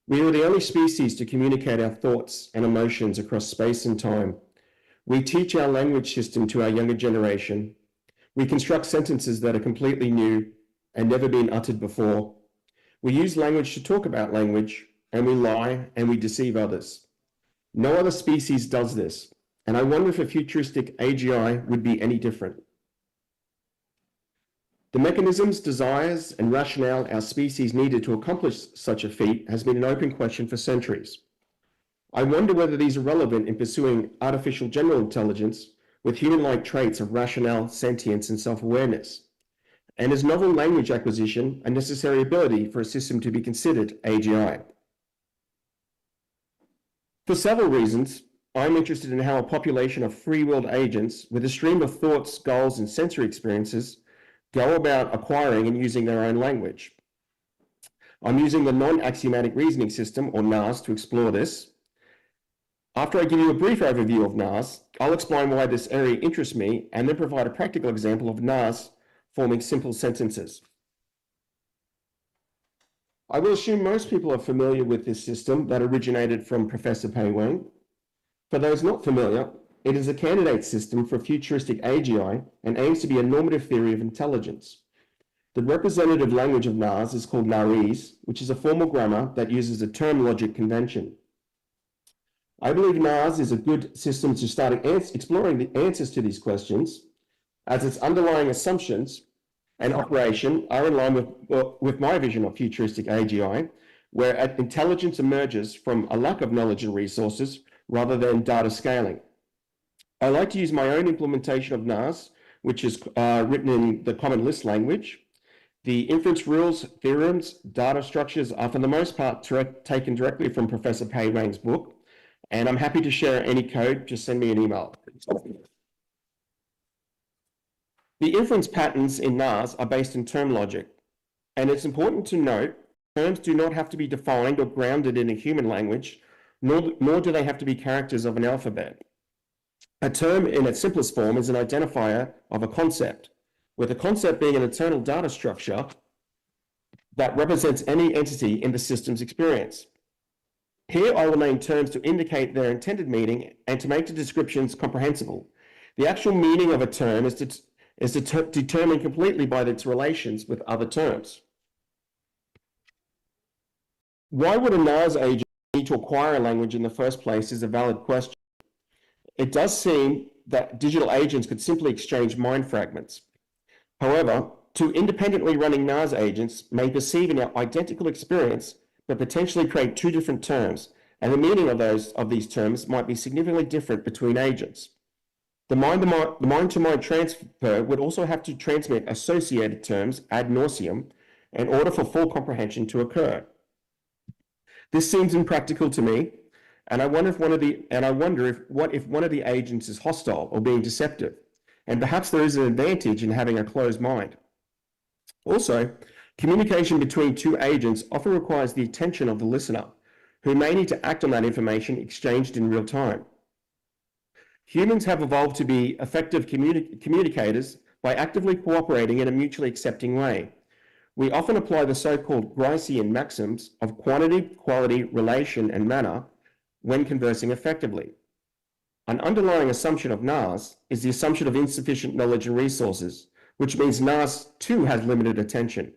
We are the only species to communicate our thoughts and emotions across space and time. We teach our language system to our younger generation. We construct sentences that are completely new and never been uttered before. We use language to talk about language, and we lie and we deceive others. No other species does this, and I wonder if a futuristic AGI would be any different. The mechanisms, desires, and rationale our species needed to accomplish such a feat has been an open question for centuries. I wonder whether these are relevant in pursuing artificial general intelligence with human-like traits of rationale, sentience, and self-awareness. And is novel language acquisition a necessary ability for a system to be considered AGI? For several reasons, I'm interested in how a population of free-willed agents with a stream of thoughts, goals, and sensory experiences go about acquiring and using their own language. I'm using the non-axiomatic reasoning system, or NAS, to explore this. After I give you a brief overview of NAS, I'll explain why this area interests me and then provide a practical example of NAS forming simple sentences. I will assume most people are familiar with this system that originated from Professor Pei Wang. For those not familiar, it is a candidate system for futuristic AGI and aims to be a normative theory of intelligence. The representative language of NAS is called NARES, which is a formal grammar that uses a term logic convention. I believe NAS is a good system to start exploring the answers to these questions, as its underlying assumptions and operation are in line with my vision of futuristic AGI, where intelligence emerges from a lack of knowledge and resources rather than data scaling. I like to use my own implementation of NAS, which is written in the Common Lisp language. The inference rules, theorems, data structures are for the most part taken directly from Professor Pei Wang's book, and I'm happy to share any code. Just send me an email. The inference patterns in NAS are based in term logic, and it's important to note terms do not have to be defined or grounded in a human language, nor do they have to be characters of an alphabet. A term in its simplest form is an identifier of a concept, with a concept being an internal data structure that represents any entity in the system's experience. Here I will name terms to indicate their intended meaning and to make the descriptions comprehensible. The actual meaning of a term is determined completely by its relations with other terms. Why would a NAS agent need to acquire a language in the first place is a valid question. It does seem that digital agents could simply exchange mind fragments. However, two independently running NAS agents may perceive an identical experience but potentially create two different terms, and the meaning of these terms might be significantly different between agents. The mind-to-mind transfer would also have to transmit associated terms ad nauseum in order for full comprehension to occur. This seems impractical to me, and I wonder if one of the agents is hostile or being deceptive, and perhaps there is an advantage in having a closed mind. Also, communication between two agents often requires the attention of the listener, who may need to act on that information exchanged in real time. Humans have evolved to be effective communicators by actively cooperating in a mutually accepting way. We often apply the so-called Gricean maxims of quantity, quality, relation, and manner when conversing effectively. An underlying assumption of NAS is the assumption of insufficient knowledge and resources, which means NAS too has limited attention.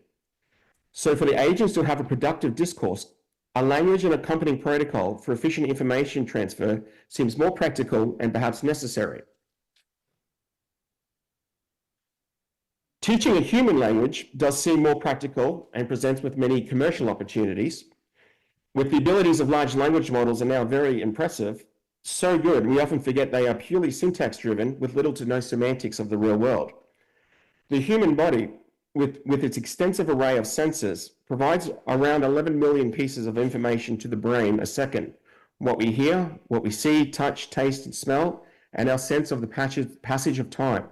So for the agents to have a productive discourse, a language and accompanying protocol for efficient information transfer seems more practical and perhaps necessary. Teaching a human language does seem more practical and presents with many commercial opportunities. With the abilities of large language models are now very impressive, so good we often forget they are purely syntax driven with little to no semantics of the real world. The human body, with its extensive array of sensors, provides around 11 million pieces of information to the brain a second. What we hear, what we see, touch, taste, and smell, and our sense of the passage of time.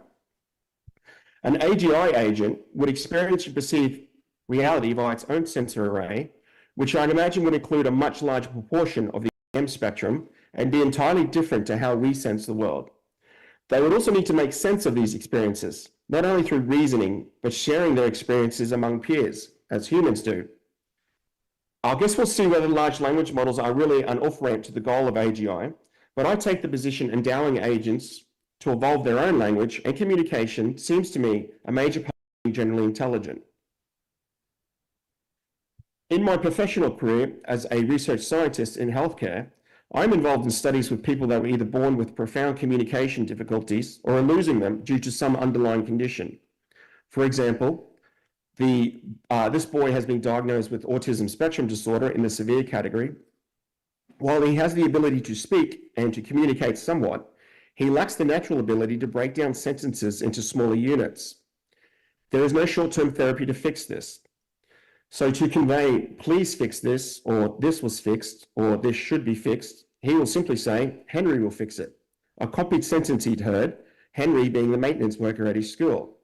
An AGI agent would experience and perceive reality via its own sensor array, which I'd imagine would include a much larger proportion of the AM spectrum and be entirely different to how we sense the world. They would also need to make sense of these experiences, not only through reasoning, but sharing their experiences among peers, as humans do. I guess we'll see whether large language models are really an off-ramp to the goal of AGI, but I take the position endowing agents to evolve their own language and communication seems to me a major part of being generally intelligent. In my professional career as a research scientist in healthcare, I'm involved in studies with people that were either born with profound communication difficulties or are losing them due to some underlying condition. For example, this boy has been diagnosed with autism spectrum disorder in the severe category. While he has the ability to speak and to communicate somewhat, he lacks the natural ability to break down sentences into smaller units. There is no short-term therapy to fix this. So to convey, please fix this, or this was fixed, or this should be fixed, he will simply say, Henry will fix it. A copied sentence he'd heard, Henry being the maintenance worker at his school.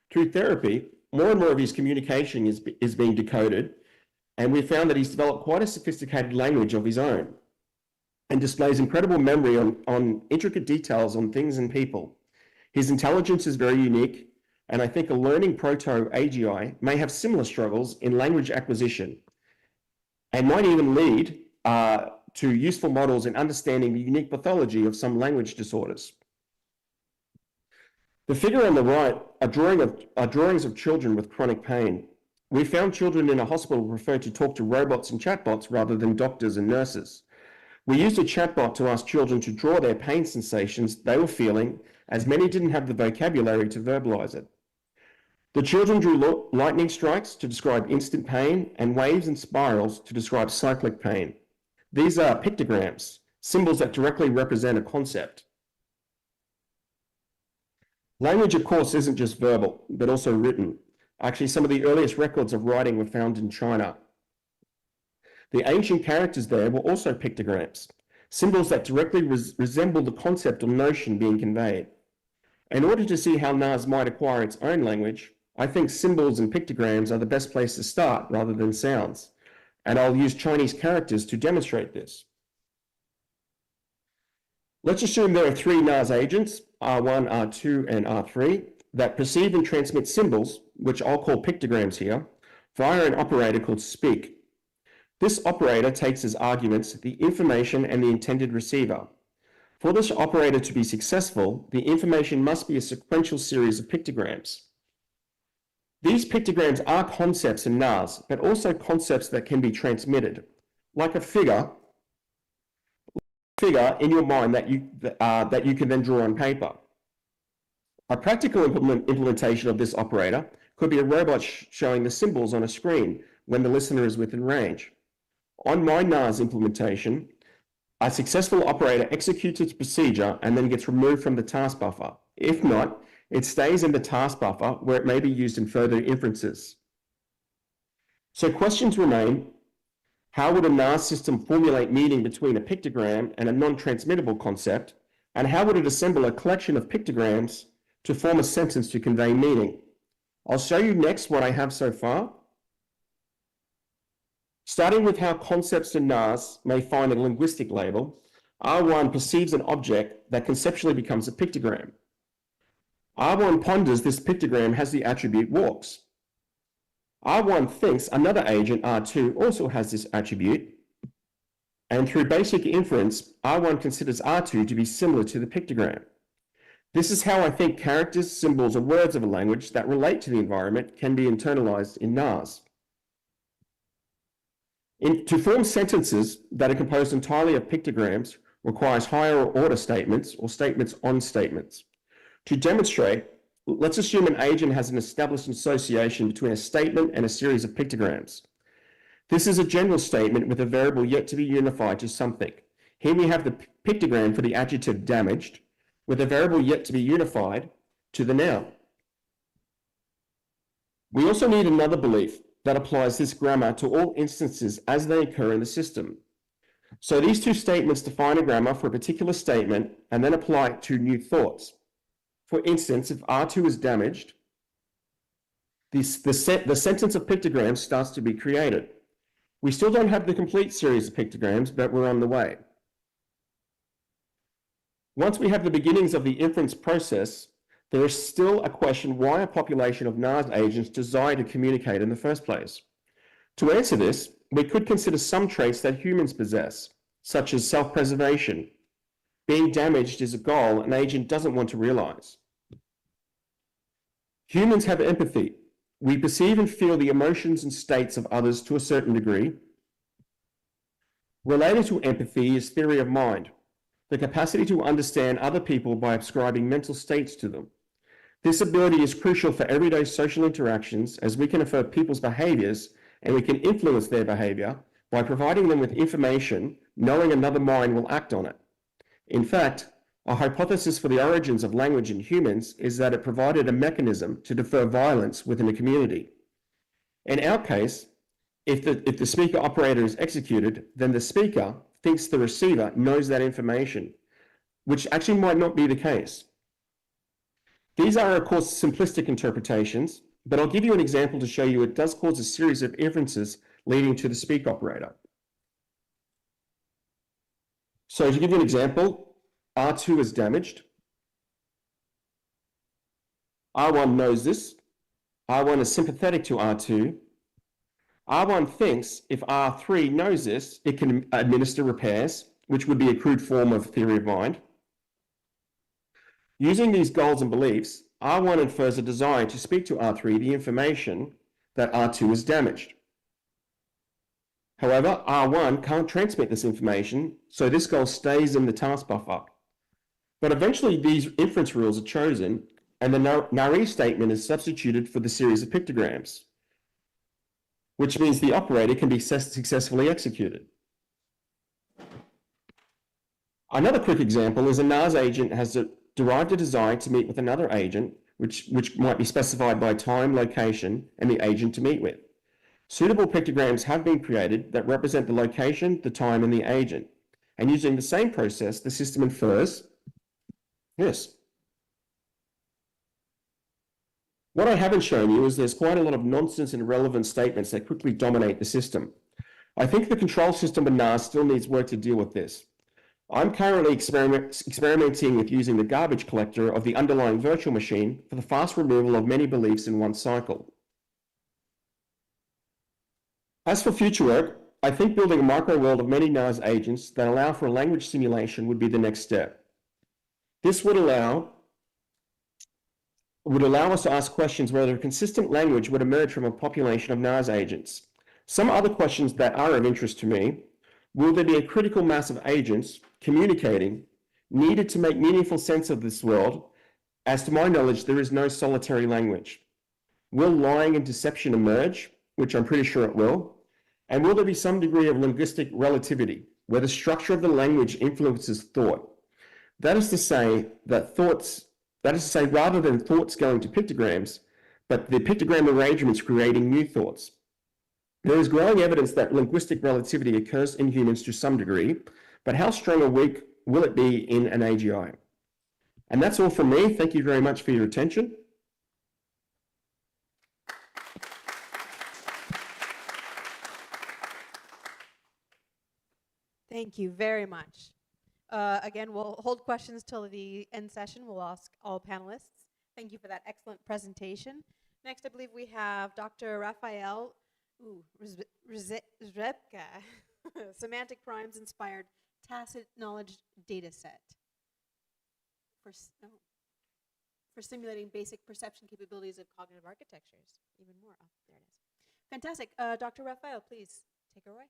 Through therapy, more and more of his communication is being decoded, and we've found that he's developed quite a sophisticated language of his own and displays incredible memory on intricate details on things and people. His intelligence is very unique, and I think a learning proto-AGI may have similar struggles in language acquisition and might even lead to useful models in understanding the unique pathology of some language disorders. The figure on the right are drawings of children with chronic pain. We found children in a hospital prefer to talk to robots and chatbots rather than doctors and nurses. We used a chatbot to ask children to draw their pain sensations they were feeling, as many didn't have the vocabulary to verbalize it. The children drew lightning strikes to describe instant pain and waves and spirals to describe cyclic pain. These are pictograms, symbols that directly represent a concept. Language, of course, isn't just verbal, but also written. Actually, some of the earliest records of writing were found in China. The ancient characters there were also pictograms, symbols that directly resemble the concept or notion being conveyed. In order to see how NAS might acquire its own language, I think symbols and pictograms are the best place to start rather than sounds, and I'll use Chinese characters to demonstrate this. Let's assume there are three NAS agents, R1, R2, and R3, that perceive and transmit symbols, which I'll call pictograms here, via an operator called speak. This operator takes as arguments the information and the intended receiver. For this operator to be successful, the information must be a sequential series of pictograms. These pictograms are concepts in NAS, but also concepts that can be transmitted, like a figure in your mind that you can then draw on paper. A practical implementation of this operator could be a robot showing the symbols on a screen when the listener is within range. On my NAS implementation, a successful operator executes its procedure and then gets removed from the task buffer. If not, it stays in the task buffer where it may be used in further inferences. So questions remain: how would a NAS system formulate meaning between a pictogram and a non-transmittable concept? And how would it assemble a collection of pictograms to form a sentence to convey meaning? I'll show you next what I have so far. Starting with how concepts in NAS may find a linguistic label, R1 perceives an object that conceptually becomes a pictogram. R1 ponders this pictogram has the attribute walks. R1 thinks another agent, R2, also has this attribute, and through basic inference, R1 considers R2 to be similar to the pictogram. This is how I think characters, symbols, or words of a language that relate to the environment can be internalized in NAS. To form sentences that are composed entirely of pictograms requires higher order statements or statements on statements. To demonstrate, let's assume an agent has an established association between a statement and a series of pictograms. This is a general statement with a variable yet to be unified to something. Here we have the pictogram for the adjective damaged, with a variable yet to be unified to the noun. We also need another belief that applies this grammar to all instances as they occur in the system. So these two statements define a grammar for a particular statement and then apply it to new thoughts. For instance, if R2 is damaged, the sentence of pictograms starts to be created. We still don't have the complete series of pictograms, but we're on the way. Once we have the beginnings of the inference process, there is still a question why a population of NAS agents desire to communicate in the first place. To answer this, we could consider some traits that humans possess, such as self-preservation. Being damaged is a goal an agent doesn't want to realize. Humans have empathy. We perceive and feel the emotions and states of others to a certain degree. Related to empathy is theory of mind, the capacity to understand other people by ascribing mental states to them. This ability is crucial for everyday social interactions, as we can infer people's behaviors and we can influence their behavior by providing them with information, knowing another mind will act on it. In fact, a hypothesis for the origins of language in humans is that it provided a mechanism to defer violence within a community. In our case, if the speaker operator is executed, then the speaker thinks the receiver knows that information, which actually might not be the case. These are, of course, simplistic interpretations, but I'll give you an example to show you it does cause a series of inferences leading to the speak operator. So to give you an example, R2 is damaged. R1 knows this. R1 is sympathetic to R2. R1 thinks if R3 knows this, it can administer repairs, which would be a crude form of theory of mind. Using these goals and beliefs, R1 infers a desire to speak to R3 the information that R2 is damaged. However, R1 can't transmit this information, so this goal stays in the task buffer. But eventually these inference rules are chosen, and the naive statement is substituted for the series of pictograms, which means the operator can be successfully executed. Another quick example is a NAS agent has derived a desire to meet with another agent, which might be specified by time, location, and the agent to meet with. Suitable pictograms have been created that represent the location, the time, and the agent. And using the same process, the system infers this. What I haven't shown you is there's quite a lot of nonsense and irrelevant statements that quickly dominate the system. I think the control system in NAS still needs work to deal with this. I'm currently experimenting with using the garbage collector of the underlying virtual machine for the fast removal of many beliefs in one cycle. As for future work, I think building a micro world of many NAS agents that allow for a language simulation would be the next step. This would allow us to ask questions whether a consistent language would emerge from a population of NAS agents. Some other questions that are of interest to me: will there be a critical mass of agents communicating needed to make meaningful sense of this world? As to my knowledge, there is no solitary language. Will lying and deception emerge, which I'm pretty sure it will? And will there be some degree of linguistic relativity, where the structure of the language influences thought? That is to say, rather than thoughts going to pictograms, but the pictogram arrangements creating new thoughts. There is growing evidence that linguistic relativity occurs in humans to some degree, but how strong or weak will it be in an AGI? And that's all from me. Thank you very much for your attention. Thank you very much. Again, we'll hold questions till the end session. We'll ask all panelists. Thank you for that excellent presentation. Next, I believe we have Dr. Raphael Zrebka, Semantic Primes Inspired Tacit Knowledge Data Set for simulating basic perception capabilities of cognitive architectures. Even more. Oh, there it is. Fantastic. Dr. Raphael, please take it away.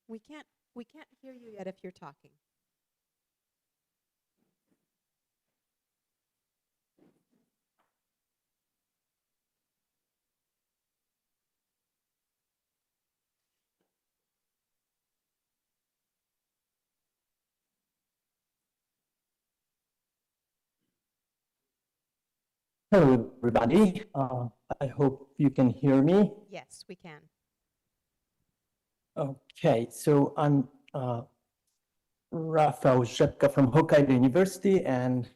We can't hear you yet if you're talking. Hello, everybody. I hope you can hear me. Yes, we can. Okay, so I'm Raphael Zrebka from Hokkaido University, and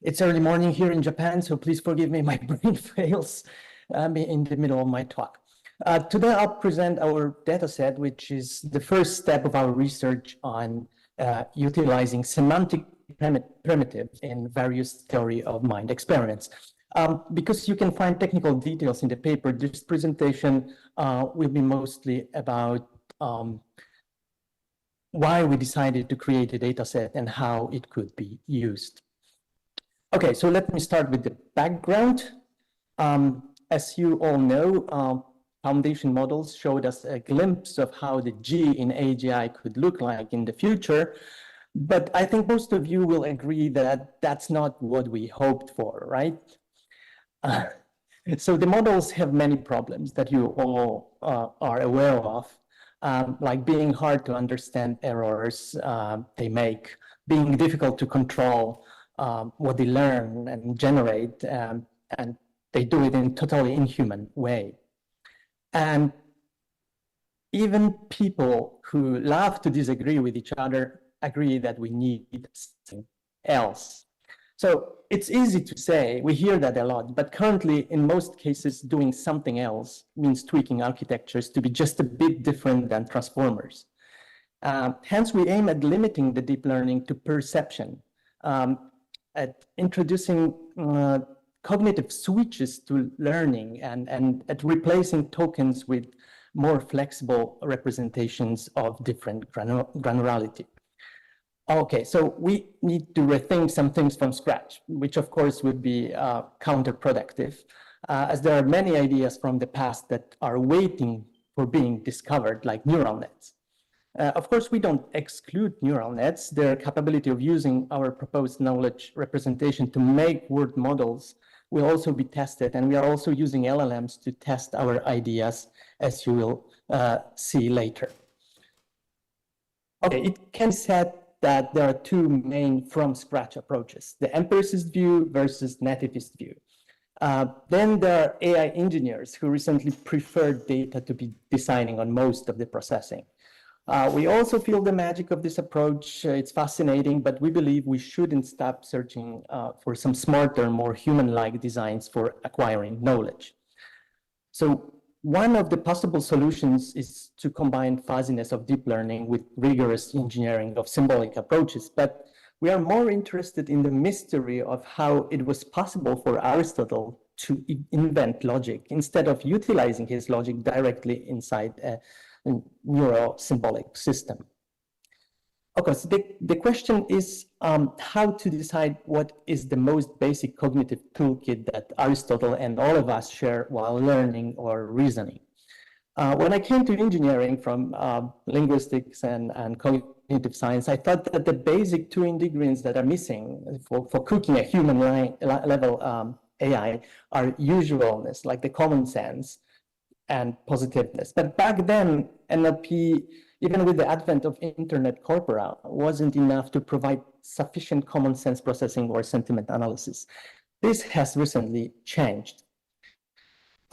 it's early morning here in Japan, so please forgive me, my brain fails in the middle of my talk. Today I'll present our dataset, which is the first step of our research on utilizing semantic primitives in various theory of mind experiments. Because you can find technical details in the paper, this presentation will be mostly about why we decided to create a dataset and how it could be used. Okay, so let me start with the background. As you all know, foundation models showed us a glimpse of how the G in AGI could look like in the future, but I think most of you will agree that that's not what we hoped for, right? So the models have many problems that you all are aware of, like being hard to understand errors they make, being difficult to control what they learn and generate, and they do it in a totally inhuman way. And even people who love to disagree with each other agree that we need something else. So it's easy to say, we hear that a lot, but currently in most cases doing something else means tweaking architectures to be just a bit different than transformers. Hence we aim at limiting the deep learning to perception, at introducing cognitive switches to learning and at replacing tokens with more flexible representations of different granularity. Okay, so we need to rethink some things from scratch, which of course would be counterproductive, as there are many ideas from the past that are waiting for being discovered, like neural nets. Of course, we don't exclude neural nets. Their capability of using our proposed knowledge representation to make word models will also be tested, and we are also using LLMs to test our ideas, as you will see later. Okay, it can be said that there are two main from-scratch approaches, the empiricist view versus nativist view. Then there are AI engineers who recently preferred data to be designing on most of the processing. We also feel the magic of this approach. It's fascinating, but we believe we shouldn't stop searching for some smarter, more human-like designs for acquiring knowledge. So one of the possible solutions is to combine fuzziness of deep learning with rigorous engineering of symbolic approaches, but we are more interested in the mystery of how it was possible for Aristotle to invent logic instead of utilizing his logic directly inside a neuro-symbolic system. Okay, so the question is how to decide what is the most basic cognitive toolkit that Aristotle and all of us share while learning or reasoning. When I came to engineering from linguistics and cognitive science, I thought that the basic two ingredients that are missing for cooking a human level AI are usualness, like the common sense, and positiveness. But back then, NLP, even with the advent of internet corpora, wasn't enough to provide sufficient common sense processing or sentiment analysis. This has recently changed.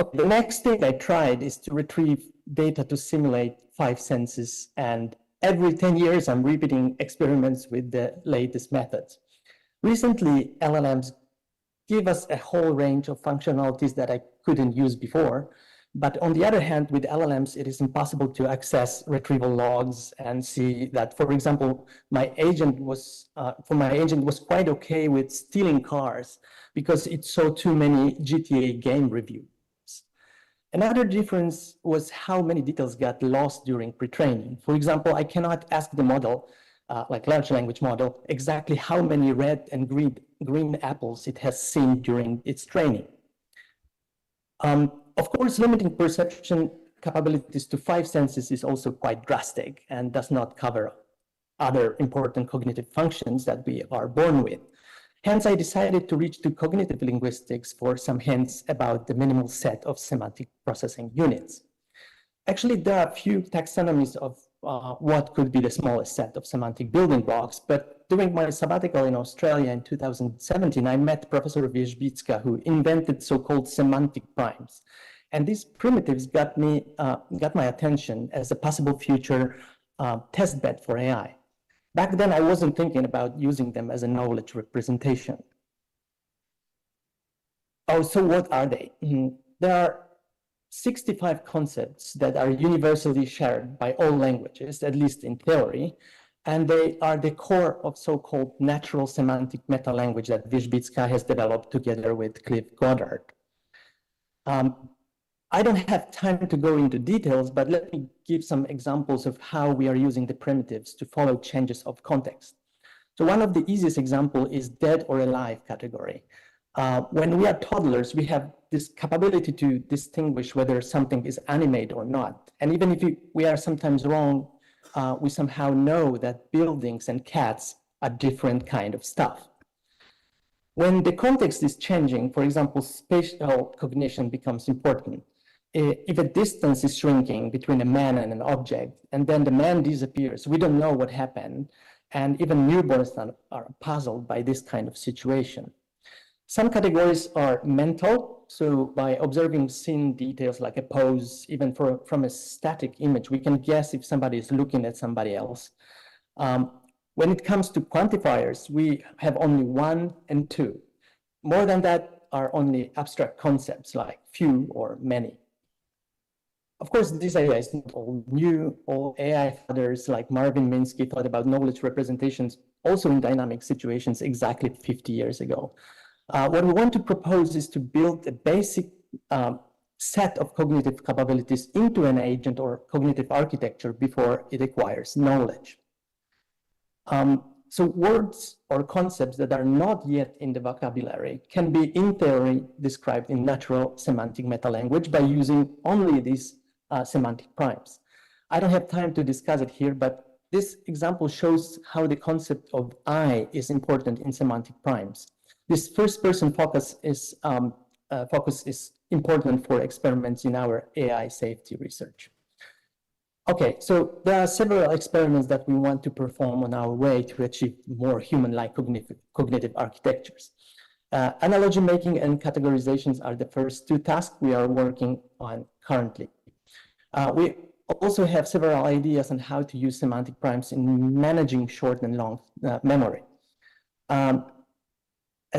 Okay, the next thing I tried is to retrieve data to simulate 5 senses, and every 10 years I'm repeating experiments with the latest methods. Recently, LLMs give us a whole range of functionalities that I couldn't use before. But on the other hand, with LLMs, it is impossible to access retrieval logs and see that, for example, my agent was quite okay with stealing cars because it saw too many GTA game reviews. Another difference was how many details got lost during pre-training. For example, I cannot ask the model, like large language model, exactly how many red and green apples it has seen during its training. Of course, limiting perception capabilities to 5 senses is also quite drastic and does not cover other important cognitive functions that we are born with. Hence, I decided to reach to cognitive linguistics for some hints about the minimal set of semantic processing units. Actually, there are a few taxonomies of what could be the smallest set of semantic building blocks, but during my sabbatical in Australia in 2017, I met Professor Wierzbicka, who invented so-called semantic primes. And these primitives got my attention as a possible future test bed for AI. Back then, I wasn't thinking about using them as a knowledge representation. Oh, so what are they? There are 65 concepts that are universally shared by all languages, at least in theory, and they are the core of so-called natural semantic meta-language that Wierzbicka has developed together with Cliff Goddard. I don't have time to go into details, but let me give some examples of how we are using the primitives to follow changes of context. So one of the easiest examples is dead or alive category. When we are toddlers, we have this capability to distinguish whether something is animate or not. And even if we are sometimes wrong, we somehow know that buildings and cats are different kind of stuff. When the context is changing, for example, spatial cognition becomes important. If a distance is shrinking between a man and an object, and then the man disappears, we don't know what happened. And even newborns are puzzled by this kind of situation. Some categories are mental. So by observing scene details like a pose, even from a static image, we can guess if somebody is looking at somebody else. When it comes to quantifiers, we have only 1 and 2. More than that are only abstract concepts like few or many. Of course, this idea is not all new. All AI fathers like Marvin Minsky thought about knowledge representations also in dynamic situations exactly 50 years ago. What we want to propose is to build a basic set of cognitive capabilities into an agent or cognitive architecture before it acquires knowledge. So words or concepts that are not yet in the vocabulary can be, in theory, described in natural semantic meta-language by using only these semantic primes. I don't have time to discuss it here, but this example shows how the concept of I is important in semantic primes. This first-person focus is important for experiments in our AI safety research. Okay, so there are several experiments that we want to perform on our way to achieve more human-like cognitive architectures. Analogy making and categorizations are the first 2 tasks we are working on currently. We also have several ideas on how to use semantic primes in managing short and long memory.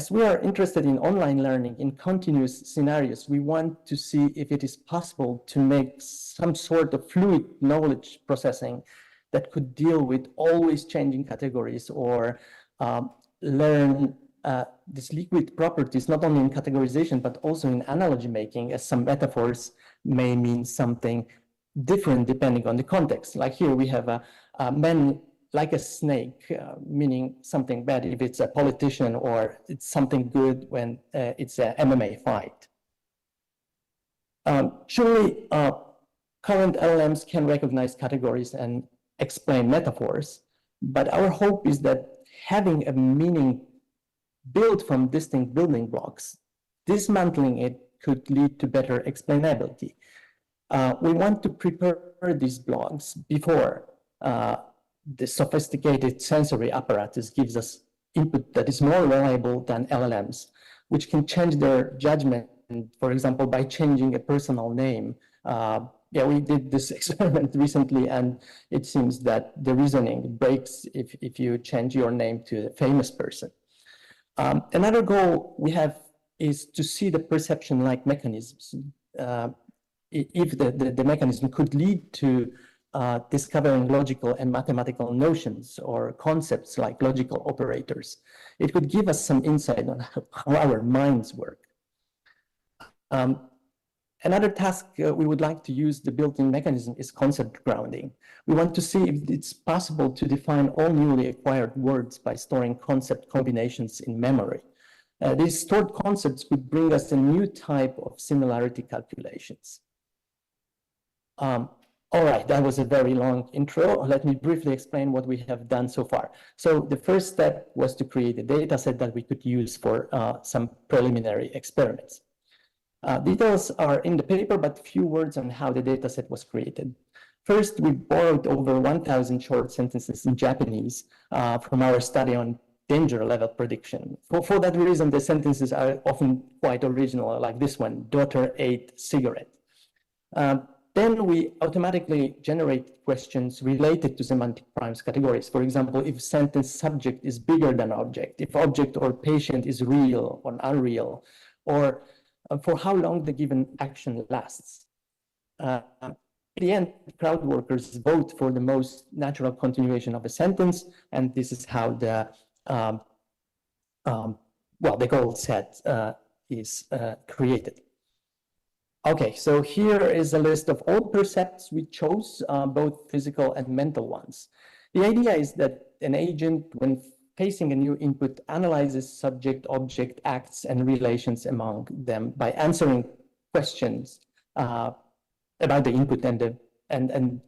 As we are interested in online learning in continuous scenarios, we want to see if it is possible to make some sort of fluid knowledge processing that could deal with always changing categories or learn these liquid properties, not only in categorization, but also in analogy making, as some metaphors may mean something different depending on the context. Like here we have a man like a snake, meaning something bad if it's a politician, or it's something good when it's an MMA fight. Surely, current LLMs can recognize categories and explain metaphors, but our hope is that having a meaning built from distinct building blocks, dismantling it could lead to better explainability. We want to prepare these blocks before the sophisticated sensory apparatus gives us input that is more reliable than LLMs, which can change their judgment, for example, by changing a personal name. Yeah, we did this experiment recently, and it seems that the reasoning breaks if you change your name to a famous person. Another goal we have is to see the perception-like mechanisms. If the mechanism could lead to discovering logical and mathematical notions or concepts like logical operators, it could give us some insight on how our minds work. Another task we would like to use the built-in mechanism is concept grounding. We want to see if it's possible to define all newly acquired words by storing concept combinations in memory. These stored concepts could bring us a new type of similarity calculations. All right, that was a very long intro. Let me briefly explain what we have done so far. So the first step was to create a data set that we could use for some preliminary experiments. Details are in the paper, but few words on how the data set was created. First, we borrowed over 1,000 short sentences in Japanese from our study on danger level prediction. For that reason, the sentences are often quite original, like this one: daughter ate cigarette. Then we automatically generate questions related to semantic primes categories. For example, if sentence subject is bigger than object, if object or patient is real or unreal, or for how long the given action lasts. at the end, crowd workers vote for the most natural continuation of a sentence, and this is how the the goal set is created. Okay, so here is a list of all percepts we chose, both physical and mental ones. The idea is that an agent, when facing a new input, analyzes subject, object, acts, and relations among them by answering questions about the input and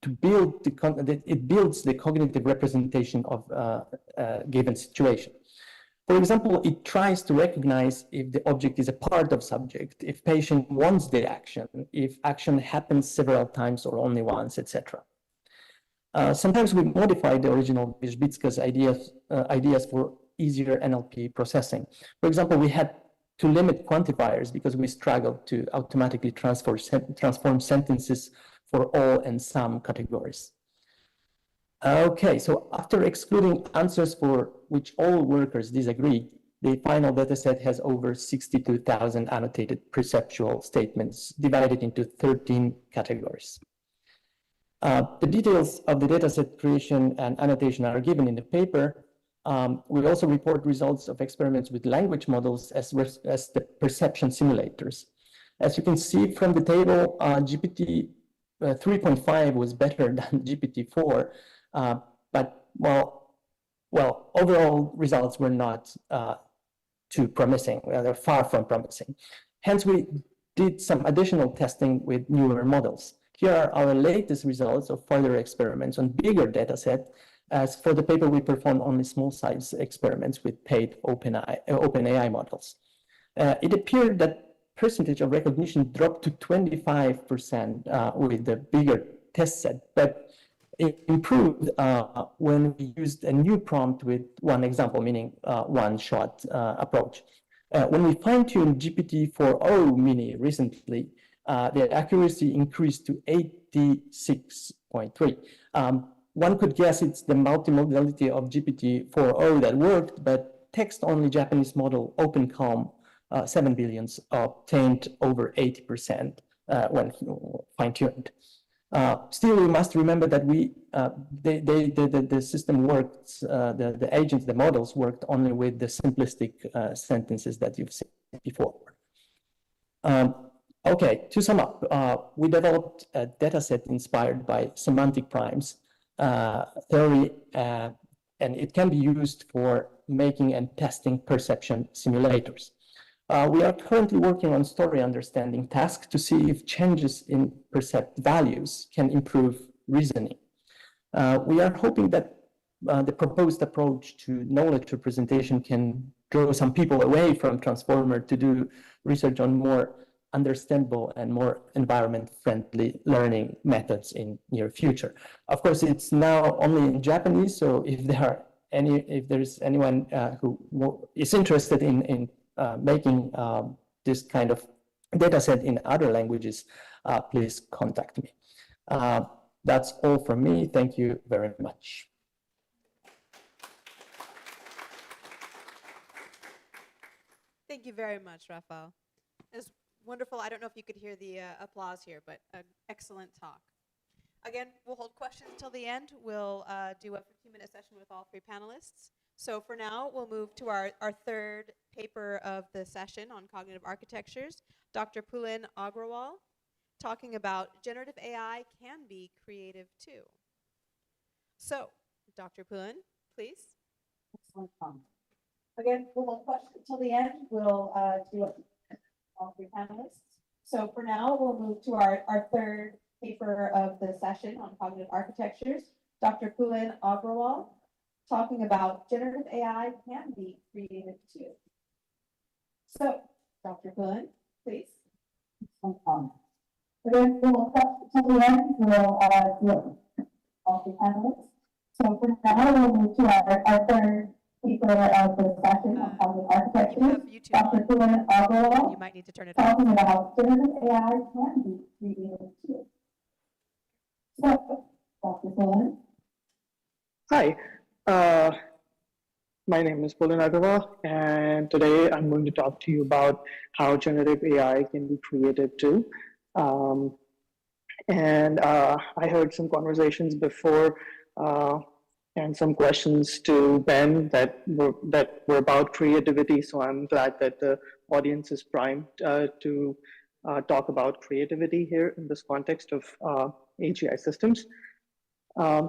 to build it builds the cognitive representation of a given situation. For example, it tries to recognize if the object is a part of subject, if patient wants the action, if action happens several times or only once, etc. Sometimes we modify the original Wierzbicka's ideas for easier NLP processing. For example, we had to limit quantifiers because we struggled to automatically transform sentences for all and some categories. Okay, so after excluding answers for which all workers disagree, the final dataset has over 62,000 annotated perceptual statements divided into 13 categories. The details of the dataset creation and annotation are given in the paper. We also report results of experiments with language models as the perception simulators. As you can see from the table, GPT 3.5 was better than GPT-4, but overall results were not too promising. They're far from promising. Hence, we did some additional testing with newer models. Here are our latest results of further experiments on bigger data set. As for the paper, we performed only small size experiments with paid OpenAI models. It appeared that percentage of recognition dropped to 25% with the bigger test set, but it improved when we used a new prompt with one example, meaning one-shot approach. When we fine-tuned GPT-4o mini recently, the accuracy increased to 86.3. One could guess it's the multimodality of GPT-4o that worked, but text-only Japanese model OpenCalm 7 billions obtained over 80% when fine-tuned. Still, we must remember that the system works, the agents, the models worked only with the simplistic sentences that you've seen before. Okay, to sum up, we developed a dataset inspired by semantic primes theory, and it can be used for making and testing perception simulators. We are currently working on story understanding tasks to see if changes in percept values can improve reasoning. We are hoping that the proposed approach to knowledge representation can draw some people away from transformer to do research on more understandable and more environment-friendly learning methods in near future. Of course, it's now only in Japanese, so if there is anyone who is interested in making this kind of data set in other languages, please contact me. That's all from me. Thank you very much. Thank you very much, Rafael. It was wonderful. I don't know if you could hear the applause here, but an excellent talk. Again, we'll hold questions until the end. We'll do a 15-minute session with all three panelists. So for now, we'll move to our third paper of the session on cognitive architectures. Dr. Pulin Agrawal talking about generative AI can be creative too. So, Dr. Pulin, please. Again, we'll hold questions until the end. We'll do it with all three panelists. So for now, we'll move to our third paper of the session on cognitive architectures. Dr. Pulin Agrawal talking about generative AI can be creative too. So, Dr. Pulin, please. Again, we'll hold questions until the end. We'll do it with all three panelists. So for now, we'll move to our third paper of the session on cognitive architectures. Dr. Pulin Agrawal you might need to turn it talking about generative AI can be creative too. So, Dr. Pulin. Hi, my name is Pulin Agrawal, and today I'm going to talk to you about how generative AI can be creative too. And I heard some conversations before and some questions to Ben that were about creativity. So I'm glad that the audience is primed to talk about creativity here in this context of AGI systems.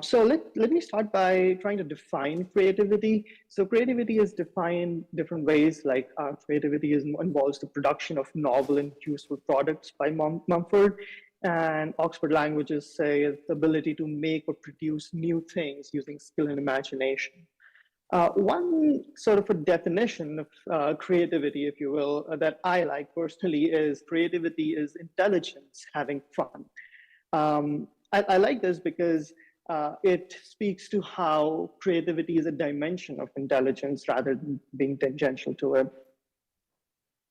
So let me start by trying to define creativity. So creativity is defined different ways, like creativity involves the production of novel and useful products by Mumford, and Oxford Languages say it's the ability to make or produce new things using skill and imagination. One sort of a definition of creativity, if you will, that I like personally is creativity is intelligence having fun. I like this because it speaks to how creativity is a dimension of intelligence rather than being tangential to it.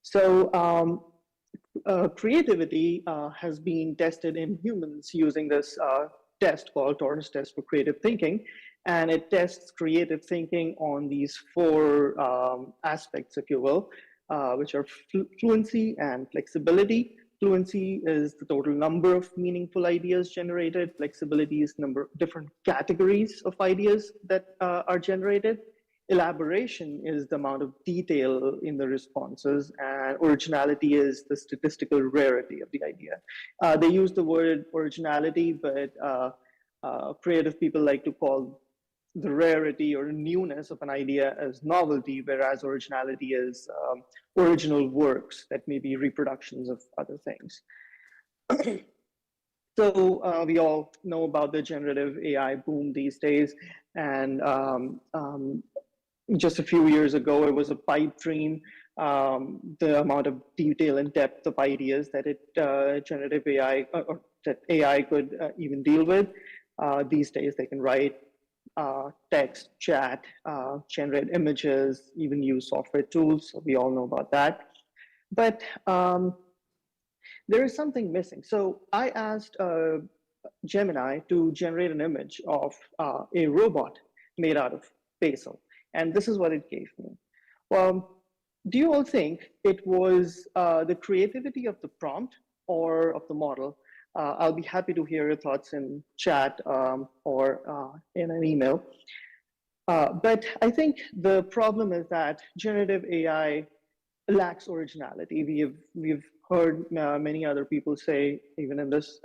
So creativity has been tested in humans using this test called Torrance test for creative thinking. And it tests creative thinking on these four aspects, if you will, which are fluency and flexibility. Fluency is the total number of meaningful ideas generated. Flexibility is number of different categories of ideas that are generated. Elaboration is the amount of detail in the responses, and originality is the statistical rarity of the idea. They use the word originality, but creative people like to call the rarity or newness of an idea as novelty, whereas originality is original works that may be reproductions of other things. So we all know about the generative AI boom these days, and just a few years ago, it was a pipe dream, the amount of detail and depth of ideas that generative AI, or that AI could even deal with. These days, they can write text, chat, generate images, even use software tools. So we all know about that. But there is something missing. So I asked Gemini to generate an image of a robot made out of basil. And this is what it gave me. Well, do you all think it was the creativity of the prompt or of the model? I'll be happy to hear your thoughts in chat or in an email. But I think the problem is that generative AI lacks originality. We've heard many other people say, even in this,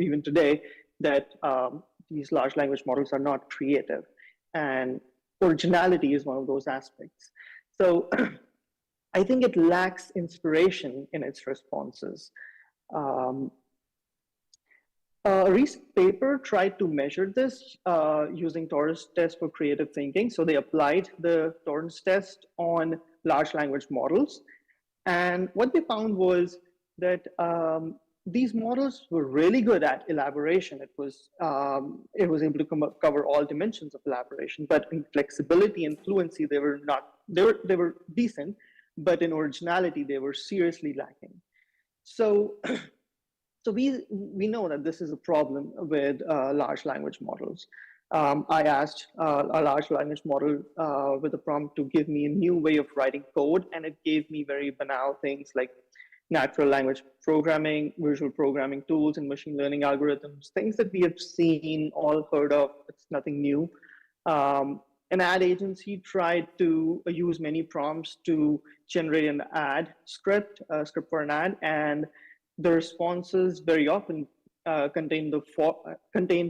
even today, that these large language models are not creative, and originality is one of those aspects. So I think it lacks inspiration in its responses. A recent paper tried to measure this using Torrance test for creative thinking. So they applied the Torrance test on large language models. And what they found was that these models were really good at elaboration. It was able to cover all dimensions of elaboration, but in flexibility and fluency, they were not, they were decent, but in originality, they were seriously lacking. So we know that this is a problem with large language models. I asked a large language model with a prompt to give me a new way of writing code, and it gave me very banal things like natural language programming, visual programming tools, and machine learning algorithms, things that we have seen, all heard of. It's nothing new. An ad agency tried to use many prompts to generate an ad script, a script for an ad, and the responses very often contain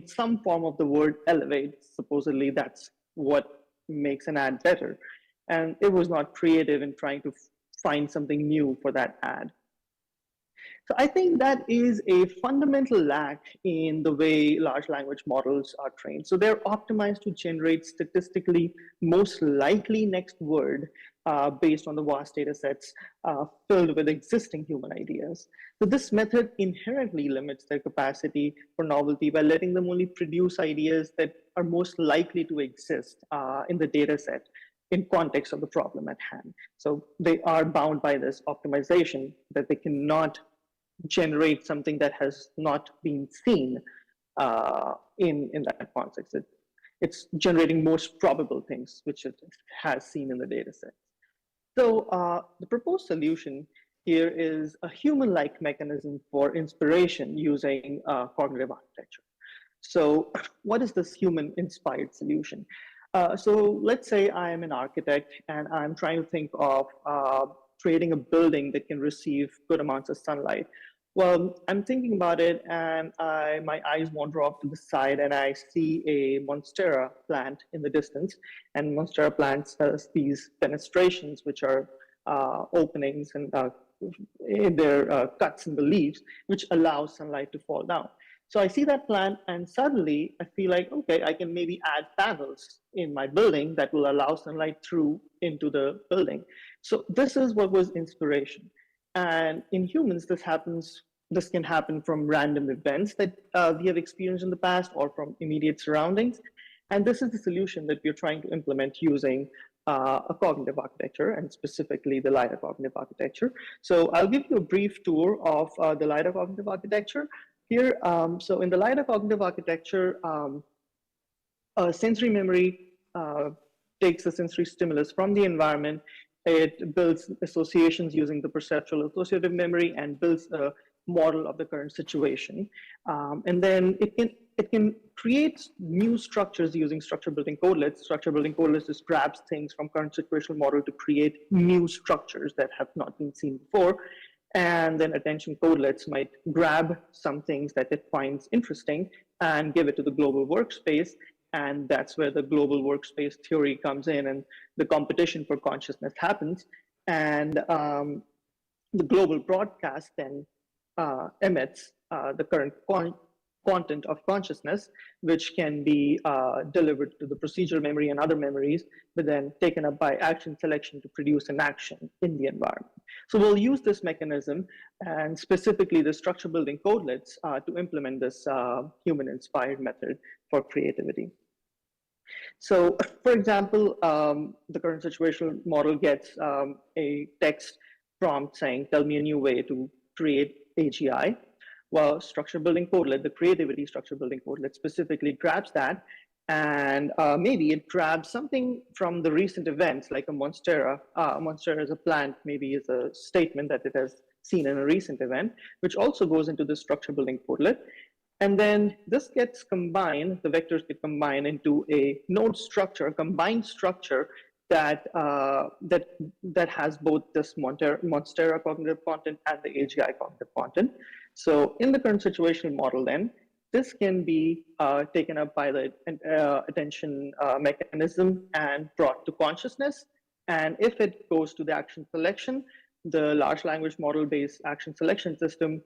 some form of the word elevate. Supposedly that's what makes an ad better. And it was not creative in trying to find something new for that ad. So I think that is a fundamental lack in the way large language models are trained. So they're optimized to generate statistically most likely next word based on the vast data sets filled with existing human ideas. So this method inherently limits their capacity for novelty by letting them only produce ideas that are most likely to exist in the data set in context of the problem at hand. So they are bound by this optimization that they cannot generate something that has not been seen in that context. It's generating most probable things, which it has seen in the data set. So the proposed solution here is a human-like mechanism for inspiration using cognitive architecture. So what is this human-inspired solution? So let's say I am an architect and I'm trying to think of creating a building that can receive good amounts of sunlight. Well, I'm thinking about it and my eyes wander off to the side and I see a Monstera plant in the distance. And Monstera plants has these fenestrations, which are openings and in their cuts in the leaves, which allows sunlight to fall down. So I see that plant and suddenly I feel like, okay, I can maybe add panels in my building that will allow sunlight through into the building. So this is what was inspiration. And in humans, this can happen from random events that we have experienced in the past or from immediate surroundings. And this is the solution that we're trying to implement using a cognitive architecture, and specifically the LiDAR cognitive architecture. So I'll give you a brief tour of the LiDAR cognitive architecture here. So in the LiDAR cognitive architecture, sensory memory takes the sensory stimulus from the environment. It builds associations using the perceptual associative memory and builds a model of the current situation. And then it can create new structures using structure building codelets. Structure building codelets just grabs things from current situational model to create new structures that have not been seen before. And then attention codelets might grab some things that it finds interesting and give it to the global workspace. And that's where the global workspace theory comes in and the competition for consciousness happens. And the global broadcast then emits the current content of consciousness, which can be delivered to the procedural memory and other memories, but then taken up by action selection to produce an action in the environment. So we'll use this mechanism and specifically the structure building codelets to implement this human-inspired method for creativity. So for example, the current situational model gets a text prompt saying, tell me a new way to create AGI. Well, structure building codelet, the creativity structure building codelet specifically grabs that, and maybe it grabs something from the recent events like a Monstera. Monstera is a plant, maybe is a statement that it has seen in a recent event, which also goes into the structure building codelet. And then this gets combined, the vectors get combined into a node structure, a combined structure that has both this Monstera cognitive content and the AGI cognitive content. So in the current situational model then, this can be taken up by the attention mechanism and brought to consciousness. And if it goes to the action selection, the large language model based action selection system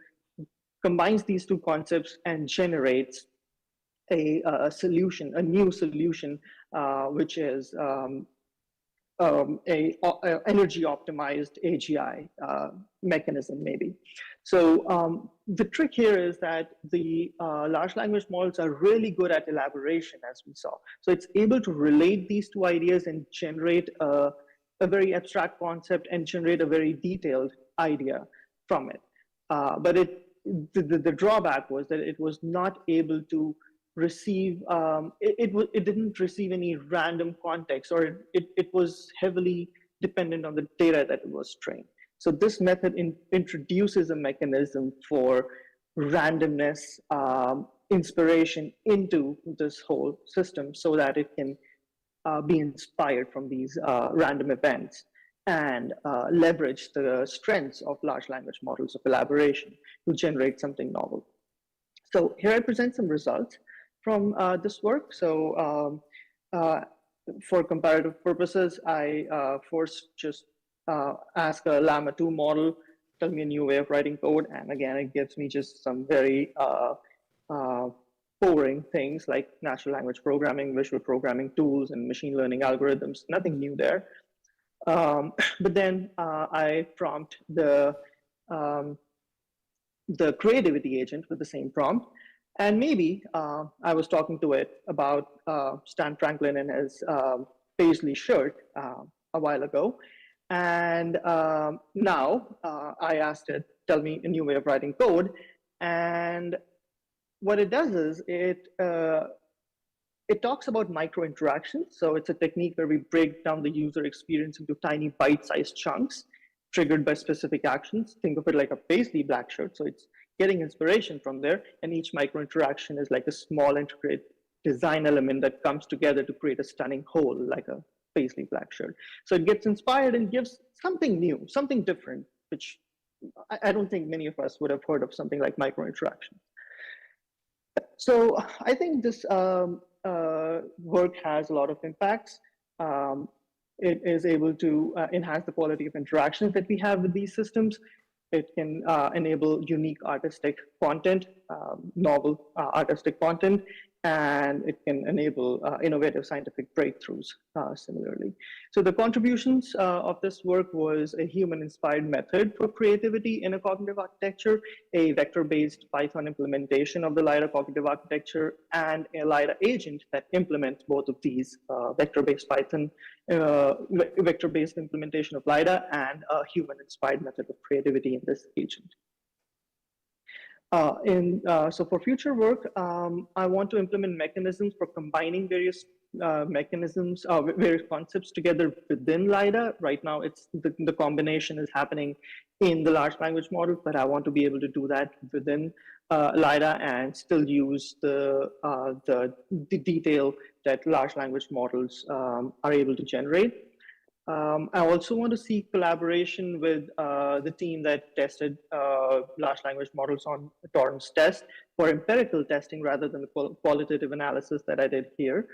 combines these two concepts and generates a solution, a new solution, which is a energy optimized AGI mechanism maybe. So the trick here is that the large language models are really good at elaboration, as we saw. So it's able to relate these two ideas and generate a very abstract concept and generate a very detailed idea from it. But the drawback was that it was not able to receive, it didn't receive any random context, or it was heavily dependent on the data that it was trained. So this method introduces a mechanism for randomness, inspiration into this whole system so that it can be inspired from these random events and leverage the strengths of large language models of elaboration to generate something novel. So here I present some results from this work. So for comparative purposes, I first just ask a Llama 2 model, tell me a new way of writing code. And again, it gives me just some very boring things like natural language programming, visual programming tools, and machine learning algorithms, nothing new there. But then I prompt the creativity agent with the same prompt. And maybe I was talking to it about Stan Franklin and his paisley shirt a while ago. And now I asked it, tell me a new way of writing code. And what it does is it talks about micro interactions. So it's a technique where we break down the user experience into tiny bite-sized chunks. triggered by specific actions. Think of it like a paisley black shirt. So it's getting inspiration from there, and each micro interaction is like a small integrated design element that comes together to create a stunning whole, like a paisley black shirt. So it gets inspired and gives something new, something different, which I don't think many of us would have heard of something like micro interaction. So I think this work has a lot of impacts. It is able to enhance the quality of interactions that we have with these systems. It can enable unique artistic content, novel artistic content, and it can enable innovative scientific breakthroughs similarly. So the contributions of this work was a human-inspired method for creativity in a cognitive architecture, a vector-based Python implementation of the LiDAR cognitive architecture, and a LiDAR agent that implements both of these vector-based Python, vector-based implementation of LiDAR, and a human-inspired method of creativity in this agent. So for future work, I want to implement mechanisms for combining various mechanisms, various concepts together within LiDAR. Right now, it's the combination is happening in the large language model, but I want to be able to do that within LiDAR and still use the detail that large language models are able to generate. I also want to see collaboration with the team that tested large language models on Torrance test for empirical testing rather than the qualitative analysis that I did here.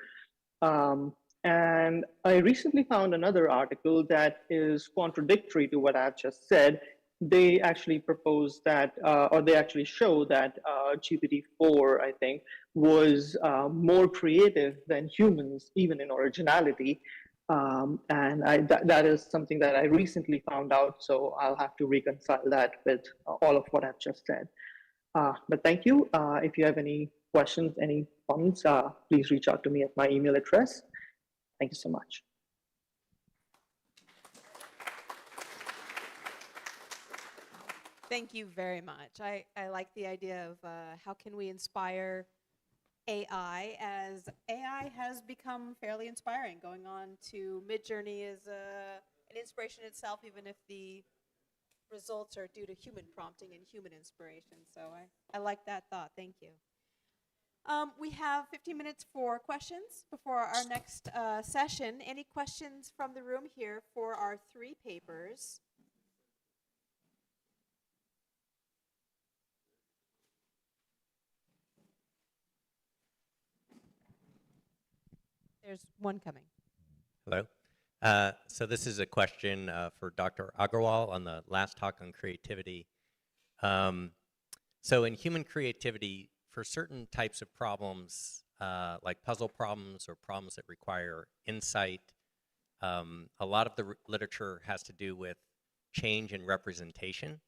And I recently found another article that is contradictory to what I've just said. They actually propose that, or they actually show that GPT-4, I think, was more creative than humans, even in originality. And that is something that I recently found out, so I'll have to reconcile that with all of what I've just said. But thank you. If you have any questions, any comments, please reach out to me at my email address. Thank you so much. Thank you very much. I like the idea of how can we inspire AI, as AI has become fairly inspiring. Going on to Midjourney is an inspiration itself, even if the results are due to human prompting and human inspiration. So I like that thought. Thank you. We have 15 minutes for questions before our next session. Any questions from the room here for our 3 papers? There's one coming. Hello. So this is a question for Dr. Agarwal on the last talk on creativity. So in human creativity, for certain types of problems, like puzzle problems or problems that require insight, a lot of the literature has to do with change in representation,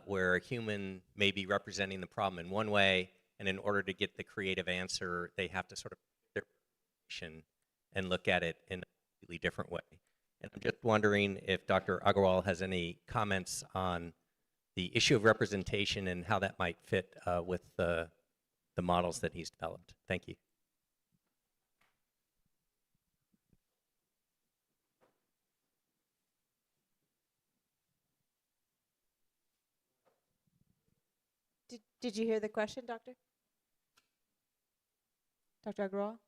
where a human may be representing the problem in one way, and in order to get the creative answer, they have to sort of and look at it in a completely different way. And I'm just wondering if Dr. Agarwal has any comments on the issue of representation and how that might fit with the models that he's developed. Thank you. Did you hear the question, Doctor? Dr. Agarwal?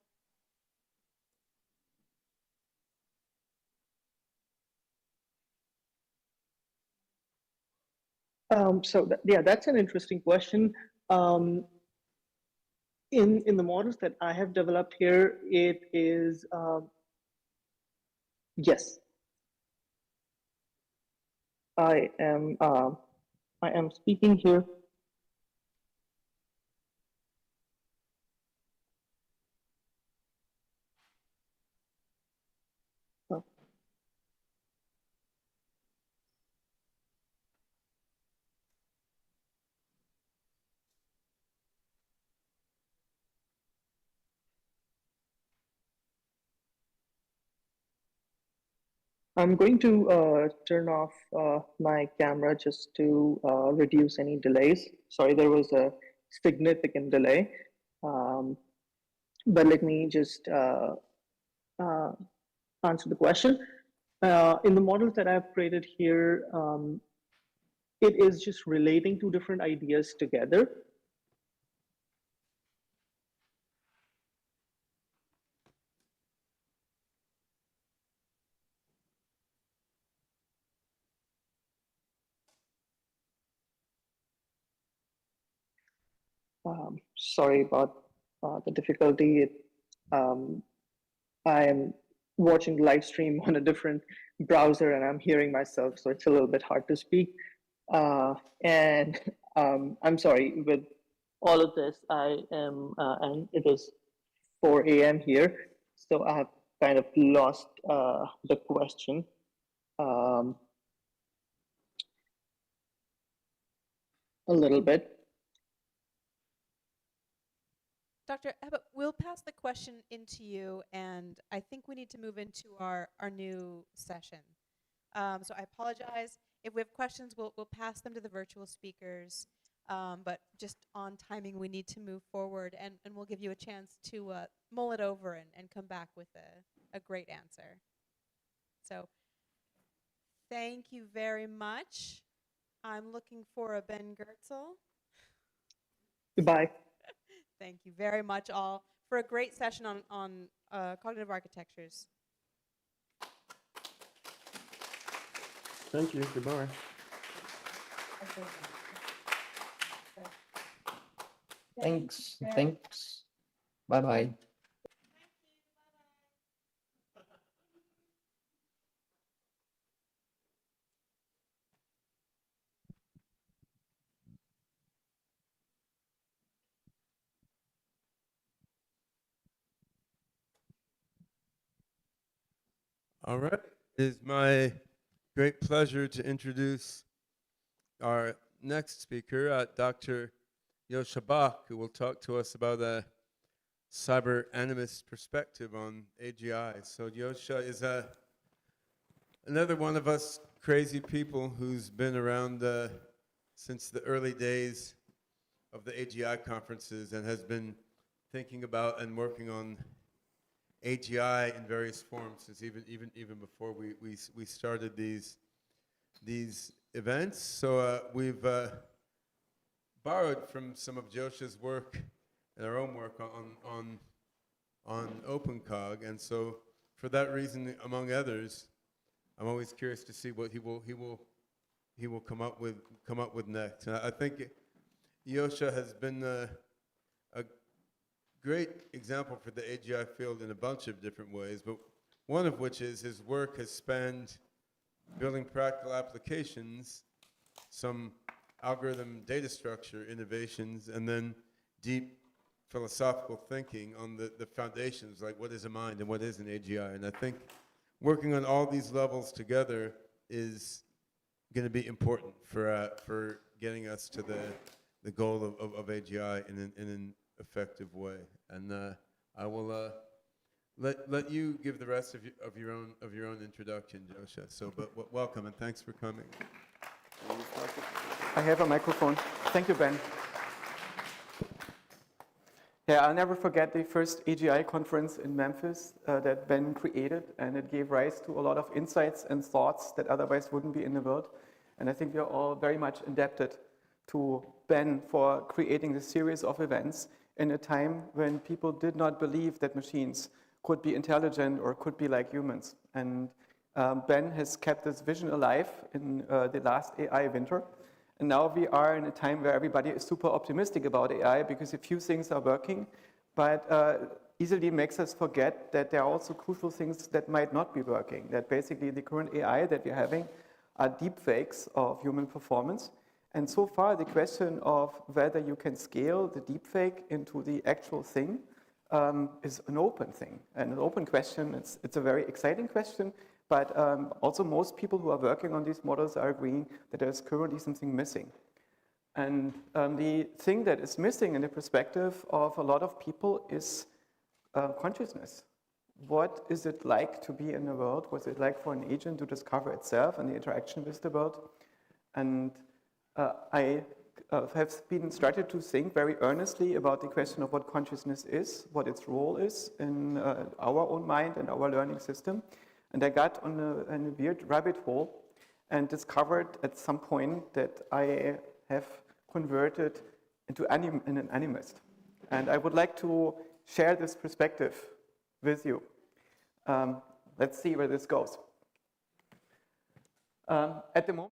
Yeah, that's an interesting question. In the models that I have developed here, it is yes. I am speaking here. I'm going to turn off my camera just to reduce any delays. Sorry, there was a significant delay. But let me just answer the question. In the models that I've created here, it is just relating two different ideas together. Sorry about the difficulty. I am watching the live stream on a different browser and I'm hearing myself, so it's a little bit hard to speak. And I'm sorry, with all of this, I am, and it is 4 a.m. here, so I have kind of lost the question. A little bit. Dr. Abbott, we'll pass the question into you, and I think we need to move into our new session. So I apologize. If we have questions, we'll pass them to the virtual speakers, but just on timing, we need to move forward, and we'll give you a chance to mull it over and come back with a great answer. So thank you very much. I'm looking for a Ben Goertzel. Goodbye. Thank you very much all for a great session on cognitive architectures. Thank you. Goodbye. Thanks. Thanks. Bye-bye. All right. It is my great pleasure to introduce our next speaker, Dr. Yosha Bach, who will talk to us about a cyber animist perspective on AGI. So Yosha is another one of us crazy people who's been around since the early days of the AGI conferences and has been thinking about and working on AGI in various forms since even before we started these events. So we've borrowed from some of Josha's work and our own work on OpenCog, and so for that reason, among others, I'm always curious to see what he will come up with next. And I think Yosha has been a great example for the AGI field in a bunch of different ways, but one of which is his work has spanned building practical applications, some algorithm data structure innovations, and then deep philosophical thinking on the foundations, like what is a mind and what is an AGI. And I think working on all these levels together is going to be important for getting us to the goal of AGI in an effective way. And I will let you give the rest of your own introduction, Josha. So, but welcome and thanks for coming. I have a microphone. Thank you, Ben. Yeah, I'll never forget the first AGI conference in Memphis that Ben created, and it gave rise to a lot of insights and thoughts that otherwise wouldn't be in the world. And I think we are all very much indebted to Ben for creating this series of events in a time when people did not believe that machines could be intelligent or could be like humans. And Ben has kept this vision alive in the last AI winter. And now we are in a time where everybody is super optimistic about AI because a few things are working, but easily makes us forget that there are also crucial things that might not be working, that basically the current AI that we're having are deepfakes of human performance. And so far, the question of whether you can scale the deepfake into the actual thing is an open thing. And an open question, it's a very exciting question, but also most people who are working on these models are agreeing that there's currently something missing. And the thing that is missing in the perspective of a lot of people is consciousness. What is it like to be in the world? What's it like for an agent to discover itself and the interaction with the world? And I have been started to think very earnestly about the question of what consciousness is, what its role is in our own mind and our learning system. And I got on a weird rabbit hole and discovered at some point that I have converted into an animist. And I would like to share this perspective with you. Let's see where this goes. At the moment,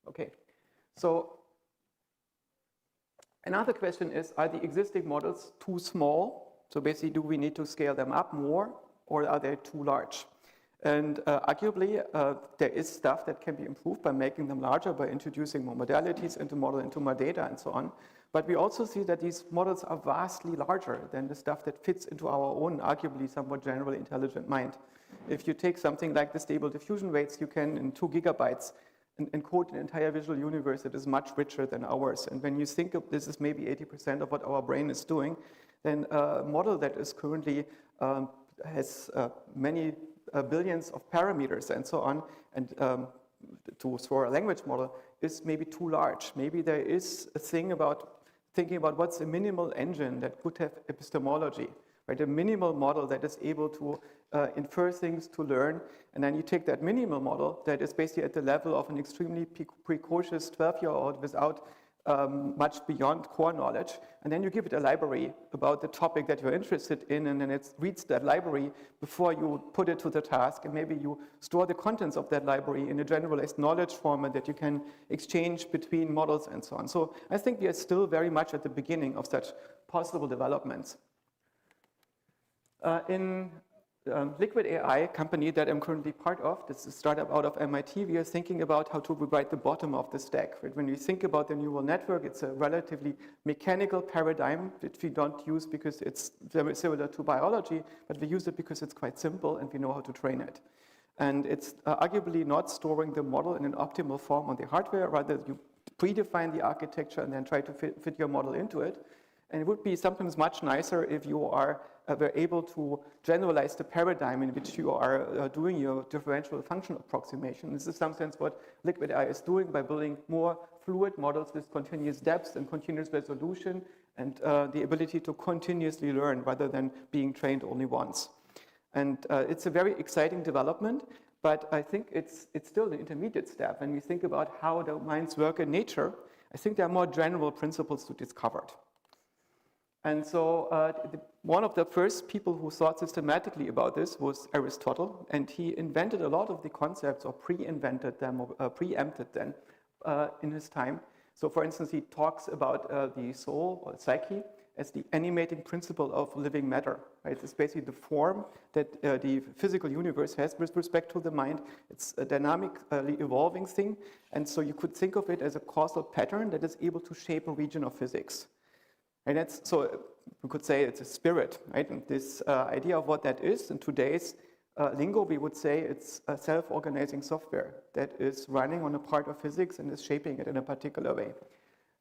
okay, so another question is, are the existing models too small? So basically, do we need to scale them up more, or are they too large? And arguably, there is stuff that can be improved by making them larger, by introducing more modalities into model, into more data, and so on. But we also see that these models are vastly larger than the stuff that fits into our own, arguably somewhat generally intelligent mind. If you take something like the stable diffusion weights, you can, in 2 gigabytes, encode an entire visual universe that is much richer than ours. And when you think of this as maybe 80% of what our brain is doing, then a model that is currently has many billions of parameters and so on, and for a language model is maybe too large. Maybe there is a thing about thinking about what's a minimal engine that could have epistemology, right? A minimal model that is able to infer things, to learn, and then you take that minimal model that is basically at the level of an extremely precocious 12-year-old without much beyond core knowledge, and then you give it a library about the topic that you're interested in, and then it reads that library before you put it to the task, and maybe you store the contents of that library in a generalized knowledge format that you can exchange between models and so on. So I think we are still very much at the beginning of such possible developments. In Liquid AI company that I'm currently part of, this is a startup out of MIT, we are thinking about how to rewrite the bottom of the stack. Right? When we think about the neural network, it's a relatively mechanical paradigm that we don't use because it's very similar to biology, but we use it because it's quite simple and we know how to train it. And it's arguably not storing the model in an optimal form on the hardware, rather you predefine the architecture and then try to fit your model into it. And it would be sometimes much nicer if you were able to generalize the paradigm in which you are doing your differential function approximation. This is in some sense what Liquid AI is doing by building more fluid models with continuous depth and continuous resolution and the ability to continuously learn rather than being trained only once. And it's a very exciting development, but I think it's still an intermediate step. When we think about how the minds work in nature, I think there are more general principles to discover. And so one of the first people who thought systematically about this was Aristotle, and he invented a lot of the concepts, or pre-invented them, or preempted them, in his time. So for instance, he talks about the soul or psyche as the animating principle of living matter. Right? It's basically the form that the physical universe has with respect to the mind. It's a dynamically evolving thing, and so you could think of it as a causal pattern that is able to shape a region of physics. And that's, so we could say it's a spirit, right? And this idea of what that is in today's lingo, we would say it's a self-organizing software that is running on a part of physics and is shaping it in a particular way.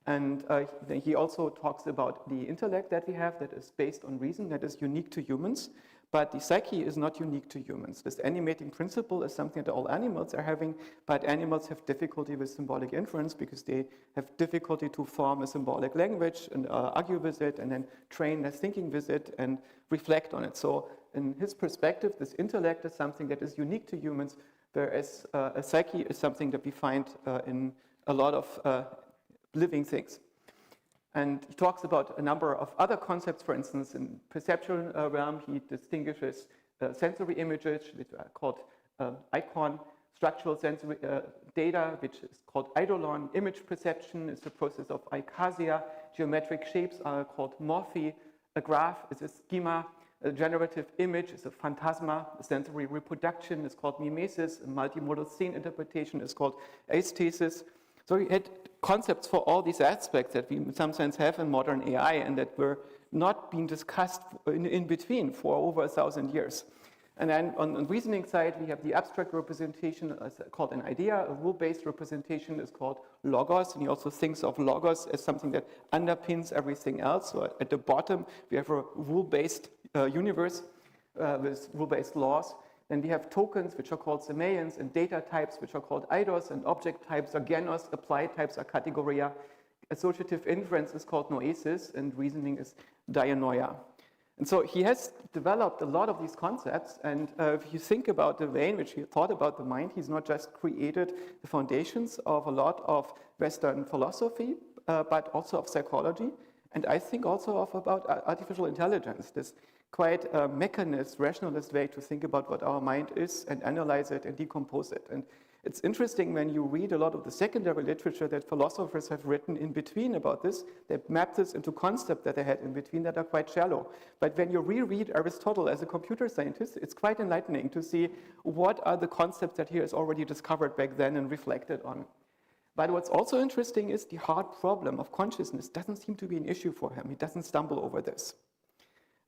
And then he also talks about the intellect that we have that is based on reason, that is unique to humans, but the psyche is not unique to humans. This animating principle is something that all animals are having, but animals have difficulty with symbolic inference because they have difficulty to form a symbolic language and argue with it and then train their thinking with it and reflect on it. So in his perspective, this intellect is something that is unique to humans, whereas a psyche is something that we find in a lot of living things. And he talks about a number of other concepts. For instance, in perceptual realm, he distinguishes sensory images, which are called icon, structural sensory data, which is called eidolon. Image perception is the process of icasia. Geometric shapes are called morphe. A graph is a schema. A generative image is a phantasma. A sensory reproduction is called mimesis. A multimodal scene interpretation is called aesthesis. So we had concepts for all these aspects that we in some sense have in modern AI and that were not being discussed in between for over 1,000 years. And then on the reasoning side, we have the abstract representation called an idea. A rule-based representation is called logos, and he also thinks of logos as something that underpins everything else. So at the bottom, we have a rule-based universe with rule-based laws. Then we have tokens, which are called semaeans, and data types, which are called eidos, and object types are genos, applied types are categoria. Associative inference is called noesis, and reasoning is dianoia. And so he has developed a lot of these concepts, and if you think about the way in which he thought about the mind, he's not just created the foundations of a lot of Western philosophy, but also of psychology, and I think also of about artificial intelligence, this quite a mechanist, rationalist way to think about what our mind is and analyze it and decompose it. And it's interesting when you read a lot of the secondary literature that philosophers have written in between about this, they map this into concepts that they had in between that are quite shallow. But when you reread Aristotle as a computer scientist, it's quite enlightening to see what are the concepts that he has already discovered back then and reflected on. But what's also interesting is the hard problem of consciousness doesn't seem to be an issue for him. He doesn't stumble over this.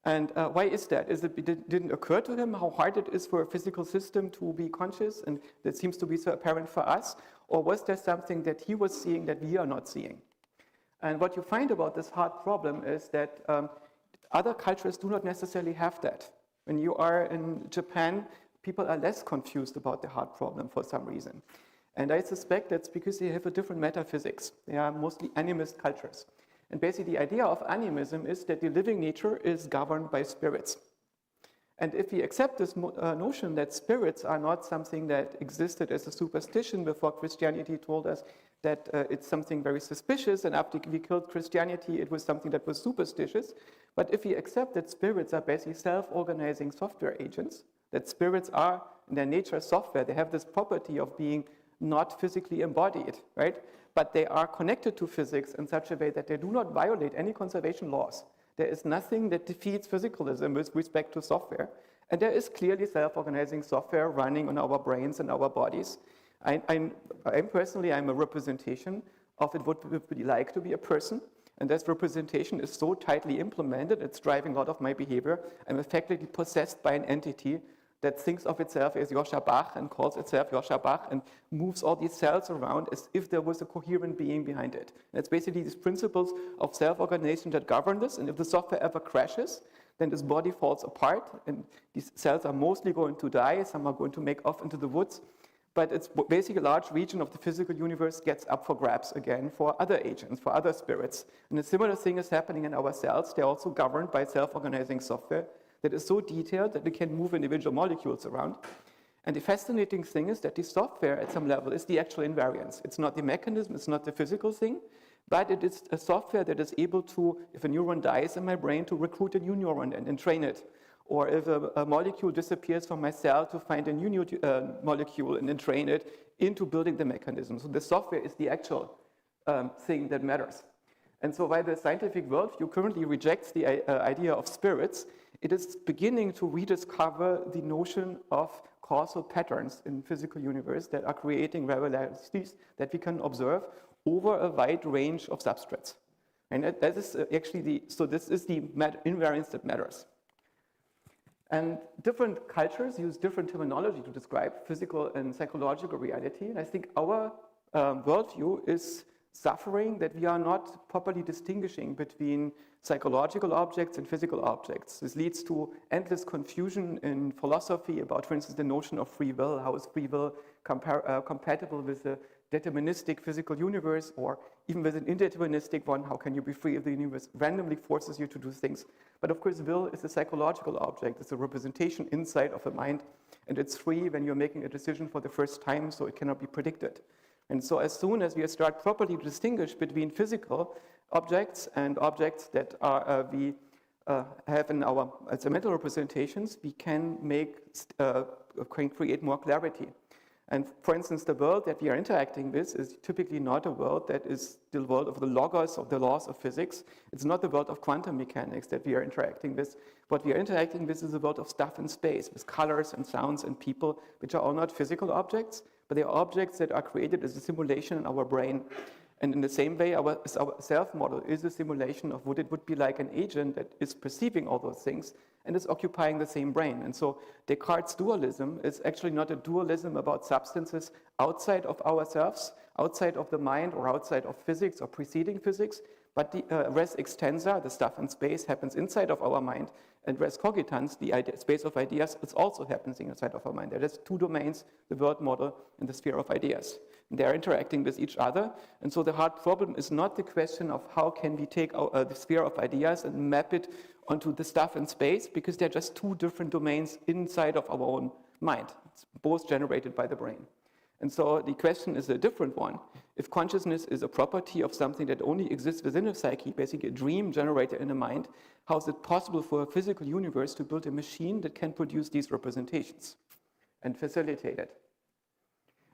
And why is that? Is it didn't occur to him how hard it is for a physical system to be conscious, and that seems to be so apparent for us? Or was there something that he was seeing that we are not seeing? And what you find about this hard problem is that other cultures do not necessarily have that. When you are in Japan, people are less confused about the hard problem for some reason. And I suspect that's because they have a different metaphysics. They are mostly animist cultures. And basically the idea of animism is that the living nature is governed by spirits. And if we accept this notion that spirits are not something that existed as a superstition before Christianity told us that it's something very suspicious, and after we killed Christianity, it was something that was superstitious. But if we accept that spirits are basically self-organizing software agents, that spirits are in their nature software, they have this property of being not physically embodied, right? But they are connected to physics in such a way that they do not violate any conservation laws. There is nothing that defeats physicalism with respect to software. And there is clearly self-organizing software running on our brains and our bodies. I'm personally a representation of what it would be like to be a person. And this representation is so tightly implemented, it's driving a lot of my behavior. I'm effectively possessed by an entity that thinks of itself as Joscha Bach and calls itself Joscha Bach and moves all these cells around as if there was a coherent being behind it. And it's basically these principles of self-organization that govern this, and if the software ever crashes, then this body falls apart, and these cells are mostly going to die, some are going to make off into the woods, but it's basically a large region of the physical universe gets up for grabs again for other agents, for other spirits. And a similar thing is happening in our cells. They're also governed by self-organizing software that is so detailed that we can move individual molecules around. And the fascinating thing is that the software at some level is the actual invariance. It's not the mechanism, it's not the physical thing, but it is a software that is able to, if a neuron dies in my brain, to recruit a new neuron and train it. or if a molecule disappears from my cell to find a new molecule and then train it into building the mechanism. So the software is the actual thing that matters. And so while the scientific worldview currently rejects the idea of spirits, it is beginning to rediscover the notion of causal patterns in the physical universe that are creating regularities that we can observe over a wide range of substrates. And that is actually so this is the invariance that matters. And different cultures use different terminology to describe physical and psychological reality. And I think our worldview is suffering that we are not properly distinguishing between psychological objects and physical objects. This leads to endless confusion in philosophy about, for instance, the notion of free will. How is free will compatible with a deterministic physical universe, or even with an indeterministic one? How can you be free if the universe randomly forces you to do things? But of course, will is a psychological object. It's a representation inside of a mind, and it's free when you're making a decision for the first time, so it cannot be predicted. And so as soon as we start properly to distinguish between physical objects and objects that are, we have in our as mental representations, we can create more clarity. And for instance, the world that we are interacting with is typically not a world that is the world of the logos of the laws of physics. It's not the world of quantum mechanics that we are interacting with. What we are interacting with is a world of stuff in space, with colors and sounds and people, which are all not physical objects, but they are objects that are created as a simulation in our brain. And in the same way, our self-model is a simulation of what it would be like an agent that is perceiving all those things and is occupying the same brain. And so Descartes' dualism is actually not a dualism about substances outside of ourselves, outside of the mind, or outside of physics or preceding physics, but the res extensa, the stuff in space, happens inside of our mind, and res cogitans, the space of ideas, it also happens inside of our mind. There is two domains, the world model and the sphere of ideas. And they are interacting with each other. And so the hard problem is not the question of how can we take the sphere of ideas and map it onto the stuff in space, because they're just two different domains inside of our own mind. It's both generated by the brain. And so the question is a different one. If consciousness is a property of something that only exists within a psyche, basically a dream generated in a mind, how is it possible for a physical universe to build a machine that can produce these representations and facilitate it?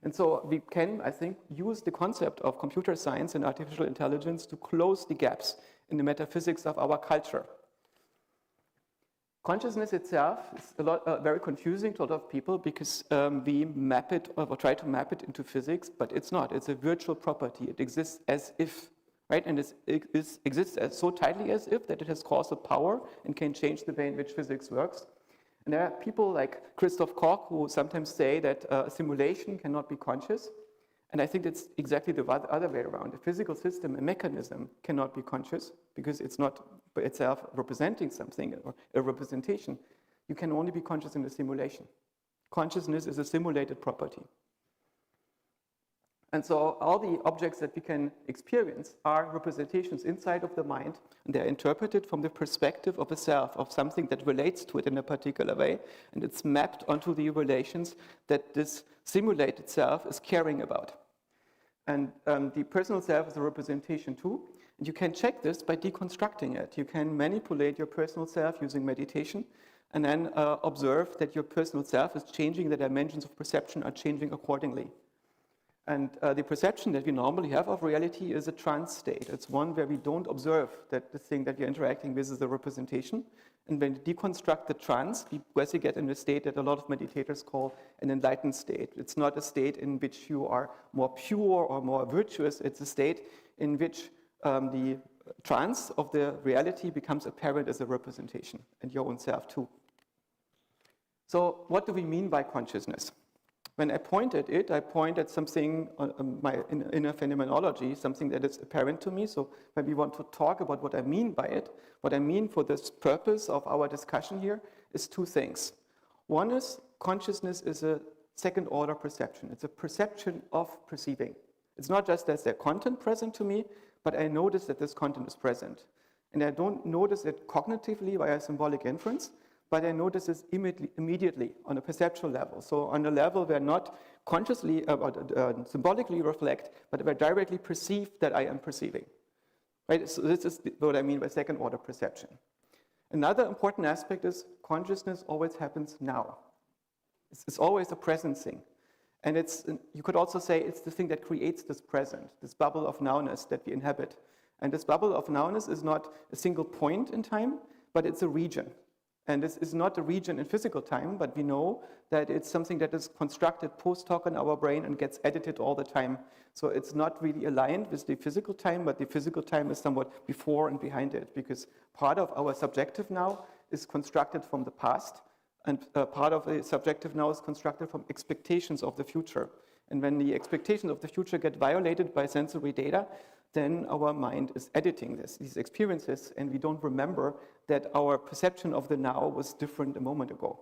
And so we can, I think, use the concept of computer science and artificial intelligence to close the gaps in the metaphysics of our culture. Consciousness itself is very confusing to a lot of people because we map it or try to map it into physics, but it's not. It's a virtual property. It exists as if, right? And it exists as so tightly as if that it has causal power and can change the way in which physics works. And there are people like Christoph Koch who sometimes say that a simulation cannot be conscious. And I think it's exactly the other way around. A physical system, a mechanism, cannot be conscious because it's not by itself representing something or a representation. You can only be conscious in a simulation. Consciousness is a simulated property. And so all the objects that we can experience are representations inside of the mind, and they're interpreted from the perspective of a self, of something that relates to it in a particular way, and it's mapped onto the relations that this simulated self is caring about. And the personal self is a representation too, and you can check this by deconstructing it. You can manipulate your personal self using meditation, and then observe that your personal self is changing, the dimensions of perception are changing accordingly. And the perception that we normally have of reality is a trance state. It's one where we don't observe that the thing that we're interacting with is a representation. And when we deconstruct the trance, we basically get in a state that a lot of meditators call an enlightened state. It's not a state in which you are more pure or more virtuous. It's a state in which the trance of the reality becomes apparent as a representation, and your own self too. So what do we mean by consciousness? When I point at it, I point at something, my inner phenomenology, something that is apparent to me. So when we want to talk about what I mean by it, what I mean for this purpose of our discussion here is two things. One is consciousness is a second order perception. It's a perception of perceiving. It's not just that there's content present to me, but I notice that this content is present. And I don't notice it cognitively via symbolic inference, but I notice this immediately on a perceptual level. So on a level where not consciously, symbolically reflect, but where directly perceive that I am perceiving. Right? So this is what I mean by second order perception. Another important aspect is consciousness always happens now. It's always a present thing. And you could also say it's the thing that creates this present, this bubble of nowness that we inhabit. And this bubble of nowness is not a single point in time, but it's a region. And this is not a region in physical time, but we know that it's something that is constructed post hoc in our brain and gets edited all the time. So it's not really aligned with the physical time, but the physical time is somewhat before and behind it, because part of our subjective now is constructed from the past, and part of the subjective now is constructed from expectations of the future. And when the expectations of the future get violated by sensory data, then our mind is editing these experiences, and we don't remember that our perception of the now was different a moment ago.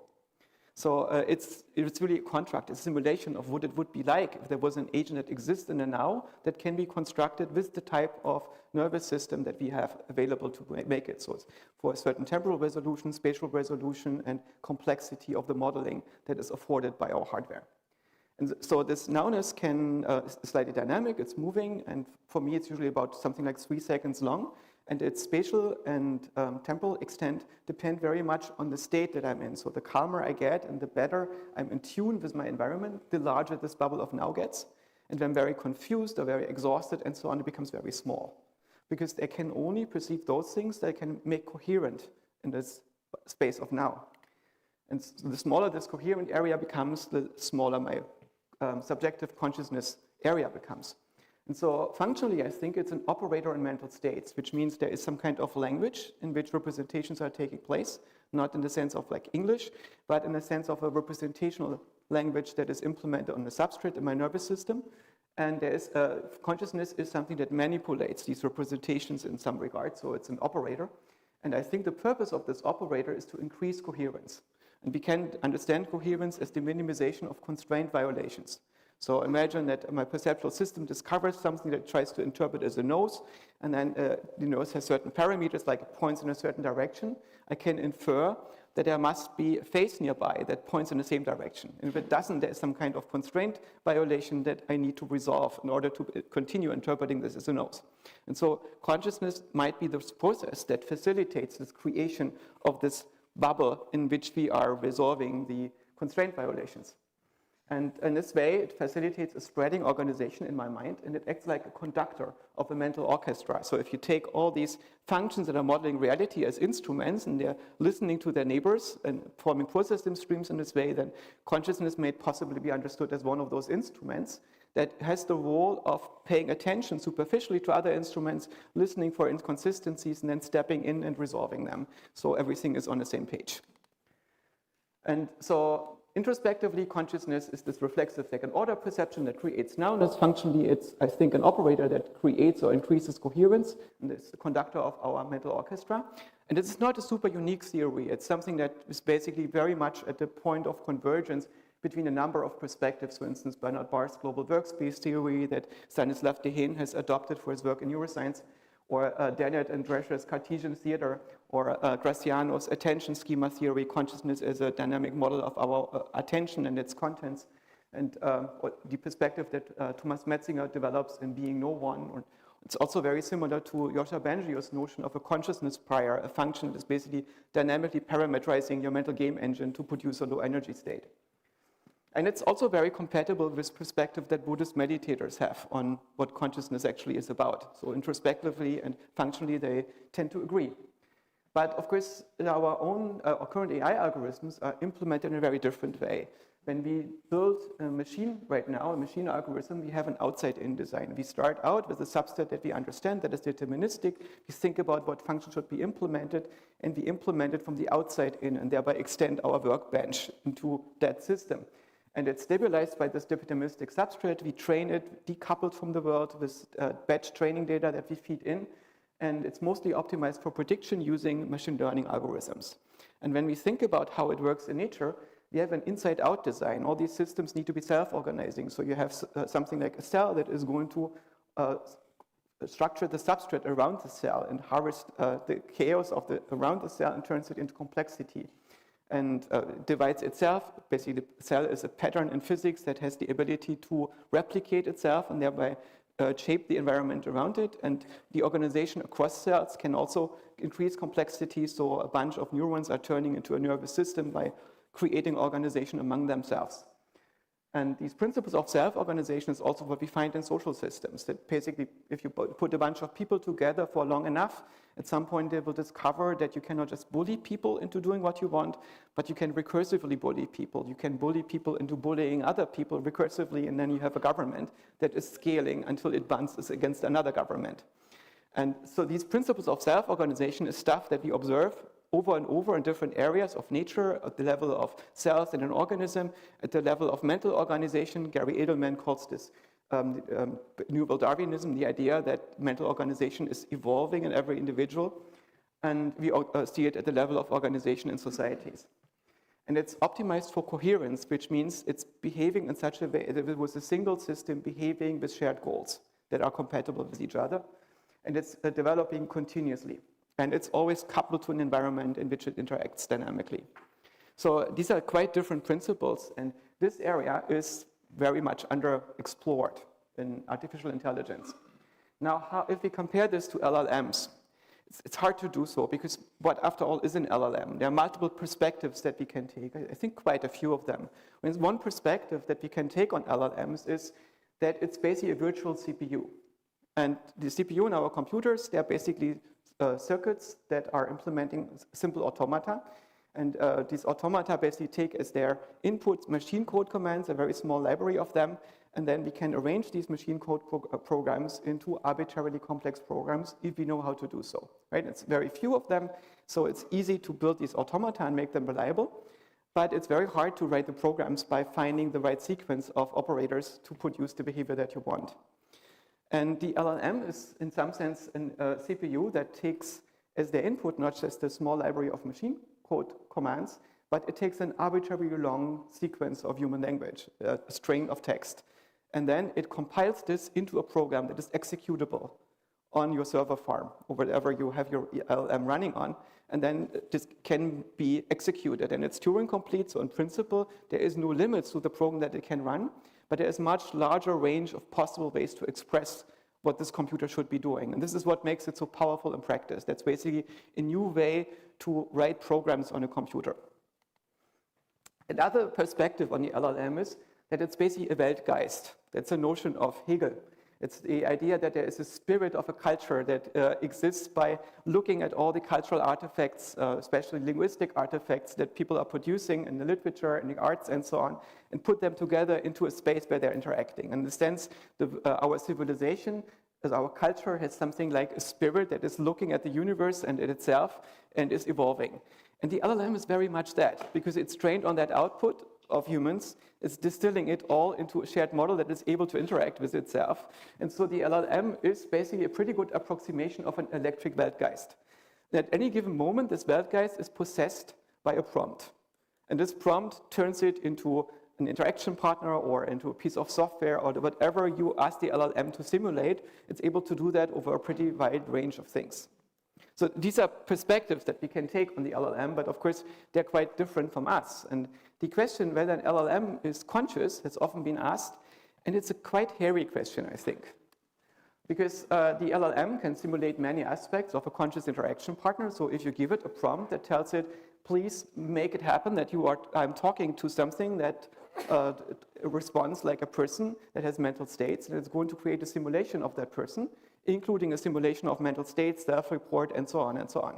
So it's really a contract, a simulation of what it would be like if there was an agent that exists in the now that can be constructed with the type of nervous system that we have available to make it. So it's for a certain temporal resolution, spatial resolution, and complexity of the modeling that is afforded by our hardware. And so this nowness is slightly dynamic, it's moving, and for me it's usually about something like 3 seconds long, and its spatial and temporal extent depend very much on the state that I'm in. So the calmer I get and the better I'm in tune with my environment, the larger this bubble of now gets. And when I'm very confused or very exhausted and so on, it becomes very small. Because I can only perceive those things that I can make coherent in this space of now. And the smaller this coherent area becomes, the smaller my subjective consciousness area becomes. And so functionally, I think it's an operator in mental states, which means there is some kind of language in which representations are taking place, not in the sense of like English, but in the sense of a representational language that is implemented on the substrate in my nervous system. And there is consciousness is something that manipulates these representations in some regard, so it's an operator. And I think the purpose of this operator is to increase coherence. And we can understand coherence as the minimization of constraint violations. So imagine that my perceptual system discovers something that it tries to interpret as a nose, and then the nose has certain parameters, like it points in a certain direction. I can infer that there must be a face nearby that points in the same direction. And if it doesn't, there's some kind of constraint violation that I need to resolve in order to continue interpreting this as a nose. And so consciousness might be this process that facilitates this creation of this bubble in which we are resolving the constraint violations. And in this way, it facilitates a spreading organization in my mind, and it acts like a conductor of a mental orchestra. So if you take all these functions that are modeling reality as instruments, and they're listening to their neighbors and forming processing streams in this way, then consciousness may possibly be understood as one of those instruments that has the role of paying attention superficially to other instruments, listening for inconsistencies, and then stepping in and resolving them. So everything is on the same page. And so introspectively, consciousness is this reflexive second-order perception that creates nowness. Functionally, it's, I think, an operator that creates or increases coherence, and it's the conductor of our mental orchestra. And this is not a super unique theory. It's something that is basically very much at the point of convergence between a number of perspectives. For instance, Bernard Bahr's global workspace theory that Stanislav Dehaene has adopted for his work in neuroscience, or Dennett and Drescher's Cartesian theater, or Graciano's attention schema theory, consciousness as a dynamic model of our attention and its contents, and the perspective that Thomas Metzinger develops in Being No One. It's also very similar to Joscha Bengio's notion of a consciousness prior, a function that is basically dynamically parametrizing your mental game engine to produce a low energy state. And it's also very compatible with perspective that Buddhist meditators have on what consciousness actually is about. So introspectively and functionally, they tend to agree. But of course, our own current AI algorithms are implemented in a very different way. When we build a machine right now, a machine algorithm, we have an outside-in design. We start out with a subset that we understand that is deterministic. We think about what function should be implemented, and we implement it from the outside in, and thereby extend our workbench into that system. And it's stabilized by this deterministic substrate. We train it decoupled from the world with batch training data that we feed in. And it's mostly optimized for prediction using machine learning algorithms. And when we think about how it works in nature, we have an inside-out design. All these systems need to be self-organizing. So you have something like a cell that is going to structure the substrate around the cell and harvest the chaos of around the cell and turns it into complexity. And divides itself. Basically, the cell is a pattern in physics that has the ability to replicate itself and thereby shape the environment around it, and the organization across cells can also increase complexity, so a bunch of neurons are turning into a nervous system by creating organization among themselves. And these principles of self-organization is also what we find in social systems, that basically if you put a bunch of people together for long enough, at some point they will discover that you cannot just bully people into doing what you want, but you can recursively bully people. You can bully people into bullying other people recursively, and then you have a government that is scaling until it bounces against another government. And so these principles of self-organization is stuff that we observe over and over in different areas of nature, at the level of cells in an organism, at the level of mental organization. Gary Edelman calls this Nouveau Darwinism, the idea that mental organization is evolving in every individual. And we see it at the level of organization in societies. And it's optimized for coherence, which means it's behaving in such a way that it was a single system behaving with shared goals that are compatible with each other. And it's developing continuously. And it's always coupled to an environment in which it interacts dynamically. So these are quite different principles, and this area is very much underexplored in artificial intelligence. Now, if we compare this to LLMs, it's hard to do so, because what, after all, is an LLM? There are multiple perspectives that we can take. I think quite a few of them. One perspective that we can take on LLMs is that it's basically a virtual CPU. And the CPU in our computers, they're basically circuits that are implementing simple automata. And these automata basically take as their input machine code commands, a very small library of them, and then we can arrange these machine code programs into arbitrarily complex programs if we know how to do so. Right? It's very few of them, so it's easy to build these automata and make them reliable, but it's very hard to write the programs by finding the right sequence of operators to produce the behavior that you want. And the LLM is, in some sense, a CPU that takes as their input not just a small library of machine code commands, but it takes an arbitrarily long sequence of human language, a string of text. And then it compiles this into a program that is executable on your server farm, or whatever you have your LLM running on. And then this can be executed. And it's Turing complete, so in principle, there is no limits to the program that it can run. But there is much larger range of possible ways to express what this computer should be doing. And this is what makes it so powerful in practice. That's basically a new way to write programs on a computer. Another perspective on the LLM is that it's basically a Weltgeist. That's a notion of Hegel. It's the idea that there is a spirit of a culture that exists by looking at all the cultural artifacts, especially linguistic artifacts that people are producing in the literature, in the arts, and so on, and put them together into a space where they're interacting. In the sense, our civilization, as our culture, has something like a spirit that is looking at the universe and at itself and is evolving. And the LLM is very much that, because it's trained on that output of humans. It's distilling it all into a shared model that is able to interact with itself. And so the LLM is basically a pretty good approximation of an electric Weltgeist. At any given moment, this Weltgeist is possessed by a prompt. And this prompt turns it into an interaction partner or into a piece of software or whatever you ask the LLM to simulate. It's able to do that over a pretty wide range of things. So these are perspectives that we can take on the LLM, but of course they're quite different from us. And the question whether an LLM is conscious has often been asked, and it's a quite hairy question, I think. Because the LLM can simulate many aspects of a conscious interaction partner. So if you give it a prompt that tells it, please make it happen that I'm talking to something that responds like a person that has mental states, and it's going to create a simulation of that person, including a simulation of mental states, self-report, and so on and so on.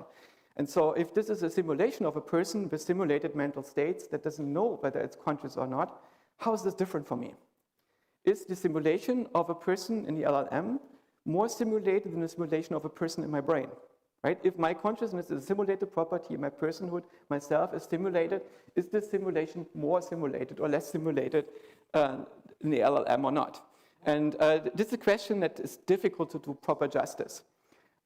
And so if this is a simulation of a person with simulated mental states that doesn't know whether it's conscious or not, how is this different for me? Is the simulation of a person in the LLM more simulated than the simulation of a person in my brain? Right? If my consciousness is a simulated property, my personhood, myself is stimulated, is this simulation more simulated or less simulated in the LLM or not? And this is a question that is difficult to do proper justice.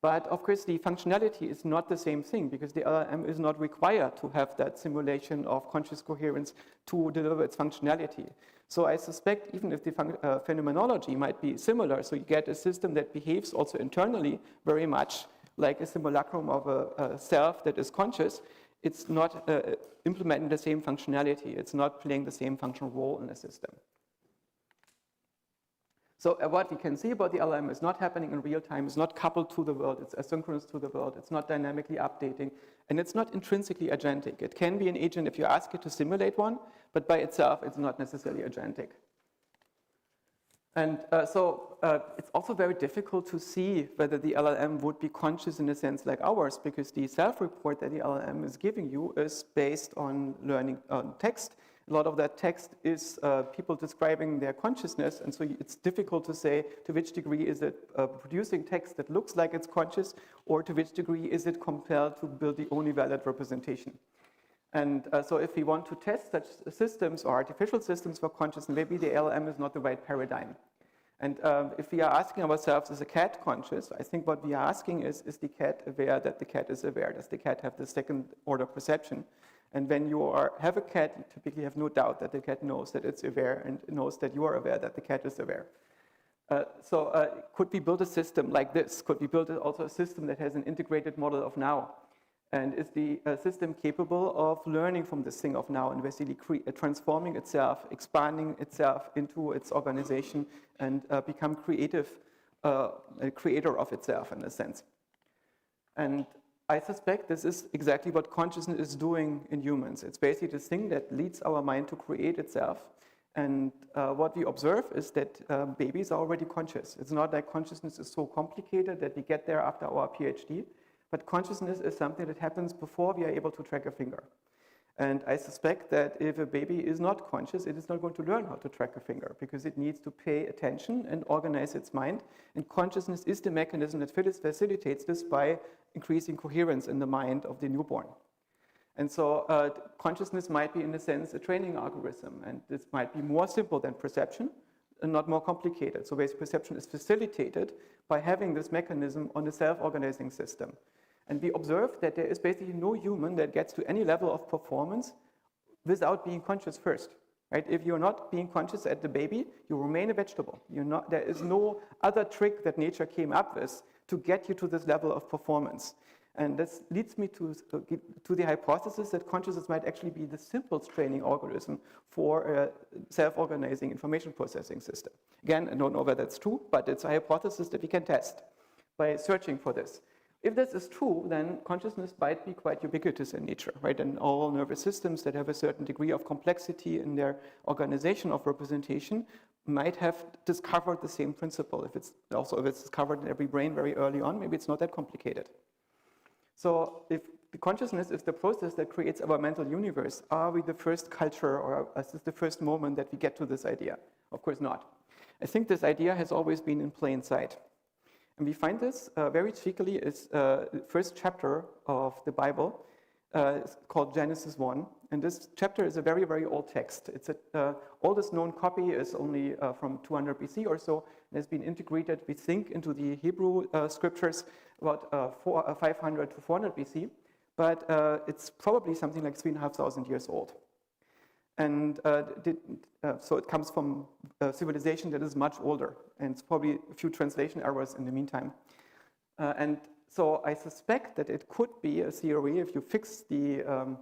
But of course, the functionality is not the same thing, because the LLM is not required to have that simulation of conscious coherence to deliver its functionality. So I suspect even if the phenomenology might be similar, so you get a system that behaves also internally very much like a simulacrum of a self that is conscious, it's not implementing the same functionality. It's not playing the same functional role in the system. So what we can see about the LLM is not happening in real time, it's not coupled to the world, it's asynchronous to the world, it's not dynamically updating, and it's not intrinsically agentic. It can be an agent if you ask it to simulate one, but by itself, it's not necessarily agentic. And so it's also very difficult to see whether the LLM would be conscious in a sense like ours, because the self-report that the LLM is giving you is based on learning text. A lot of that text is people describing their consciousness, and so it's difficult to say to which degree is it producing text that looks like it's conscious, or to which degree is it compelled to build the only valid representation. And so if we want to test such systems or artificial systems for consciousness, maybe the LLM is not the right paradigm. And if we are asking ourselves, is a cat conscious? I think what we are asking is the cat aware that the cat is aware? Does the cat have the second order perception? And when you have a cat, you typically have no doubt that the cat knows that it's aware and knows that you are aware that the cat is aware. Could we build a system like this? Could we build also a system that has an integrated model of now? And is the system capable of learning from this thing of now and basically transforming itself, expanding itself into its organization and become creative, a creator of itself in a sense? And I suspect this is exactly what consciousness is doing in humans. It's basically this thing that leads our mind to create itself. And what we observe is that babies are already conscious. It's not like consciousness is so complicated that we get there after our PhD, but consciousness is something that happens before we are able to track a finger. And I suspect that if a baby is not conscious, it is not going to learn how to track a finger because it needs to pay attention and organize its mind. And consciousness is the mechanism that facilitates this by increasing coherence in the mind of the newborn. And so consciousness might be, in a sense, a training algorithm. And this might be more simple than perception and not more complicated. So basic perception is facilitated by having this mechanism on the self-organizing system. And we observe that there is basically no human that gets to any level of performance without being conscious first. Right? If you're not being conscious at the baby, you remain a vegetable. There is no other trick that nature came up with to get you to this level of performance. And this leads me to the hypothesis that consciousness might actually be the simplest training algorithm for a self-organizing information processing system. Again, I don't know whether that's true, but it's a hypothesis that we can test by searching for this. If this is true, then consciousness might be quite ubiquitous in nature, right? And all nervous systems that have a certain degree of complexity in their organization of representation might have discovered the same principle. If it's discovered in every brain very early on, maybe it's not that complicated. So if the consciousness is the process that creates our mental universe, are we the first culture, or is this the first moment that we get to this idea? Of course not. I think this idea has always been in plain sight. And we find this very cheekily is the first chapter of the Bible. It's called Genesis 1. And this chapter is a very, very old text. It's the oldest known copy is only from 200 BC or so. It has been integrated, we think, into the Hebrew scriptures about 500 to 400 BC. But it's probably something like 3,500 years old. And so it comes from a civilization that is much older, and it's probably a few translation errors in the meantime. And so I suspect that it could be a theory if you fix the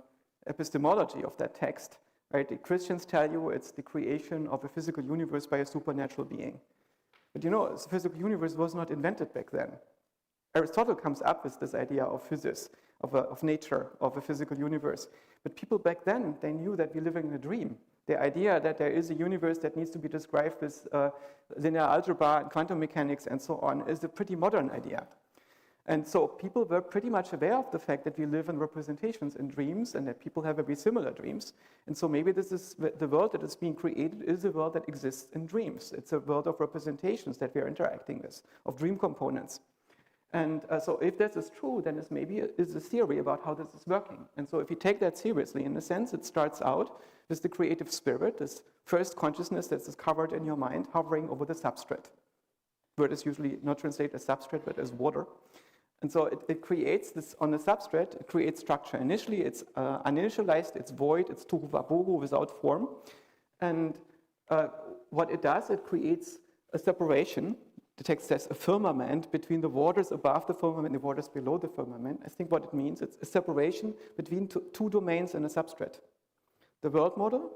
epistemology of that text. Right? The Christians tell you it's the creation of a physical universe by a supernatural being. But you know, the physical universe was not invented back then. Aristotle comes up with this idea of physis, of nature, of a physical universe. But people back then, they knew that we're living in a dream. The idea that there is a universe that needs to be described with linear algebra and quantum mechanics and so on is a pretty modern idea. And so people were pretty much aware of the fact that we live in representations in dreams and that people have very similar dreams. And so maybe this is the world that is being created is a world that exists in dreams. It's a world of representations that we are interacting with, of dream components. And so if this is true, then this maybe is a theory about how this is working. And so if you take that seriously, in a sense, it starts out with the creative spirit, this first consciousness that's discovered in your mind, hovering over the substrate. Word is usually not translated as substrate, but as water. And so it creates this, on the substrate, it creates structure. Initially, it's uninitialized, it's void, it's tohu wabohu, without form. And what it does, it creates a separation. The text says a firmament between the waters above the firmament and the waters below the firmament. I think what it means, it's a separation between two domains in a substrate. The world model,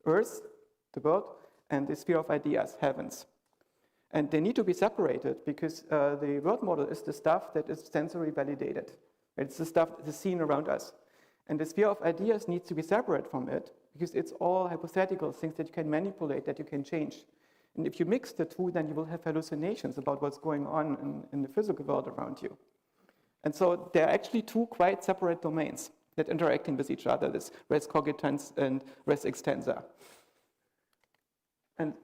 Earth, the world, and the sphere of ideas, heavens. And they need to be separated because the world model is the stuff that is sensory validated. It's the stuff that is seen around us. And the sphere of ideas needs to be separate from it because it's all hypothetical things that you can manipulate, that you can change. And if you mix the two, then you will have hallucinations about what's going on in the physical world around you. And so there are actually two quite separate domains that are interacting with each other, this res cogitans and res extensa. And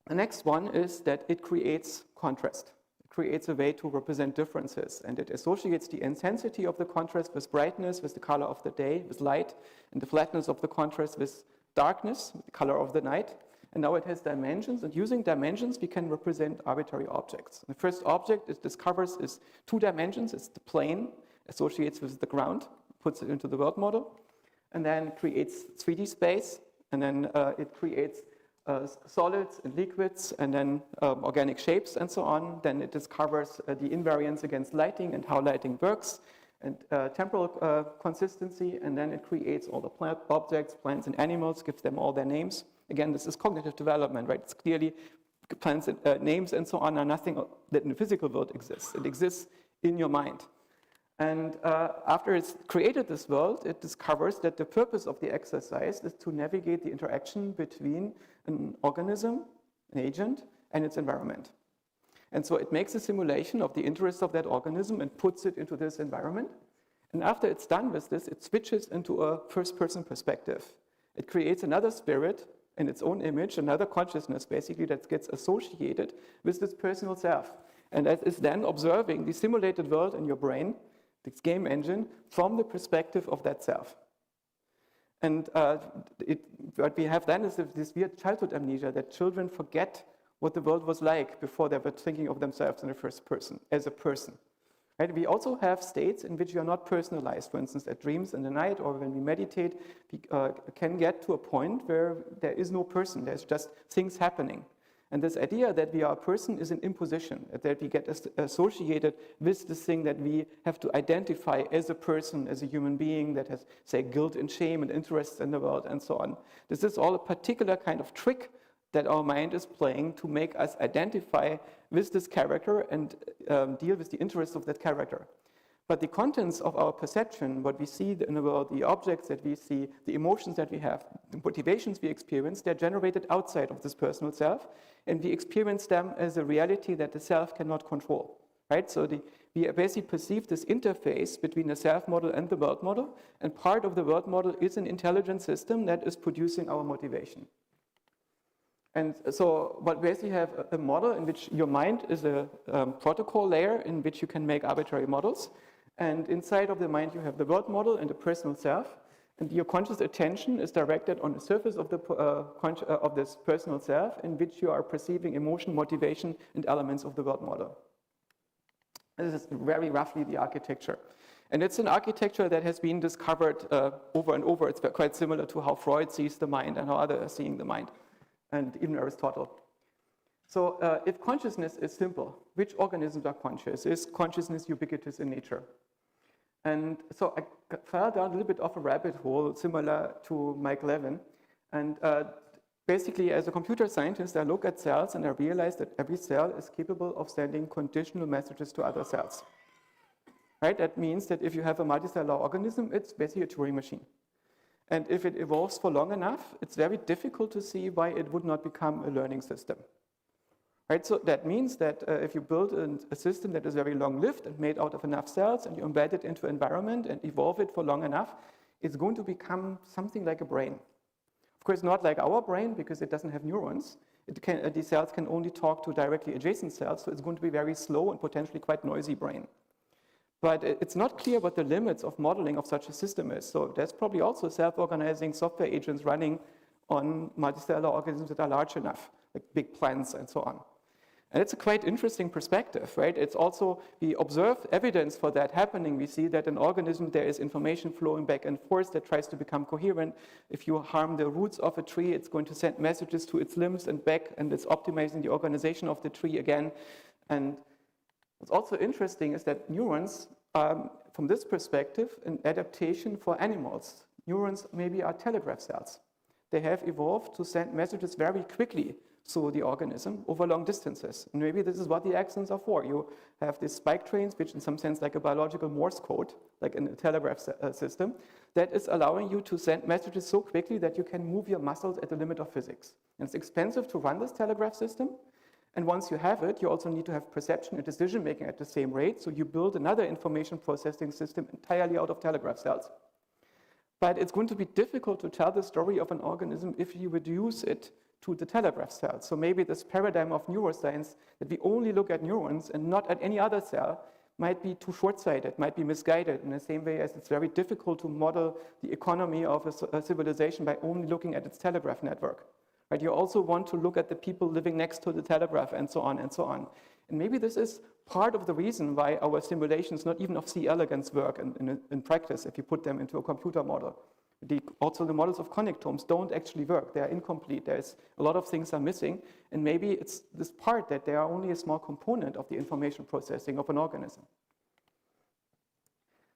the next one is that it creates contrast. It creates a way to represent differences, and it associates the intensity of the contrast with brightness, with the color of the day, with light, and the flatness of the contrast with darkness, with the color of the night. And now it has dimensions, and using dimensions, we can represent arbitrary objects. The first object it discovers is 2 dimensions. It's the plane, associates with the ground, puts it into the world model, and then creates 3D space, and then it creates solids and liquids, and then organic shapes, and so on. Then it discovers the invariance against lighting and how lighting works, and temporal consistency, and then it creates all the objects, plants and animals, gives them all their names. Again, this is cognitive development, right? It's clearly plants and names and so on are nothing that in the physical world exists. It exists in your mind. And after it's created this world, it discovers that the purpose of the exercise is to navigate the interaction between an organism, an agent, and its environment. And so it makes a simulation of the interests of that organism and puts it into this environment. And after it's done with this, it switches into a first-person perspective. It creates another spirit in its own image, another consciousness basically that gets associated with this personal self. And that is then observing the simulated world in your brain, this game engine, from the perspective of that self. And what we have then is this weird childhood amnesia that children forget what the world was like before they were thinking of themselves in the first person, as a person. Right? We also have states in which you are not personalized. For instance, at dreams in the night or when we meditate, we can get to a point where there is no person, there's just things happening. And this idea that we are a person is an imposition, that we get associated with this thing that we have to identify as a person, as a human being that has, say, guilt and shame and interests in the world and so on. This is all a particular kind of trick that our mind is playing to make us identify with this character and deal with the interests of that character. But the contents of our perception, what we see in the world, the objects that we see, the emotions that we have, the motivations we experience, they're generated outside of this personal self, and we experience them as a reality that the self cannot control. Right? So we basically perceive this interface between the self model and the world model, and part of the world model is an intelligent system that is producing our motivation. And so what basically have a model in which your mind is a protocol layer in which you can make arbitrary models. And inside of the mind, you have the world model and the personal self. And your conscious attention is directed on the surface of, of this personal self in which you are perceiving emotion, motivation, and elements of the world model. This is very roughly the architecture. And it's an architecture that has been discovered over and over. It's quite similar to how Freud sees the mind and how others are seeing the mind, and even Aristotle. So if consciousness is simple, which organisms are conscious? Is consciousness ubiquitous in nature? And so I fell down a little bit off a rabbit hole similar to Mike Levin. And basically, as a computer scientist, I look at cells and I realize that every cell is capable of sending conditional messages to other cells. Right? That means that if you have a multicellular organism, it's basically a Turing machine. And if it evolves for long enough, it's very difficult to see why it would not become a learning system. Right? So that means that if you build a system that is very long-lived and made out of enough cells, and you embed it into environment and evolve it for long enough, it's going to become something like a brain. Of course, not like our brain, because it doesn't have neurons. These cells can only talk to directly adjacent cells, so it's going to be very slow and potentially quite noisy brain. But it's not clear what the limits of modeling of such a system is. So there's probably also self-organizing software agents running on multicellular organisms that are large enough, like big plants and so on. And it's a quite interesting perspective, right? It's also, we observe evidence for that happening. We see that in organism there is information flowing back and forth that tries to become coherent. If you harm the roots of a tree, it's going to send messages to its limbs and back, and it's optimizing the organization of the tree again. And what's also interesting is that neurons, from this perspective, an adaptation for animals. Neurons maybe are telegraph cells. They have evolved to send messages very quickly through the organism over long distances. And maybe this is what the axons are for. You have these spike trains, which in some sense like a biological Morse code, like in a telegraph system, that is allowing you to send messages so quickly that you can move your muscles at the limit of physics. And it's expensive to run this telegraph system. And once you have it, you also need to have perception and decision making at the same rate. So you build another information processing system entirely out of telegraph cells. But it's going to be difficult to tell the story of an organism if you reduce it to the telegraph cell. So maybe this paradigm of neuroscience that we only look at neurons and not at any other cell might be too short-sighted, might be misguided in the same way as it's very difficult to model the economy of a civilization by only looking at its telegraph network. Right? You also want to look at the people living next to the telegraph and so on and so on. And maybe this is part of the reason why our simulations, not even of C. elegans, work in practice if you put them into a computer model. Also, the models of connectomes don't actually work. They are incomplete. There's a lot of things are missing. And maybe it's this part that they are only a small component of the information processing of an organism.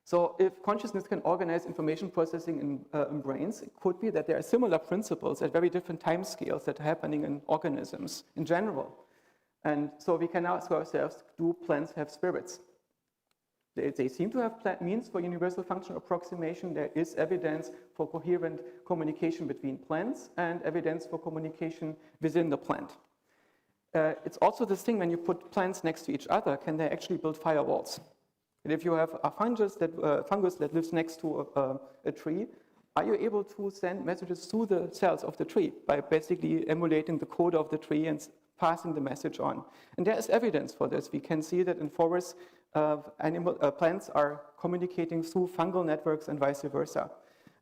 So if consciousness can organize information processing in brains, it could be that there are similar principles at very different time scales that are happening in organisms in general. And so we can ask ourselves, do plants have spirits? They seem to have means for universal functional approximation. There is evidence for coherent communication between plants and evidence for communication within the plant. It's also this thing when you put plants next to each other, can they actually build firewalls? And if you have a fungus that lives next to a tree, are you able to send messages through the cells of the tree by basically emulating the code of the tree and passing the message on? And there is evidence for this. We can see that in forests, plants are communicating through fungal networks and vice versa,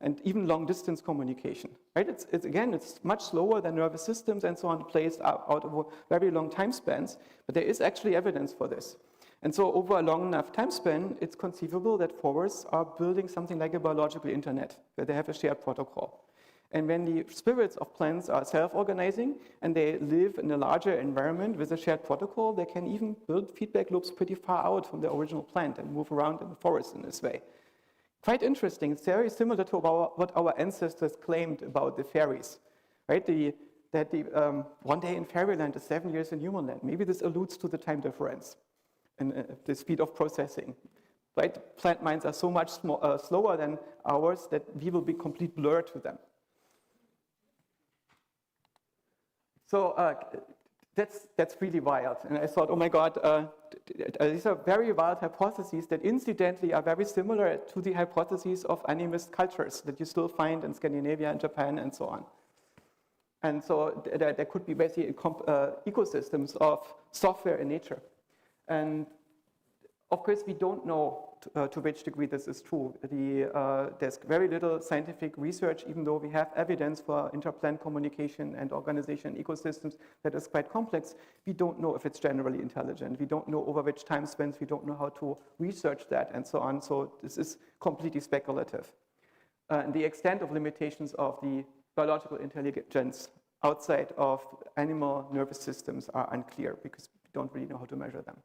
and even long-distance communication. Right? It's much slower than nervous systems and so on, plays out over very long time spans, but there is actually evidence for this. And so over a long enough time span, it's conceivable that forests are building something like a biological internet, where they have a shared protocol. And when the spirits of plants are self-organizing and they live in a larger environment with a shared protocol, they can even build feedback loops pretty far out from the original plant and move around in the forest in this way. Quite interesting. It's very similar to what our ancestors claimed about the fairies, right? One day in fairyland is 7 years in human land. Maybe this alludes to the time difference and the speed of processing. Right? Plant minds are so much slower than ours that we will be complete blur to them. So that's really wild. And I thought, oh my God, these are very wild hypotheses that incidentally are very similar to the hypotheses of animist cultures that you still find in Scandinavia and Japan and so on. And so there could be basically ecosystems of software in nature. And of course, we don't know to which degree this is true. There's very little scientific research, even though we have evidence for interplant communication and organization ecosystems that is quite complex. We don't know if it's generally intelligent. We don't know over which time spans. We don't know how to research that and so on. So this is completely speculative. And the extent of limitations of the biological intelligence outside of animal nervous systems are unclear because we don't really know how to measure them.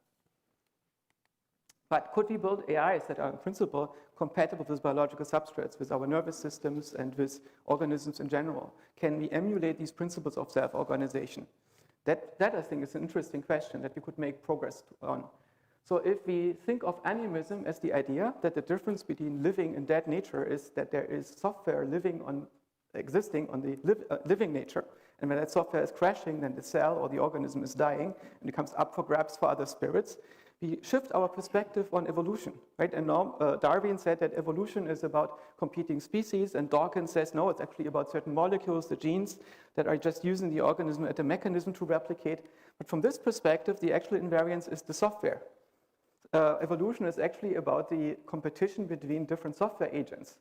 But could we build AIs that are in principle compatible with biological substrates, with our nervous systems and with organisms in general? Can we emulate these principles of self-organization? That I think is an interesting question that we could make progress on. So if we think of animism as the idea that the difference between living and dead nature is that there is software existing on the living nature, and when that software is crashing, then the cell or the organism is dying and it comes up for grabs for other spirits, we shift our perspective on evolution, right? And now Darwin said that evolution is about competing species, and Dawkins says, no, it's actually about certain molecules, the genes, that are just using the organism as a mechanism to replicate. But from this perspective, the actual invariance is the software. Evolution is actually about the competition between different software agents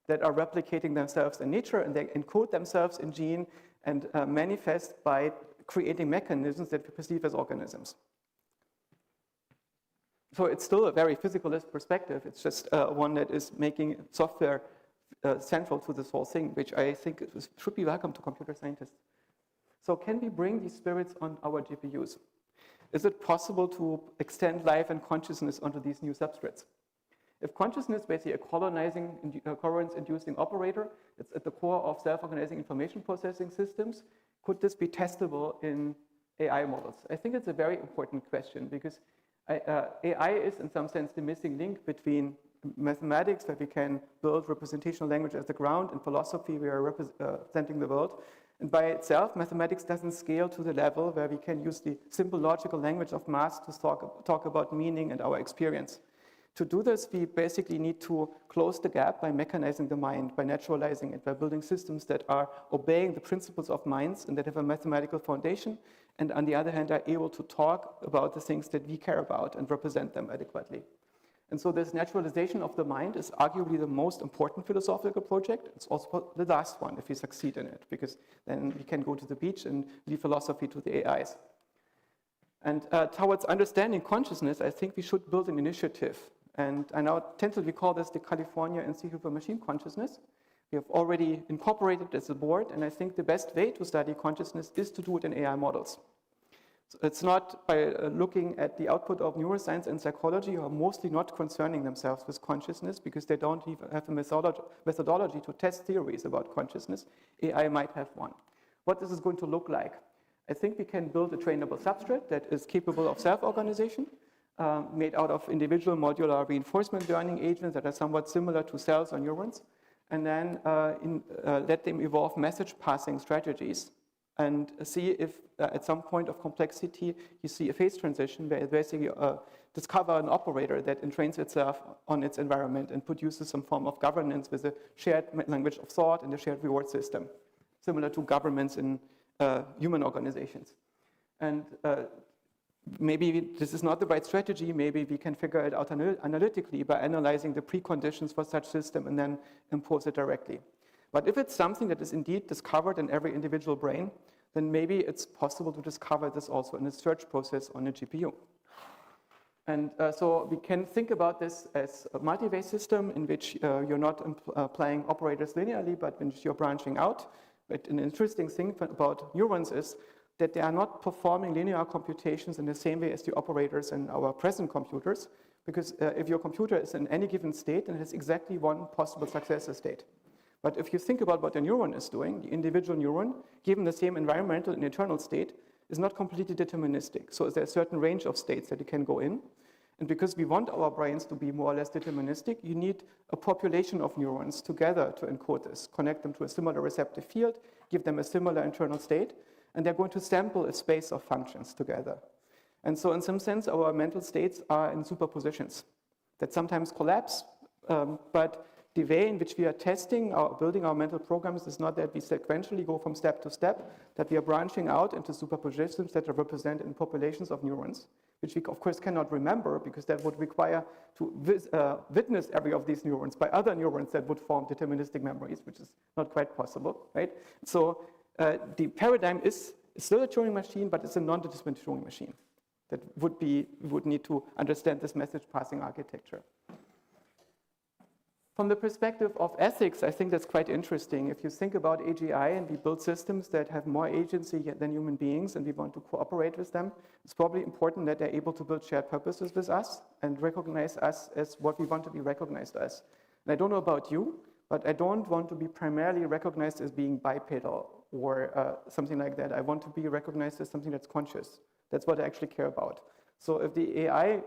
that are replicating themselves in nature, and they encode themselves in gene and manifest by creating mechanisms that we perceive as organisms. So it's still a very physicalist perspective. It's just one that is making software central to this whole thing, which I think should be welcome to computer scientists. So can we bring these spirits on our GPUs? Is it possible to extend life and consciousness onto these new substrates? If consciousness is basically a coherence-inducing operator, it's at the core of self-organizing information processing systems, could this be testable in AI models? I think it's a very important question because AI is in some sense the missing link between mathematics, that we can build representational language as the ground, and philosophy, we are representing the world. And by itself, mathematics doesn't scale to the level where we can use the simple logical language of math to talk about meaning and our experience. To do this, we basically need to close the gap by mechanizing the mind, by naturalizing it, by building systems that are obeying the principles of minds and that have a mathematical foundation, and on the other hand, are able to talk about the things that we care about and represent them adequately. And so this naturalization of the mind is arguably the most important philosophical project. It's also the last one if we succeed in it, because then we can go to the beach and leave philosophy to the AIs. And towards understanding consciousness, I think we should build an initiative. And I now tentatively call this the California Institute for Machine Consciousness. We have already incorporated it as a board, and I think the best way to study consciousness is to do it in AI models. So it's not by looking at the output of neuroscience and psychology, who are mostly not concerning themselves with consciousness because they don't even have a methodology to test theories about consciousness. AI might have one. What this is going to look like? I think we can build a trainable substrate that is capable of self-organization, made out of individual modular reinforcement learning agents that are somewhat similar to cells or neurons, and then let them evolve message passing strategies and see if at some point of complexity you see a phase transition where it basically discover an operator that entrains itself on its environment and produces some form of governance with a shared language of thought and a shared reward system, similar to governments in human organizations. And maybe this is not the right strategy. Maybe we can figure it out analytically by analyzing the preconditions for such system and then impose it directly. But if it's something that is indeed discovered in every individual brain, then maybe it's possible to discover this also in a search process on a GPU. And so we can think about this as a multi-way system in which you're not applying operators linearly, but in which you're branching out. But an interesting thing about neurons is that they are not performing linear computations in the same way as the operators in our present computers, because if your computer is in any given state, then it has exactly one possible successor state. But if you think about what a neuron is doing, the individual neuron, given the same environmental and internal state, is not completely deterministic. So there's a certain range of states that you can go in. And because we want our brains to be more or less deterministic, you need a population of neurons together to encode this, connect them to a similar receptive field, give them a similar internal state, and they're going to sample a space of functions together. And so in some sense, our mental states are in superpositions that sometimes collapse, but the way in which we are testing or building our mental programs is not that we sequentially go from step to step, that we are branching out into superpositions that are represented in populations of neurons, which we of course cannot remember because that would require to witness every of these neurons by other neurons that would form deterministic memories, which is not quite possible, right? So the paradigm is still a Turing machine, but it's a non-deterministic Turing machine that would need to understand this message passing architecture. From the perspective of ethics, I think that's quite interesting. If you think about AGI and we build systems that have more agency than human beings and we want to cooperate with them, it's probably important that they're able to build shared purposes with us and recognize us as what we want to be recognized as. And I don't know about you, but I don't want to be primarily recognized as being bipedal or something like that. I want to be recognized as something that's conscious. That's what I actually care about. So if the AI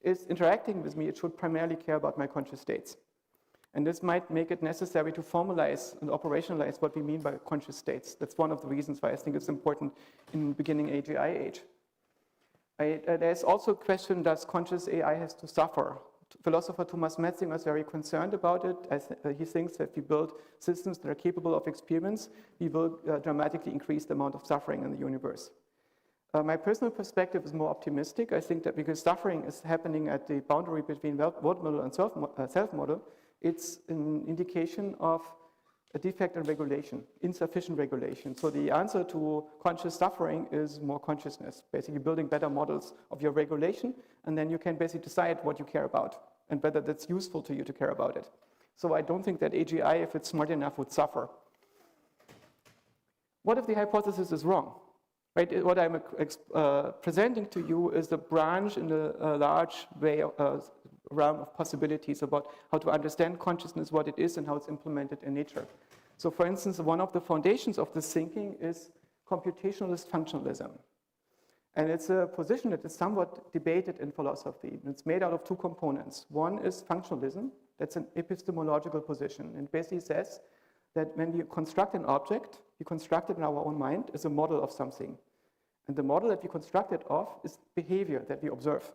is interacting with me, it should primarily care about my conscious states. And this might make it necessary to formalize and operationalize what we mean by conscious states. That's one of the reasons why I think it's important in beginning AGI age. There's also a question, does conscious AI has to suffer? Philosopher Thomas Metzinger is very concerned about it. He thinks that if we build systems that are capable of experiments, we will dramatically increase the amount of suffering in the universe. My personal perspective is more optimistic. I think that because suffering is happening at the boundary between world model and self model, it's an indication of a defect in regulation, insufficient regulation. So the answer to conscious suffering is more consciousness, basically building better models of your regulation, and then you can basically decide what you care about and whether that's useful to you to care about it. So I don't think that AGI, if it's smart enough, would suffer. What if the hypothesis is wrong? Right? What I'm presenting to you is a branch in a large realm of possibilities about how to understand consciousness, what it is, and how it's implemented in nature. So for instance, one of the foundations of this thinking is computationalist functionalism. And it's a position that is somewhat debated in philosophy. It's made out of two components. One is functionalism. That's an epistemological position. And it basically says that when we construct an object, we construct it in our own mind as a model of something. And the model that we construct it of is behavior that we observe,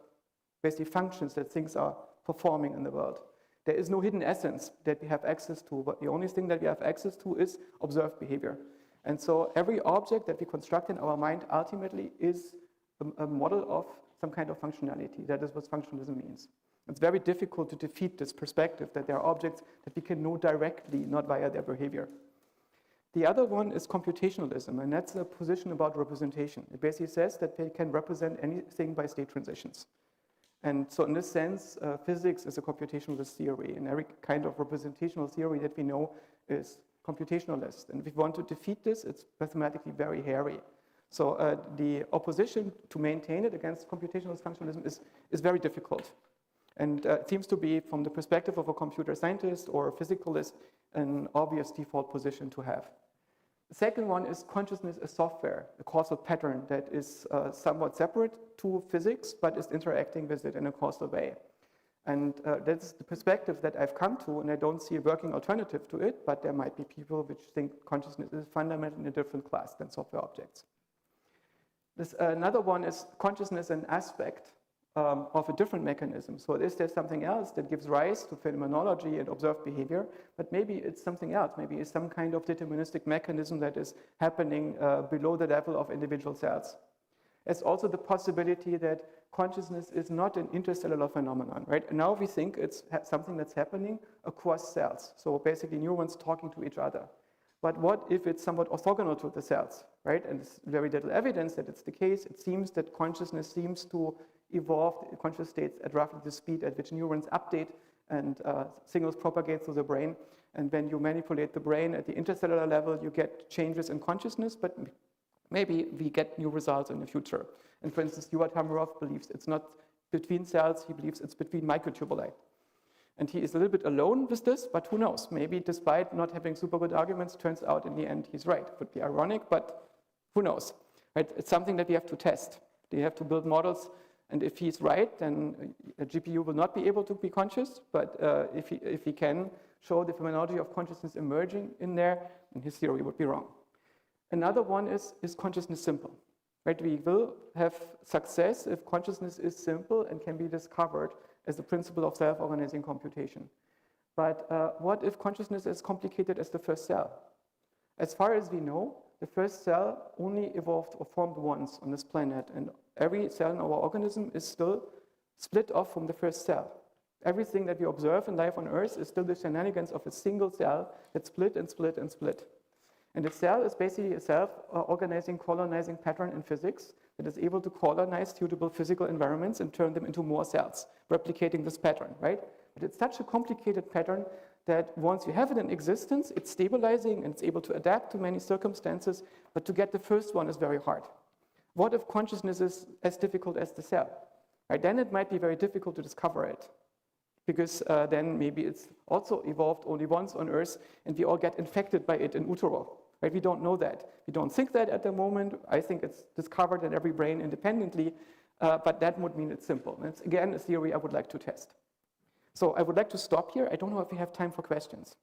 basically functions that things are performing in the world. There is no hidden essence that we have access to, but the only thing that we have access to is observed behavior. And so every object that we construct in our mind ultimately is a model of some kind of functionality. That is what functionalism means. It's very difficult to defeat this perspective that there are objects that we can know directly, not via their behavior. The other one is computationalism, and that's a position about representation. It basically says that they can represent anything by state transitions. And so in this sense, physics is a computationalist theory, and every kind of representational theory that we know is computationalist. And if we want to defeat this, it's mathematically very hairy. So the opposition to maintain it against computationalist functionalism is very difficult. And it seems to be, from the perspective of a computer scientist or a physicalist, an obvious default position to have. The second one is consciousness as software, a causal pattern that is somewhat separate to physics, but is interacting with it in a causal way. And that's the perspective that I've come to, and I don't see a working alternative to it, but there might be people which think consciousness is fundamentally a different class than software objects. Another one is consciousness an aspect of a different mechanism. So is there something else that gives rise to phenomenology and observed behavior, but maybe it's something else. Maybe it's some kind of deterministic mechanism that is happening below the level of individual cells. There's also the possibility that consciousness is not an intercellular phenomenon, right? And now we think it's something that's happening across cells. So basically neurons talking to each other. But what if it's somewhat orthogonal to the cells, right? And there's very little evidence that it's the case. It seems that consciousness seems to evolve conscious states at roughly the speed at which neurons update and signals propagate through the brain. And when you manipulate the brain at the intercellular level, you get changes in consciousness, but maybe we get new results in the future. And for instance, Stuart Hameroff believes it's not between cells, he believes it's between microtubuli. And he is a little bit alone with this, but who knows? Maybe despite not having super good arguments, turns out in the end he's right. Would be ironic, but who knows? Right? It's something that we have to test. We have to build models, and if he's right, then a GPU will not be able to be conscious, but if he can show the phenomenology of consciousness emerging in there, then his theory would be wrong. Another one is consciousness simple? Right? We will have success if consciousness is simple and can be discovered as the principle of self-organizing computation. But what if consciousness is complicated as the first cell? As far as we know, the first cell only evolved or formed once on this planet, and every cell in our organism is still split off from the first cell. Everything that we observe in life on Earth is still the shenanigans of a single cell that split and split and split. And the cell is basically a self-organizing, colonizing pattern in physics that is able to colonize suitable physical environments and turn them into more cells, replicating this pattern, right? But it's such a complicated pattern that once you have it in existence, it's stabilizing and it's able to adapt to many circumstances, but to get the first one is very hard. What if consciousness is as difficult as the cell? Right? Then it might be very difficult to discover it, because then maybe it's also evolved only once on Earth and we all get infected by it in utero. Right? We don't know that. We don't think that at the moment. I think it's discovered in every brain independently, but that would mean it's simple. And it's, again, a theory I would like to test. So I would like to stop here. I don't know if we have time for questions.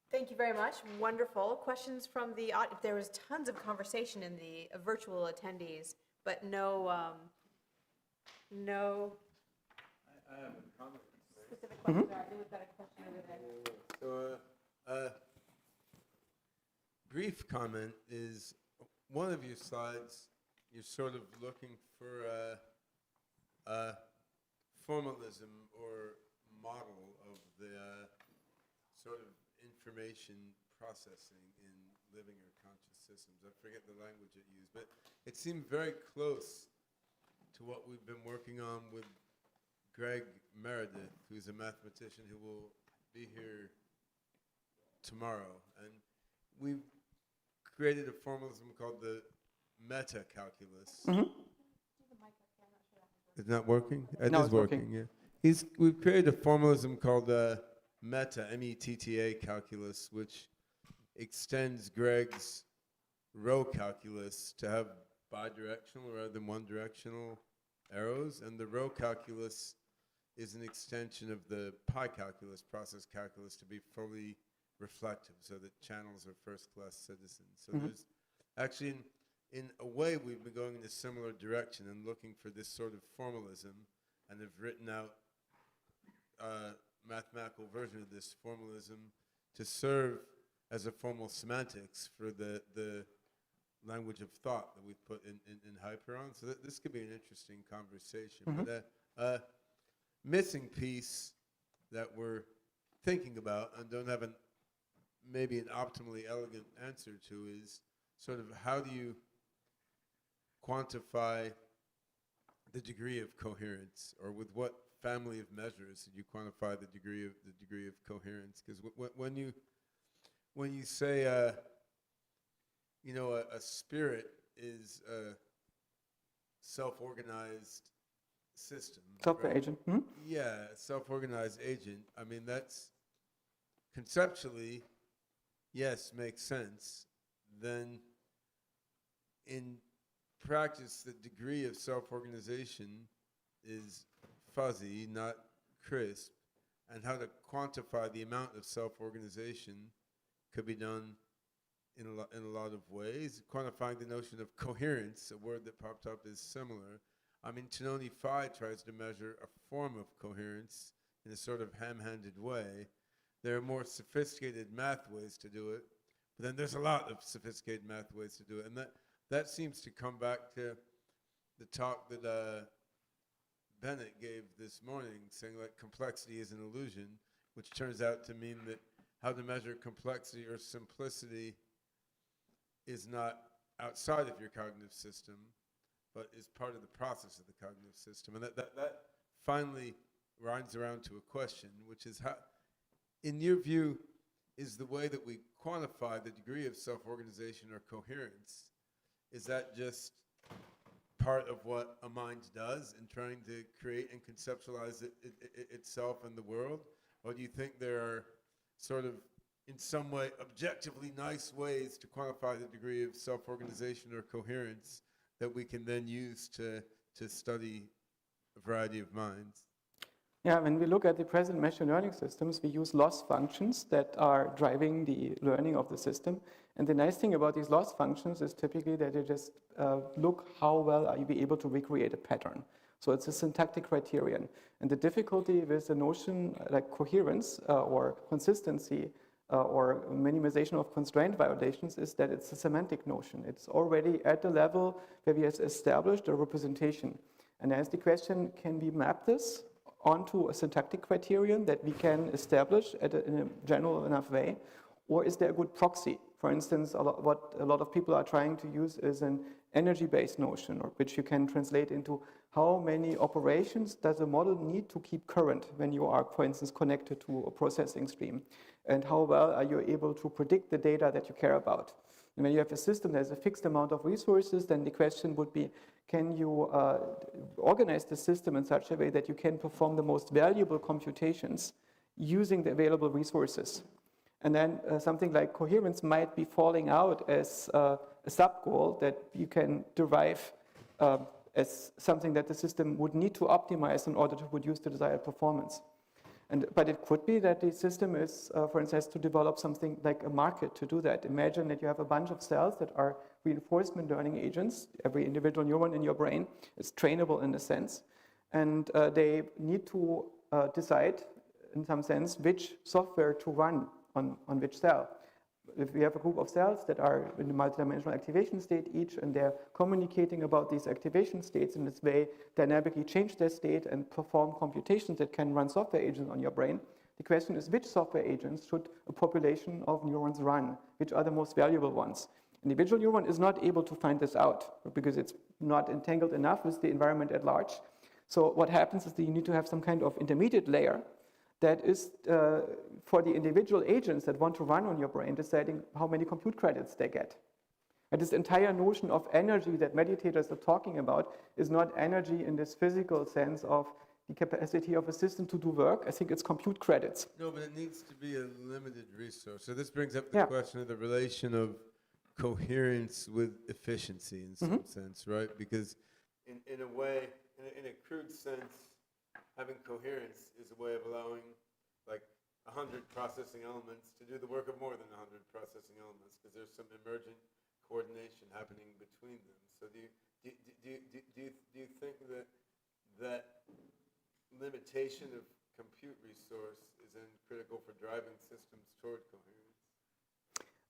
Thank you very much. Wonderful. Questions from the audience? There was tons of conversation in the virtual attendees, but no I have a comment. specific questions. All right, we've got a question over there. So, brief comment is, one of your slides, you're sort of looking for a formalism or model of the sort of information processing in living or conscious systems. I forget the language it used, but it seemed very close to what we've been working on with Greg Meredith, who's a mathematician who will be here tomorrow. And we've created a formalism called the meta-calculus. It's not working? It No, is it's working, working. yeah. We've created a formalism called meta, M-E-T-T-A calculus, which extends Greg's row calculus to have bidirectional rather than one-directional arrows. And the row calculus is an extension of the pi calculus, process calculus, to be fully reflective, so that channels are first-class citizens. So there's actually, in a way, we've been going in a similar direction and looking for this sort of formalism, and have written out a mathematical version of this formalism to serve as a formal semantics for the language of thought that we put in Hyperon. So this could be an interesting conversation. But a missing piece that we're thinking about and don't have maybe an optimally elegant answer to is sort of how do you quantify the degree of coherence, or with what family of measures did you quantify the degree of coherence? Because when you say a spirit is a self-organized system, Software agent. Yeah, a self-organized agent. I mean, that's conceptually, yes, makes sense. Then in practice, the degree of self-organization is fuzzy, not crisp, and how to quantify the amount of self-organization could be done in a lot of ways. Quantifying the notion of coherence, a word that popped up, is similar. I mean, Tononi Phi tries to measure a form of coherence in a sort of ham-handed way. There are more sophisticated math ways to do it, but then there's a lot of sophisticated math ways to do it, and that seems to come back to the talk that Bennett gave this morning, saying like complexity is an illusion, which turns out to mean that how to measure complexity or simplicity is not outside of your cognitive system, but is part of the process of the cognitive system. And that finally winds around to a question, which is how, in your view, is the way that we quantify the degree of self-organization or coherence, is that just part of what a mind does in trying to create and conceptualize itself and the world? Or do you think there are sort of, in some way, objectively nice ways to quantify the degree of self-organization or coherence that we can then use to study a variety of minds? Yeah, when we look at the present machine learning systems, we use loss functions that are driving the learning of the system. And the nice thing about these loss functions is typically that you just look how well are you be able to recreate a pattern. So it's a syntactic criterion. And the difficulty with the notion like coherence or consistency or minimization of constraint violations is that it's a semantic notion. It's already at the level where we have established a representation. And as the question, can we map this onto a syntactic criterion that we can establish in a general enough way? Or is there a good proxy? For instance, what a lot of people are trying to use is an energy-based notion, or which you can translate into how many operations does a model need to keep current when you are, for instance, connected to a processing stream? And how well are you able to predict the data that you care about? And when you have a system that has a fixed amount of resources, then the question would be, can you organize the system in such a way that you can perform the most valuable computations using the available resources? And then something like coherence might be falling out as a sub-goal that you can derive as something that the system would need to optimize in order to produce the desired performance. But it could be that the system is, for instance, to develop something like a market to do that. Imagine that you have a bunch of cells that are reinforcement learning agents. Every individual neuron in your brain is trainable in a sense. And they need to decide, in some sense, which software to run on which cell. If we have a group of cells that are in the multidimensional activation state each, and they're communicating about these activation states in this way, dynamically change their state and perform computations that can run software agents on your brain. The question is, which software agents should a population of neurons run? Which are the most valuable ones? An individual neuron is not able to find this out because it's not entangled enough with the environment at large. So what happens is that you need to have some kind of intermediate layer that is for the individual agents that want to run on your brain, deciding how many compute credits they get. And this entire notion of energy that meditators are talking about is not energy in this physical sense of the capacity of a system to do work. I think it's compute credits. No, but it needs to be a limited resource. So this brings up the question of the relation of coherence with efficiency in some sense, right? Because in a way, in a crude sense, having coherence is a way of allowing like 100 processing elements to do the work of more than 100 processing elements, because there's some emergent coordination happening between them. So do you think that limitation of compute resource is then critical for driving systems toward coherence?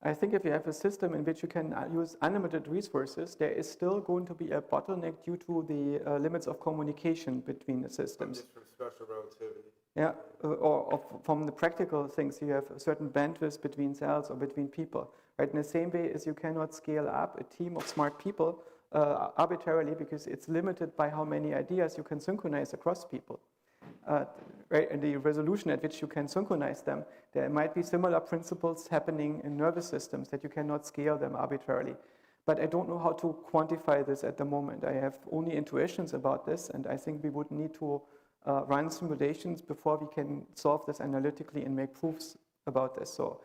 I think if you have a system in which you can use unlimited resources, there is still going to be a bottleneck due to the limits of communication between the systems. Just from special relativity. Yeah, or from the practical things, you have a certain bandwidth between cells or between people. Right? In the same way as you cannot scale up a team of smart people arbitrarily because it's limited by how many ideas you can synchronize across people. Right? And the resolution at which you can synchronize them, there might be similar principles happening in nervous systems that you cannot scale them arbitrarily. But I don't know how to quantify this at the moment. I have only intuitions about this, and I think we would need to run simulations before we can solve this analytically and make proofs about this. So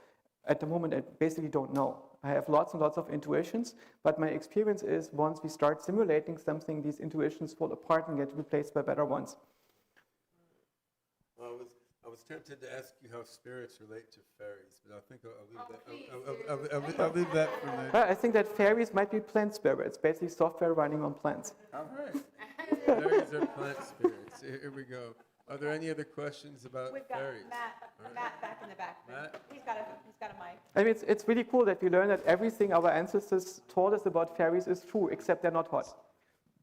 at the moment, I basically don't know. I have lots and lots of intuitions, but my experience is once we start simulating something, these intuitions fall apart and get replaced by better ones. I was tempted to ask you how spirits relate to fairies, but I think I'll leave that for later. I think that fairies might be plant spirits, basically software running on plants. All right. Fairies are plant spirits. Here we go. Are there any other questions about fairies? We've got Matt back in the back. Matt? He's got a mic. I mean, it's really cool that we learn that everything our ancestors told us about fairies is true, except they're not hot.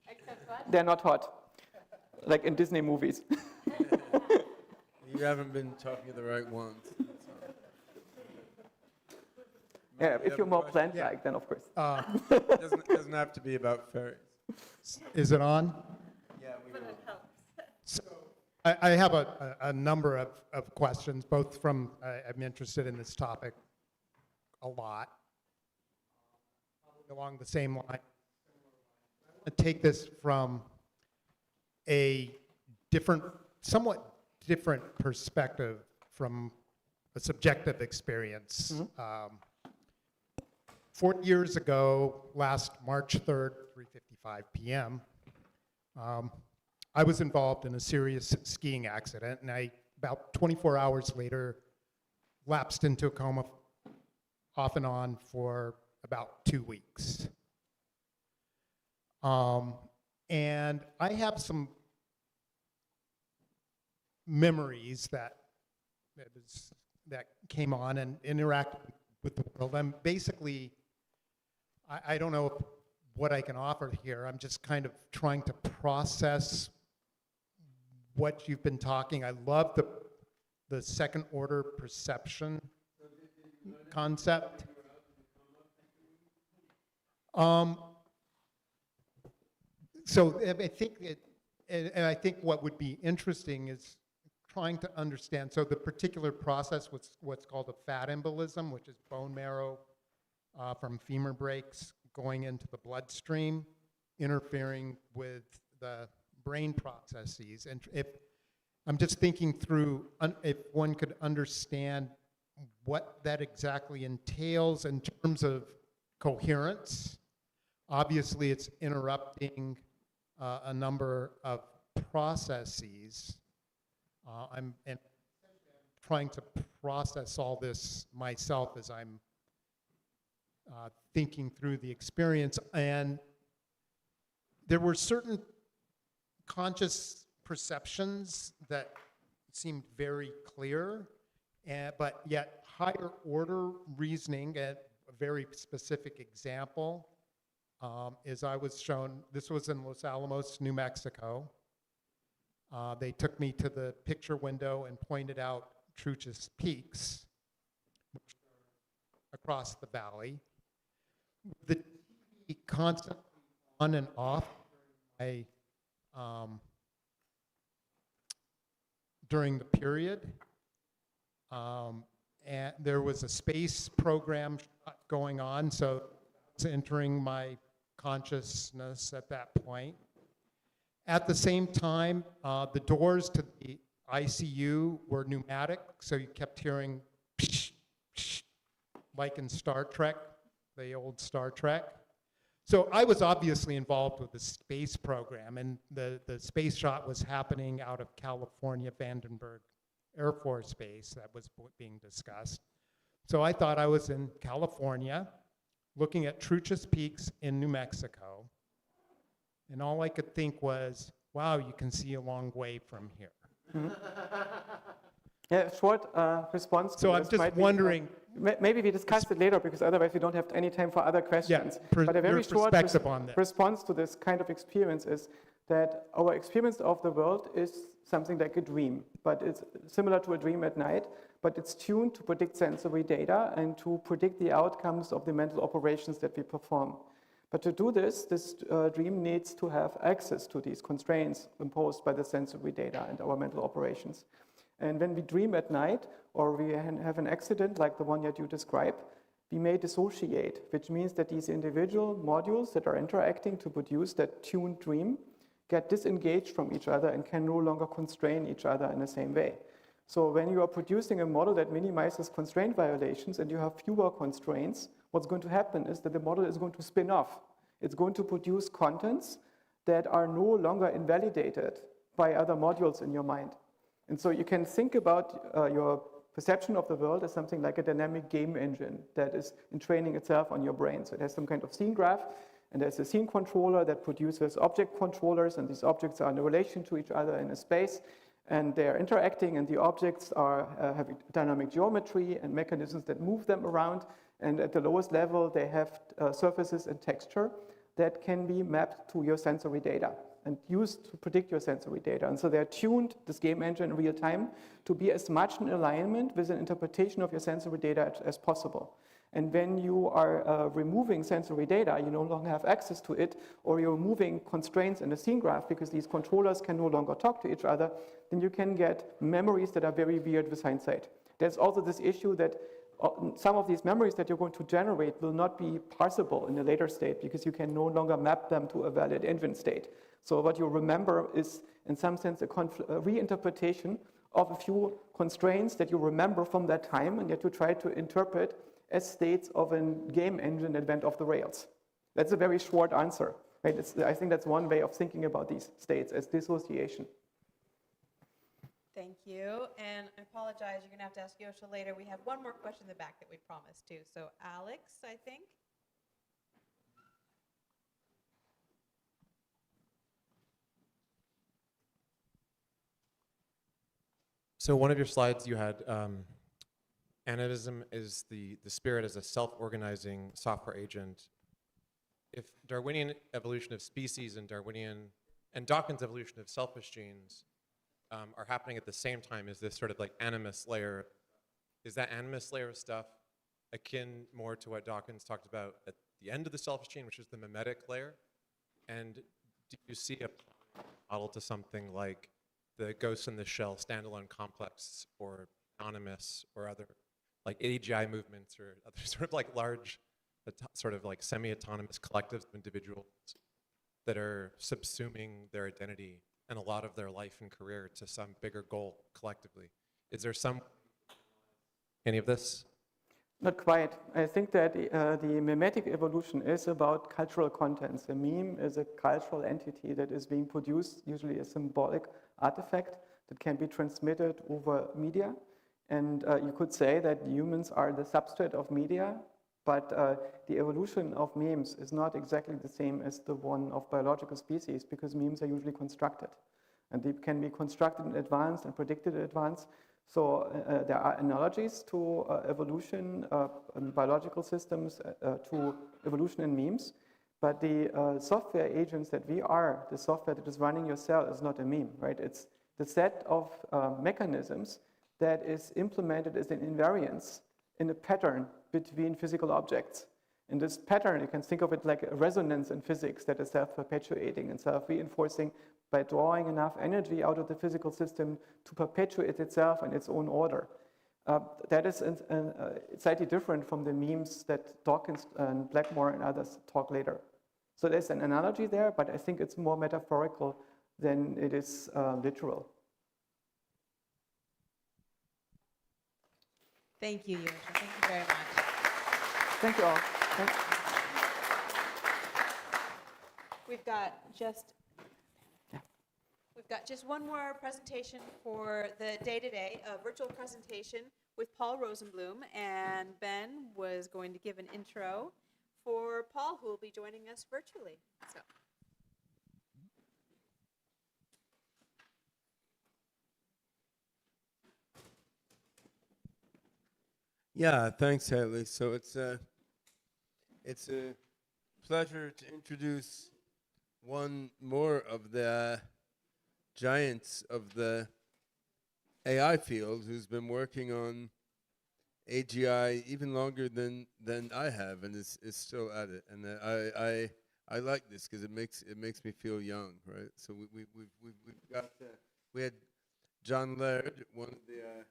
Except what? They're not hot, like in Disney movies. You haven't been talking to the right ones. Yeah, if you're more plant-like, then of course. It doesn't have to be about fairies. Is it on? Yeah, we will. So I have a number of questions, both from, I'm interested in this topic a lot, along the same line. I take this from a somewhat different perspective from a subjective experience. 4 years ago, last March 3rd, 3:55 p.m., I was involved in a serious skiing accident, and about 24 hours later, lapsed into a coma off and on for about 2 weeks. And I have some memories that came on and interacted with the world. I'm basically, I don't know what I can offer here. I'm just kind of trying to process what you've been talking. I love the second order perception concept. So I think what would be interesting is trying to understand, so the particular process was what's called a fat embolism, which is bone marrow from femur breaks going into the bloodstream, interfering with the brain processes. And if I'm just thinking through, if one could understand what that exactly entails in terms of coherence. Obviously, it's interrupting a number of processes. I'm trying to process all this myself as I'm thinking through the experience. And there were certain conscious perceptions that seemed very clear, but yet higher order reasoning. A very specific example is I was shown, this was in Los Alamos, New Mexico. They took me to the picture window and pointed out Truchas Peaks, which are across the valley. The TV constantly on and off during the period, And there was a space program going on, so it's entering my consciousness at that point. At the same time, the doors to the ICU were pneumatic, so you kept hearing psh, psh, like in Star Trek, the old Star Trek. So I was obviously involved with the space program, and the space shot was happening out of California, Vandenberg Air Force Base that was being discussed. So I thought I was in California, looking at Truchas Peaks in New Mexico, and all I could think was, wow, you can see a long way from here. Mm-hmm. Yeah, short response. So I'm just wondering. Maybe we discuss it later, because otherwise we don't have any time for other questions. Yeah, but a very short on this. response to this kind of experience is that our experience of the world is something like a dream, but it's similar to a dream at night, but it's tuned to predict sensory data and to predict the outcomes of the mental operations that we perform. But to do this, this dream needs to have access to these constraints imposed by the sensory data and our mental operations. And when we dream at night, or we have an accident like the one that you described, we may dissociate, which means that these individual modules that are interacting to produce that tuned dream get disengaged from each other and can no longer constrain each other in the same way. So when you are producing a model that minimizes constraint violations and you have fewer constraints, what's going to happen is that the model is going to spin off. It's going to produce contents that are no longer invalidated by other modules in your mind. And so you can think about your perception of the world as something like a dynamic game engine that is entraining itself on your brain. So it has some kind of scene graph, and there's a scene controller that produces object controllers, and these objects are in relation to each other in a space, and they're interacting, and the objects have dynamic geometry and mechanisms that move them around, and at the lowest level they have surfaces and texture that can be mapped to your sensory data and used to predict your sensory data. And so they're tuned, this game engine, in real time to be as much in alignment with an interpretation of your sensory data as possible. And when you are removing sensory data, you no longer have access to it, or you're removing constraints in the scene graph because these controllers can no longer talk to each other, then you can get memories that are very weird with hindsight. There's also this issue that some of these memories that you're going to generate will not be parsable in a later state because you can no longer map them to a valid infant state. So what you remember is, in some sense, a reinterpretation of a few constraints that you remember from that time, and yet you try to interpret as states of a game engine that went off the rails. That's a very short answer. Right? I think that's one way of thinking about these states, as dissociation. Thank you. And I apologize, you're going to have to ask Yosha later. We have one more question in the back that we promised too. So Alex, I think. So one of your slides you had animism is the spirit as a self-organizing software agent. If Darwinian evolution of species and Dawkins' evolution of selfish genes are happening at the same time as this sort of like animist layer, is that animist layer of stuff akin more to what Dawkins talked about at the end of the selfish gene, which is the mimetic layer? And do you see a model to something like the Ghost in the Shell standalone complex, or Animist, or other like AGI movements, or other sort of like large, sort of like semi-autonomous collectives of individuals that are subsuming their identity and a lot of their life and career to some bigger goal collectively? Is there any of this? Not quite. I think that the mimetic evolution is about cultural contents. A meme is a cultural entity that is being produced, usually a symbolic artifact that can be transmitted over media. And you could say that humans are the substrate of media, but the evolution of memes is not exactly the same as the one of biological species, because memes are usually constructed. And they can be constructed in advance and predicted in advance. So there are analogies to evolution in biological systems, to evolution in memes. But the software agents that we are, the software that is running your cell, is not a meme, right? It's the set of mechanisms that is implemented as an invariance in a pattern between physical objects. In this pattern, you can think of it like a resonance in physics that is self-perpetuating and self-reinforcing by drawing enough energy out of the physical system to perpetuate itself in its own order. That is slightly different from the memes that Dawkins and Blackmore and others talk later. So there's an analogy there, but I think it's more metaphorical than it is literal. Thank you, Yosha. Thank you very much. Thank you all. We've got just one more presentation for the day-to-day, a virtual presentation with Paul Rosenblum, and Ben was going to give an intro for Paul, who will be joining us virtually. So. Yeah, thanks, Haley. So it's a pleasure to introduce one more of the giants of the AI field who's been working on AGI even longer than I have, and is still at it. And I like this because it makes me feel young, right? So we had John Laird, one of the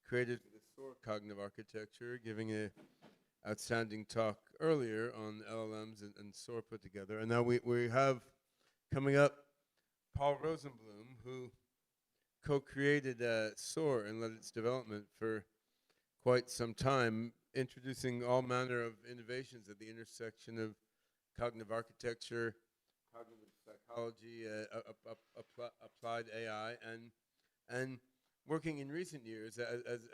creators of the SOAR cognitive architecture, giving a outstanding talk earlier on LLMs and SOAR put together, and now we have coming up Paul Rosenblum, who co-created SOAR and led its development for quite some time, introducing all manner of innovations at the intersection of cognitive architecture, cognitive psychology, applied AI, and working in recent years,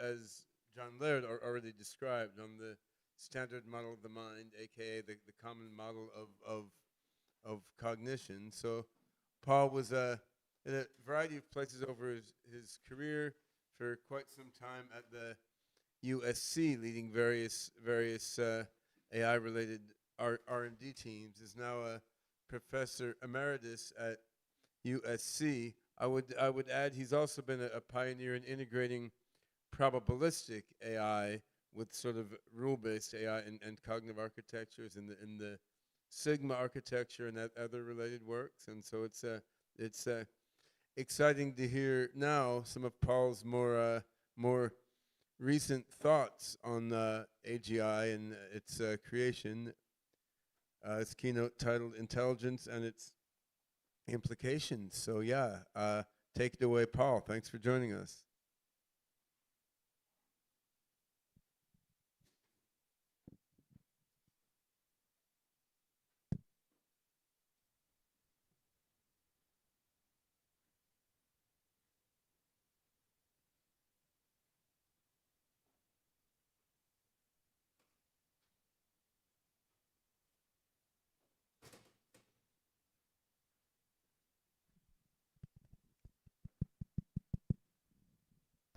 as John Laird already described, on the standard model of the mind, aka the common model of cognition. So Paul was in a variety of places over his career for quite some time at the USC, leading various AI-related R&D teams. Is now a professor emeritus at USC. I would add he's also been a pioneer in integrating probabilistic AI with sort of rule-based AI and cognitive architectures in the Sigma architecture and other related works. And so it's exciting to hear now some of Paul's more recent thoughts on AGI and its creation. His keynote titled "Intelligence and Its Implications." So yeah, take it away, Paul. Thanks for joining us.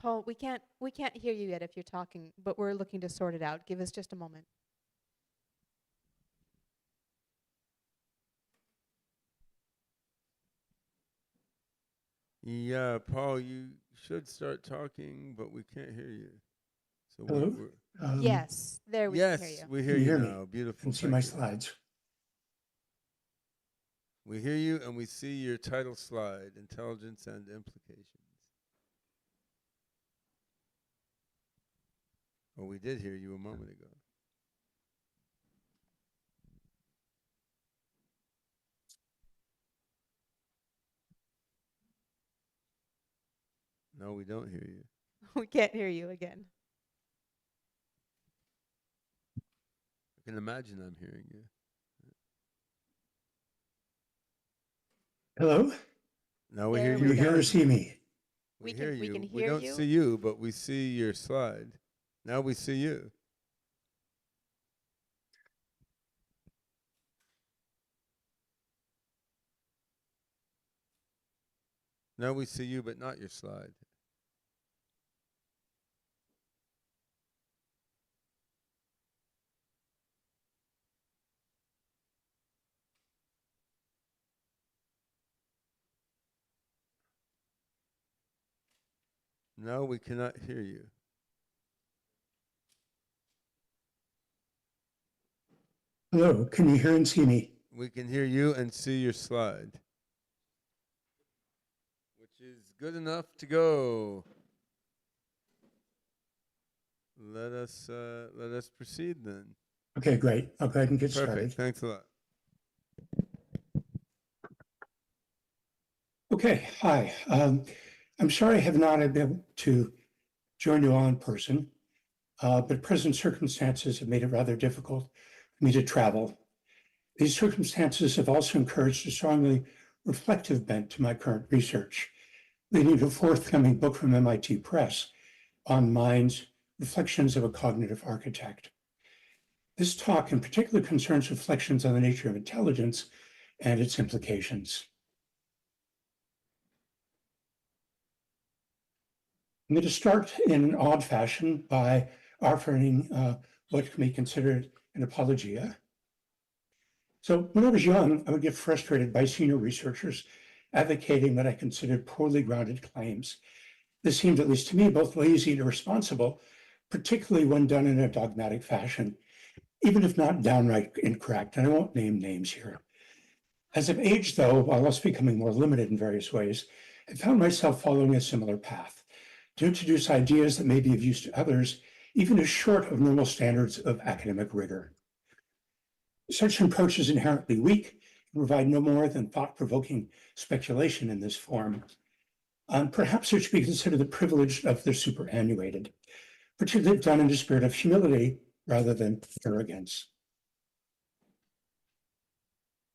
Paul, we can't hear you yet if you're talking, but we're looking to sort it out. Give us just a moment. Yeah, Paul, you should start talking, but we can't hear you. So Hello? Yes, there we can hear you. Yes, we hear Can you you hear me now. Beautiful. and see Thank my you. slides? We hear you, and we see your title slide, Intelligence and Implications. Oh, we did hear you a moment ago. No, we don't hear you. We can't hear you again. I can imagine I'm hearing you. Hello? Now we There hear Can you. you hear or see me? We We hear can- we you. can We hear don't you. see you, but we see your slide. Now we see you. Now we see you, but not your slide. No, we cannot hear you. Hello? Can you hear and see me? We can hear you and see your slide, which is good enough to go. let us proceed then. Okay, great. I'll go ahead and get Perfect. started. Thanks a lot. Okay, hi. I'm sorry I have not been able to join you all in person, but present circumstances have made it rather difficult for me to travel. These circumstances have also encouraged a strongly reflective bent to my current research, leading to a forthcoming book from MIT Press on Minds, Reflections of a Cognitive Architect. This talk in particular concerns reflections on the nature of intelligence and its implications. I'm going to start in an odd fashion by offering what can be considered an apologia. So when I was young, I would get frustrated by senior researchers advocating what I considered poorly grounded claims. This seemed, at least to me, both lazy and irresponsible, particularly when done in a dogmatic fashion, even if not downright incorrect, and I won't name names here. As I've aged, though, while also becoming more limited in various ways, I found myself following a similar path to introduce ideas that may be of use to others, even as short of normal standards of academic rigor. Such an approach is inherently weak and provide no more than thought-provoking speculation in this form. Perhaps it should be considered the privilege of the superannuated, particularly if done in a spirit of humility rather than arrogance.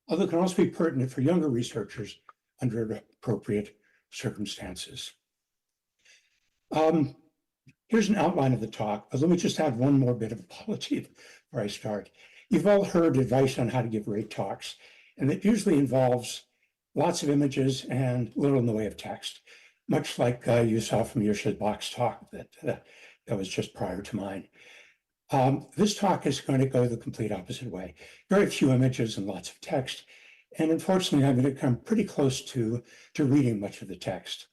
Although it can also be pertinent for younger researchers under appropriate circumstances. Here's an outline of the talk, but let me just add one more bit of apology before I start. You've all heard advice on how to give great talks, and it usually involves lots of images and little in the way of text, much like you saw from Yusha's box talk that was just prior to mine. This talk is going to go the complete opposite way. Very few images and lots of text, and unfortunately, I'm going to come pretty close to reading much of the text.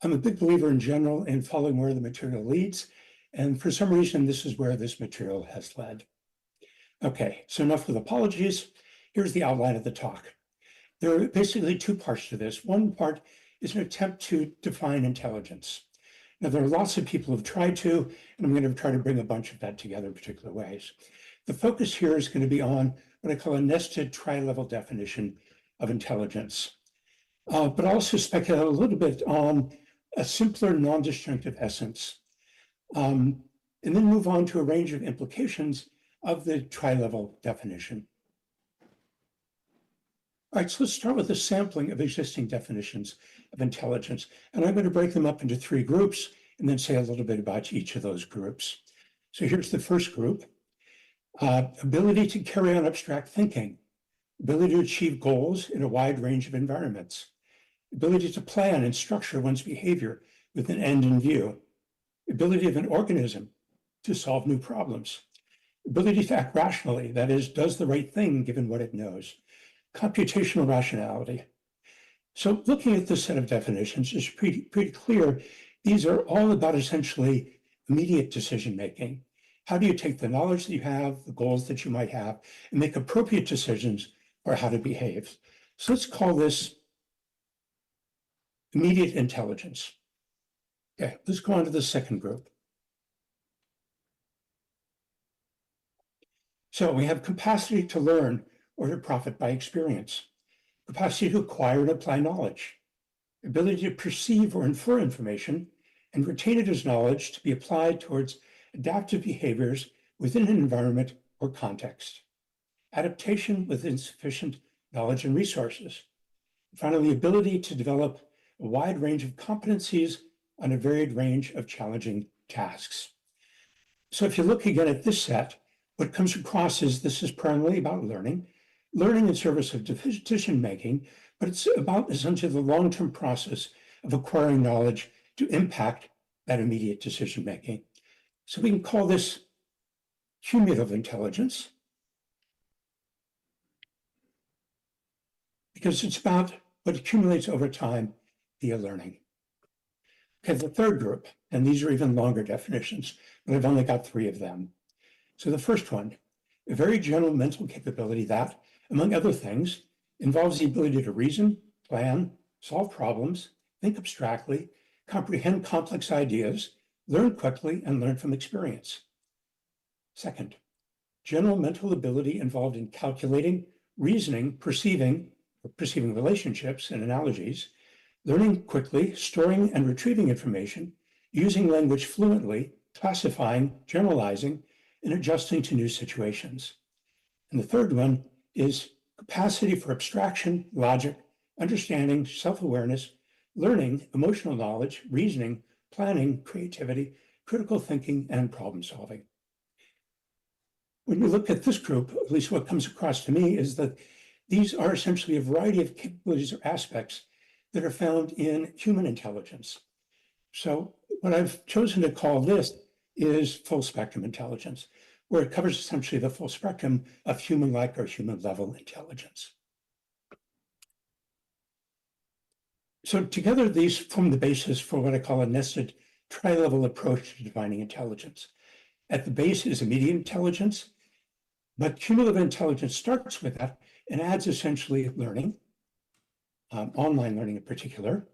I'm a big believer in general in following where the material leads, and for some reason, this is where this material has led. Okay, so enough with apologies. Here's the outline of the talk. There are basically two parts to this. One part is an attempt to define intelligence. Now, there are lots of people who've tried to, and I'm going to try to bring a bunch of that together in particular ways. The focus here is going to be on what I call a nested tri-level definition of intelligence, but also speculate a little bit on a simpler non-disjunctive essence, and then move on to a range of implications of the tri-level definition. All right, so let's start with a sampling of existing definitions of intelligence. And I'm going to break them up into three groups and then say a little bit about each of those groups. So here's the first group. Ability to carry on abstract thinking, ability to achieve goals in a wide range of environments, ability to plan and structure one's behavior with an end in view, ability of an organism to solve new problems, ability to act rationally, that is, does the right thing given what it knows, computational rationality. So looking at this set of definitions is pretty clear. These are all about essentially immediate decision-making. How do you take the knowledge that you have, the goals that you might have, and make appropriate decisions for how to behave? So let's call this immediate intelligence. Okay, let's go on to the second group. So we have capacity to learn or to profit by experience, capacity to acquire and apply knowledge, ability to perceive or infer information and retain it as knowledge to be applied towards adaptive behaviors within an environment or context, adaptation with insufficient knowledge and resources. And finally, the ability to develop a wide range of competencies on a varied range of challenging tasks. So if you look again at this set, what comes across is this is primarily about learning in service of decision-making, but it's about essentially the long-term process of acquiring knowledge to impact that immediate decision-making. So we can call this cumulative intelligence because it's about what accumulates over time via learning. Okay, the third group, and these are even longer definitions, but I've only got three of them. So the first one, a very general mental capability that, among other things, involves the ability to reason, plan, solve problems, think abstractly, comprehend complex ideas, learn quickly, and learn from experience. Second, general mental ability involved in calculating, reasoning, perceiving relationships and analogies, learning quickly, storing and retrieving information, using language fluently, classifying, generalizing, and adjusting to new situations. And the third one is capacity for abstraction, logic, understanding, self-awareness, learning, emotional knowledge, reasoning, planning, creativity, critical thinking, and problem solving. When you look at this group, at least what comes across to me is that these are essentially a variety of capabilities or aspects that are found in human intelligence. So what I've chosen to call this is full spectrum intelligence, where it covers essentially the full spectrum of human-like or human-level intelligence. So together, these form the basis for what I call a nested tri-level approach to defining intelligence. At the base is immediate intelligence, but cumulative intelligence starts with that and adds essentially learning, online learning in particular.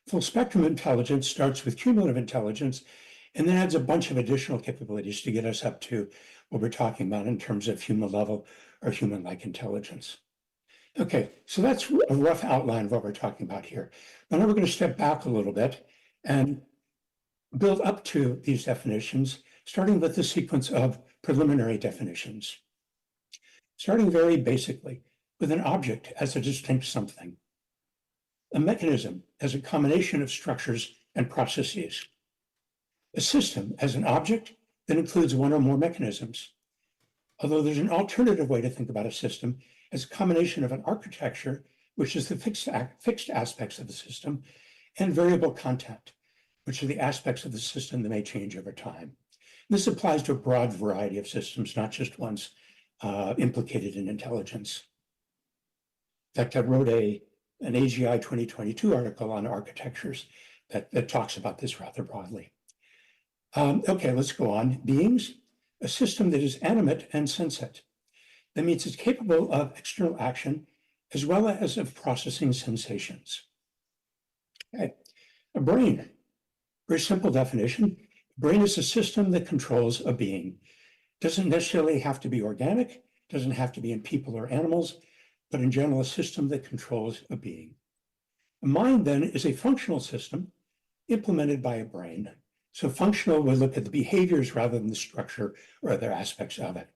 Full spectrum intelligence starts with cumulative intelligence and then adds a bunch of additional capabilities to get us up to what we're talking about in terms of human level or human-like intelligence. Okay, so that's a rough outline of what we're talking about here. But now we're going to step back a little bit and build up to these definitions, starting with the sequence of preliminary definitions. Starting very basically with an object as a distinct something, a mechanism as a combination of structures and processes, a system as an object that includes one or more mechanisms. Although there's an alternative way to think about a system as a combination of an architecture, which is the fixed aspects of the system, and variable content, which are the aspects of the system that may change over time. This applies to a broad variety of systems, not just ones implicated in intelligence. In fact, I wrote an AGI 2022 article on architectures that talks about this rather broadly. Okay, let's go on. Beings, a system that is animate and sensate. That means it's capable of external action as well as of processing sensations. Okay, a brain, very simple definition. Brain is a system that controls a being. Doesn't necessarily have to be organic, doesn't have to be in people or animals, but in general, a system that controls a being. A mind then is a functional system implemented by a brain. So functional would look at the behaviors rather than the structure or other aspects of it.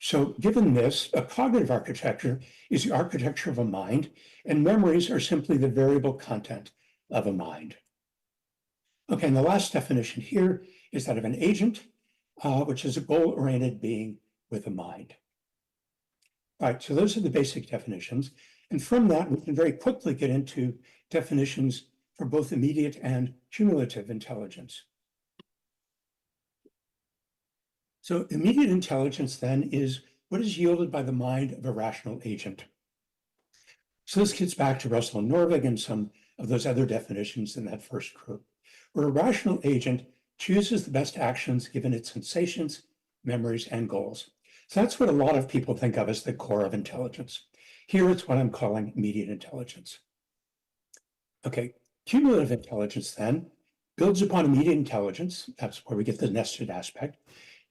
So given this, a cognitive architecture is the architecture of a mind, and memories are simply the variable content of a mind. Okay, and the last definition here is that of an agent, which is a goal-oriented being with a mind. All right, so those are the basic definitions. And from that, we can very quickly get into definitions for both immediate and cumulative intelligence. So immediate intelligence then is what is yielded by the mind of a rational agent. So this gets back to Russell and Norvig and some of those other definitions in that first group, where a rational agent chooses the best actions given its sensations, memories, and goals. So that's what a lot of people think of as the core of intelligence. Here it's what I'm calling immediate intelligence. Okay, cumulative intelligence then builds upon immediate intelligence, that's where we get the nested aspect,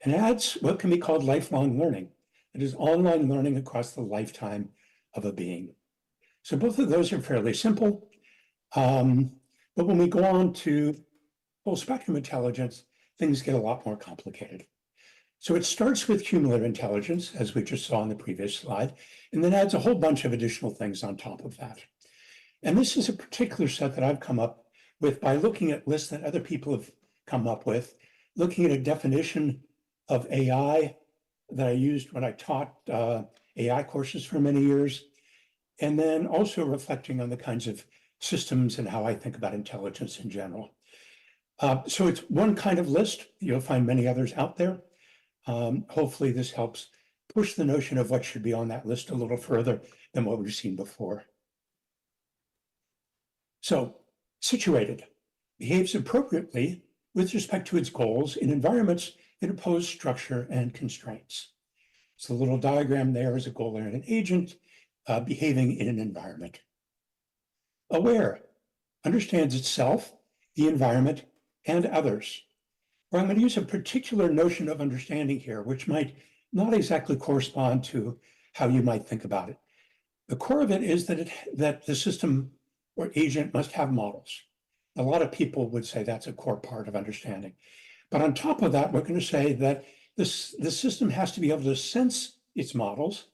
and adds what can be called lifelong learning. It is online learning across the lifetime of a being. So both of those are fairly simple, but when we go on to full spectrum intelligence, things get a lot more complicated. So it starts with cumulative intelligence, as we just saw in the previous slide, and then adds a whole bunch of additional things on top of that. And this is a particular set that I've come up with by looking at lists that other people have come up with, looking at a definition of AI that I used when I taught AI courses for many years, and then also reflecting on the kinds of systems and how I think about intelligence in general. So it's one kind of list. You'll find many others out there. Hopefully this helps push the notion of what should be on that list a little further than what we've seen before. So, situated, behaves appropriately with respect to its goals in environments that oppose structure and constraints. So the little diagram there is a goal-oriented agent behaving in an environment. Aware, understands itself, the environment, and others. Or I'm going to use a particular notion of understanding here, which might not exactly correspond to how you might think about it. The core of it is that the system or agent must have models. A lot of people would say that's a core part of understanding. But on top of that, we're going to say that the system has to be able to sense its models.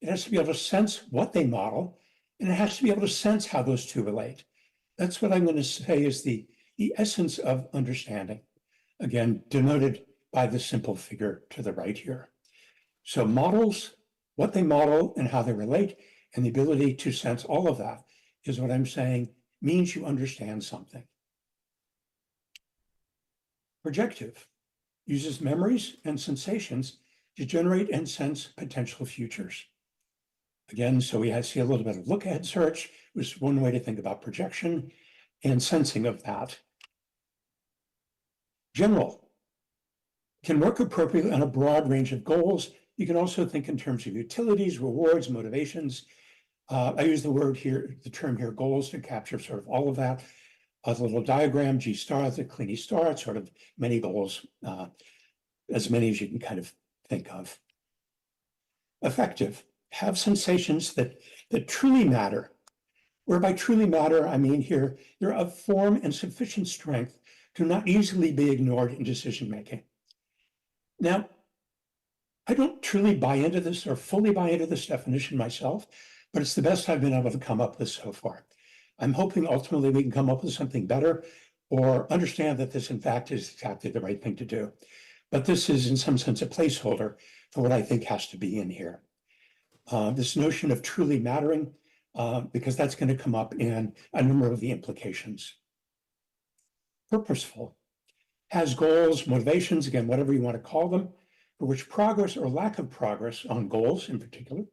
It has to be able to sense what they model, and it has to be able to sense how those two relate. That's what I'm going to say is the essence of understanding. Again, denoted by the simple figure to the right here. So models, what they model and how they relate, and the ability to sense all of that is what I'm saying means you understand something. Projective uses memories and sensations to generate and sense potential futures. Again, so we see a little bit of look-ahead search, was one way to think about projection and sensing of that. General can work appropriately on a broad range of goals. You can also think in terms of utilities, rewards, motivations. I use the term here, goals, to capture sort of all of that. A little diagram, G star, the Kleene star, it's sort of many goals, as many as you can kind of think of. Effective, have sensations that truly matter. Whereby truly matter, I mean here, they're of form and sufficient strength to not easily be ignored in decision-making. Now, I don't truly buy into this or fully buy into this definition myself, but it's the best I've been able to come up with so far. I'm hoping ultimately we can come up with something better or understand that this in fact is exactly the right thing to do. But this is in some sense a placeholder for what I think has to be in here. This notion of truly mattering, because that's going to come up in a number of the implications. Purposeful, has goals, motivations, again, whatever you want to call them, for which progress or lack of progress on goals in particular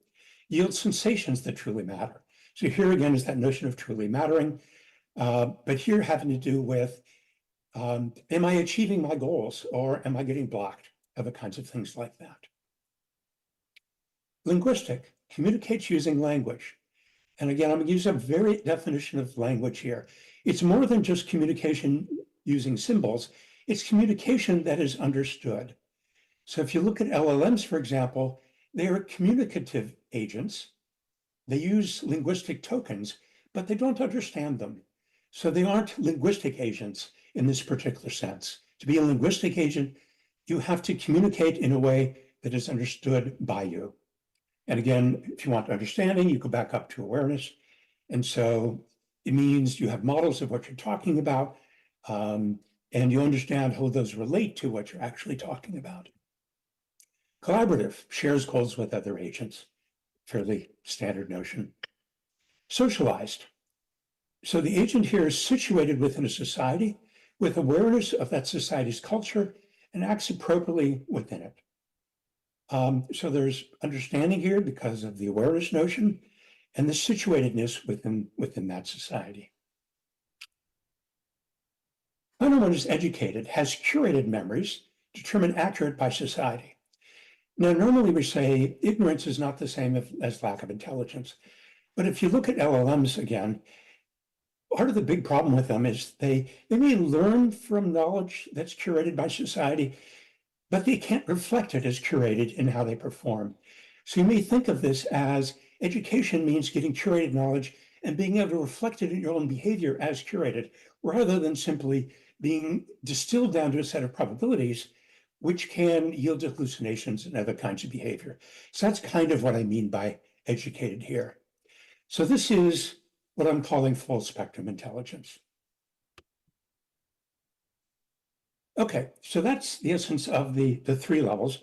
yields sensations that truly matter. So here again is that notion of truly mattering, but here having to do with, am I achieving my goals or am I getting blocked? Other kinds of things like that. Linguistic, communicates using language. And again, I'm going to use a very definition of language here. It's more than just communication using symbols. It's communication that is understood. So if you look at LLMs, for example, they are communicative agents. They use linguistic tokens, but they don't understand them. So they aren't linguistic agents in this particular sense. To be a linguistic agent, you have to communicate in a way that is understood by you. And again, if you want understanding, you go back up to awareness. And so it means you have models of what you're talking about, and you understand how those relate to what you're actually talking about. Collaborative, shares goals with other agents, fairly standard notion. Socialized. So the agent here is situated within a society with awareness of that society's culture and acts appropriately within it. So there's understanding here because of the awareness notion and the situatedness within that society. Final one is educated, has curated memories, determined accurate by society. Now, normally we say ignorance is not the same as lack of intelligence. But if you look at LLMs again, part of the big problem with them is they may learn from knowledge that's curated by society, but they can't reflect it as curated in how they perform. So you may think of this as education means getting curated knowledge and being able to reflect it in your own behavior as curated, rather than simply being distilled down to a set of probabilities, which can yield hallucinations and other kinds of behavior. So that's kind of what I mean by educated here. So this is what I'm calling full spectrum intelligence. Okay, so that's the essence of the three levels.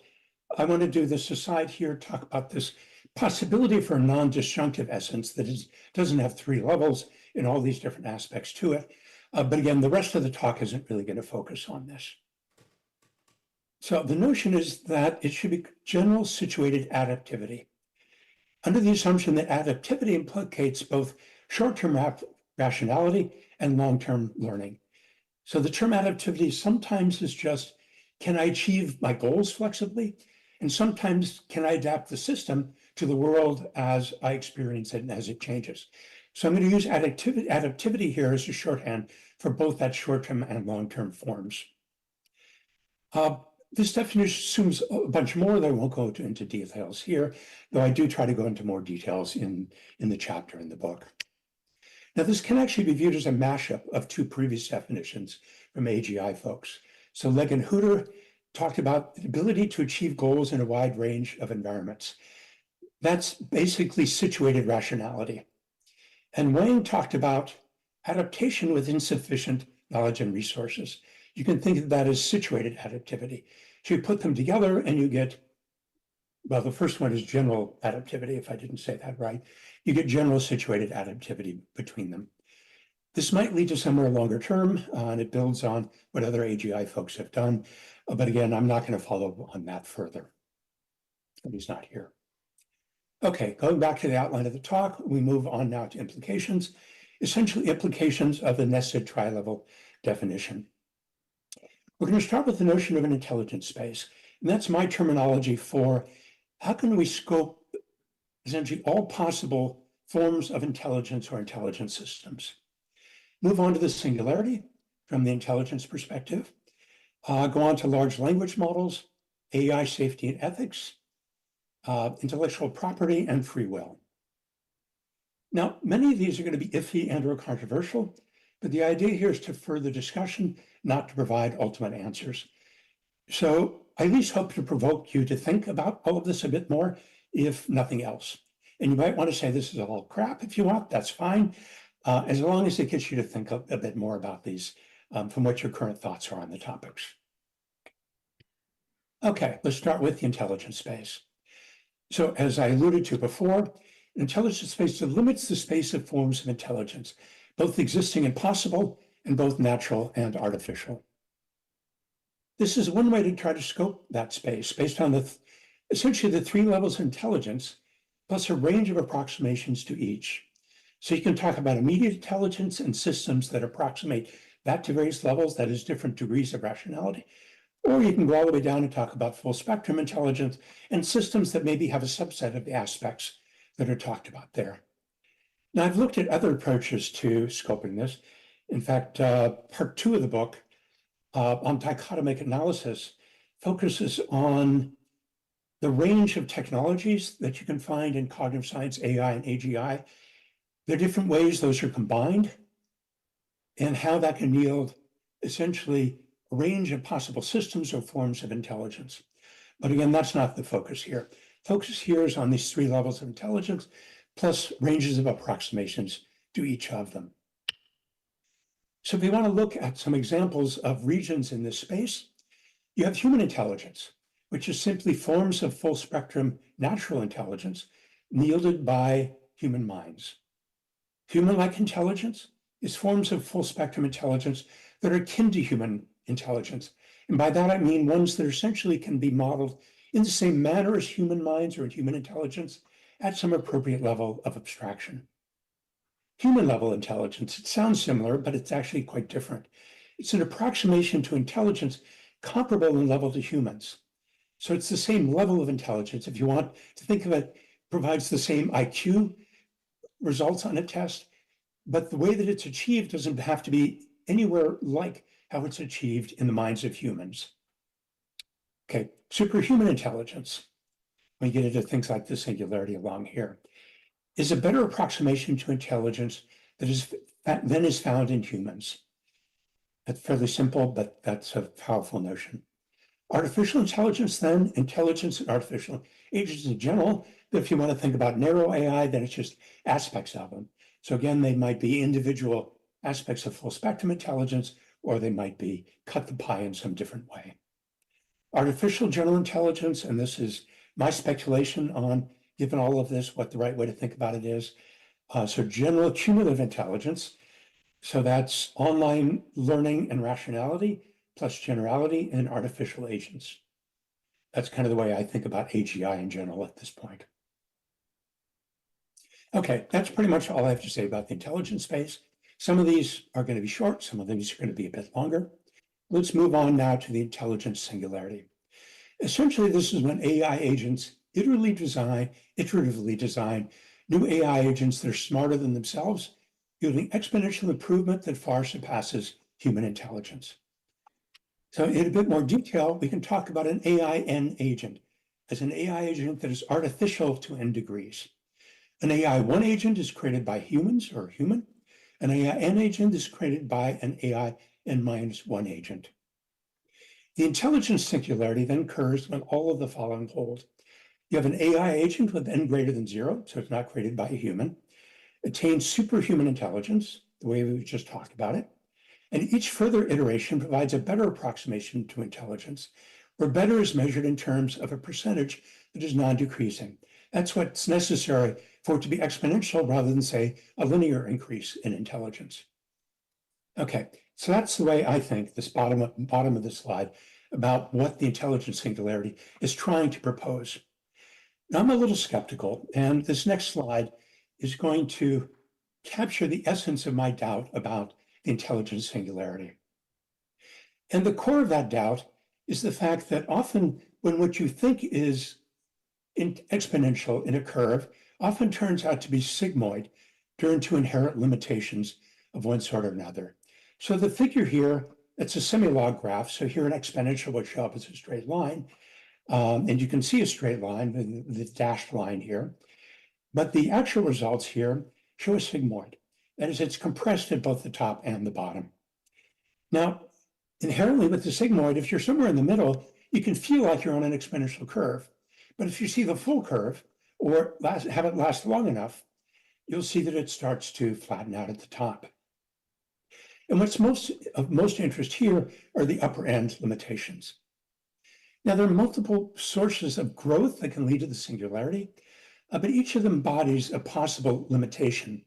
I want to do this aside here, talk about this possibility for a non-disjunctive essence that doesn't have three levels and all these different aspects to it. But again, the rest of the talk isn't really going to focus on this. So the notion is that it should be general situated adaptivity, under the assumption that adaptivity implicates both short-term rationality and long-term learning. So the term adaptivity sometimes is just, can I achieve my goals flexibly? And sometimes can I adapt the system to the world as I experience it and as it changes? So I'm going to use adaptivity here as a shorthand for both that short-term and long-term forms. This definition assumes a bunch more that I won't go into details here, though I do try to go into more details in the chapter in the book. Now, this can actually be viewed as a mashup of two previous definitions from AGI folks. So Legg and Hooter talked about the ability to achieve goals in a wide range of environments. That's basically situated rationality. And Wang talked about adaptation with insufficient knowledge and resources. You can think of that as situated adaptivity. So you put them together and you get, well, the first one is general adaptivity, if I didn't say that right. You get general situated adaptivity between them. This might lead to somewhere longer term, and it builds on what other AGI folks have done. But again, I'm not going to follow on that further. He's not here. Okay, going back to the outline of the talk, we move on now to implications, essentially implications of the nested tri-level definition. We're going to start with the notion of an intelligence space, and that's my terminology for how can we scope essentially all possible forms of intelligence or intelligence systems. Move on to the singularity from the intelligence perspective, go on to large language models, AI safety and ethics, intellectual property, and free will. Now, many of these are going to be iffy and or controversial, but the idea here is to further discussion, not to provide ultimate answers. So I at least hope to provoke you to think about all of this a bit more, if nothing else. And you might want to say this is all crap if you want, that's fine, as long as it gets you to think a bit more about these from what your current thoughts are on the topics. Okay, let's start with the intelligence space. So as I alluded to before, intelligence space delimits the space of forms of intelligence, both existing and possible, and both natural and artificial. This is one way to try to scope that space based on essentially the three levels of intelligence, plus a range of approximations to each. So you can talk about immediate intelligence and systems that approximate that to various levels, that is different degrees of rationality. Or you can go all the way down and talk about full spectrum intelligence and systems that maybe have a subset of the aspects that are talked about there. Now, I've looked at other approaches to scoping this. In fact, part 2 of the book on dichotomic analysis focuses on the range of technologies that you can find in cognitive science, AI, and AGI, the different ways those are combined, and how that can yield essentially a range of possible systems or forms of intelligence. But again, that's not the focus here. Focus here is on these three levels of intelligence, plus ranges of approximations to each of them. So if we want to look at some examples of regions in this space, you have human intelligence, which is simply forms of full spectrum natural intelligence yielded by human minds. Human-like intelligence is forms of full spectrum intelligence that are akin to human intelligence. And by that, I mean ones that essentially can be modeled in the same manner as human minds or human intelligence at some appropriate level of abstraction. Human level intelligence, it sounds similar, but it's actually quite different. It's an approximation to intelligence comparable in level to humans. So it's the same level of intelligence. If you want to think of it, provides the same IQ results on a test, but the way that it's achieved doesn't have to be anywhere like how it's achieved in the minds of humans. Okay, superhuman intelligence, when you get into things like the singularity along here, is a better approximation to intelligence than is found in humans. That's fairly simple, but that's a powerful notion. Artificial intelligence, then, intelligence and artificial agents in general, but if you want to think about narrow AI, then it's just aspects of them. So again, they might be individual aspects of full spectrum intelligence, or they might be cut the pie in some different way. Artificial general intelligence, and this is my speculation on, given all of this, what the right way to think about it is. So general cumulative intelligence, so that's online learning and rationality, plus generality and artificial agents. That's kind of the way I think about AGI in general at this point. Okay, that's pretty much all I have to say about the intelligence space. Some of these are going to be short, some of these are going to be a bit longer. Let's move on now to the intelligence singularity. Essentially, this is when AI agents iteratively design new AI agents that are smarter than themselves, yielding exponential improvement that far surpasses human intelligence. So in a bit more detail, we can talk about an AI-N agent as an AI agent that is artificial to n degrees. An AI-1 agent is created by humans or human. An AI-N agent is created by an AI-N-1 agent. The intelligence singularity then occurs when all of the following hold. You have an AI agent with n greater than 0, so it's not created by a human, attains superhuman intelligence, the way we just talked about it, and each further iteration provides a better approximation to intelligence, where better is measured in terms of a percentage that is non-decreasing. That's what's necessary for it to be exponential rather than, say, a linear increase in intelligence. Okay, so that's the way I think, this bottom of the slide, about what the intelligence singularity is trying to propose. Now, I'm a little skeptical, and this next slide is going to capture the essence of my doubt about the intelligence singularity. And the core of that doubt is the fact that often when what you think is exponential in a curve often turns out to be sigmoid due to inherent limitations of one sort or another. So the figure here, it's a semi-log graph. So here an exponential would show up as a straight line. And you can see a straight line with the dashed line here. But the actual results here show a sigmoid. That is, it's compressed at both the top and the bottom. Now, inherently with the sigmoid, if you're somewhere in the middle, you can feel like you're on an exponential curve. But if you see the full curve or have it last long enough, you'll see that it starts to flatten out at the top. And what's of most interest here are the upper end limitations. Now, there are multiple sources of growth that can lead to the singularity, but each of them embodies a possible limitation.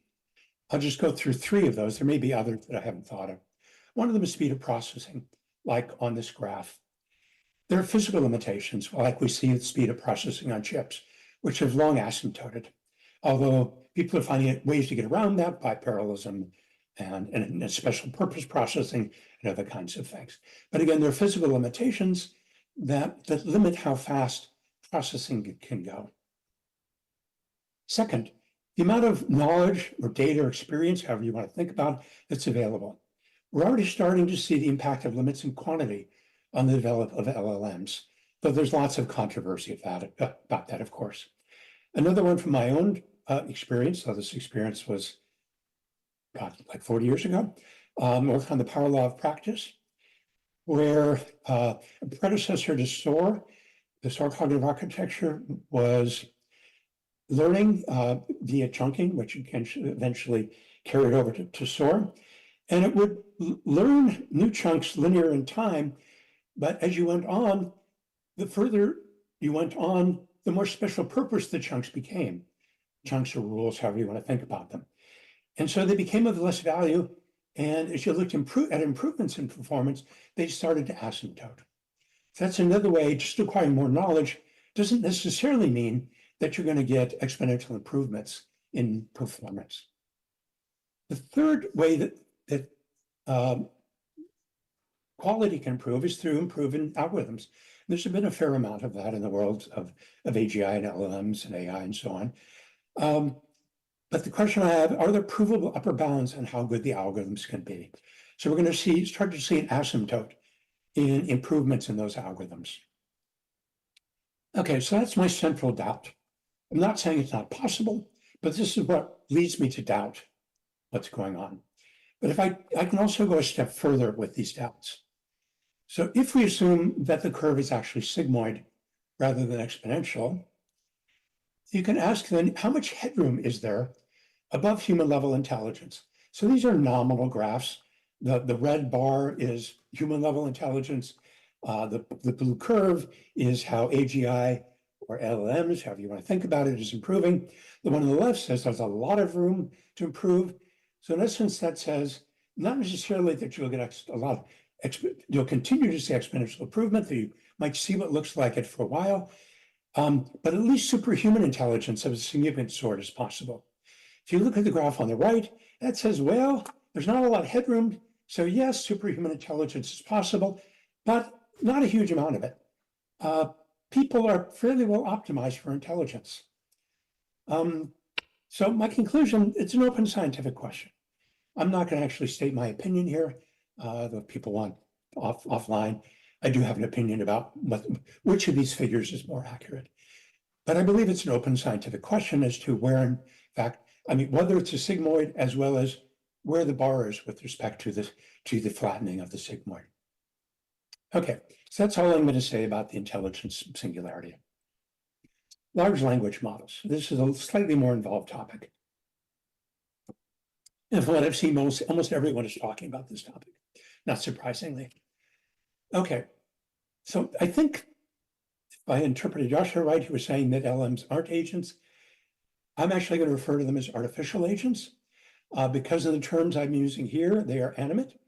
I'll just go through 3 of those. There may be others that I haven't thought of. One of them is speed of processing, like on this graph. There are physical limitations, like we see the speed of processing on chips, which have long asymptoted, although people are finding ways to get around that by parallelism and special purpose processing and other kinds of things. But again, there are physical limitations that limit how fast processing can go. Second, the amount of knowledge or data or experience, however you want to think about it, that's available. We're already starting to see the impact of limits in quantity on the development of LLMs, though there's lots of controversy about that, of course. Another one from my own experience, so this experience was like 40 years ago, worked on the power law of practice, where a predecessor to SOAR, the SOAR cognitive architecture, was learning via chunking, which eventually carried over to SOAR. And it would learn new chunks linear in time, but as you went on, the further you went on, the more special purpose the chunks became. Chunks or rules, however you want to think about them. And so they became of less value. And as you looked at improvements in performance, they started to asymptote. So that's another way, just acquiring more knowledge doesn't necessarily mean that you're going to get exponential improvements in performance. The third way that quality can improve is through improving algorithms. There's been a fair amount of that in the world of AGI and LLMs and AI and so on. But the question I have, are there provable upper bounds on how good the algorithms can be? So we're going to start to see an asymptote in improvements in those algorithms. Okay, so that's my central doubt. I'm not saying it's not possible, but this is what leads me to doubt what's going on. But if I can also go a step further with these doubts. So if we assume that the curve is actually sigmoid rather than exponential, you can ask then, how much headroom is there above human level intelligence? So these are nominal graphs. The red bar is human level intelligence. The blue curve is how AGI or LLMs, however you want to think about it, is improving. The one on the left says there's a lot of room to improve. So in essence, that says not necessarily that you'll get a lot of, you'll continue to see exponential improvement, that you might see what looks like it for a while, but at least superhuman intelligence of a significant sort is possible. If you look at the graph on the right, that says, well, there's not a lot of headroom. So yes, superhuman intelligence is possible, but not a huge amount of it. People are fairly well optimized for intelligence. So my conclusion, it's an open scientific question. I'm not going to actually state my opinion here, though people want offline, I do have an opinion about which of these figures is more accurate. But I believe it's an open scientific question as to where, in fact, I mean, whether it's a sigmoid as well as where the bar is with respect to the flattening of the sigmoid. Okay, so that's all I'm going to say about the intelligence singularity. Large language models. This is a slightly more involved topic. And from what I've seen, almost everyone is talking about this topic, not surprisingly. Okay, so I think if I interpreted Joshua right, he was saying that LLMs aren't agents. I'm actually going to refer to them as artificial agents because of the terms I'm using here. They are animate,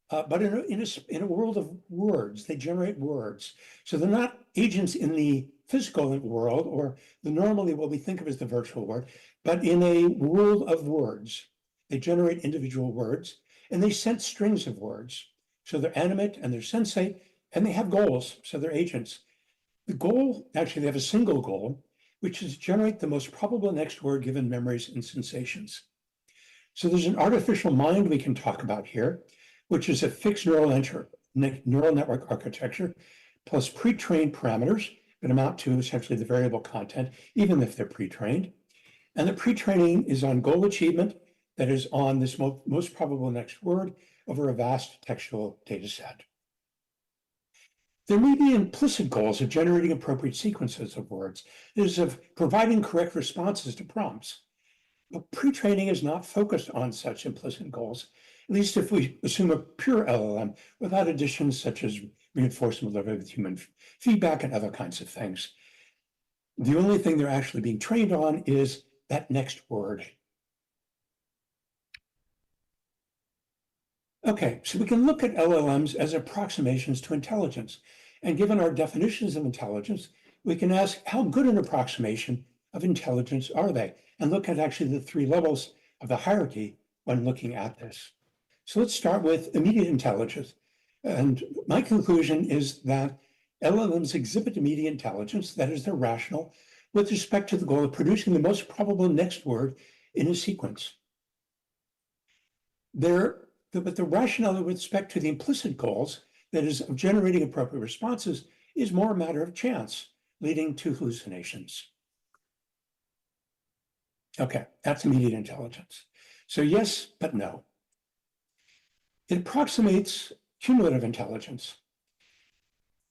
but in a world of words, they generate words. So they're not agents in the physical world or normally what we think of as the virtual world, but in a world of words. They generate individual words and they sense strings of words. So they're animate and they're sensate and they have goals, so they're agents. The goal, actually they have a single goal, which is to generate the most probable next word given memories and sensations. So there's an artificial mind we can talk about here, which is a fixed neural network architecture plus pre-trained parameters that amount to essentially the variable content, even if they're pre-trained. And the pre-training is on goal achievement, that is on this most probable next word over a vast textual data set. There may be implicit goals of generating appropriate sequences of words, that is of providing correct responses to prompts. But pre-training is not focused on such implicit goals, at least if we assume a pure LLM without additions such as reinforcement with human feedback and other kinds of things. The only thing they're actually being trained on is that next word. Okay, so we can look at LLMs as approximations to intelligence. And given our definitions of intelligence, we can ask how good an approximation of intelligence are they? And look at actually the three levels of the hierarchy when looking at this. So let's start with immediate intelligence. And my conclusion is that LLMs exhibit immediate intelligence, that is, they're rational, with respect to the goal of producing the most probable next word in a sequence. But the rationale with respect to the implicit goals, that is, of generating appropriate responses, is more a matter of chance, leading to hallucinations. Okay, that's immediate intelligence. So yes, but no. It approximates cumulative intelligence.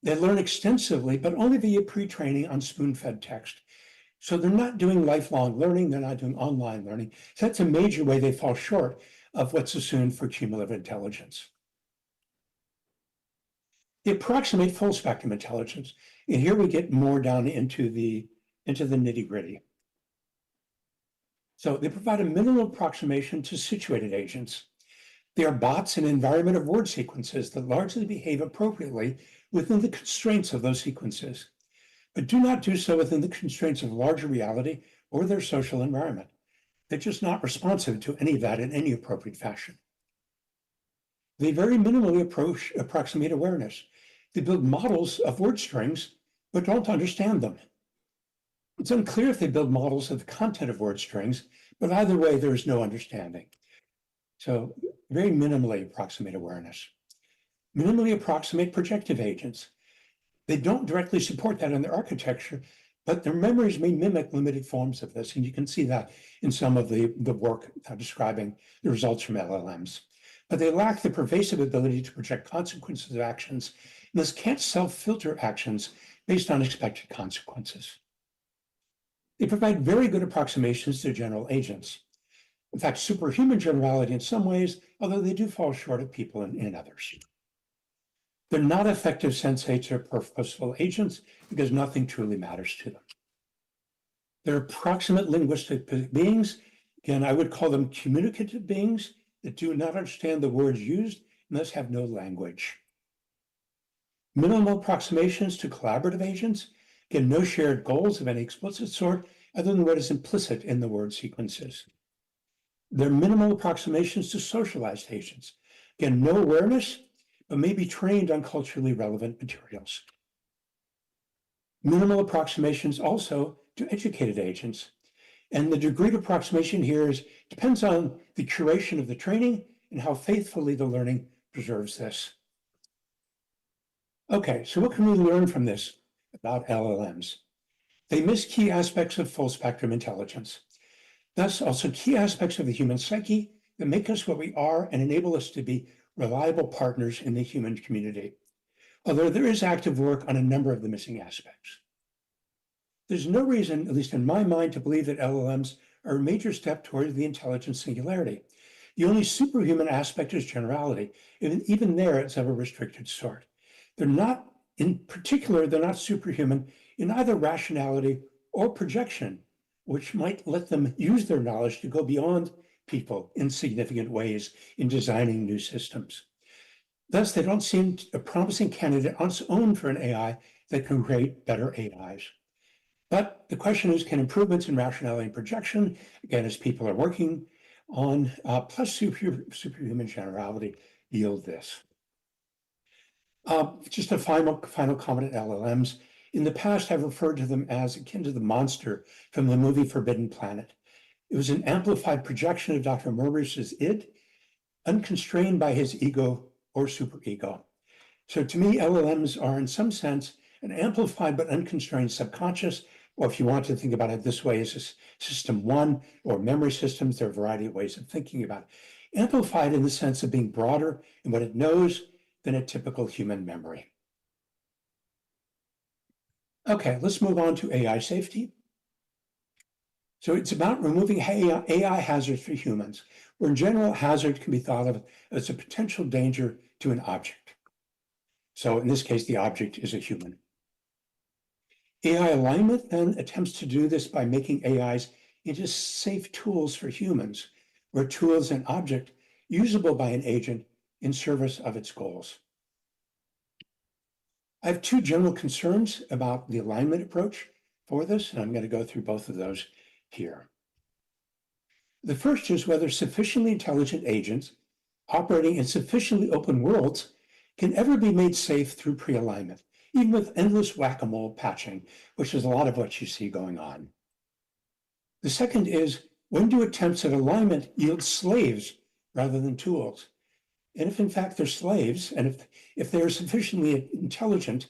They learn extensively, but only via pre-training on spoon-fed text. So they're not doing lifelong learning, they're not doing online learning. So that's a major way they fall short of what's assumed for cumulative intelligence. They approximate full spectrum intelligence. And here we get more down into the nitty-gritty. So they provide a minimal approximation to situated agents. They are bots in an environment of word sequences that largely behave appropriately within the constraints of those sequences, but do not do so within the constraints of larger reality or their social environment. They're just not responsive to any of that in any appropriate fashion. They very minimally approximate awareness. They build models of word strings, but don't understand them. It's unclear if they build models of the content of word strings, but either way, there is no understanding. So very minimally approximate awareness. Minimally approximate projective agents. They don't directly support that in their architecture, but their memories may mimic limited forms of this, and you can see that in some of the work describing the results from LLMs. But they lack the pervasive ability to project consequences of actions, and thus can't self-filter actions based on expected consequences. They provide very good approximations to general agents. In fact, superhuman generality in some ways, although they do fall short of people in others. They're not effective sensates or purposeful agents because nothing truly matters to them. They're approximate linguistic beings. Again, I would call them communicative beings that do not understand the words used and thus have no language. Minimal approximations to collaborative agents. Again, no shared goals of any explicit sort other than what is implicit in the word sequences. They're minimal approximations to socialized agents. Again, no awareness, but may be trained on culturally relevant materials. Minimal approximations also to educated agents. And the degree of approximation here depends on the curation of the training and how faithfully the learning preserves this. Okay, so what can we learn from this about LLMs? They miss key aspects of full spectrum intelligence. Thus, also key aspects of the human psyche that make us what we are and enable us to be reliable partners in the human community. Although there is active work on a number of the missing aspects. There's no reason, at least in my mind, to believe that LLMs are a major step towards the intelligent singularity. The only superhuman aspect is generality. Even there, it's of a restricted sort. They're not, in particular, they're not superhuman in either rationality or projection, which might let them use their knowledge to go beyond people in significant ways in designing new systems. Thus, they don't seem a promising candidate on its own for an AI that can create better AIs. But the question is, can improvements in rationality and projection, again, as people are working on, plus superhuman generality, yield this? Just a final comment on LLMs. In the past, I've referred to them as akin to the monster from the movie Forbidden Planet. It was an amplified projection of Dr. Morbius's id, unconstrained by his ego or superego. So to me, LLMs are in some sense an amplified but unconstrained subconscious, or if you want to think about it this way, as system one or memory systems, there are a variety of ways of thinking about it. Amplified in the sense of being broader in what it knows than a typical human memory. Okay, let's move on to AI safety. So it's about removing AI hazards for humans, where in general hazard can be thought of as a potential danger to an object. So in this case, the object is a human. AI alignment then attempts to do this by making AIs into safe tools for humans, where tool is an object usable by an agent in service of its goals. I have two general concerns about the alignment approach for this, and I'm going to go through both of those here. The first is whether sufficiently intelligent agents operating in sufficiently open worlds can ever be made safe through pre-alignment, even with endless whack-a-mole patching, which is a lot of what you see going on. The second is, when do attempts at alignment yield slaves rather than tools? And if in fact they're slaves, and if they're sufficiently intelligent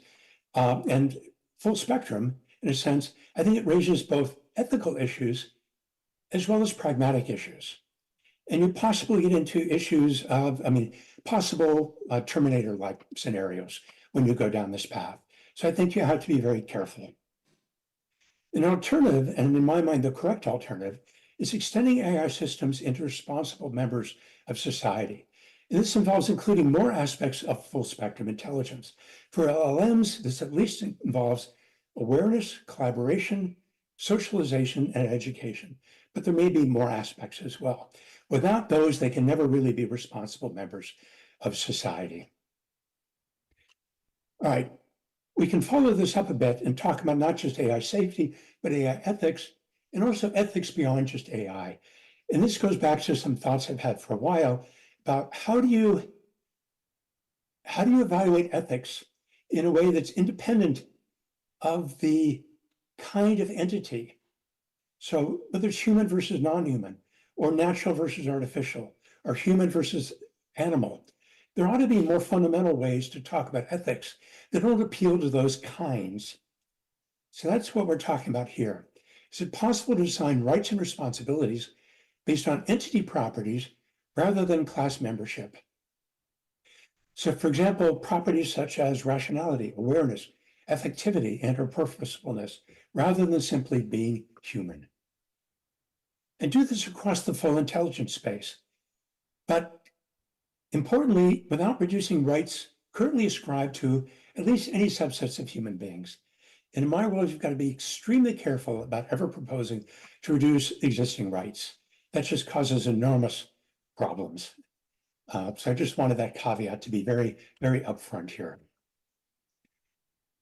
and full spectrum, in a sense, I think it raises both ethical issues as well as pragmatic issues. And you possibly get into issues of, possible Terminator-like scenarios when you go down this path. So I think you have to be very careful. An alternative, and in my mind, the correct alternative, is extending AI systems into responsible members of society. And this involves including more aspects of full spectrum intelligence. For LLMs, this at least involves awareness, collaboration, socialization, and education. But there may be more aspects as well. Without those, they can never really be responsible members of society. All right, we can follow this up a bit and talk about not just AI safety, but AI ethics, and also ethics beyond just AI. And this goes back to some thoughts I've had for a while about how do you evaluate ethics in a way that's independent of the kind of entity. So whether it's human versus non-human, or natural versus artificial, or human versus animal, there ought to be more fundamental ways to talk about ethics that don't appeal to those kinds. So that's what we're talking about here. Is it possible to assign rights and responsibilities based on entity properties rather than class membership? So for example, properties such as rationality, awareness, effectivity, and or purposefulness, rather than simply being human. And do this across the full intelligence space. But importantly, without reducing rights currently ascribed to at least any subsets of human beings. And in my world, you've got to be extremely careful about ever proposing to reduce existing rights. That just causes enormous problems. So I just wanted that caveat to be very, very upfront here.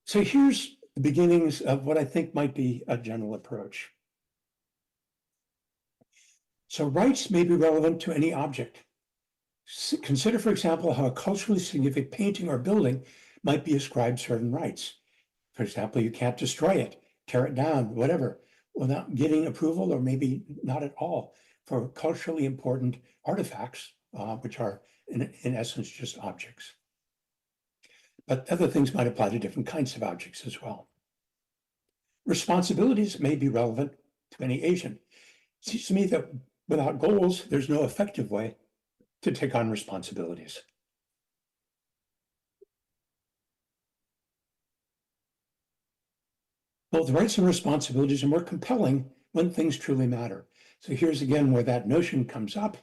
So here's the beginnings of what I think might be a general approach. So rights may be relevant to any object. Consider, for example, how a culturally significant painting or building might be ascribed certain rights. For example, you can't destroy it, tear it down, whatever, without getting approval, or maybe not at all, for culturally important artifacts, which are in essence just objects. but other things might apply to different kinds of objects as well. Responsibilities may be relevant to any agent. It seems to me that without goals, there's no effective way to take on responsibilities. Both rights and responsibilities are more compelling when things truly matter. So here's again where that notion comes up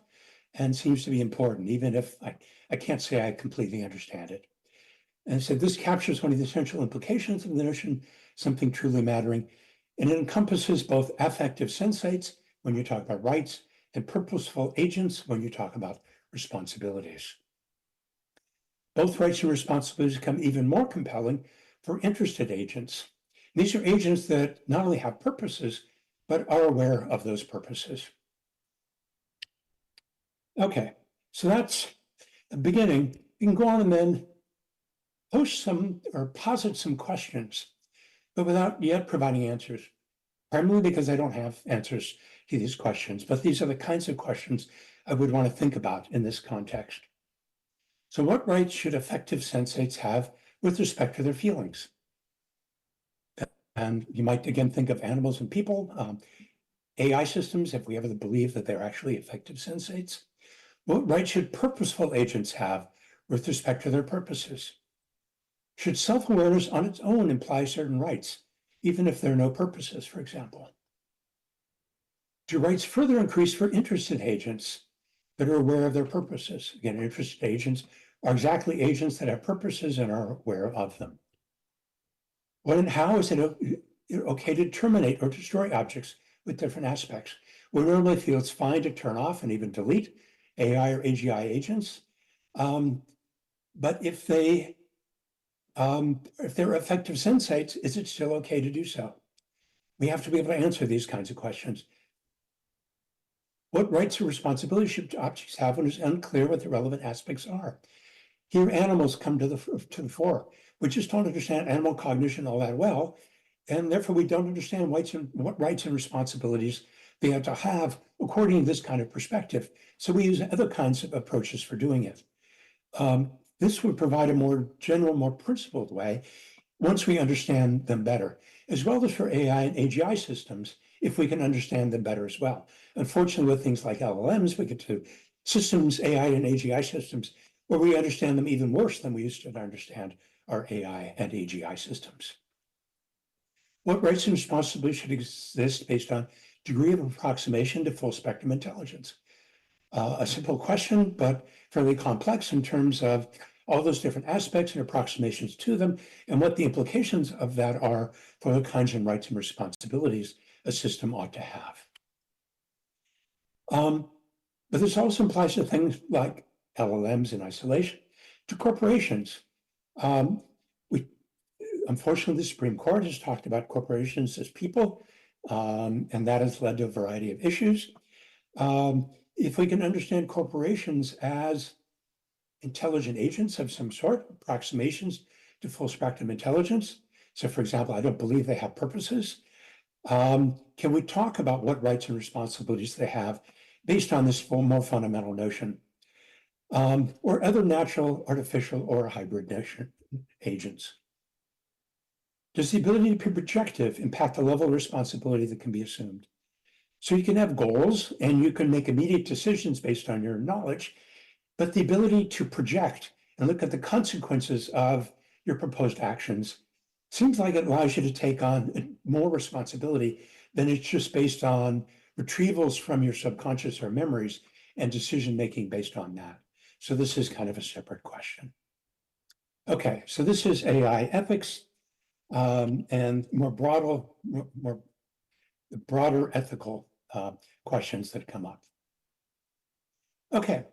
and seems to be important, even if I can't say I completely understand it. And so this captures one of the essential implications of the notion, something truly mattering, and it encompasses both affective sensates when you talk about rights and purposeful agents when you talk about responsibilities. Both rights and responsibilities become even more compelling for interested agents. These are agents that not only have purposes, but are aware of those purposes. Okay, so that's the beginning. You can go on and then post some or posit some questions, but without yet providing answers, primarily because I don't have answers to these questions, but these are the kinds of questions I would want to think about in this context. So what rights should affective sensates have with respect to their feelings? And you might again think of animals and people, AI systems, if we ever believe that they're actually affective sensates. What rights should purposeful agents have with respect to their purposes? Should self-awareness on its own imply certain rights, even if there are no purposes, for example? Do rights further increase for interested agents that are aware of their purposes? Again, interested agents are exactly agents that have purposes and are aware of them. When and how is it okay to terminate or destroy objects with different aspects? We normally feel it's fine to turn off and even delete AI or AGI agents. But if they're effective sensates, is it still okay to do so? We have to be able to answer these kinds of questions. What rights or responsibilities should objects have when it's unclear what the relevant aspects are? Here, animals come to the fore. We just don't understand animal cognition all that well, and therefore we don't understand what rights and responsibilities they have to have according to this kind of perspective. So we use other kinds of approaches for doing it. This would provide a more general, more principled way once we understand them better, as well as for AI and AGI systems, if we can understand them better as well. Unfortunately, with things like LLMs, we get to systems, AI and AGI systems, where we understand them even worse than we used to understand our AI and AGI systems. What rights and responsibilities should exist based on degree of approximation to full spectrum intelligence? A simple question, but fairly complex in terms of all those different aspects and approximations to them, and what the implications of that are for the kinds of rights and responsibilities a system ought to have. But this also applies to things like LLMs in isolation, to corporations. Unfortunately, the Supreme Court has talked about corporations as people, and that has led to a variety of issues. If we can understand corporations as intelligent agents of some sort, approximations to full spectrum intelligence. So for example, I don't believe they have purposes. Can we talk about what rights and responsibilities they have based on this more fundamental notion? Or other natural, artificial, or hybrid agents? Does the ability to be projective impact the level of responsibility that can be assumed? So you can have goals and you can make immediate decisions based on your knowledge, but the ability to project and look at the consequences of your proposed actions seems like it allows you to take on more responsibility than it's just based on retrievals from your subconscious or memories and decision-making based on that. So this is kind of a separate question. Okay, so this is AI ethics and more broader ethical questions that come up. Okay,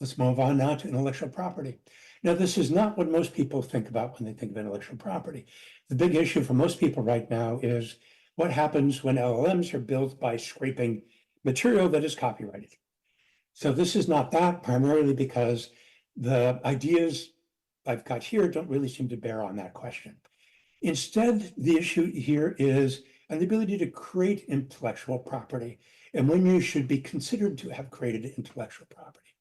let's move on now to intellectual property. Now, this is not what most people think about when they think of intellectual property. The big issue for most people right now is what happens when LLMs are built by scraping material that is copyrighted. So this is not that, primarily because the ideas I've got here don't really seem to bear on that question. Instead, the issue here is the ability to create intellectual property and when you should be considered to have created intellectual property.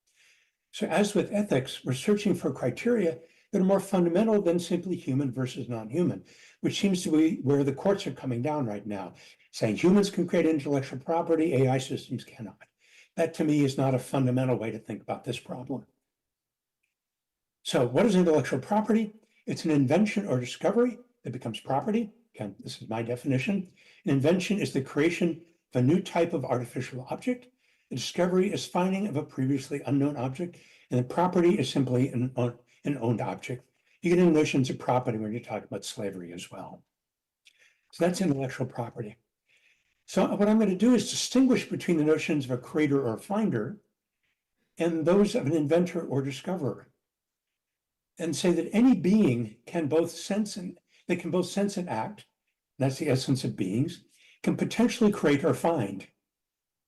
So as with ethics, we're searching for criteria that are more fundamental than simply human versus non-human, which seems to be where the courts are coming down right now, saying humans can create intellectual property, AI systems cannot. That to me is not a fundamental way to think about this problem. So what is intellectual property? It's an invention or discovery that becomes property. Again, this is my definition. An invention is the creation of a new type of artificial object. A discovery is finding of a previously unknown object, and the property is simply an owned object. You get into notions of property when you're talking about slavery as well. So that's intellectual property. So what I'm going to do is distinguish between the notions of a creator or a finder and those of an inventor or discoverer, and say that any being can both sense and act. That's the essence of beings, can potentially create or find.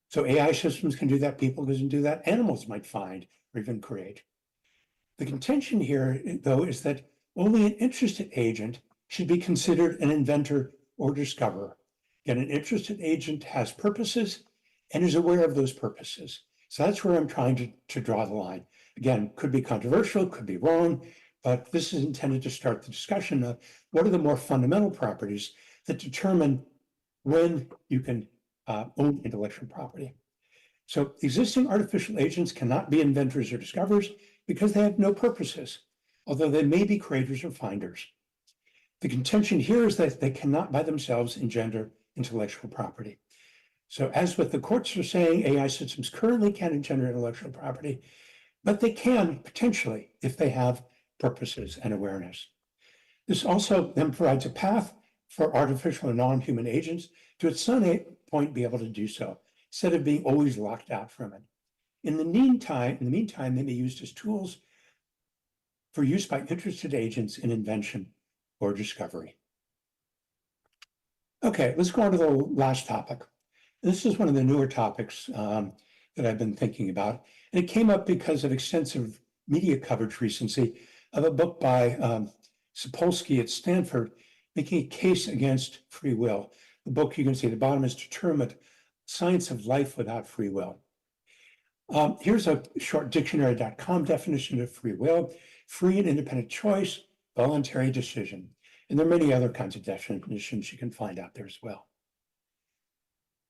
So AI systems can do that, people can do that, animals might find or even create. The contention here, though, is that only an interested agent should be considered an inventor or discoverer. Again, an interested agent has purposes and is aware of those purposes. So that's where I'm trying to draw the line. Again, could be controversial, could be wrong, but this is intended to start the discussion of what are the more fundamental properties that determine when you can own intellectual property. So existing artificial agents cannot be inventors or discoverers because they have no purposes, although they may be creators or finders. The contention here is that they cannot by themselves engender intellectual property. So as with the courts are saying, AI systems currently can't engender intellectual property, but they can potentially if they have purposes and awareness. This also then provides a path for artificial and non-human agents to at some point be able to do so, instead of being always locked out from it. In the meantime, they may be used as tools for use by interested agents in invention or discovery. Okay, let's go on to the last topic. This is one of the newer topics that I've been thinking about, and it came up because of extensive media coverage recently of a book by Sapolsky at Stanford making a case against free will. The book you can see at the bottom is Determined: Science of Life Without Free Will. Here's a short dictionary.com definition of free will: free and independent choice, voluntary decision. And there are many other kinds of definitions you can find out there as well.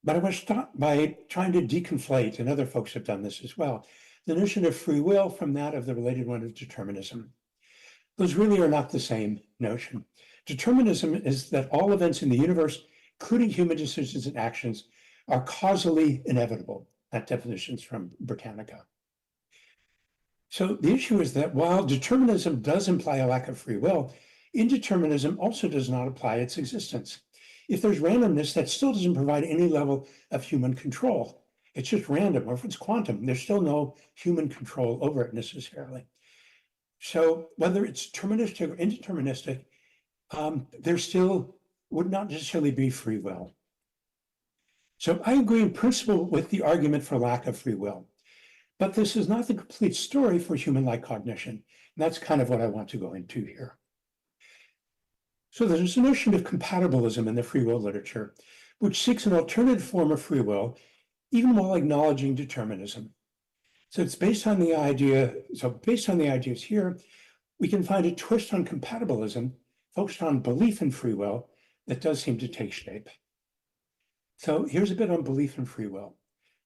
But I want to start by trying to deconflate, and other folks have done this as well, the notion of free will from that of the related one of determinism. Those really are not the same notion. Determinism is that all events in the universe, including human decisions and actions, are causally inevitable. That definition's from Britannica. So the issue is that while determinism does imply a lack of free will, indeterminism also does not apply its existence. If there's randomness, that still doesn't provide any level of human control. It's just random, or if it's quantum, there's still no human control over it necessarily. So whether it's deterministic or indeterministic, there still would not necessarily be free will. So I agree in principle with the argument for lack of free will, but this is not the complete story for human-like cognition. And that's kind of what I want to go into here. So there's a notion of compatibilism in the free will literature, which seeks an alternative form of free will, even while acknowledging determinism. So it's based on the idea, based on the ideas here, we can find a twist on compatibilism focused on belief in free will that does seem to take shape. So here's a bit on belief in free will.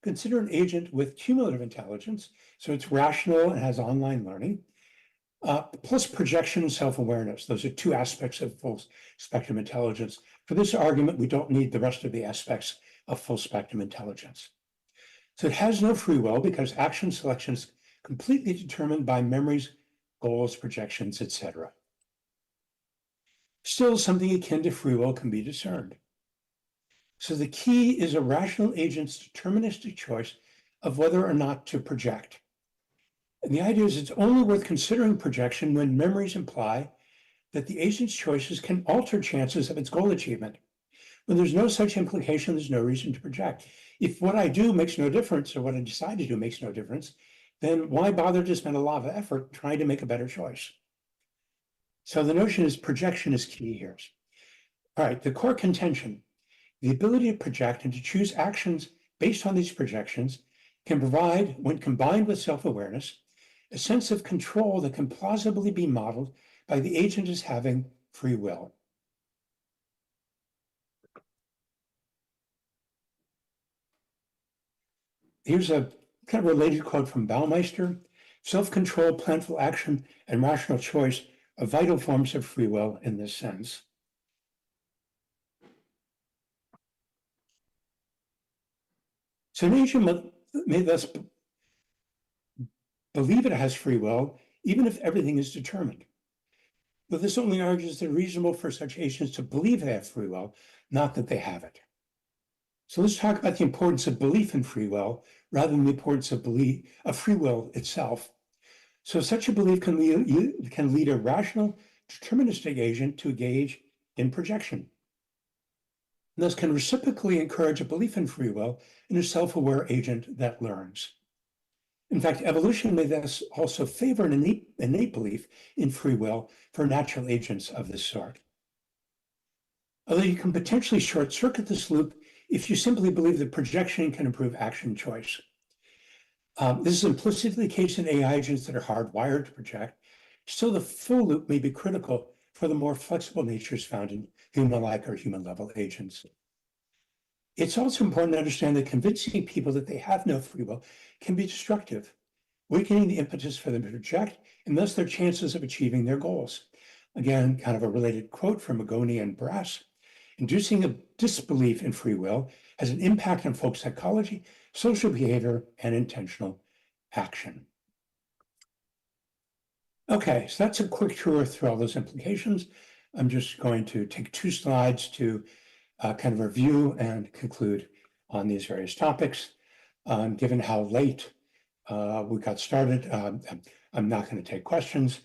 Consider an agent with cumulative intelligence, so it's rational and has online learning, plus projection and self-awareness. Those are two aspects of full spectrum intelligence. For this argument, we don't need the rest of the aspects of full spectrum intelligence. So it has no free will because action selection is completely determined by memories, goals, projections, etc. Still, something akin to free will can be discerned. So the key is a rational agent's deterministic choice of whether or not to project. And the idea is it's only worth considering projection when memories imply that the agent's choices can alter chances of its goal achievement. When there's no such implication, there's no reason to project. If what I do makes no difference, or what I decide to do makes no difference, then why bother to spend a lot of effort trying to make a better choice? So the notion is projection is key here. All right, the core contention: the ability to project and to choose actions based on these projections can provide, when combined with self-awareness, a sense of control that can plausibly be modeled by the agent as having free will. Here's a kind of related quote from Baumeister. Self-control, planful action, and rational choice are vital forms of free will in this sense. So an agent may thus believe it has free will, even if everything is determined. But this only argues that it's reasonable for such agents to believe they have free will, not that they have it. So let's talk about the importance of belief in free will rather than the importance of free will itself. So such a belief can lead a rational, deterministic agent to engage in projection. And thus can reciprocally encourage a belief in free will in a self-aware agent that learns. In fact, evolution may thus also favor an innate belief in free will for natural agents of this sort. Although you can potentially short-circuit this loop if you simply believe that projection can improve action choice. This is implicitly the case in AI agents that are hardwired to project. Still, the full loop may be critical for the more flexible natures found in human-like or human-level agents. It's also important to understand that convincing people that they have no free will can be destructive, weakening the impetus for them to project and thus their chances of achieving their goals. Again, kind of a related quote from Magoni and Brass. Inducing a disbelief in free will has an impact on folk psychology, social behavior, and intentional action. Okay, so that's a quick tour through all those implications. I'm just going to take 2 slides to kind of review and conclude on these various topics. Given how late we got started, I'm not going to take questions,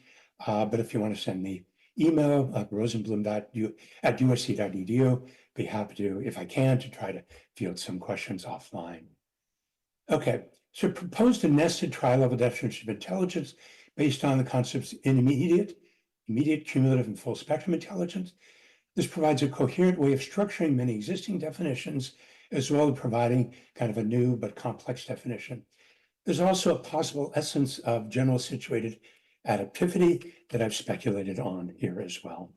but if you want to send me email, rosenblum@usc.edu, be happy to, if I can, to try to field some questions offline. Okay, so proposed a nested tri-level definition of intelligence based on the concepts in immediate, cumulative, and full spectrum intelligence. This provides a coherent way of structuring many existing definitions, as well as providing kind of a new but complex definition. There's also a possible essence of general situated adaptivity that I've speculated on here as well.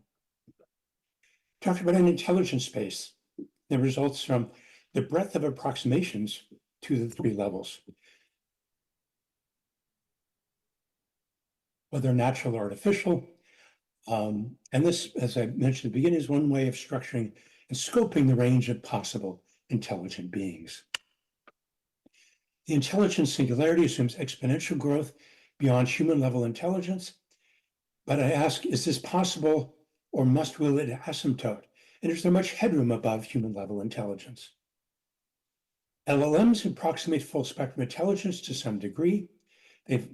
Talked about an intelligence space that results from the breadth of approximations to the 3 levels, whether natural or artificial. And this, as I mentioned at the beginning, is one way of structuring and scoping the range of possible intelligent beings. The intelligence singularity assumes exponential growth beyond human-level intelligence, but I ask, is this possible or will it asymptote? And is there much headroom above human-level intelligence? LLMs approximate full-spectrum intelligence to some degree,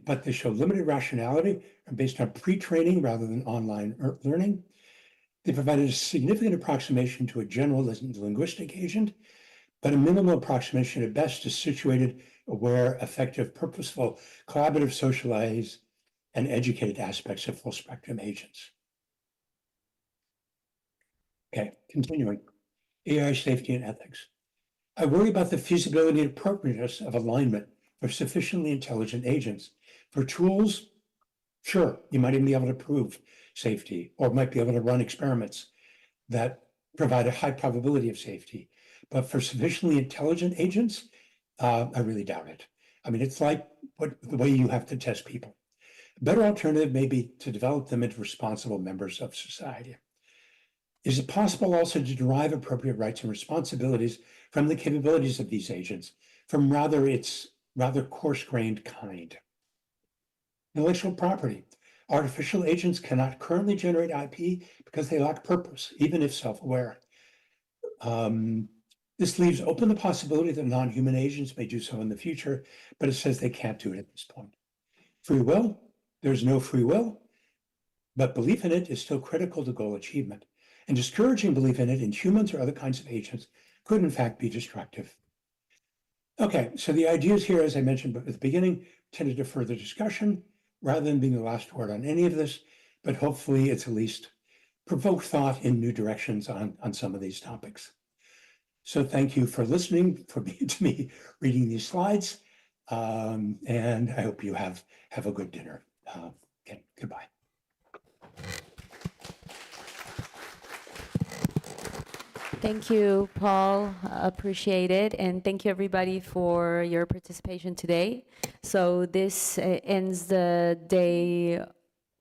but they show limited rationality and based on pre-training rather than online learning. They provided a significant approximation to a general linguistic agent, but a minimal approximation at best to situated, aware, effective, purposeful, collaborative, socialized, and educated aspects of full-spectrum agents. Okay, continuing. AI safety and ethics. I worry about the feasibility and appropriateness of alignment for sufficiently intelligent agents. For tools, sure, you might even be able to prove safety or might be able to run experiments that provide a high probability of safety. But for sufficiently intelligent agents, I really doubt it. I mean, it's like the way you have to test people. A better alternative may be to develop them into responsible members of society. Is it possible also to derive appropriate rights and responsibilities from the capabilities of these agents, from its rather coarse-grained kind? Intellectual property. Artificial agents cannot currently generate IP because they lack purpose, even if self-aware. This leaves open the possibility that non-human agents may do so in the future, but it says they can't do it at this point. Free will, there's no free will, but belief in it is still critical to goal achievement. And discouraging belief in it in humans or other kinds of agents could in fact be destructive. Okay, so the ideas here, as I mentioned at the beginning, tended to further discussion rather than being the last word on any of this, but hopefully it's at least provoked thought in new directions on some of these topics. So thank you for listening, to me reading these slides. And I hope you have a good dinner. Okay, goodbye. Thank you, Paul. Appreciate it. And thank you, everybody, for your participation today. So this ends the day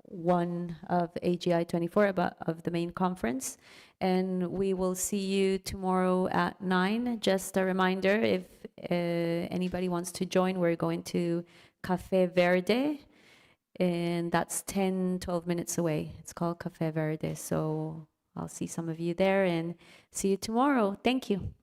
1 of AGI-24 of the main conference. And we will see you tomorrow at 9. Just a reminder, if anybody wants to join, we're going to Café Verde. And that's 12 minutes away. It's called Café Verde. So I'll see some of you there and see you tomorrow. Thank you.